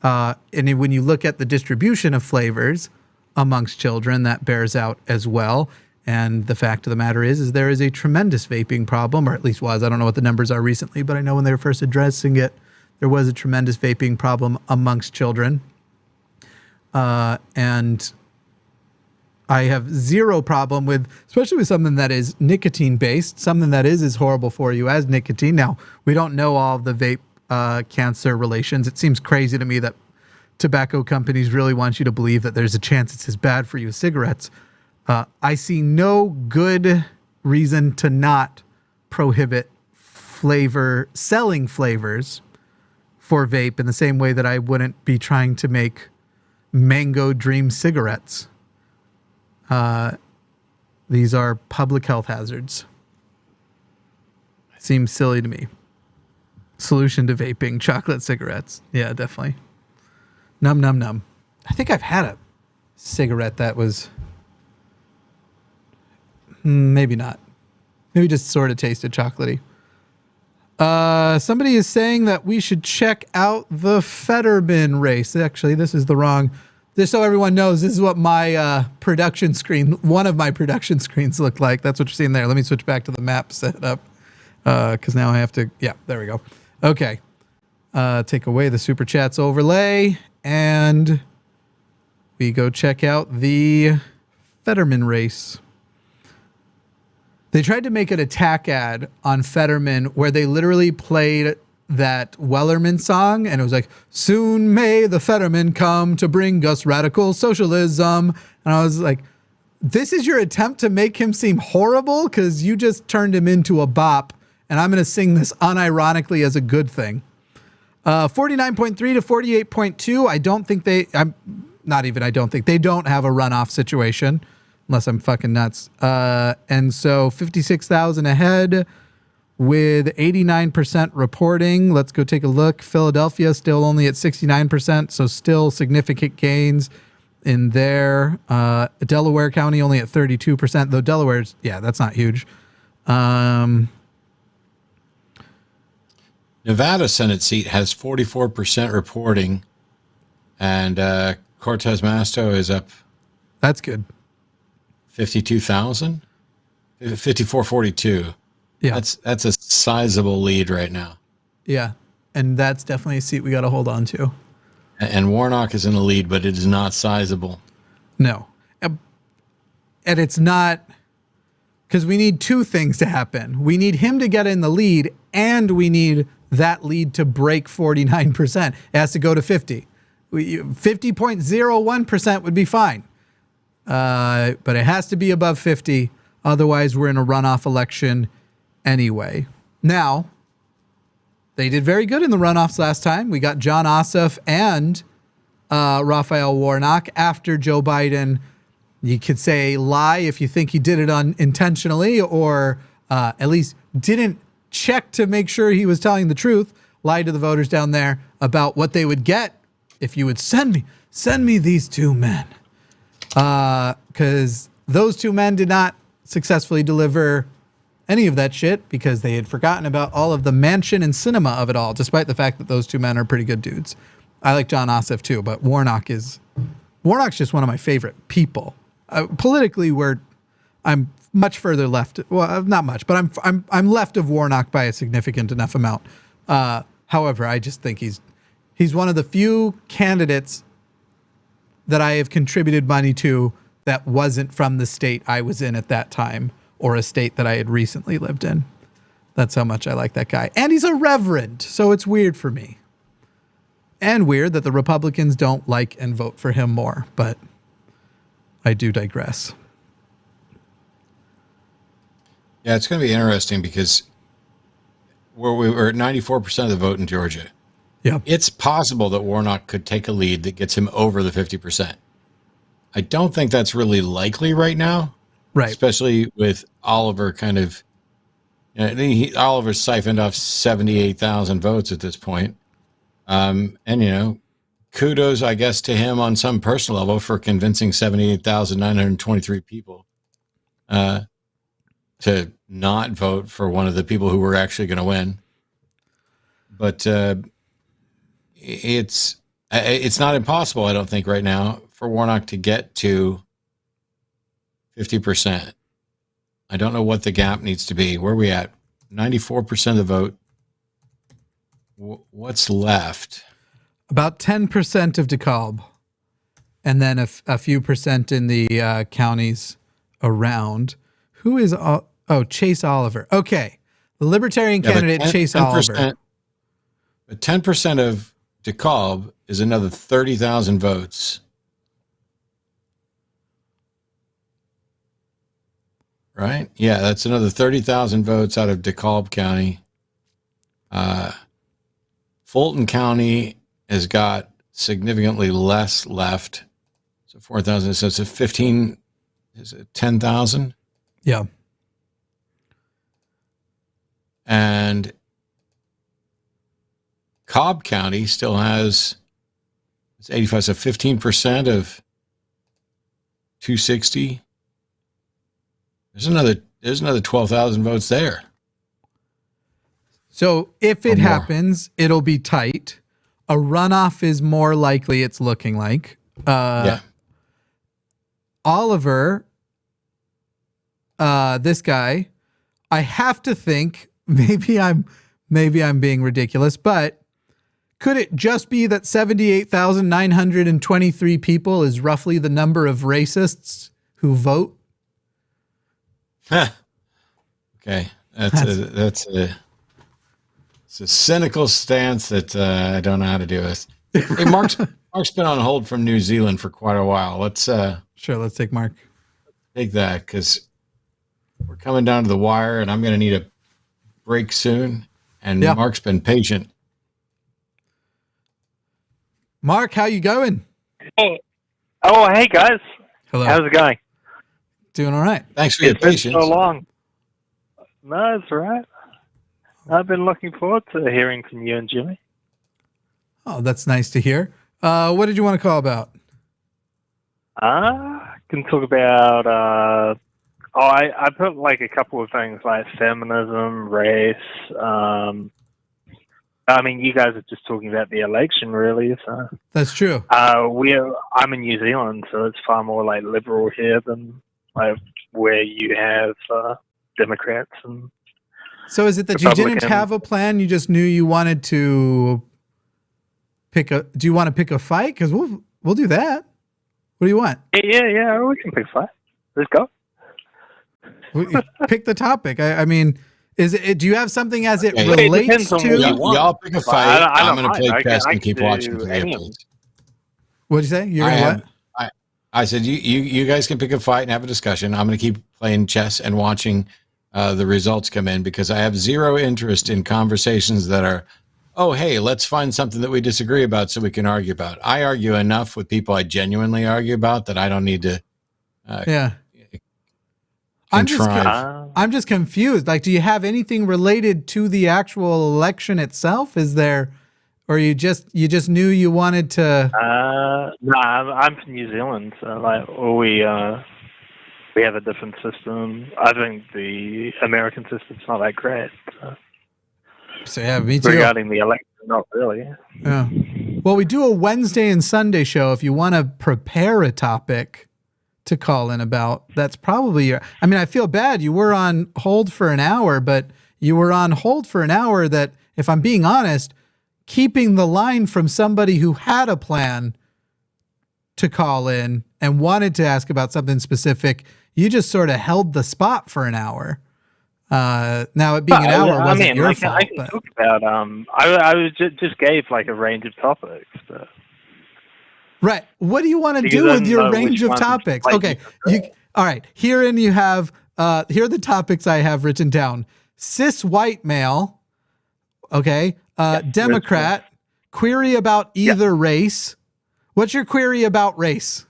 And when you look at the distribution of flavors amongst children, that bears out as well. And the fact of the matter is there is a tremendous vaping problem, or at least was. I don't know what the numbers are recently, but I know when they were first addressing it, there was a tremendous vaping problem amongst children. And I have zero problem with, especially with something that is nicotine based, something that is as horrible for you as nicotine. Now, we don't know all of the vape cancer relations. It seems crazy to me that tobacco companies really want you to believe that there's a chance it's as bad for you as cigarettes. I see no good reason to not prohibit selling flavors for vape in the same way that I wouldn't be trying to make Mango Dream cigarettes. These are public health hazards. Seems silly to me. Solution to vaping, chocolate cigarettes. Yeah, definitely. Num, num, num. I think I've had a cigarette that was... maybe not. Maybe just sort of tasted chocolatey. Somebody is saying that we should check out the Fetterman race. Actually, this is the wrong... Just so everyone knows, this is what my production screen, one of my production screens look like. That's what you're seeing there. Let me switch back to the map setup because now I have to... Yeah, there we go. Okay. Take away the Super Chats overlay and we go check out the Fetterman race. They tried to make an attack ad on Fetterman where they literally played that Wellerman song, and it was like, soon may the Fetterman come to bring us radical socialism. And I was like, this is your attempt to make him seem horrible? Because you just turned him into a bop, and I'm going to sing this unironically as a good thing. 49.3 to 48.2. I don't think they don't have a runoff situation. Unless I'm fucking nuts. And so 56,000 ahead with 89% reporting. Let's go take a look. Philadelphia still only at 69%, so still significant gains in there. Delaware County only at 32%, though Delaware's, yeah, that's not huge. Nevada Senate seat has 44% reporting, and Cortez Masto is up. That's good. 52,000? 5442. Yeah. That's a sizable lead right now. Yeah. And that's definitely a seat we got to hold on to. And Warnock is in the lead, but it is not sizable. No. And it's not, because we need two things to happen. We need him to get in the lead, and we need that lead to break 49%. It has to go to 50. 50.01% would be fine. But it has to be above 50. Otherwise, we're in a runoff election anyway. Now, they did very good in the runoffs last time. We got John Ossoff and Raphael Warnock after Joe Biden. You could say lie if you think he did it unintentionally, or at least didn't check to make sure he was telling the truth. Lie to the voters down there about what they would get if you would send me these two men. Because those two men did not successfully deliver any of that shit because they had forgotten about all of the mansion and cinema of it all, despite the fact that those two men are pretty good dudes. I like John Ossoff too, but Warnock's just one of my favorite people. Politically, I'm much further left. Well, not much, but I'm left of Warnock by a significant enough amount. However, I just think he's one of the few candidates that I have contributed money to that wasn't from the state I was in at that time, or a state that I had recently lived in. That's how much I like that guy. And he's a reverend, so it's weird for me. And weird that the Republicans don't like and vote for him more, but I do digress. Yeah, it's going to be interesting because we're at 94% of the vote in Georgia. Yeah, it's possible that Warnock could take a lead that gets him over the 50%. I don't think that's really likely right now. Right. Especially with Oliver kind of, Oliver siphoned off 78,000 votes at this point. And, kudos, I guess, to him on some personal level for convincing 78,923 people to not vote for one of the people who were actually going to win. But it's not impossible, I don't think, right now for Warnock to get to 50%. I don't know what the gap needs to be. Where are we at? 94% of the vote. What's left? About 10% of DeKalb, and then a few percent in the counties around. Who is... Chase Oliver. Okay. The Libertarian candidate, Chase Oliver. But 10% of DeKalb is another 30,000 votes. Right? Yeah, that's another 30,000 votes out of DeKalb County. Fulton County has got significantly less left. So 4,000, so it's a 15, is it 10,000? Yeah. And Cobb County still has, it's 85, so 15% of 260. There's another 12,000 votes there. So if it happens, it'll be tight. A runoff is more likely, it's looking like. Yeah. Oliver, this guy, I have to think, maybe I'm being ridiculous, but could it just be that 78,923 people is roughly the number of racists who vote? Okay, that's a cynical stance that I don't know how to do with. Hey, Mark's been on hold from New Zealand for quite a while. Let's let's take Mark. Take that because we're coming down to the wire, and I'm going to need a break soon. And Mark's been patient. Mark, how you going? Hey, guys. Hello. How's it going? Doing all right. Thanks for your patience. Been so long. No, it's all right. I've been looking forward to hearing from you and Jimmy. Oh, that's nice to hear. What did you want to call about? Can talk about. I put like a couple of things like feminism, race. You guys are just talking about the election, really. So that's true. I'm in New Zealand, so it's far more like liberal here than like where you have Democrats and So is it that you didn't have a plan? You just knew you wanted to do you want to pick a fight? Because we'll do that. What do you want? Yeah, we can pick a fight. Let's go. Pick the topic. I mean, is it? Do you have something as it relates to? Y'all pick a fight. I'm going to play chess and keep watching for the updates. What'd you say? You're gonna what? I said you guys can pick a fight and have a discussion. I'm going to keep playing chess and watching the results come in, because I have zero interest in conversations that are, oh, hey, let's find something that we disagree about so we can argue about. I argue enough with people I genuinely argue about that I don't need to. I'm just confused. Like, do you have anything related to the actual election itself? Is there, or you just knew you wanted to? No, I'm from New Zealand, so like we have a different system. I think the American system's not that great. So yeah, me too. Regarding the election, not really. Yeah. Well, we do a Wednesday and Sunday show. If you want to prepare a topic to call in about, that's probably your. I mean, I feel bad. You were on hold for an hour, but you were on hold for an hour that, if I'm being honest, keeping the line from somebody who had a plan to call in and wanted to ask about something specific, you just sort of held the spot for an hour. Now, it being an hour wasn't your fault. I can talk about. I was just gave like a range of topics. But. Right. What do you want to do with your range of topics? Okay. All right. Herein you have. Here are the topics I have written down: cis white male. Okay. Democrat. Query about either race. What's your query about race?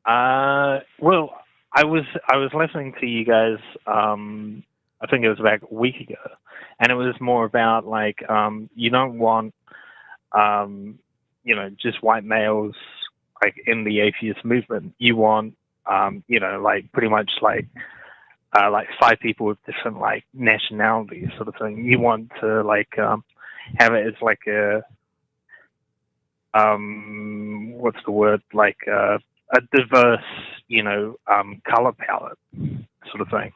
Well, I was listening to you guys. I think it was about a week ago, and it was more about like you don't want just white males like in the atheist movement. You want like pretty much like 5 people with different like nationalities, sort of thing. You want to like have it as like a what's the word, like a diverse color palette, sort of thing.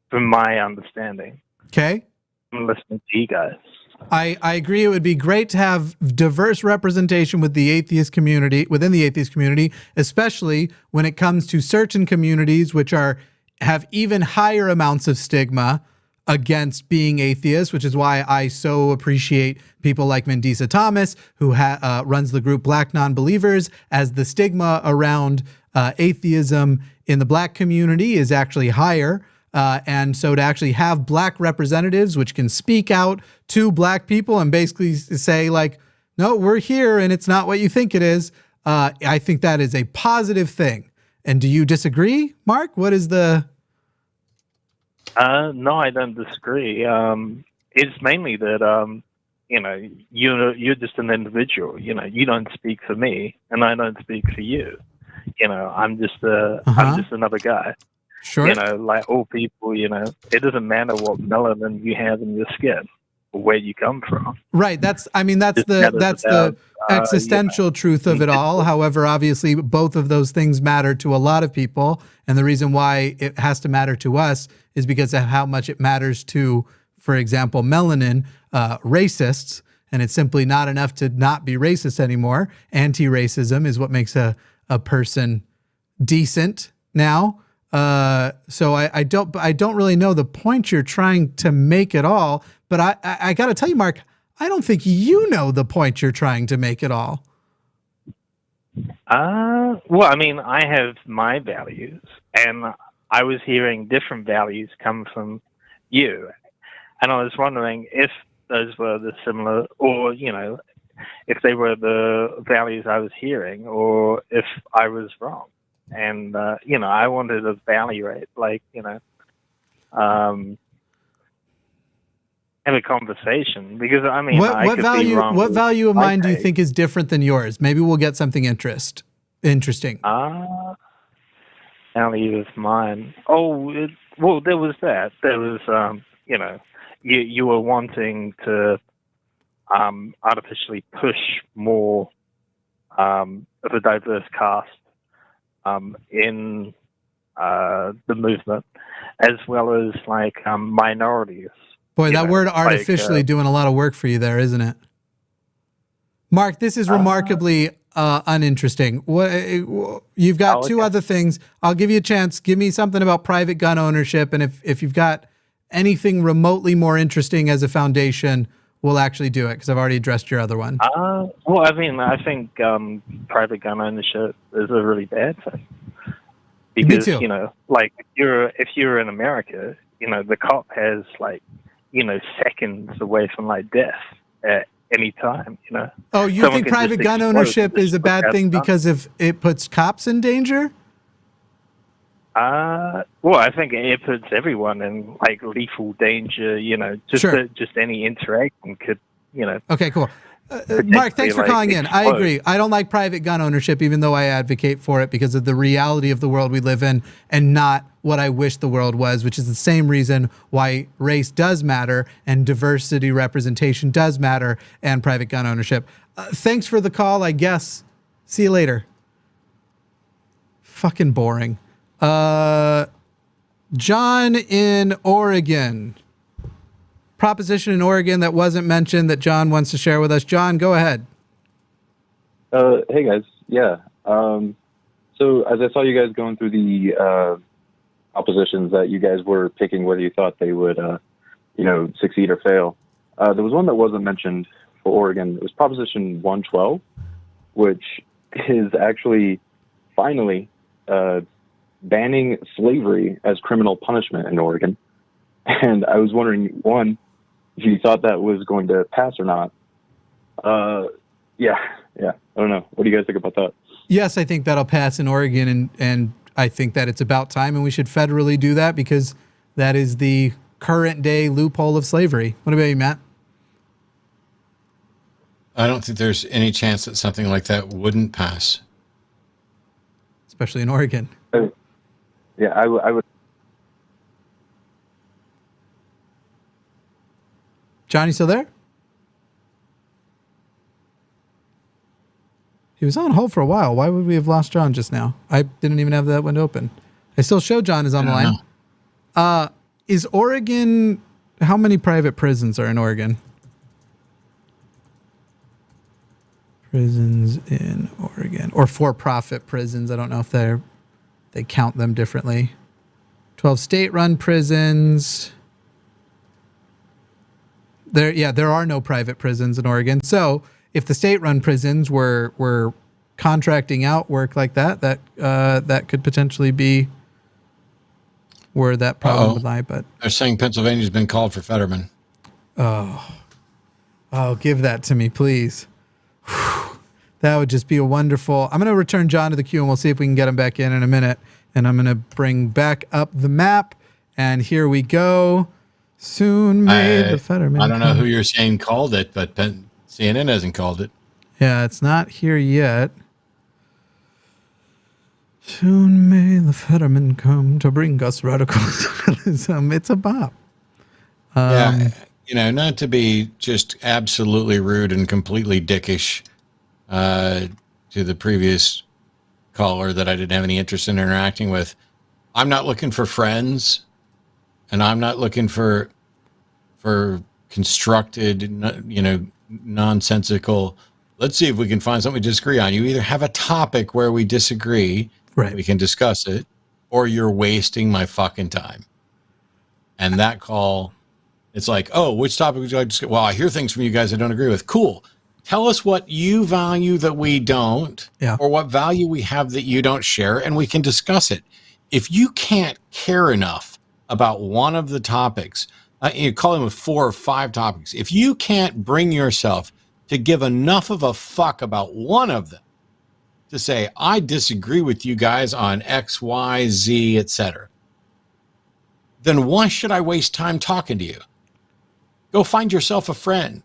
From my understanding. Okay. I'm listening to you guys. I agree. It would be great to have diverse representation within the atheist community, especially when it comes to certain communities which have even higher amounts of stigma against being atheist, which is why I so appreciate people like Mandisa Thomas, who runs the group Black Non-Believers, as the stigma around atheism in the Black community is actually higher. And so to actually have Black representatives which can speak out to Black people and basically say like, no, we're here and it's not what you think it is. I think that is a positive thing. And do you disagree, Mark? What is the... No, I don't disagree. It's mainly that, you're just an individual. You don't speak for me and I don't speak for you. I'm just another guy. Sure. Like all people, it doesn't matter what melanin you have in your skin or where you come from. Right. That's the existential truth of it all. However, obviously, both of those things matter to a lot of people. And the reason why it has to matter to us is because of how much it matters to, for example, melanin racists. And it's simply not enough to not be racist anymore. Anti-racism is what makes a person decent now. So I don't really know the point you're trying to make at all, but I got to tell you, Mark, I don't think you know the point you're trying to make at all. Well, I mean, I have my values, and I was hearing different values come from you, and I was wondering if those were the similar, or if they were the values I was hearing, or if I was wrong. And, I wanted to evaluate, have a conversation, because, I mean, what value of mine do you think is different than yours? Maybe we'll get something interesting. Value of mine. Oh, well, there was that. There was, you were wanting to artificially push more of a diverse cast in the movement, as well as like minorities. Boy, that word artificially doing a lot of work for you there, isn't it? Mark, this is remarkably uninteresting. You've got two other things. I'll give you a chance. Give me something about private gun ownership, and if you've got anything remotely more interesting as a foundation, we'll actually do it, because I've already addressed your other one. Well, I mean, I think private gun ownership is a really bad thing. Because, Me too. you know, like if you're in America, you know, the cop has like, you know, seconds away from like death at any time, you know. Oh, you Someone think can private just gun explode ownership and is a bad just thing put that because of it puts cops in danger? Well, I think it puts everyone in like lethal danger, you know, just Sure. just any interaction could, you know. Okay, cool. Mark, thanks for like, calling in. I explode. agree. I don't like private gun ownership, even though I advocate for it because of the reality of the world we live in and not what I wish the world was, which is the same reason why race does matter and diversity representation does matter and private gun ownership. Thanks for the call, I guess. See you later. Fucking boring. John in Oregon. Proposition in Oregon that wasn't mentioned that John wants to share with us. John, go ahead. Hey guys, yeah. So as I saw you guys going through the oppositions that you guys were picking whether you thought they would, succeed or fail, there was one that wasn't mentioned for Oregon. It was Proposition 112, which is actually finally banning slavery as criminal punishment in Oregon. And I was wondering, one, if you thought that was going to pass or not. Yeah. I don't know. What do you guys think about that? Yes, I think that'll pass in Oregon, and I think that it's about time, and we should federally do that because that is the current day loophole of slavery. What about you, Matt? I don't think there's any chance that something like that wouldn't pass. Especially in Oregon. Yeah, I would. John, you still there? He was on hold for a while. Why would we have lost John just now? I didn't even have that window open. I still show John is on the line. Is Oregon, how many private prisons are in Oregon? Prisons in Oregon. Or for-profit prisons. I don't know if they count them differently. 12 state-run prisons. There are no private prisons in Oregon. So if the state-run prisons were contracting out work like that could potentially be where that problem would lie. But they're saying Pennsylvania's been called for Fetterman. Oh, give that to me, please. Whew. That would just be a wonderful. I'm going to return John to the queue, and we'll see if we can get him back in a minute. And I'm going to bring back up the map, and here we go. Soon may the Fetterman. I don't know who you're saying called it, but CNN hasn't called it. Yeah, it's not here yet. Soon may the Fetterman come to bring us radical socialism. It's a bop. Not to be just absolutely rude and completely dickish to the previous caller that I didn't have any interest in interacting with. I'm not looking for friends. And I'm not looking for constructed, nonsensical. Let's see if we can find something we disagree on. You either have a topic where we disagree, right? We can discuss it, or you're wasting my fucking time. And that call, it's like, oh, which topic would you like to discuss? Well, I hear things from you guys I don't agree with. Cool. Tell us what you value that we don't, or what value we have that you don't share, and we can discuss it. If you can't care enough about one of the topics, you call them 4 or 5 topics. If you can't bring yourself to give enough of a fuck about one of them to say, I disagree with you guys on X, Y, Z, etc., then why should I waste time talking to you? Go find yourself a friend.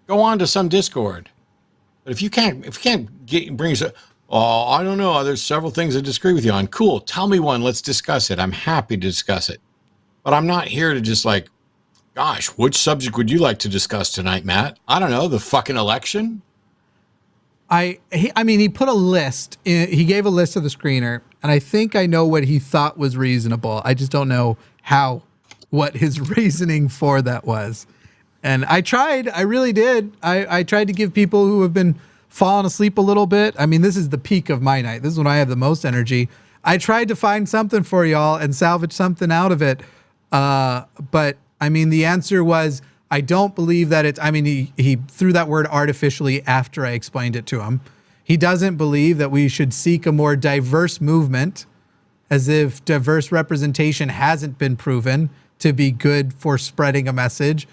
Go on to some Discord. But if you can't bring yourself, oh, I don't know, there's several things I disagree with you on. Cool. Tell me one. Let's discuss it. I'm happy to discuss it. But I'm not here to just like, gosh, which subject would you like to discuss tonight, Matt? I don't know, the fucking election? I mean, he put a list. He gave a list to the screener, and I think I know what he thought was reasonable. I just don't know what his reasoning for that was. And I tried. I really did. I tried to give people who have been falling asleep a little bit. I mean, this is the peak of my night. This is when I have the most energy. I tried to find something for y'all and salvage something out of it. But I mean, the answer was, I don't believe that it's, I mean, he threw that word artificially after I explained it to him. He doesn't believe that we should seek a more diverse movement, as if diverse representation hasn't been proven to be good for spreading a message.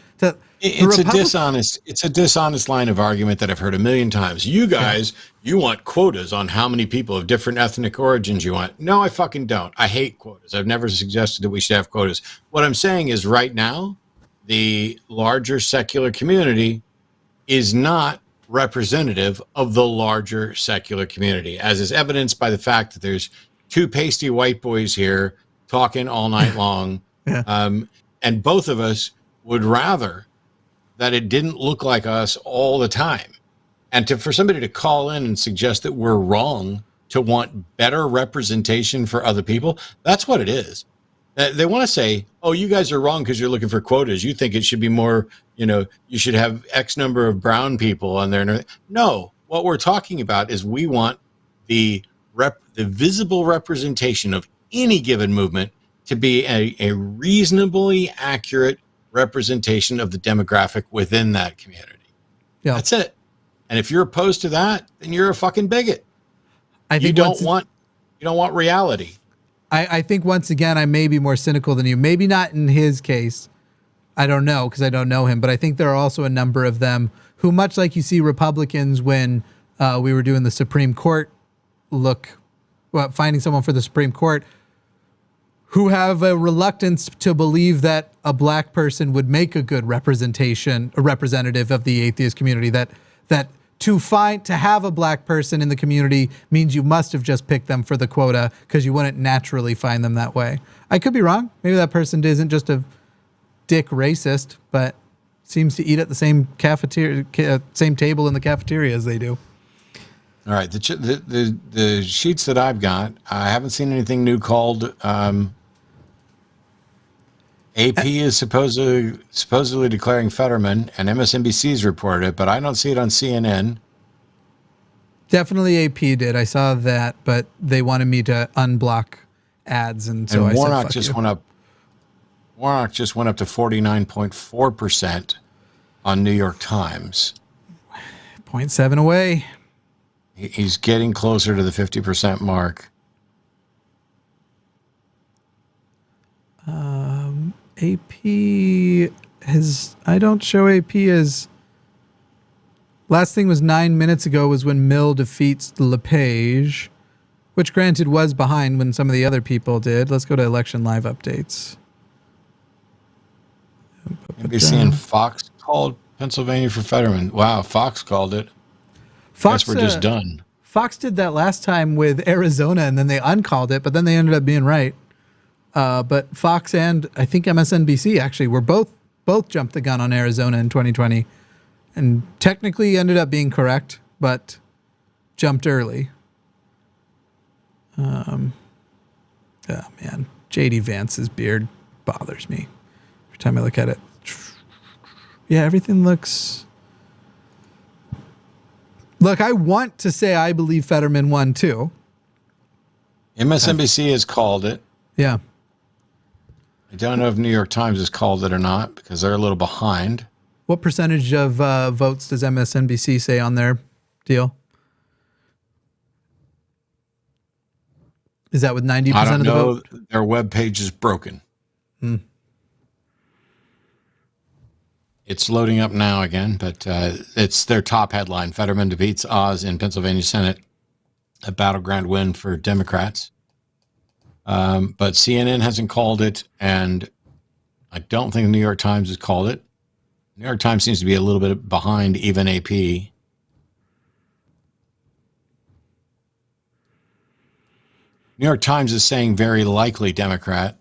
It's a dishonest line of argument that I've heard a million times. You guys, you want quotas on how many people of different ethnic origins you want. No, I fucking don't. I hate quotas. I've never suggested that we should have quotas. What I'm saying is right now, the larger secular community is not representative of the larger secular community, as is evidenced by the fact that there's two pasty white boys here talking all night long. And both of us would rather that it didn't look like us all the time. And for somebody to call in and suggest that we're wrong to want better representation for other people, that's what it is. They want to say, oh, you guys are wrong because you're looking for quotas. You think it should be more, you should have X number of brown people on there. No, what we're talking about is we want the visible representation of any given movement to be a reasonably accurate representation of the demographic within that community. Yeah. That's it. And if you're opposed to that, then you're a fucking bigot. You don't want reality. I think once again, I may be more cynical than you. Maybe not in his case. I don't know because I don't know him. But I think there are also a number of them who, much like you see Republicans when we were doing the Supreme Court finding someone for the Supreme Court, who have a reluctance to believe that a black person would make a good representative of the atheist community. That to have a black person in the community means you must have just picked them for the quota because you wouldn't naturally find them that way. I could be wrong. Maybe that person isn't just a dick racist, but seems to eat at the same same table in the cafeteria as they do. All right, the sheets that I've got, I haven't seen anything new called. AP is supposedly declaring Fetterman, and MSNBC's reported it, but I don't see it on CNN. Definitely AP did. I saw that, but they wanted me to unblock ads, and so Warnock I said, went up. Warnock just went up to 49.4% on New York Times. 0.7 away. He's getting closer to the 50% mark. AP I don't show AP as. Last thing was 9 minutes ago was when Mill defeats LePage, which granted was behind when some of the other people did. Let's go to election live updates. NBC and Fox called Pennsylvania for Fetterman. Wow, Fox called it. Fox, we're just done. Fox did that last time with Arizona, and then they uncalled it, but then they ended up being right. But Fox and I think MSNBC actually were both jumped the gun on Arizona in 2020, and technically ended up being correct, but jumped early. Oh man, JD Vance's beard bothers me every time I look at it. Yeah, everything looks. Look, I want to say I believe Fetterman won too. MSNBC has called it. Yeah. I don't know if New York Times has called it or not because they're a little behind. What percentage of votes does MSNBC say on their deal? Is that with 90% of the vote? Their web page is broken. It's loading up now again, but it's their top headline. Fetterman defeats Oz in Pennsylvania Senate. A battleground win for Democrats. But CNN hasn't called it, and I don't think the New York Times has called it. New York Times seems to be a little bit behind even AP. New York Times is saying very likely Democrat.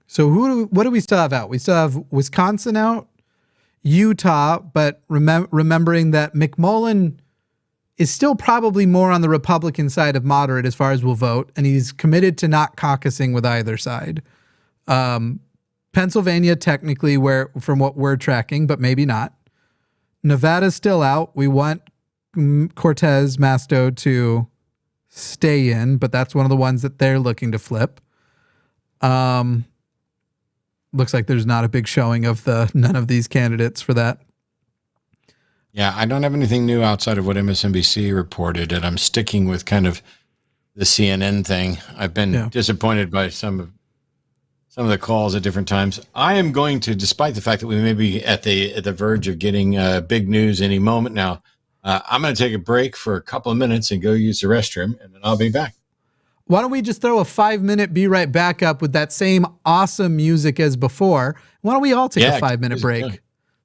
So what do we still have out? We still have Wisconsin out. Utah, but remembering that McMullen is still probably more on the Republican side of moderate as far as will vote, and he's committed to not caucusing with either side. Pennsylvania, technically, where from what we're tracking, but maybe not. Nevada's still out. We want Cortez Masto to stay in, but that's one of the ones that they're looking to flip. Looks like there's not a big showing of none of these candidates for that. Yeah, I don't have anything new outside of what MSNBC reported, and I'm sticking with kind of the CNN thing. I've been disappointed by some of the calls at different times. I am going to, despite the fact that we may be at the verge of getting big news any moment now, I'm going to take a break for a couple of minutes and go use the restroom, and then I'll be back. Why don't we just throw a 5-minute be right back up with that same awesome music as before? Why don't we all take a 5-minute break? Good.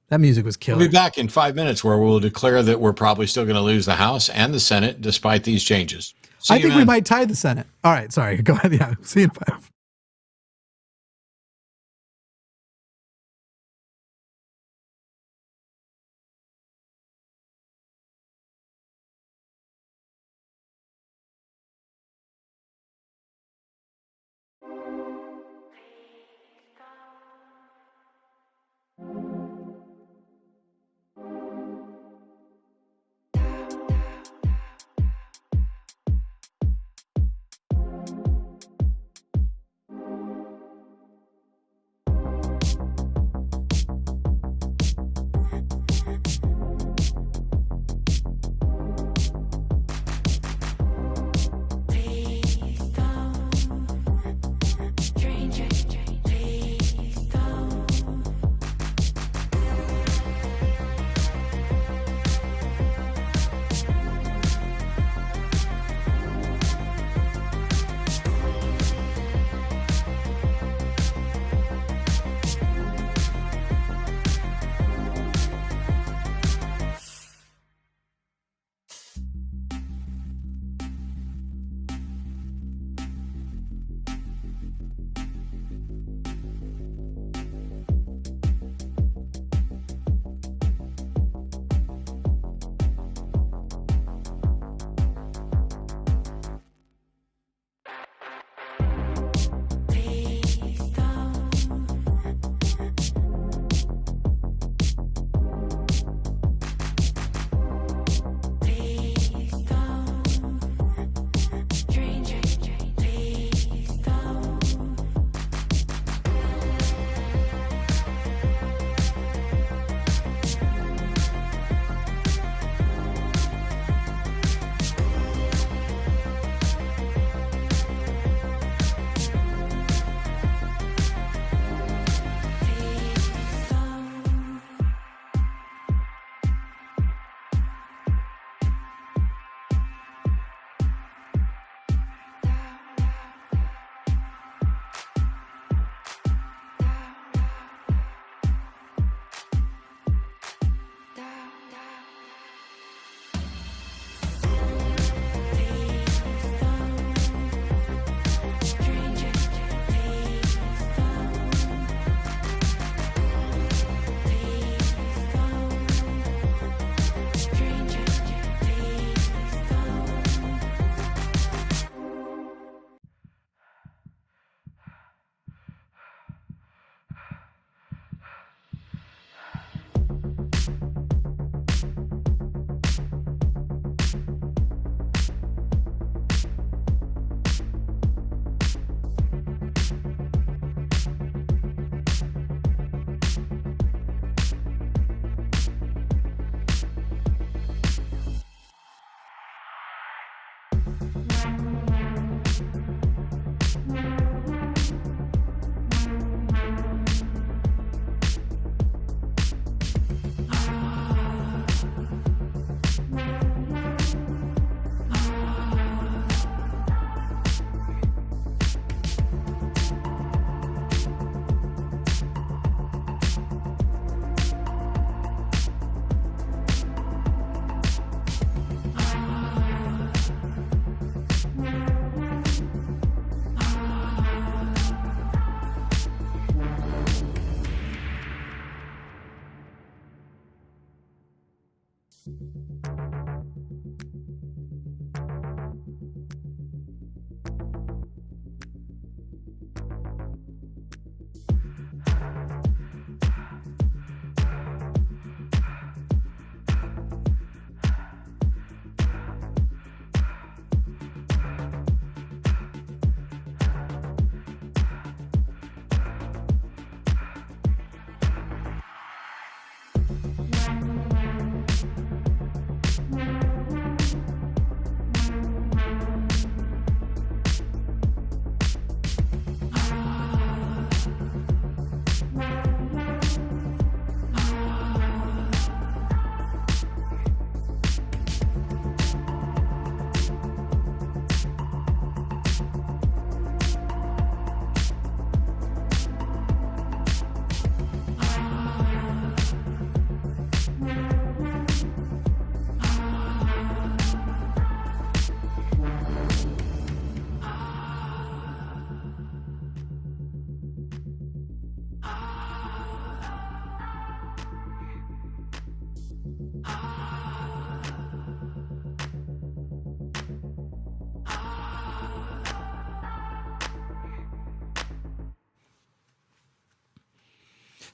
That music was killer. We'll be back in 5 minutes where we'll declare that we're probably still going to lose the House and the Senate despite these changes. I think we might tie the Senate. All right, sorry. Go ahead. Yeah, see you in 5.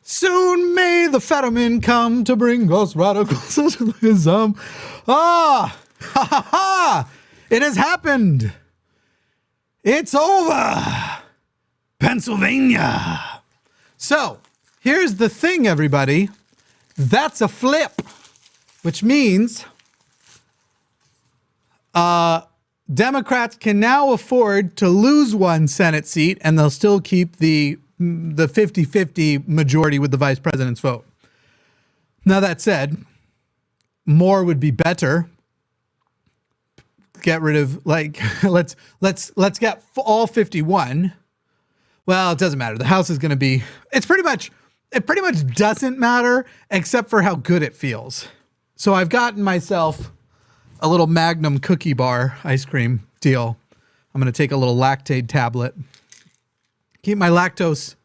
Soon may the Fetterman come to bring us radical socialism. Ah, ha ha ha! It has happened. It's over. Pennsylvania. So, here's the thing, everybody. That's a flip, which means Democrats can now afford to lose one Senate seat, and they'll still keep the 50-50 majority with the vice president's vote. Now, that said, more would be better. Get rid of, like, let's get all 51. Well, it doesn't matter. The House is going to be, it pretty much doesn't matter except for how good it feels. So I've gotten myself a little Magnum cookie bar ice cream deal. I'm going to take a little lactate tablet. Keep my lactose.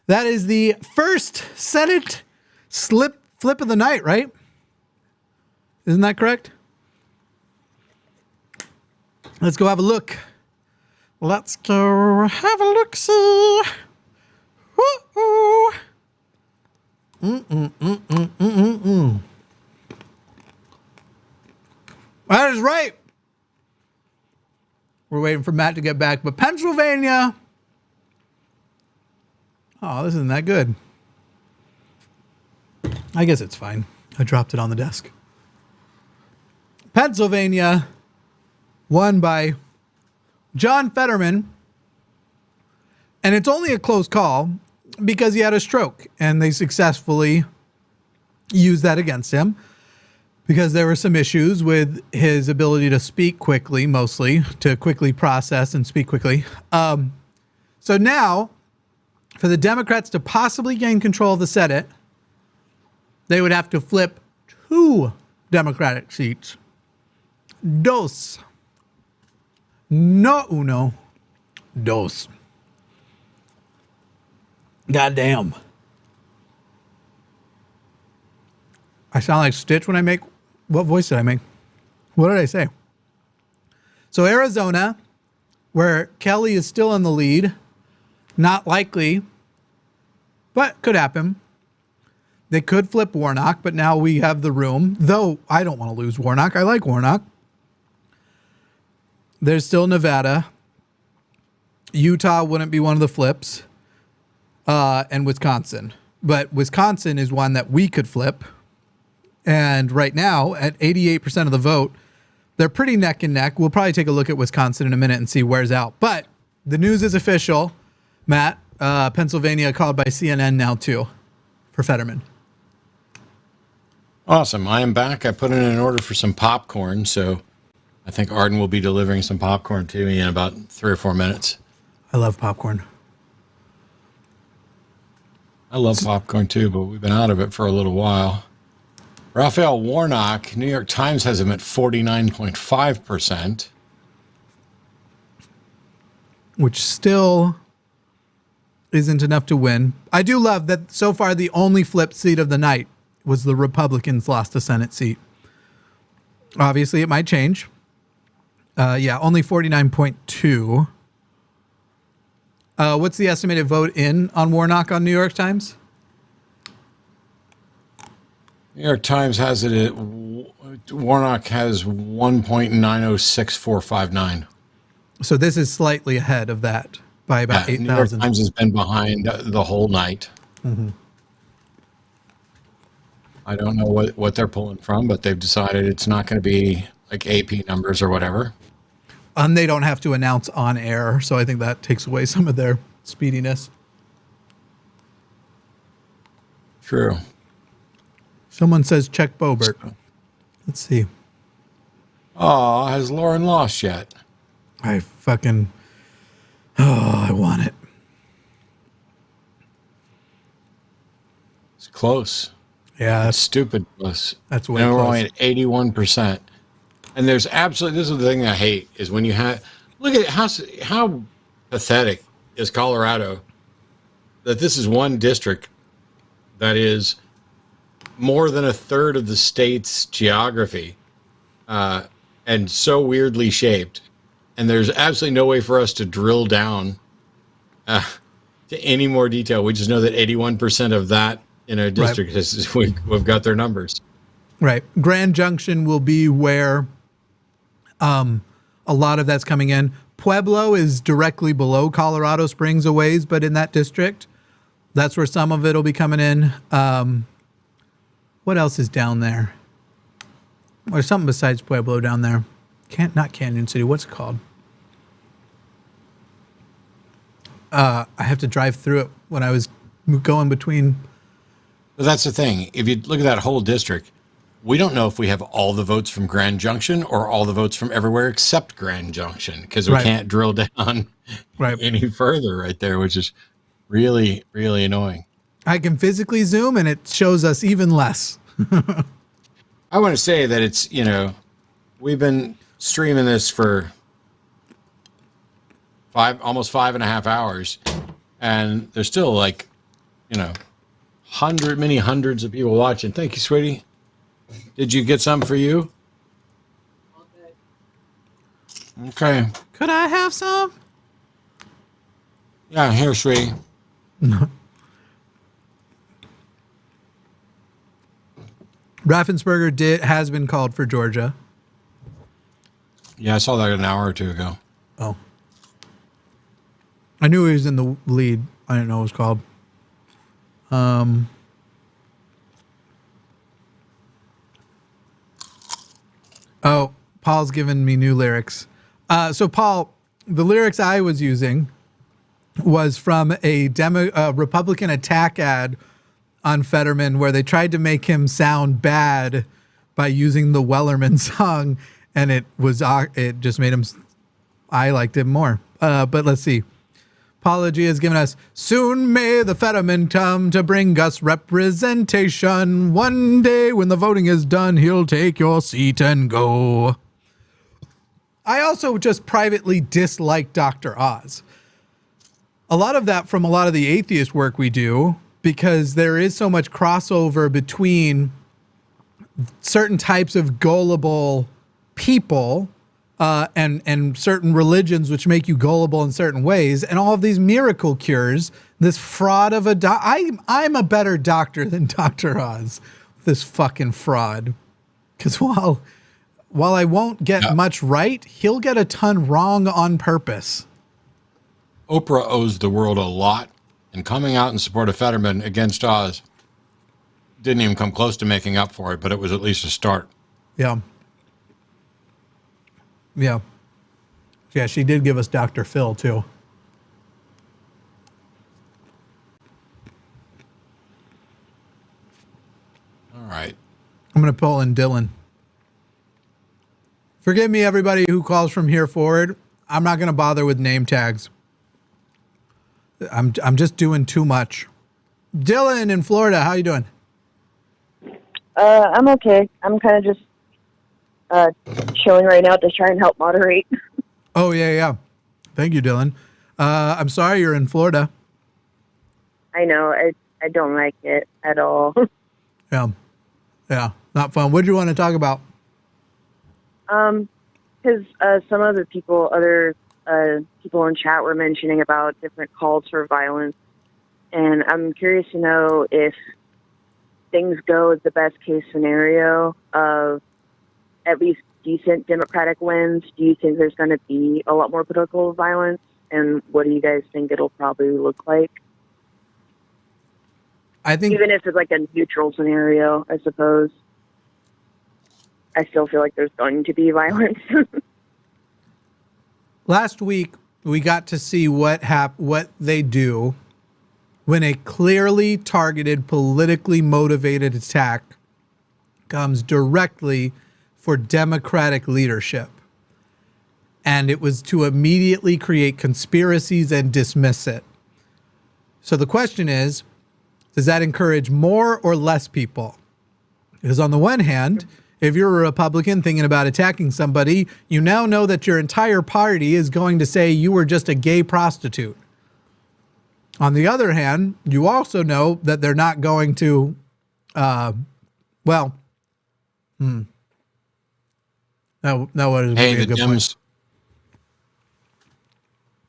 That is the first Senate flip of the night, right? Isn't that correct? Let's go have a look. Let's go have a look-see. Woo-hoo. That is right. We're waiting for Matt to get back, but Pennsylvania. Oh, this isn't that good. I guess it's fine. I dropped it on the desk. Pennsylvania won by John Fetterman. And it's only a close call because he had a stroke, and they successfully used that against him because there were some issues with his ability to speak quickly, mostly to quickly process and speak quickly. So now, for the Democrats to possibly gain control of the Senate, they would have to flip 2 Democratic seats. Dos. No uno. Dos. Goddamn. I sound like Stitch when I make... What voice did I make? What did I say? So Arizona, where Kelly is still in the lead, not likely, but could happen. They could flip Warnock, but now we have the room. Though I don't want to lose Warnock. I like Warnock. There's still Nevada. Utah wouldn't be one of the flips. And Wisconsin. But Wisconsin is one that we could flip. And right now, at 88% of the vote, they're pretty neck and neck. We'll probably take a look at Wisconsin in a minute and see where's out. But the news is official, Matt. Pennsylvania called by CNN now, too, for Fetterman. Awesome. I am back. I put in an order for some popcorn, so I think Arden will be delivering some popcorn to me in about 3 or 4 minutes. I love popcorn. I love popcorn too, but we've been out of it for a little while. Raphael Warnock, New York Times has him at 49.5%. Which still isn't enough to win. I do love that so far the only flip seat of the night was the Republicans lost a Senate seat. Obviously, it might change. Yeah, only 49.2. What's the estimated vote in on Warnock on New York Times? New York Times has it at Warnock has 1.906459. So this is slightly ahead of that by about 8,000. New York Times has been behind the whole night. Mm-hmm. I don't know what they're pulling from, but they've decided it's not going to be like AP numbers or whatever. And they don't have to announce on air, so I think that takes away some of their speediness. True. Someone says check Boebert. Let's see. Oh, has Lauren lost yet? I want it. It's close. Yeah. That's stupid close. That's way and we're close. only at 81%. And there's absolutely, this is the thing I hate, is when you have, look at how pathetic is Colorado that this is one district that is more than a third of the state's geography and so weirdly shaped. And there's absolutely no way for us to drill down to to any more detail. We just know that 81% of that in our district we've got their numbers. Right. Grand Junction will be where a lot of that's coming in. Pueblo is directly below Colorado Springs a ways, but in that district, that's where some of it will be coming in. What else is down there? Or something besides Pueblo down there. Not Canyon City. What's it called? I have to drive through it when I was going between. But that's the thing. If you look at that whole district, we don't know if we have all the votes from Grand Junction or all the votes from everywhere except Grand Junction, because we can't drill down any further right there, which is really, really annoying. I can physically zoom and it shows us even less. I want to say that it's, we've been streaming this for almost 5.5 hours, and there's still many hundreds of people watching. Thank you, sweetie. Did you get some for you? Okay. Could I have some? Yeah, here, sweetie. Raffensperger has been called for Georgia. Yeah, I saw that an hour or two ago. Oh. I knew he was in the lead. I didn't know what it was called. Oh, Paul's given me new lyrics. So Paul, the lyrics I was using was from a Republican attack ad on Fetterman where they tried to make him sound bad by using the Wellerman song, and it just made him. I liked it more. But let's see. Apology has given us, soon may the Fetterman come to bring us representation. One day when the voting is done, he'll take your seat and go. I also just privately dislike Dr. Oz. A lot of that from a lot of the atheist work we do, because there is so much crossover between certain types of gullible people and certain religions which make you gullible in certain ways, and all of these miracle cures, this fraud of I'm a better doctor than Dr. Oz, this fucking fraud. Because while I won't get much right, he'll get a ton wrong on purpose. Oprah owes the world a lot, and coming out in support of Fetterman against Oz didn't even come close to making up for it, but it was at least a start. Yeah. Yeah. Yeah, she did give us Dr. Phil, too. All right. I'm going to pull in Dylan. Forgive me, everybody who calls from here forward. I'm not going to bother with name tags. I'm just doing too much. Dylan in Florida, how you doing? I'm okay. I'm kind of just chilling right now to try and help moderate. Oh, yeah. Thank you, Dylan. I'm sorry you're in Florida. I know. I don't like it at all. Yeah. Not fun. What do you want to talk about? Because some other people in chat were mentioning about different calls for violence, and I'm curious to know if things go as the best case scenario of at least decent Democratic wins. Do you think there's going to be a lot more political violence, and what do you guys think it'll probably look like? I think even if it's like a neutral scenario, I suppose, I still feel like there's going to be violence. Last week, we got to see what they do when a clearly targeted, politically motivated attack comes directly for Democratic leadership. And it was to immediately create conspiracies and dismiss it. So the question is, does that encourage more or less people? Because on the one hand, if you're a Republican thinking about attacking somebody, you now know that your entire party is going to say you were just a gay prostitute. On the other hand, you also know that they're not going to, That would be a good point.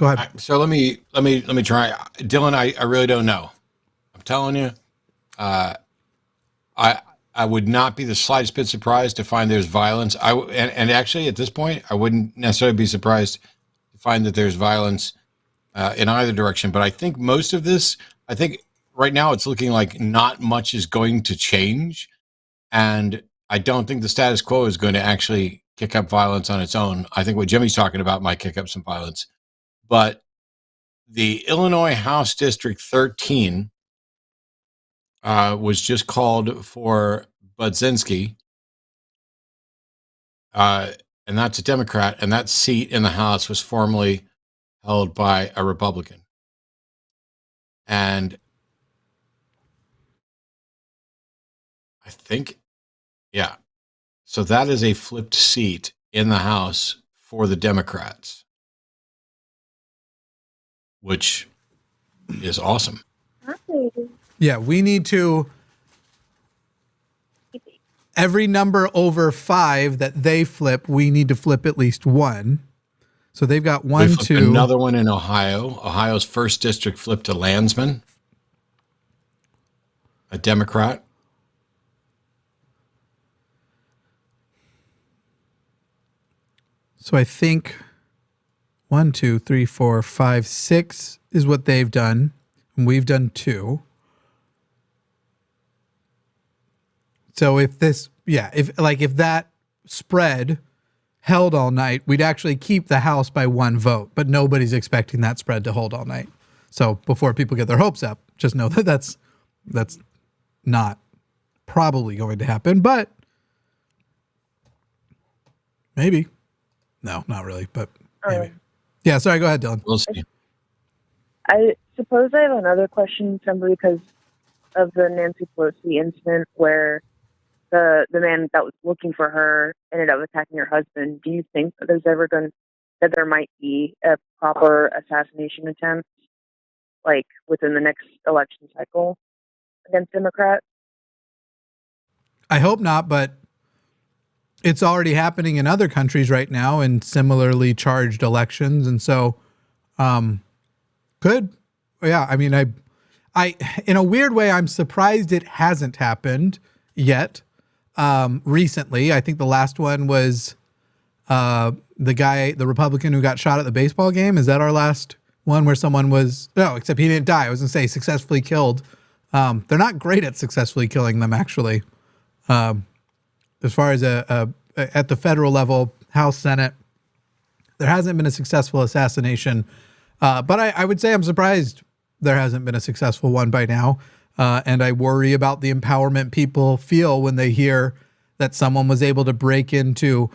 Go ahead. So let me try. Dylan, I really don't know. I'm telling you, I would not be the slightest bit surprised to find there's violence. And actually at this point, I wouldn't necessarily be surprised to find that there's violence in either direction. But I think most of this, I think right now it's looking like not much is going to change. And I don't think the status quo is going to actually kick up violence on its own. I think what Jimmy's talking about might kick up some violence. But the Illinois House District 13 was just called for Budzinski, and that's a Democrat, and that seat in the House was formerly held by a Republican. And I think, yeah, so that is a flipped seat in the House for the Democrats, which is awesome. Yeah, we need to, every number over 5 that they flip, we need to flip at least one. So they've got 1, 2. Another one in Ohio. Ohio's first district flipped to Landsman, a Democrat. So I think 1, 2, 3, 4, 5, 6 is what they've done. And we've done 2. So if this, if that spread held all night, we'd actually keep the House by 1 vote, but nobody's expecting that spread to hold all night. So before people get their hopes up, just know that that's not probably going to happen, but maybe. No, not really, but maybe. Yeah, sorry, go ahead, Dylan. We'll see. I suppose I have another question simply because of the Nancy Pelosi incident where the man that was looking for her ended up attacking her husband. Do you think that there might be a proper assassination attempt, like within the next election cycle against Democrats? I hope not, but it's already happening in other countries right now in similarly charged elections. And so, could, yeah, I mean, I, in a weird way, I'm surprised it hasn't happened yet. Recently, I think the last one was, the Republican who got shot at the baseball game. Is that our last one where someone was, no, except he didn't die. I was gonna say successfully killed. They're not great at successfully killing them, actually. As far as at the federal level, House, Senate, there hasn't been a successful assassination. But I would say I'm surprised there hasn't been a successful one by now. And I worry about the empowerment people feel when they hear that someone was able to break into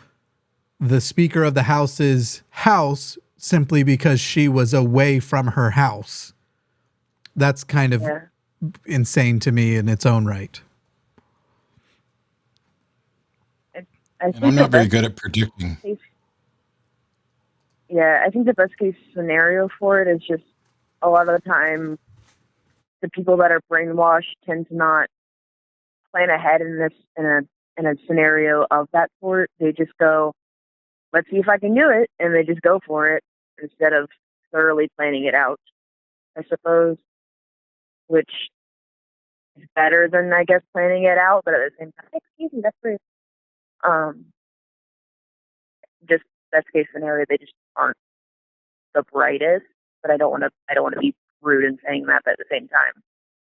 the Speaker of the House's house simply because she was away from her house. That's kind of insane to me in its own right. And I'm not very good at predicting. Yeah, I think the best case scenario for it is just a lot of the time the people that are brainwashed tend to not plan ahead in a scenario of that sort. They just go, let's see if I can do it, and they just go for it instead of thoroughly planning it out, I suppose, which is better than, I guess, planning it out, but at the same time, excuse me, that's great. Just best case scenario, they just aren't the brightest, but I don't want to be rude in saying that, but at the same time,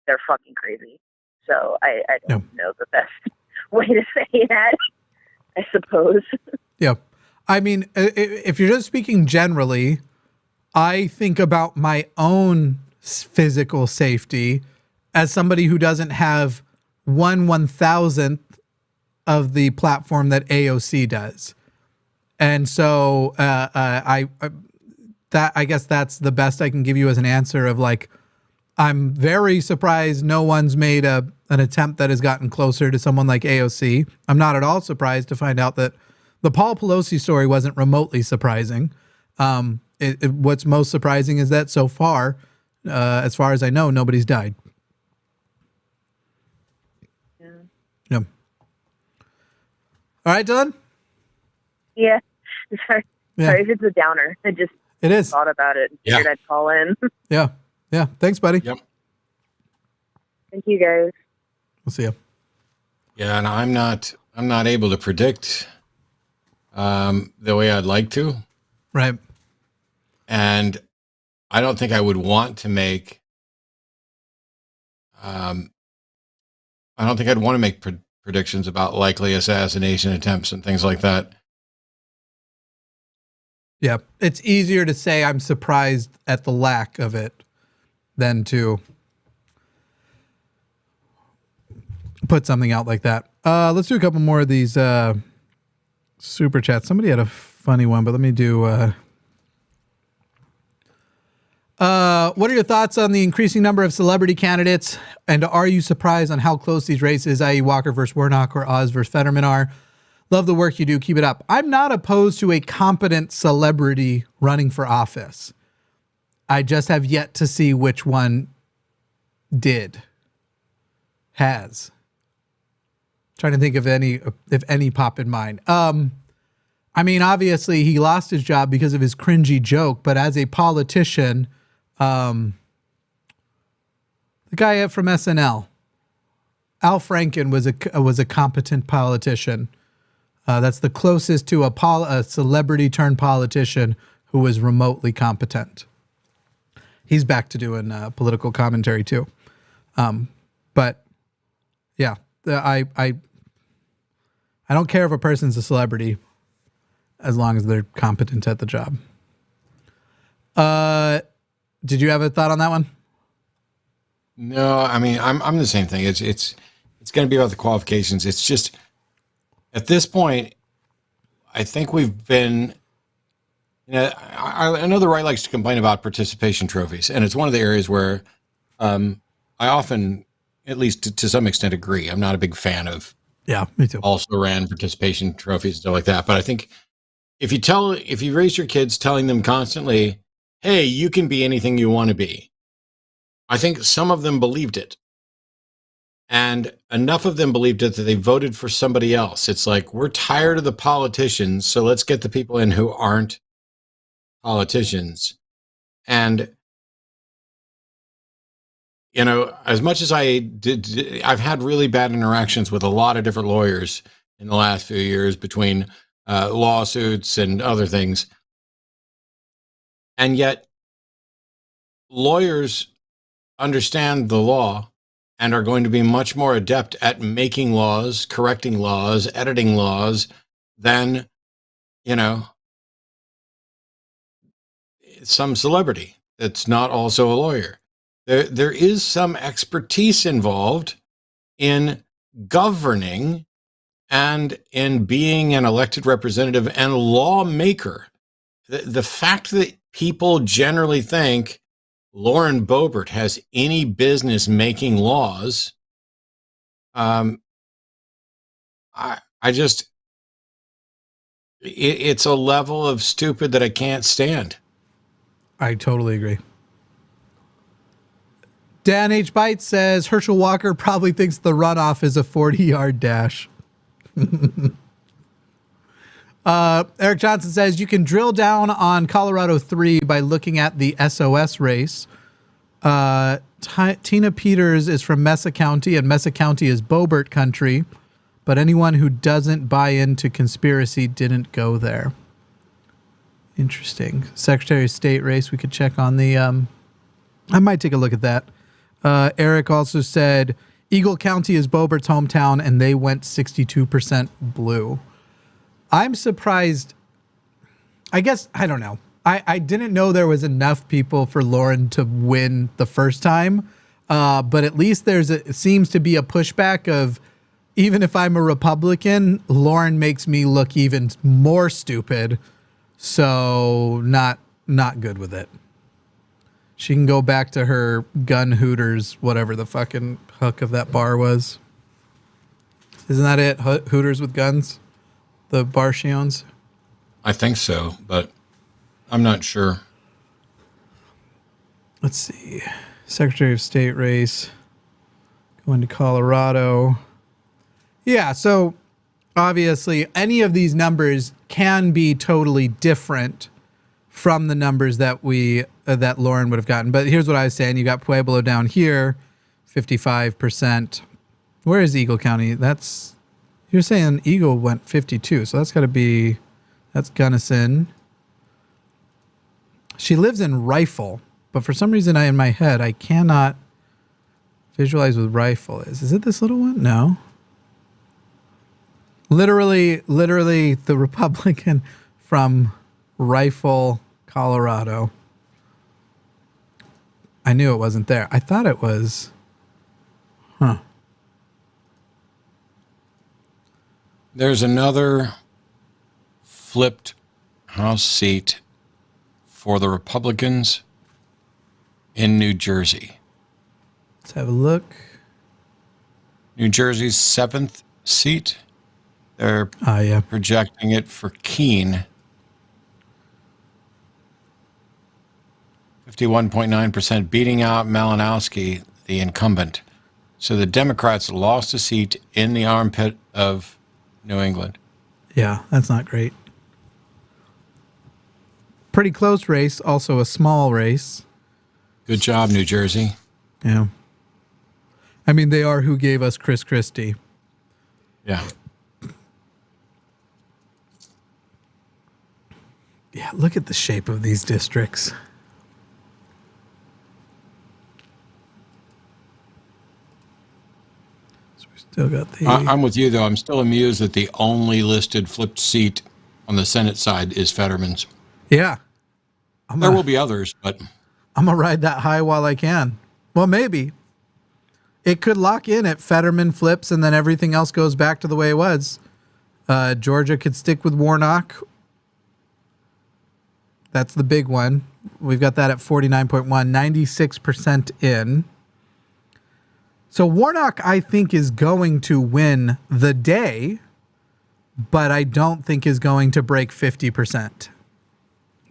they're fucking crazy. So I don't know the best way to say that, I suppose. Yeah. I mean, if you're just speaking generally, I think about my own physical safety as somebody who doesn't have 1/1000th of the platform that AOC does. And so I guess that's the best I can give you as an answer of like, I'm very surprised no one's made an attempt that has gotten closer to someone like AOC. I'm not at all surprised to find out that the Paul Pelosi story wasn't remotely surprising. What's most surprising is that so far, as far as I know, nobody's died. Yeah. All right, Dylan? Yeah. Sorry if it's a downer. It is. Thought about it and figured I'd call in. Yeah. Yeah. Thanks, buddy. Yep. Thank you, guys. We'll see you. Yeah, and I'm not able to predict the way I'd like to. Right. And I don't think I would want to make I don't think I'd want to make predictions about likely assassination attempts and things like that. Yeah. It's easier to say I'm surprised at the lack of it than to put something out like that. Let's do a couple more of these super chats. Somebody had a funny one, but let me do what are your thoughts on the increasing number of celebrity candidates, and are you surprised on how close these races, i.e. Walker versus Warnock or Oz versus Fetterman, are? Love the work you do. Keep it up. I'm not opposed to a competent celebrity running for office. I just have yet to see which one has. Trying to think of if any pop in mind. I mean, obviously he lost his job because of his cringy joke, but as a politician, the guy from SNL, Al Franken, was a competent politician. That's the closest to a celebrity turned politician who was remotely competent. He's back to doing political commentary too. But yeah, I don't care if a person's a celebrity as long as they're competent at the job. Did you have a thought on that one? No, I mean, I'm the same thing. It's going to be about the qualifications. It's just at this point, I think we've been. I know the right likes to complain about participation trophies, and it's one of the areas where I often, at least to some extent, agree. I'm not a big fan of. Yeah, me too. Also ran participation trophies and stuff like that. But I think if you raise your kids telling them constantly, hey, you can be anything you want to be, I think some of them believed it. And enough of them believed it that they voted for somebody else. It's like, we're tired of the politicians, so let's get the people in who aren't politicians. And, you know, as much as I've had really bad interactions with a lot of different lawyers in the last few years between lawsuits and other things. And yet lawyers understand the law and are going to be much more adept at making laws, correcting laws, editing laws than, you know, some celebrity that's not also a lawyer. There is some expertise involved in governing and in being an elected representative and lawmaker. The fact that people generally think Lauren Boebert has any business making laws, it's a level of stupid that I can't stand. I totally agree. Dan H. Byte says Herschel Walker probably thinks the runoff is a 40-yard dash. Eric Johnson says you can drill down on Colorado 3 by looking at the SOS race. Tina Peters is from Mesa County, and Mesa County is Boebert country, but anyone who doesn't buy into conspiracy didn't go there. Interesting. Secretary of State race, we could check on the... I might take a look at that. Eric also said Eagle County is Boebert's hometown, and they went 62% blue. I'm surprised. I guess, I don't know. I didn't know there was enough people for Lauren to win the first time. But at least it seems to be a pushback of, even if I'm a Republican, Lauren makes me look even more stupid. So not good with it. She can go back to her gun Hooters, whatever the fucking hook of that bar was. Isn't that it? Hooters with guns? The bar she owns? I think so, but I'm not sure. Let's see. Secretary of State race. Going to Colorado. Yeah, so obviously any of these numbers can be totally different from the numbers that that Lauren would have gotten. But here's what I was saying. You got Pueblo down here, 55%. Where is Eagle County? You're saying Eagle went 52, so that's Gunnison. She lives in Rifle, but for some reason in my head I cannot visualize what Rifle is. Is it this little one? No. Literally the Republican from Rifle, Colorado. I knew it wasn't there. I thought it was. Huh. There's another flipped House seat for the Republicans in New Jersey. Let's have a look. New Jersey's 7th seat. They're projecting it for Keene. 51.9%, beating out Malinowski, the incumbent. So the Democrats lost a seat in the armpit of New England. Yeah, that's not great. Pretty close race, also a small race. Good job, New Jersey. Yeah. I mean, they are who gave us Chris Christie. Yeah. Yeah, look at the shape of these districts. So we still got the... I'm with you, though. I'm still amused that the only listed flipped seat on the Senate side is Fetterman's. Yeah. There will be others, but... I'm going to ride that high while I can. Well, maybe. It could lock in at Fetterman flips and then everything else goes back to the way it was. Georgia could stick with Warnock. That's the big one. We've got that at 49.1, 96% in. So Warnock, I think, is going to win the day, but I don't think is going to break 50%.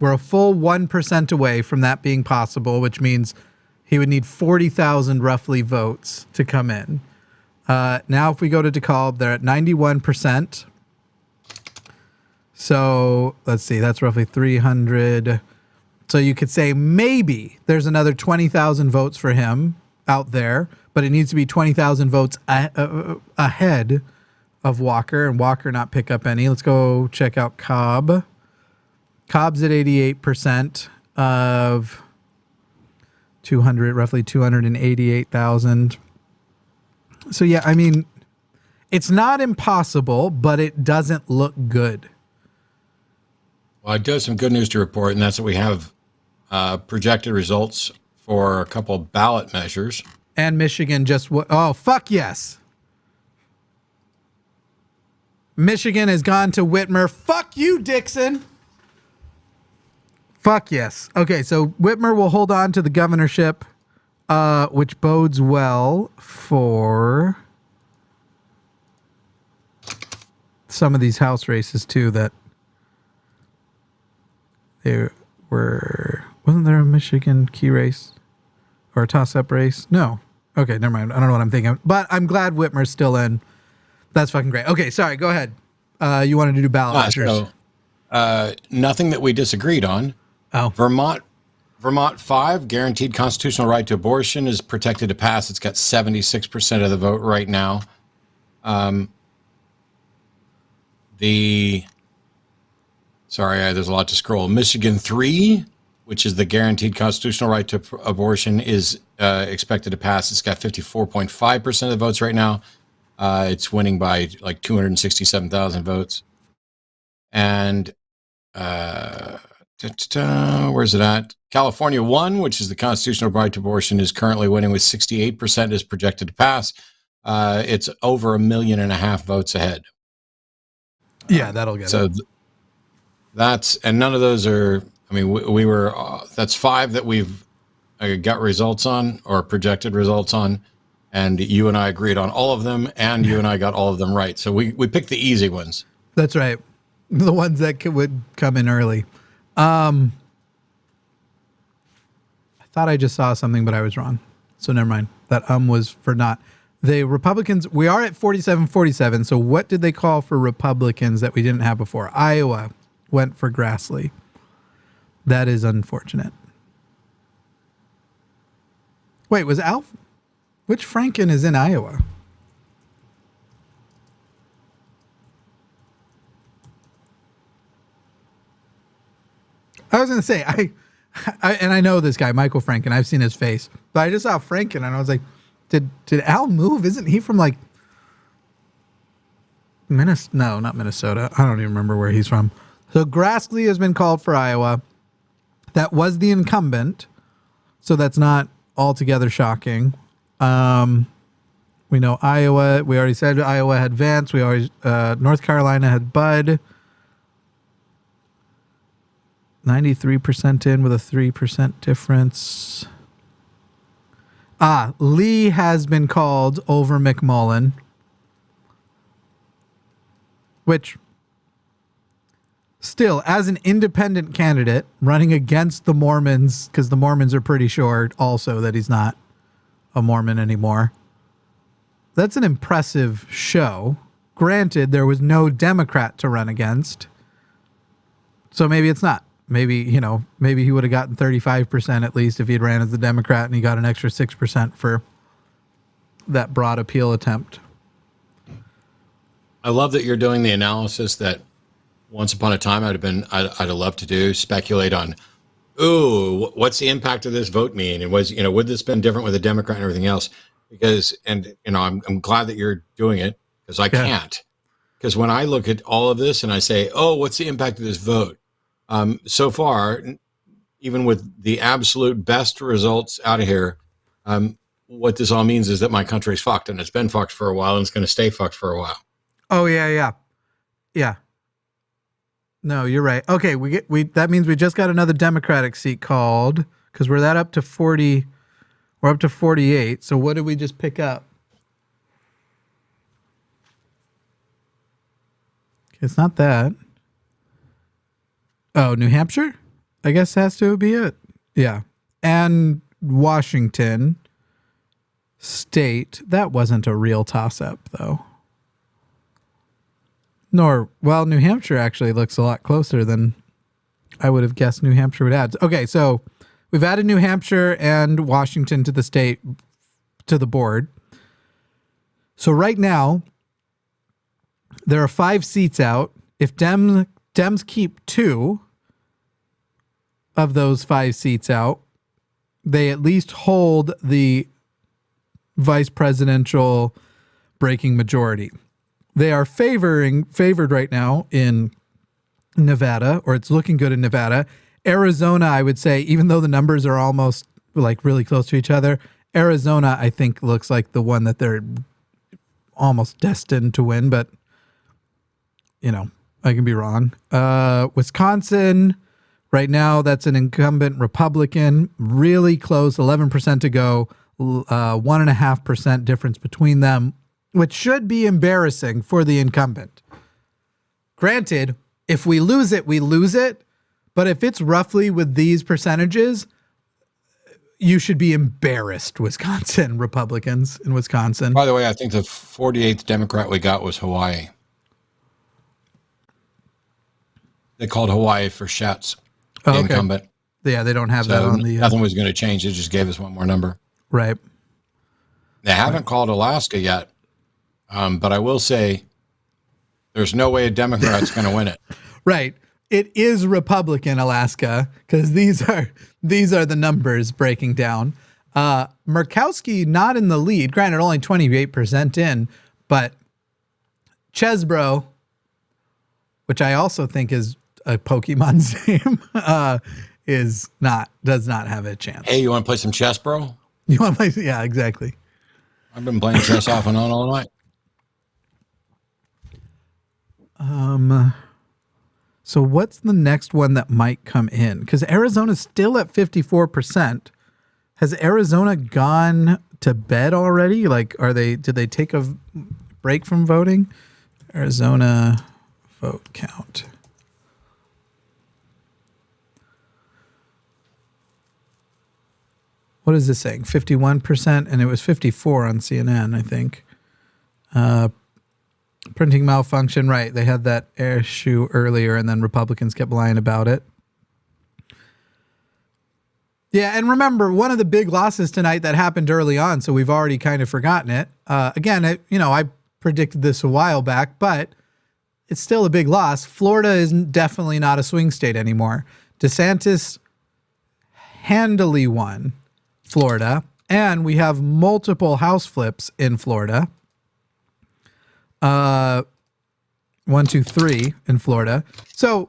We're a full 1% away from that being possible, which means he would need 40,000 roughly votes to come in. Now, if we go to DeKalb, they're at 91%. So let's see, that's roughly 300. So you could say maybe there's another 20,000 votes for him out there, but it needs to be 20,000 votes ahead of Walker, and Walker not pick up any. Let's go check out Cobb. Cobb's at 88% of 200, roughly 288,000. So yeah, I mean, it's not impossible, but it doesn't look good. Well, I do have some good news to report, and that's that we have projected results for a couple of ballot measures. And Michigan oh, fuck yes. Michigan has gone to Whitmer. Fuck you, Dixon. Fuck yes. Okay, so Whitmer will hold on to the governorship, which bodes well for some of these House races, too, that there were... Wasn't there a Michigan key race? Or a toss-up race? No. Okay, never mind. I don't know what I'm thinking. But I'm glad Whitmer's still in. That's fucking great. Okay, sorry, go ahead. You wanted to do ballot measures. So, nothing that we disagreed on. Oh. Vermont 5, guaranteed constitutional right to abortion, is protected to pass. It's got 76% of the vote right now. There's a lot to scroll. Michigan 3, which is the guaranteed constitutional right to abortion, is expected to pass. It's got 54.5% of the votes right now. It's winning by like 267,000 votes. And where's it at? California 1, which is the constitutional right to abortion, is currently winning with 68%, is projected to pass. It's over 1.5 million votes ahead. Yeah, that'll get it. That's, and none of those are, I mean, we were, that's 5 that we've got results on, or projected results on, and you and I agreed on all of them, and you and I got all of them right. So we picked the easy ones. That's right. The ones that would come in early. I thought I just saw something, but I was wrong. So never mind. That was for not. The Republicans, we are at 47-47. So what did they call for Republicans that we didn't have before? Iowa went for Grassley. That is unfortunate. Wait, was which Franken is in Iowa? I was going to say, I know this guy, Michael Franken. I've seen his face. But I just saw Franken and I was like, did Al move? Isn't he from like Minnesota? No, not Minnesota. I don't even remember where he's from. So Grassley has been called for Iowa. That was the incumbent. So that's not altogether shocking. We know Iowa. We already said Iowa had Vance. North Carolina had Bud. 93% in with a 3% difference. Lee has been called over McMullen, which still, as an independent candidate running against the Mormons, because the Mormons are pretty sure also that he's not a Mormon anymore. That's an impressive show. Granted, there was no Democrat to run against. So maybe it's not. Maybe he would have gotten 35% at least if he had ran as the Democrat and he got an extra 6% for that broad appeal attempt. I love that you're doing the analysis that once upon a time I'd have loved to do, speculate on, what's the impact of this vote mean? And would this been different with a Democrat and everything else? Because, I'm glad that you're doing it because I can't. Because when I look at all of this and I say, what's the impact of this vote? So far, even with the absolute best results out of here, what this all means is that my country's fucked, and it's been fucked for a while, and it's going to stay fucked for a while. Oh yeah. No, you're right. Okay, that means we just got another Democratic seat called because we're up to 40. We're up to 48. So what did we just pick up? It's not that. Oh, New Hampshire? I guess has to be it. Yeah. And Washington State. That wasn't a real toss-up, though. New Hampshire actually looks a lot closer than I would have guessed New Hampshire would add. Okay, so we've added New Hampshire and Washington to the board. So right now, there are 5 seats out. If Dems keep 2 of those 5 seats out, they at least hold the vice presidential breaking majority. They are favored right now in Nevada, or it's looking good in Nevada. Arizona, I would say, even though the numbers are almost like really close to each other, Arizona, I think, looks like the one that they're almost destined to win, but I can be wrong. Wisconsin, right now, that's an incumbent Republican, really close, 11% to go, 1.5% difference between them, which should be embarrassing for the incumbent. Granted, if we lose it, we lose it, but if it's roughly with these percentages, you should be embarrassed, Wisconsin Republicans in Wisconsin. By the way, I think the 48th Democrat we got was Hawaii. They called Hawaii for Schatz, the incumbent. Yeah, they don't have that on the... Nothing was going to change. It just gave us one more number. Right. They haven't called Alaska yet, but I will say there's no way a Democrat's going to win it. Right. It is Republican Alaska because these are the numbers breaking down. Murkowski not in the lead. Granted, only 28% in, but Chesbro, which I also think is a Pokemon's name, does not have a chance. Hey, you want to play some chess, bro? You want to play? Yeah, exactly. I've been playing chess off and on all night. So what's the next one that might come in? Because Arizona's still at 54%. Has Arizona gone to bed already? Like, did they take a break from voting? Arizona vote count. What is this saying? 51%, and it was 54 on CNN, I think. Printing malfunction, right. They had that issue earlier, and then Republicans kept lying about it. Yeah, and remember, one of the big losses tonight that happened early on, so we've already kind of forgotten it. Again, I predicted this a while back, but it's still a big loss. Florida is definitely not a swing state anymore. DeSantis handily won Florida, and we have multiple House flips in Florida. 1, 2, 3 in Florida. So,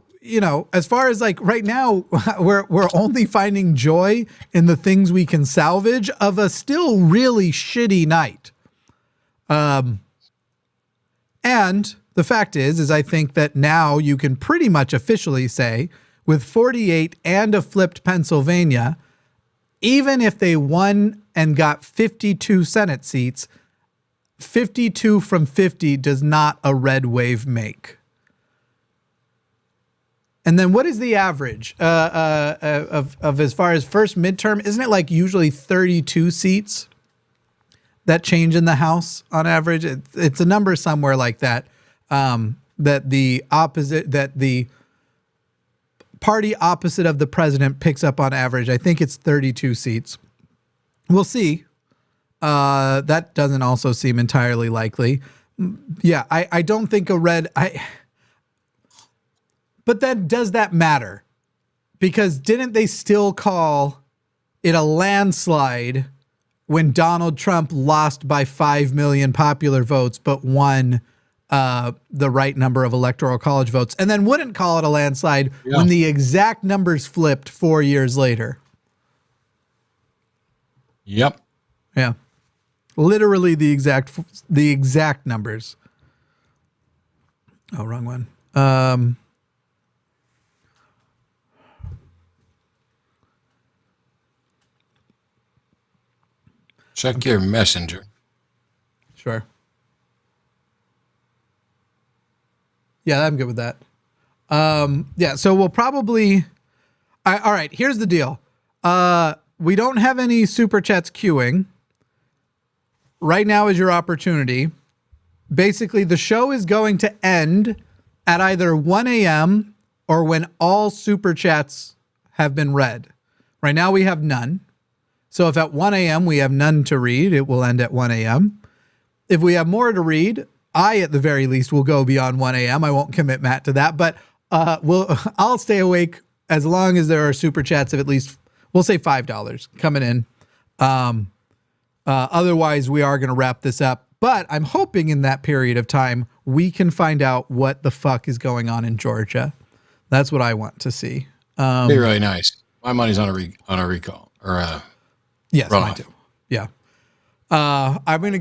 as far as like right now, we're only finding joy in the things we can salvage of a still really shitty night. And the fact is I think that now you can pretty much officially say with 48 and a flipped Pennsylvania, even if they won and got 52 Senate seats, 52 from 50 does not a red wave make. And then what is the average of as far as first midterm? Isn't it like usually 32 seats that change in the House on average? It's a number somewhere like that. That the party opposite of the president picks up on average. I think it's 32 seats. We'll see. That doesn't also seem entirely likely. Yeah, I don't think a red... But then does that matter? Because didn't they still call it a landslide when Donald Trump lost by 5 million popular votes but won the right number of electoral college votes, and then wouldn't call it a landslide when the exact numbers flipped 4 years later? Yep. Yeah. Literally the exact numbers. Oh, wrong one. Check your messenger. Sure. Yeah, I'm good with that. Yeah, so we'll probably... all right, here's the deal. We don't have any super chats queuing. Right now is your opportunity. Basically, the show is going to end at either 1 a.m. or when all super chats have been read. Right now we have none. So if at 1 a.m. we have none to read, it will end at 1 a.m. If we have more to read, I, at the very least, will go beyond 1 a.m. I won't commit Matt to that, but I'll stay awake as long as there are super chats of at least, we'll say $5 coming in. Otherwise, we are going to wrap this up. But I'm hoping in that period of time, we can find out what the fuck is going on in Georgia. That's what I want to see. Be really nice. My money's on a recall or a yes, runoff. mine too. Yeah. I'm going to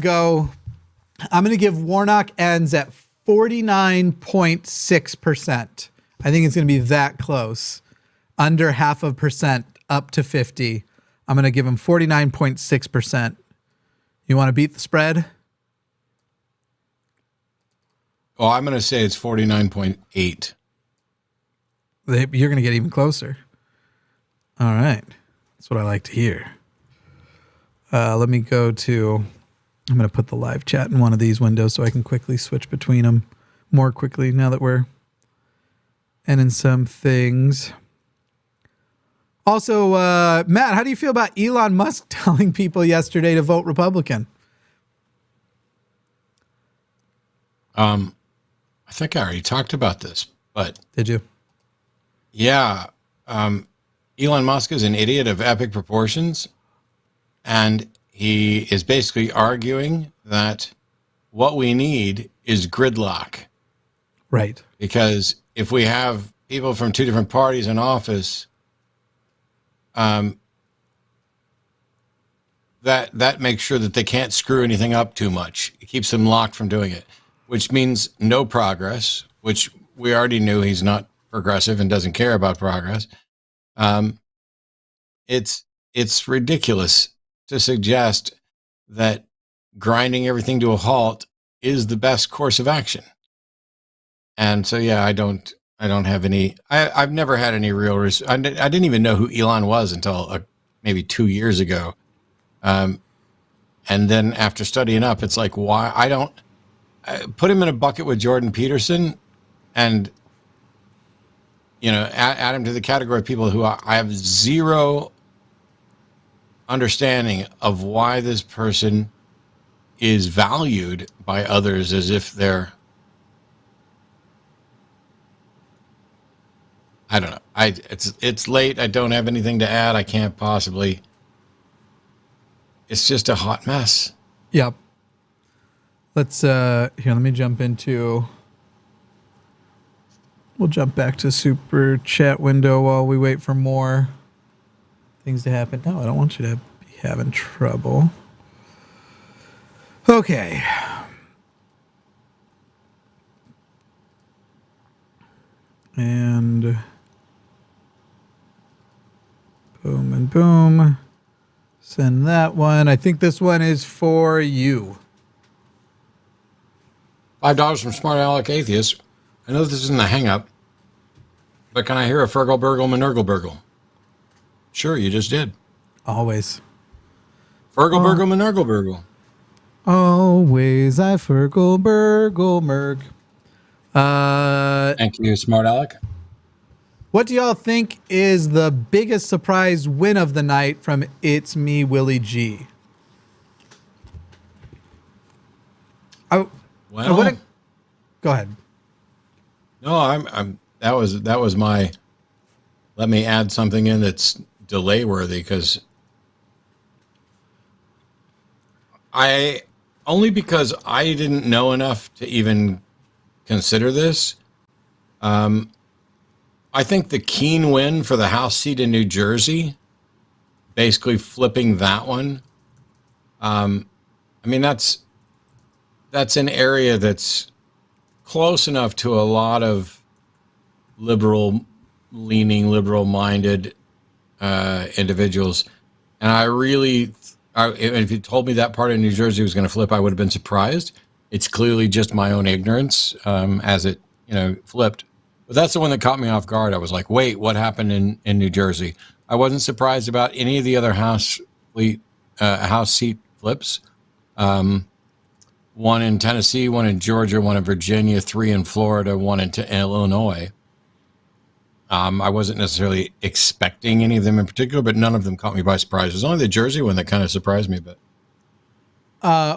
give Warnock ends at 49.6%. I think it's going to be that close. Under 0.5% up to 50. I'm going to give him 49.6%. You want to beat the spread? Oh, I'm going to say it's 49.8. You're going to get even closer. All right. That's what I like to hear. Let me go to... I'm going to put the live chat in one of these windows so I can quickly switch between them more quickly now that we're ending some things. Also, Matt, how do you feel about Elon Musk telling people yesterday to vote Republican? I think I already talked about this, but... Did you? Yeah. Elon Musk is an idiot of epic proportions, and he is basically arguing that what we need is gridlock. Right. Because if we have people from two different parties in office, that makes sure that they can't screw anything up too much. It keeps them locked from doing it, which means no progress, which we already knew he's not progressive and doesn't care about progress. It's ridiculous to suggest that grinding everything to a halt is the best course of action. And so, yeah, I don't have any, I've never had any real, I didn't even know who Elon was until maybe 2 years ago. And then after studying up, it's like, why I don't put him in a bucket with Jordan Peterson and, add him to the category of people who I have zero understanding of why this person is valued by others as if they're, I don't know. It's late. I don't have anything to add. I can't possibly. It's just a hot mess. Yep. Let's here, let me jump into, we'll jump back to super chat window while we wait for more things to happen. No, I don't want you to be having trouble. Okay. And boom and boom. Send that one. I think this one is for you. $5 from Smart Aleck Atheist. I know this isn't a hang-up, but can I hear a Fergal Burgle Manurgle Burgle? Sure, you just did. Always. Fergal Burgle Manurgle Burgle. Always I Fergal Burgle Merg. Thank you, Smart Aleck. What do y'all think is the biggest surprise win of the night from It's Me, Willie G? Well, go ahead. No, I'm. That was my. Let me add something in that's delay worthy because because I didn't know enough to even consider this. I think the keen win for the House seat in New Jersey, basically flipping that one. I mean, that's an area that's close enough to a lot of liberal-leaning, liberal-minded individuals. And if you told me that part of New Jersey was going to flip, I would have been surprised. It's clearly just my own ignorance as it flipped. But that's the one that caught me off guard. I was like, wait, what happened in New Jersey? I wasn't surprised about any of the other House seat flips. One in Tennessee, one in Georgia, one in Virginia, 3 in Florida, 1 in Illinois. I wasn't necessarily expecting any of them in particular, but none of them caught me by surprise. It was only the Jersey one that kind of surprised me. But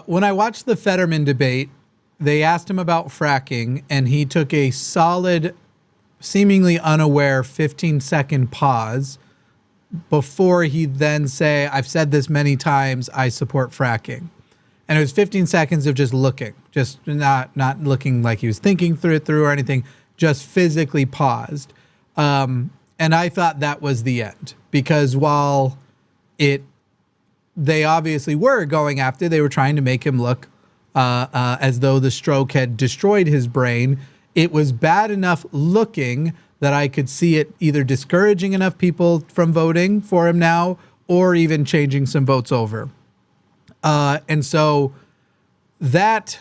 when I watched the Fetterman debate, they asked him about fracking, and he took a solid, seemingly unaware 15-second pause before he then say, I've said this many times, I support fracking. And it was 15 seconds of just looking, just not looking like he was thinking through it or anything, just physically paused. And I thought that was the end, because while they obviously were going after, they were trying to make him look as though the stroke had destroyed his brain. It was bad enough looking that I could see it either discouraging enough people from voting for him now or even changing some votes over. And so that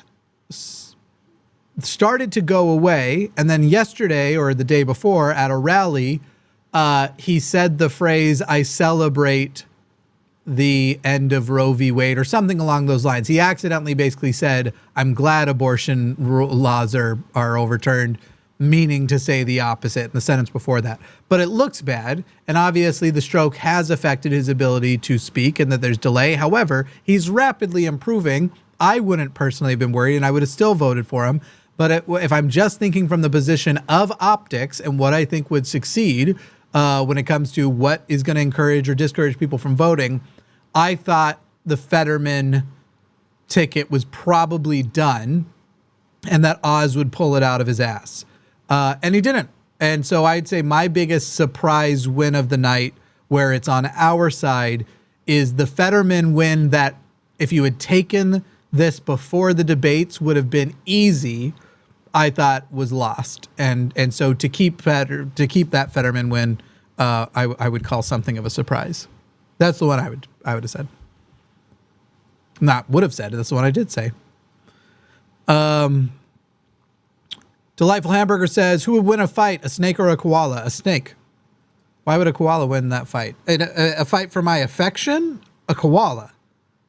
started to go away. And then yesterday or the day before at a rally, he said the phrase, I celebrate the end of Roe v. Wade, or something along those lines. He accidentally basically said, I'm glad abortion laws are overturned, meaning to say the opposite in the sentence before that. But it looks bad, and obviously the stroke has affected his ability to speak and that there's delay. However, he's rapidly improving. I wouldn't personally have been worried, and I would have still voted for him. But if I'm just thinking from the position of optics and what I think would succeed when it comes to what is going to encourage or discourage people from voting, I thought the Fetterman ticket was probably done and that Oz would pull it out of his ass. And he didn't. And so I'd say my biggest surprise win of the night, where it's on our side, is the Fetterman win that if you had taken this before the debates would have been easy, I thought was lost. And so to keep that Fetterman win, I would call something of a surprise. That's the one I would have said. Not would have said. That's the one I did say. Delightful Hamburger says, who would win a fight, a snake or a koala? A snake. Why would a koala win that fight? A fight for my affection? A koala.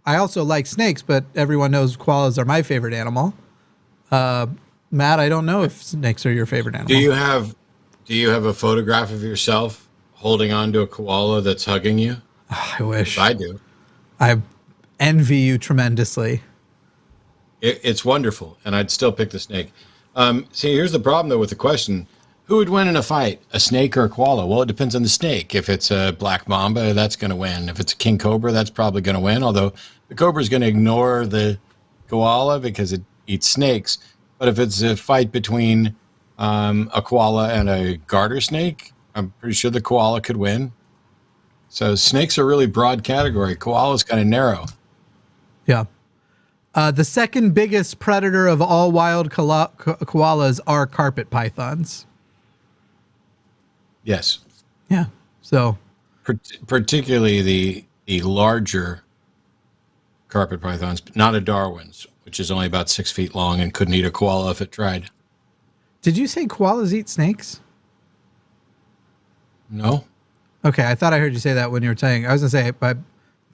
I also like snakes, but everyone knows koalas are my favorite animal. Matt, I don't know if snakes are your favorite animal. Do you have a photograph of yourself holding on to a koala that's hugging you? Oh, I wish. I do. I envy you tremendously. It's wonderful, and I'd still pick the snake. See, here's the problem, though, with the question. Who would win in a fight, a snake or a koala? Well, it depends on the snake. If it's a black mamba, that's going to win. If it's a king cobra, that's probably going to win, although the cobra is going to ignore the koala because it eats snakes. But if it's a fight between a koala and a garter snake, I'm pretty sure the koala could win. So snakes are a really broad category. Koala's kind of narrow. Yeah. The second biggest predator of all wild koalas are carpet pythons. Yes. Yeah. So, particularly the larger carpet pythons, but not a Darwin's, which is only about 6 feet long and couldn't eat a koala if it tried. did you say koalas eat snakes? No. Okay, I thought I heard you say that when you were saying. I was gonna say, but I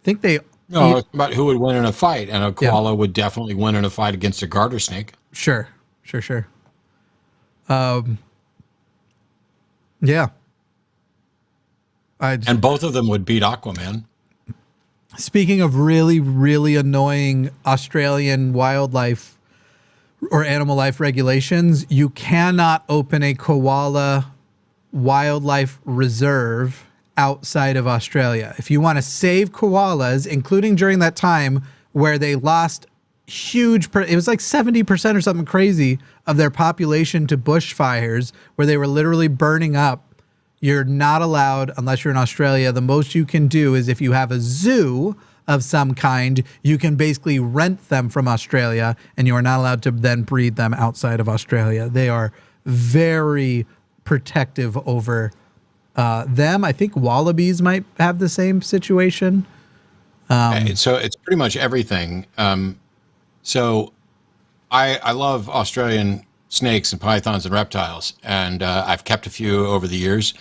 think they. No, it's about who would win in a fight, and a koala would definitely win in a fight against a garter snake. Sure. Yeah. And both of them would beat Aquaman. Speaking of really, really annoying Australian wildlife or animal life regulations, you cannot open a koala wildlife reserve outside of Australia. If you want to save koalas, including during that time where they lost it was like 70% or something crazy of their population to bushfires, where they were literally burning up. You're not allowed, unless you're in Australia. The most you can do is if you have a zoo of some kind, you can basically rent them from Australia, and you are not allowed to then breed them outside of Australia. They are very protective over them. I think wallabies might have the same situation. So it's pretty much everything. So I love Australian snakes and pythons and reptiles, and I've kept a few over the years.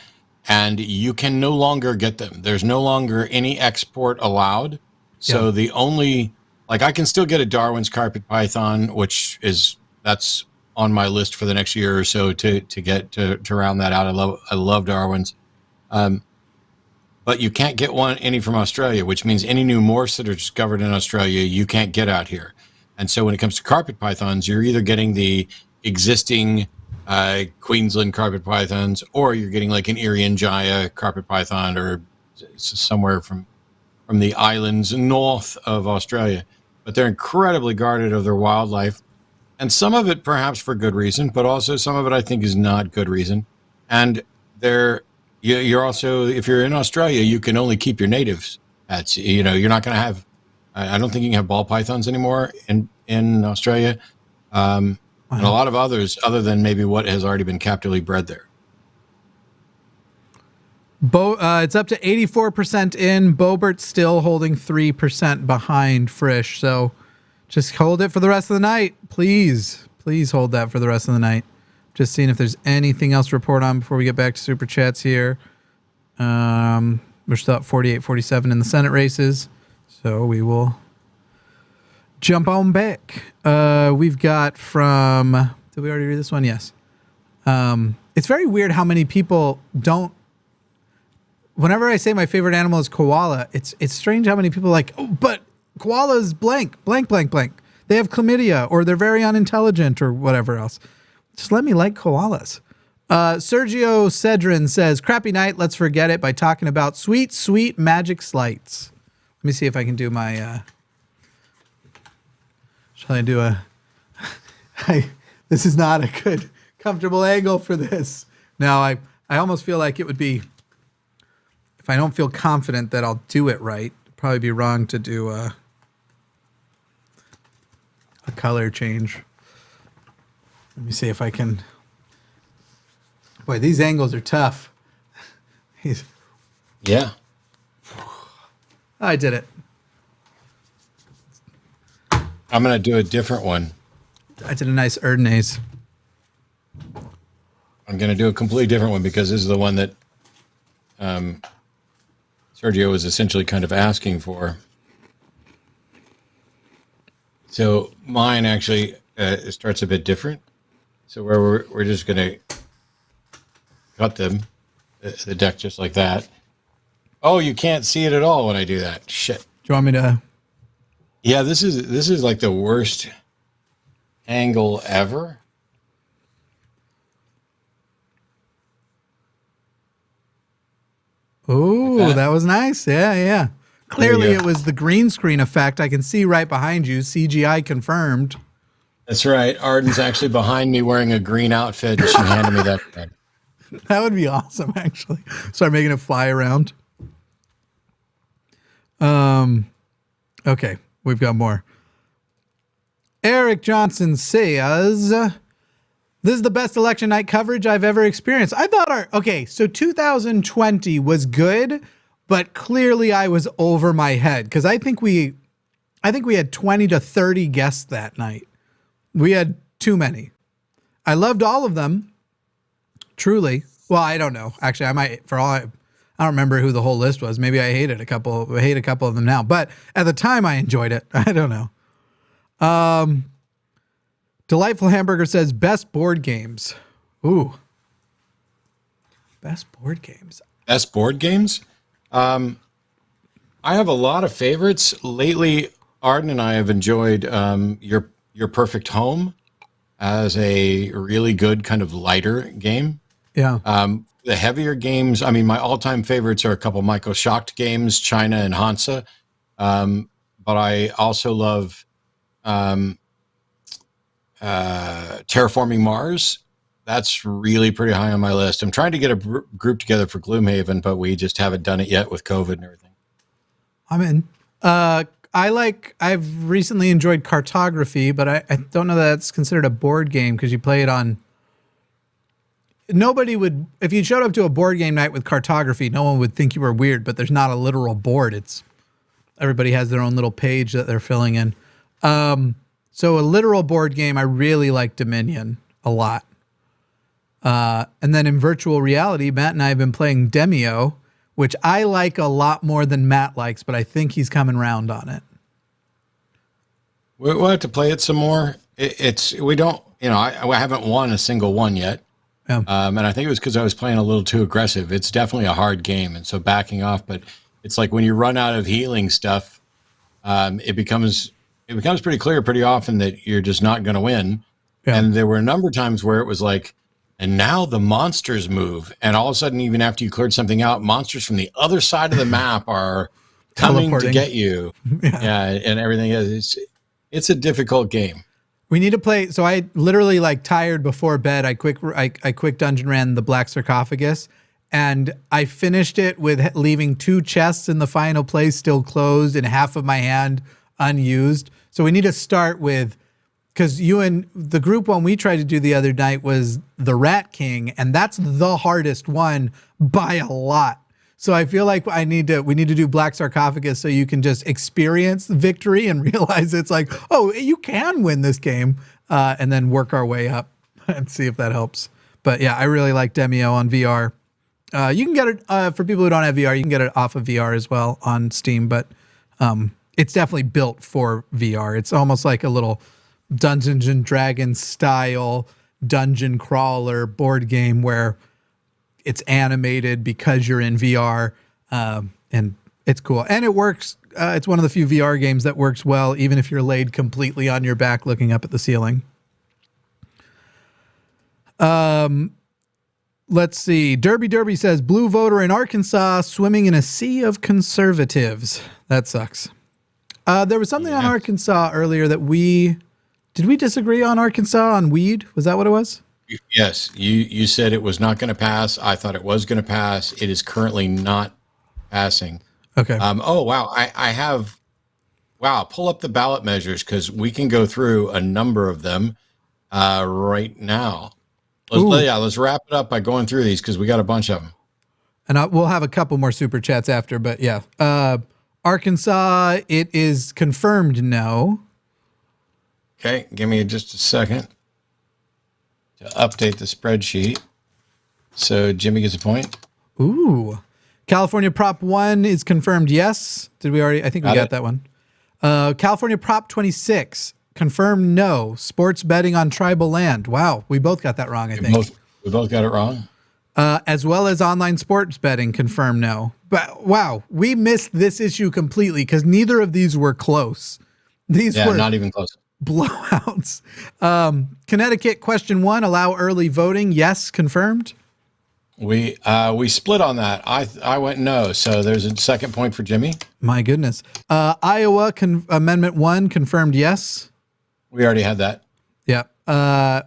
And you can no longer get them. There's no longer any export allowed. So the only, like, I can still get a Darwin's carpet python, that's on my list for the next year or so to round that out. I love Darwin's. But you can't get any from Australia, which means any new morphs that are discovered in Australia, you can't get out here. And so when it comes to carpet pythons, you're either getting the existing Queensland carpet pythons, or you're getting like an Irian carpet python, or somewhere from the islands north of Australia. But they're incredibly guarded of their wildlife, and some of it perhaps for good reason, but also some of it I think is not good reason. And you're also, if you're in Australia, you can only keep your natives pets. You're not going to have, I don't think you can have ball pythons anymore in Australia. And a lot of others, other than maybe what has already been captively bred there. It's up to 84% in. Bobert's still holding 3% behind Frisch. So just hold it for the rest of the night. Please hold that for the rest of the night. Just seeing if there's anything else to report on before we get back to Super Chats here. We're still at 48-47 in the Senate races. So we will jump on back. We've got from... Did we already read this one? Yes. It's very weird how many people don't... Whenever I say my favorite animal is koala, it's strange how many people are like, oh, but koalas blank. They have chlamydia, or they're very unintelligent, or whatever else. Just let me like koalas. Sergio Cedrin says, crappy night, let's forget it by talking about sweet, sweet magic slights. Let me see if I can do my... Shall I do this is not a good, comfortable angle for this. No, I almost feel like it would be, if I don't feel confident that I'll do it right, it'd probably be wrong to do a color change. Let me see if I can. Boy, these angles are tough. Yeah. I did it. I'm going to do a different one. I did a nice Erdnase. I'm going to do a completely different one because this is the one that Sergio was essentially kind of asking for. So mine actually starts a bit different. So where we're just going to cut the deck just like that. Oh, you can't see it at all when I do that. Shit. Do you you want me to? Yeah, this is like the worst angle ever. Oh, Like that was nice. Yeah. Clearly, it was the green screen effect. I can see right behind you. CGI confirmed. That's right. Arden's actually behind me wearing a green outfit, and she handed me that pen. That would be awesome, actually. Start making it fly around. Okay, we've got more. Eric Johnson says, this is the best election night coverage I've ever experienced. I thought so 2020 was good, but clearly I was over my head because I think we had 20 to 30 guests that night. We had too many. I loved all of them. Truly. Well, I don't know. Actually, I don't remember who the whole list was. Maybe I hate a couple of them now, but at the time I enjoyed it. I don't know. Delightful Hamburger says best board games. Ooh. Best board games. Best board games? I have a lot of favorites. Lately, Arden and I have enjoyed Your Perfect Home as a really good kind of lighter game. Yeah. The heavier games, I mean, my all-time favorites are a couple Michael Schacht games, China and Hansa. But I also love Terraforming Mars. That's really pretty high on my list. I'm trying to get a group together for Gloomhaven, but we just haven't done it yet with COVID and everything. I'm in. I've recently enjoyed Cartography, but I don't know that it's considered a board game because you play it on. Nobody would, if you showed up to a board game night with Cartography, no one would think you were weird, but there's not a literal board. Everybody has their own little page that they're filling in. So a literal board game, I really like Dominion a lot. And then in virtual reality, Matt and I have been playing Demio, which I like a lot more than Matt likes, but I think he's coming round on it. We'll have to play it some more. I haven't won a single one yet. Yeah. And I think it was because I was playing a little too aggressive. It's definitely a hard game. And so backing off, but it's like when you run out of healing stuff, it becomes pretty clear pretty often that you're just not going to win. Yeah. And there were a number of times where it was like, and now the monsters move. And all of a sudden, even after you cleared something out, monsters from the other side of the map are coming to get you. Yeah. And everything is, it's a difficult game. We need to play. So I literally tired before bed. I quick dungeon ran the Black Sarcophagus, and I finished it with leaving 2 chests in the final place still closed and half of my hand unused. So we need to start with, because you and the group one we tried to do the other night was the Rat King, and that's the hardest one by a lot. So I feel like we need to do Black Sarcophagus so you can just experience victory and realize it's like, oh, you can win this game, and then work our way up and see if that helps. But yeah, I really like Demio on VR. You can get it for people who don't have VR. You can get it off of VR as well on Steam, but it's definitely built for VR. It's almost like a little Dungeons and Dragons style dungeon crawler board game where it's animated because you're in VR, and it's cool. And it works. It's one of the few VR games that works well, even if you're laid completely on your back looking up at the ceiling. Let's see. Derby says, blue voter in Arkansas swimming in a sea of conservatives. That sucks. There was something on Arkansas earlier that did we disagree on Arkansas on weed? Was that what it was? Yes, you said it was not going to pass. I thought it was going to pass. It is currently not passing. Okay. Oh, wow. I have, pull up the ballot measures because we can go through a number of them right now. Let's wrap it up by going through these because we got a bunch of them. And we'll have a couple more super chats after, but yeah. Arkansas, it is confirmed no. Okay, give me just a second to update the spreadsheet. So Jimmy gets a point. Ooh. California Prop 1 is confirmed yes. Did we already? I think we got that one. California Prop 26, confirmed no. Sports betting on tribal land. Wow, we both got that wrong, I think. We both got it wrong? As well as online sports betting, confirmed no. But wow, we missed this issue completely because neither of these were close. These were not even close. Blowouts. Connecticut, question 1, allow early voting. Yes, confirmed. We split on that. I went no, so there's a second point for Jimmy. My goodness. Iowa, Amendment 1, confirmed yes. We already had that. Yeah.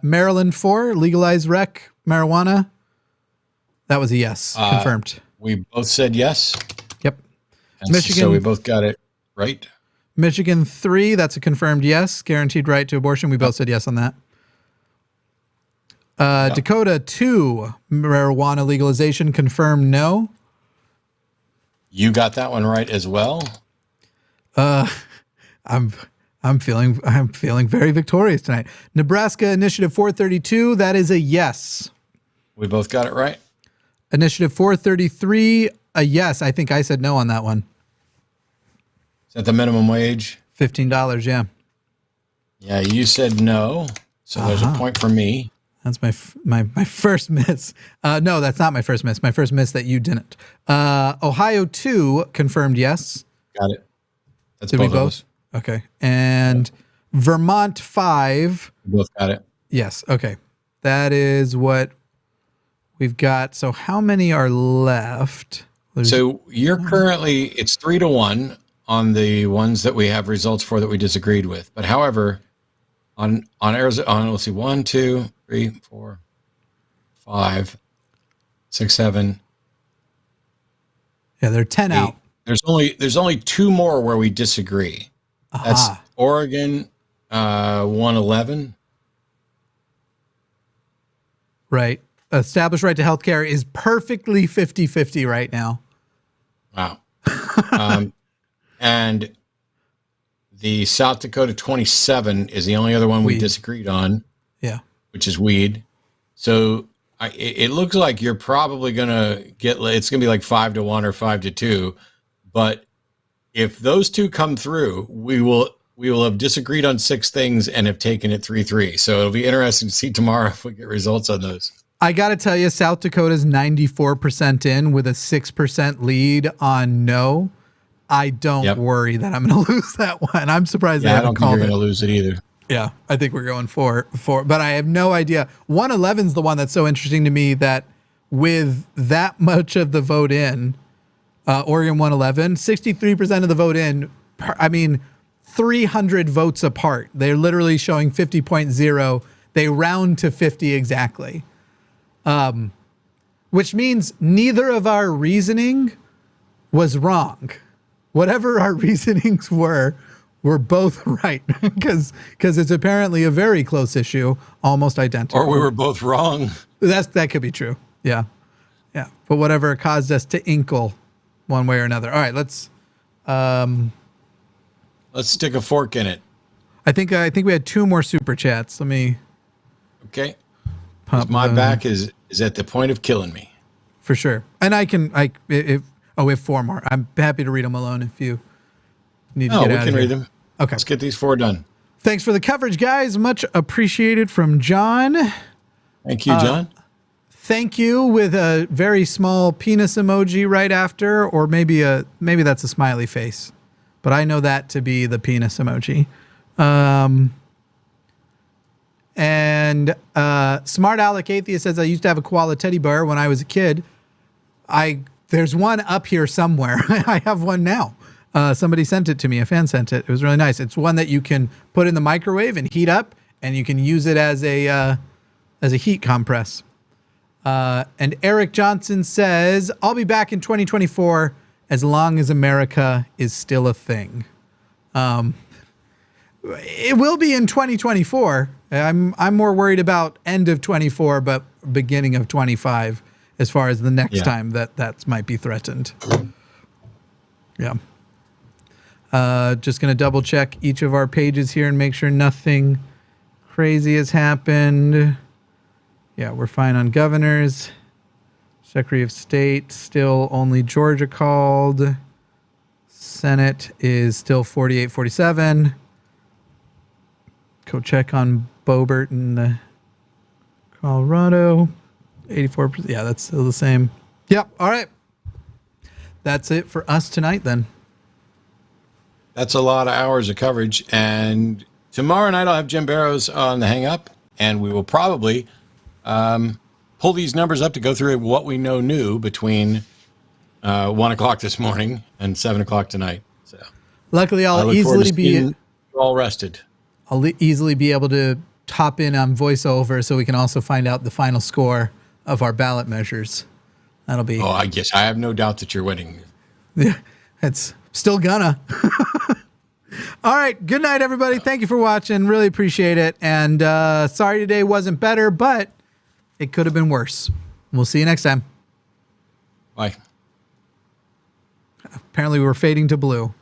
Maryland 4, legalize rec marijuana. That was a yes, confirmed. We both said yes. Yep. And Michigan, so we both got it right. Michigan 3, that's a confirmed yes. Guaranteed right to abortion. We both said yes on that. Dakota 2, marijuana legalization, confirmed no. You got that one right as well. I'm feeling very victorious tonight. Nebraska Initiative 432, that is a yes. We both got it right. Initiative 433, a yes. I think I said no on that one. Is that the minimum wage? $15, yeah. Yeah, you said no, so there's a point for me. That's my first miss. No, that's not my first miss. My first miss that you didn't. Ohio 2, confirmed yes. Got it. That's Did we both? Okay. And Vermont 5. We both got it. Yes. Okay. That is what we've got. So how many are left? So you're currently, it's 3-1 on the ones that we have results for that we disagreed with. But however, on Arizona, let's see, 1, 2, 3, 4, 5, 6, 7. Yeah, they're 10 out. There's only 2 more where we disagree. That's Oregon 111. Right. Established right to health care is perfectly 50-50 right now. Wow. And the South Dakota 27 is the only other one we disagreed on. Yeah. Which is weed. So it looks like you're probably going to get, it's going to be like 5-1 or 5-2. But if those 2 come through, we will have disagreed on 6 things and have taken it 3-3. So it'll be interesting to see tomorrow if we get results on those. I got to tell you, South Dakota's 94% in with a 6% lead on no. I don't worry that I'm going to lose that one. I'm surprised they haven't called it. I don't think you're going to lose it either. Yeah, I think we're going for, but I have no idea. 111 is the one that's so interesting to me that with that much of the vote in, Oregon 111, 63% of the vote in, 300 votes apart. They're literally showing 50.0. They round to 50 exactly. Which means neither of our reasoning was wrong. Whatever our reasonings were both right because it's apparently a very close issue, almost identical. Or we were both wrong. That could be true. Yeah. Yeah. But whatever caused us to inkle one way or another. All right, let's stick a fork in it. I think we had 2 more super chats. Let me Okay. My back is at the point of killing me. For sure. And we have 4 more. I'm happy to read them alone if you need to get out of here. We can read them. Okay. Let's get these 4 done. Thanks for the coverage, guys. Much appreciated from John. Thank you, John. Thank you with a very small penis emoji right after, or maybe that's a smiley face. But I know that to be the penis emoji. And Smart Alec Atheist says, I used to have a koala teddy bear when I was a kid. There's one up here somewhere. I have one now. Somebody sent it to me. A fan sent it. It was really nice. It's one that you can put in the microwave and heat up, and you can use it as a heat compress. And Eric Johnson says, I'll be back in 2024 as long as America is still a thing. It will be in 2024. I'm more worried about end of 24, but beginning of 25 as far as the next time that might be threatened. Yeah. Just going to double check each of our pages here and make sure nothing crazy has happened. Yeah, we're fine on governors. Secretary of State, still only Georgia called. Senate is still 48-47. Go check on Boebert in Colorado. 84%. Yeah, that's still the same. Yep. All right. That's it for us tonight then. That's a lot of hours of coverage. And tomorrow night I'll have Jim Barrows on the Hang Up, and we will probably pull these numbers up to go through what we know new between 1 o'clock this morning and 7 o'clock tonight. So luckily, I'll easily be all rested. I'll easily be able to hop in on voiceover so we can also find out the final score of our ballot measures. That'll be. Oh, I guess I have no doubt that you're winning. Yeah, it's still gonna. All right. Good night, everybody. Thank you for watching. Really appreciate it. And sorry today wasn't better, but it could have been worse. We'll see you next time. Bye. Apparently, we were fading to blue.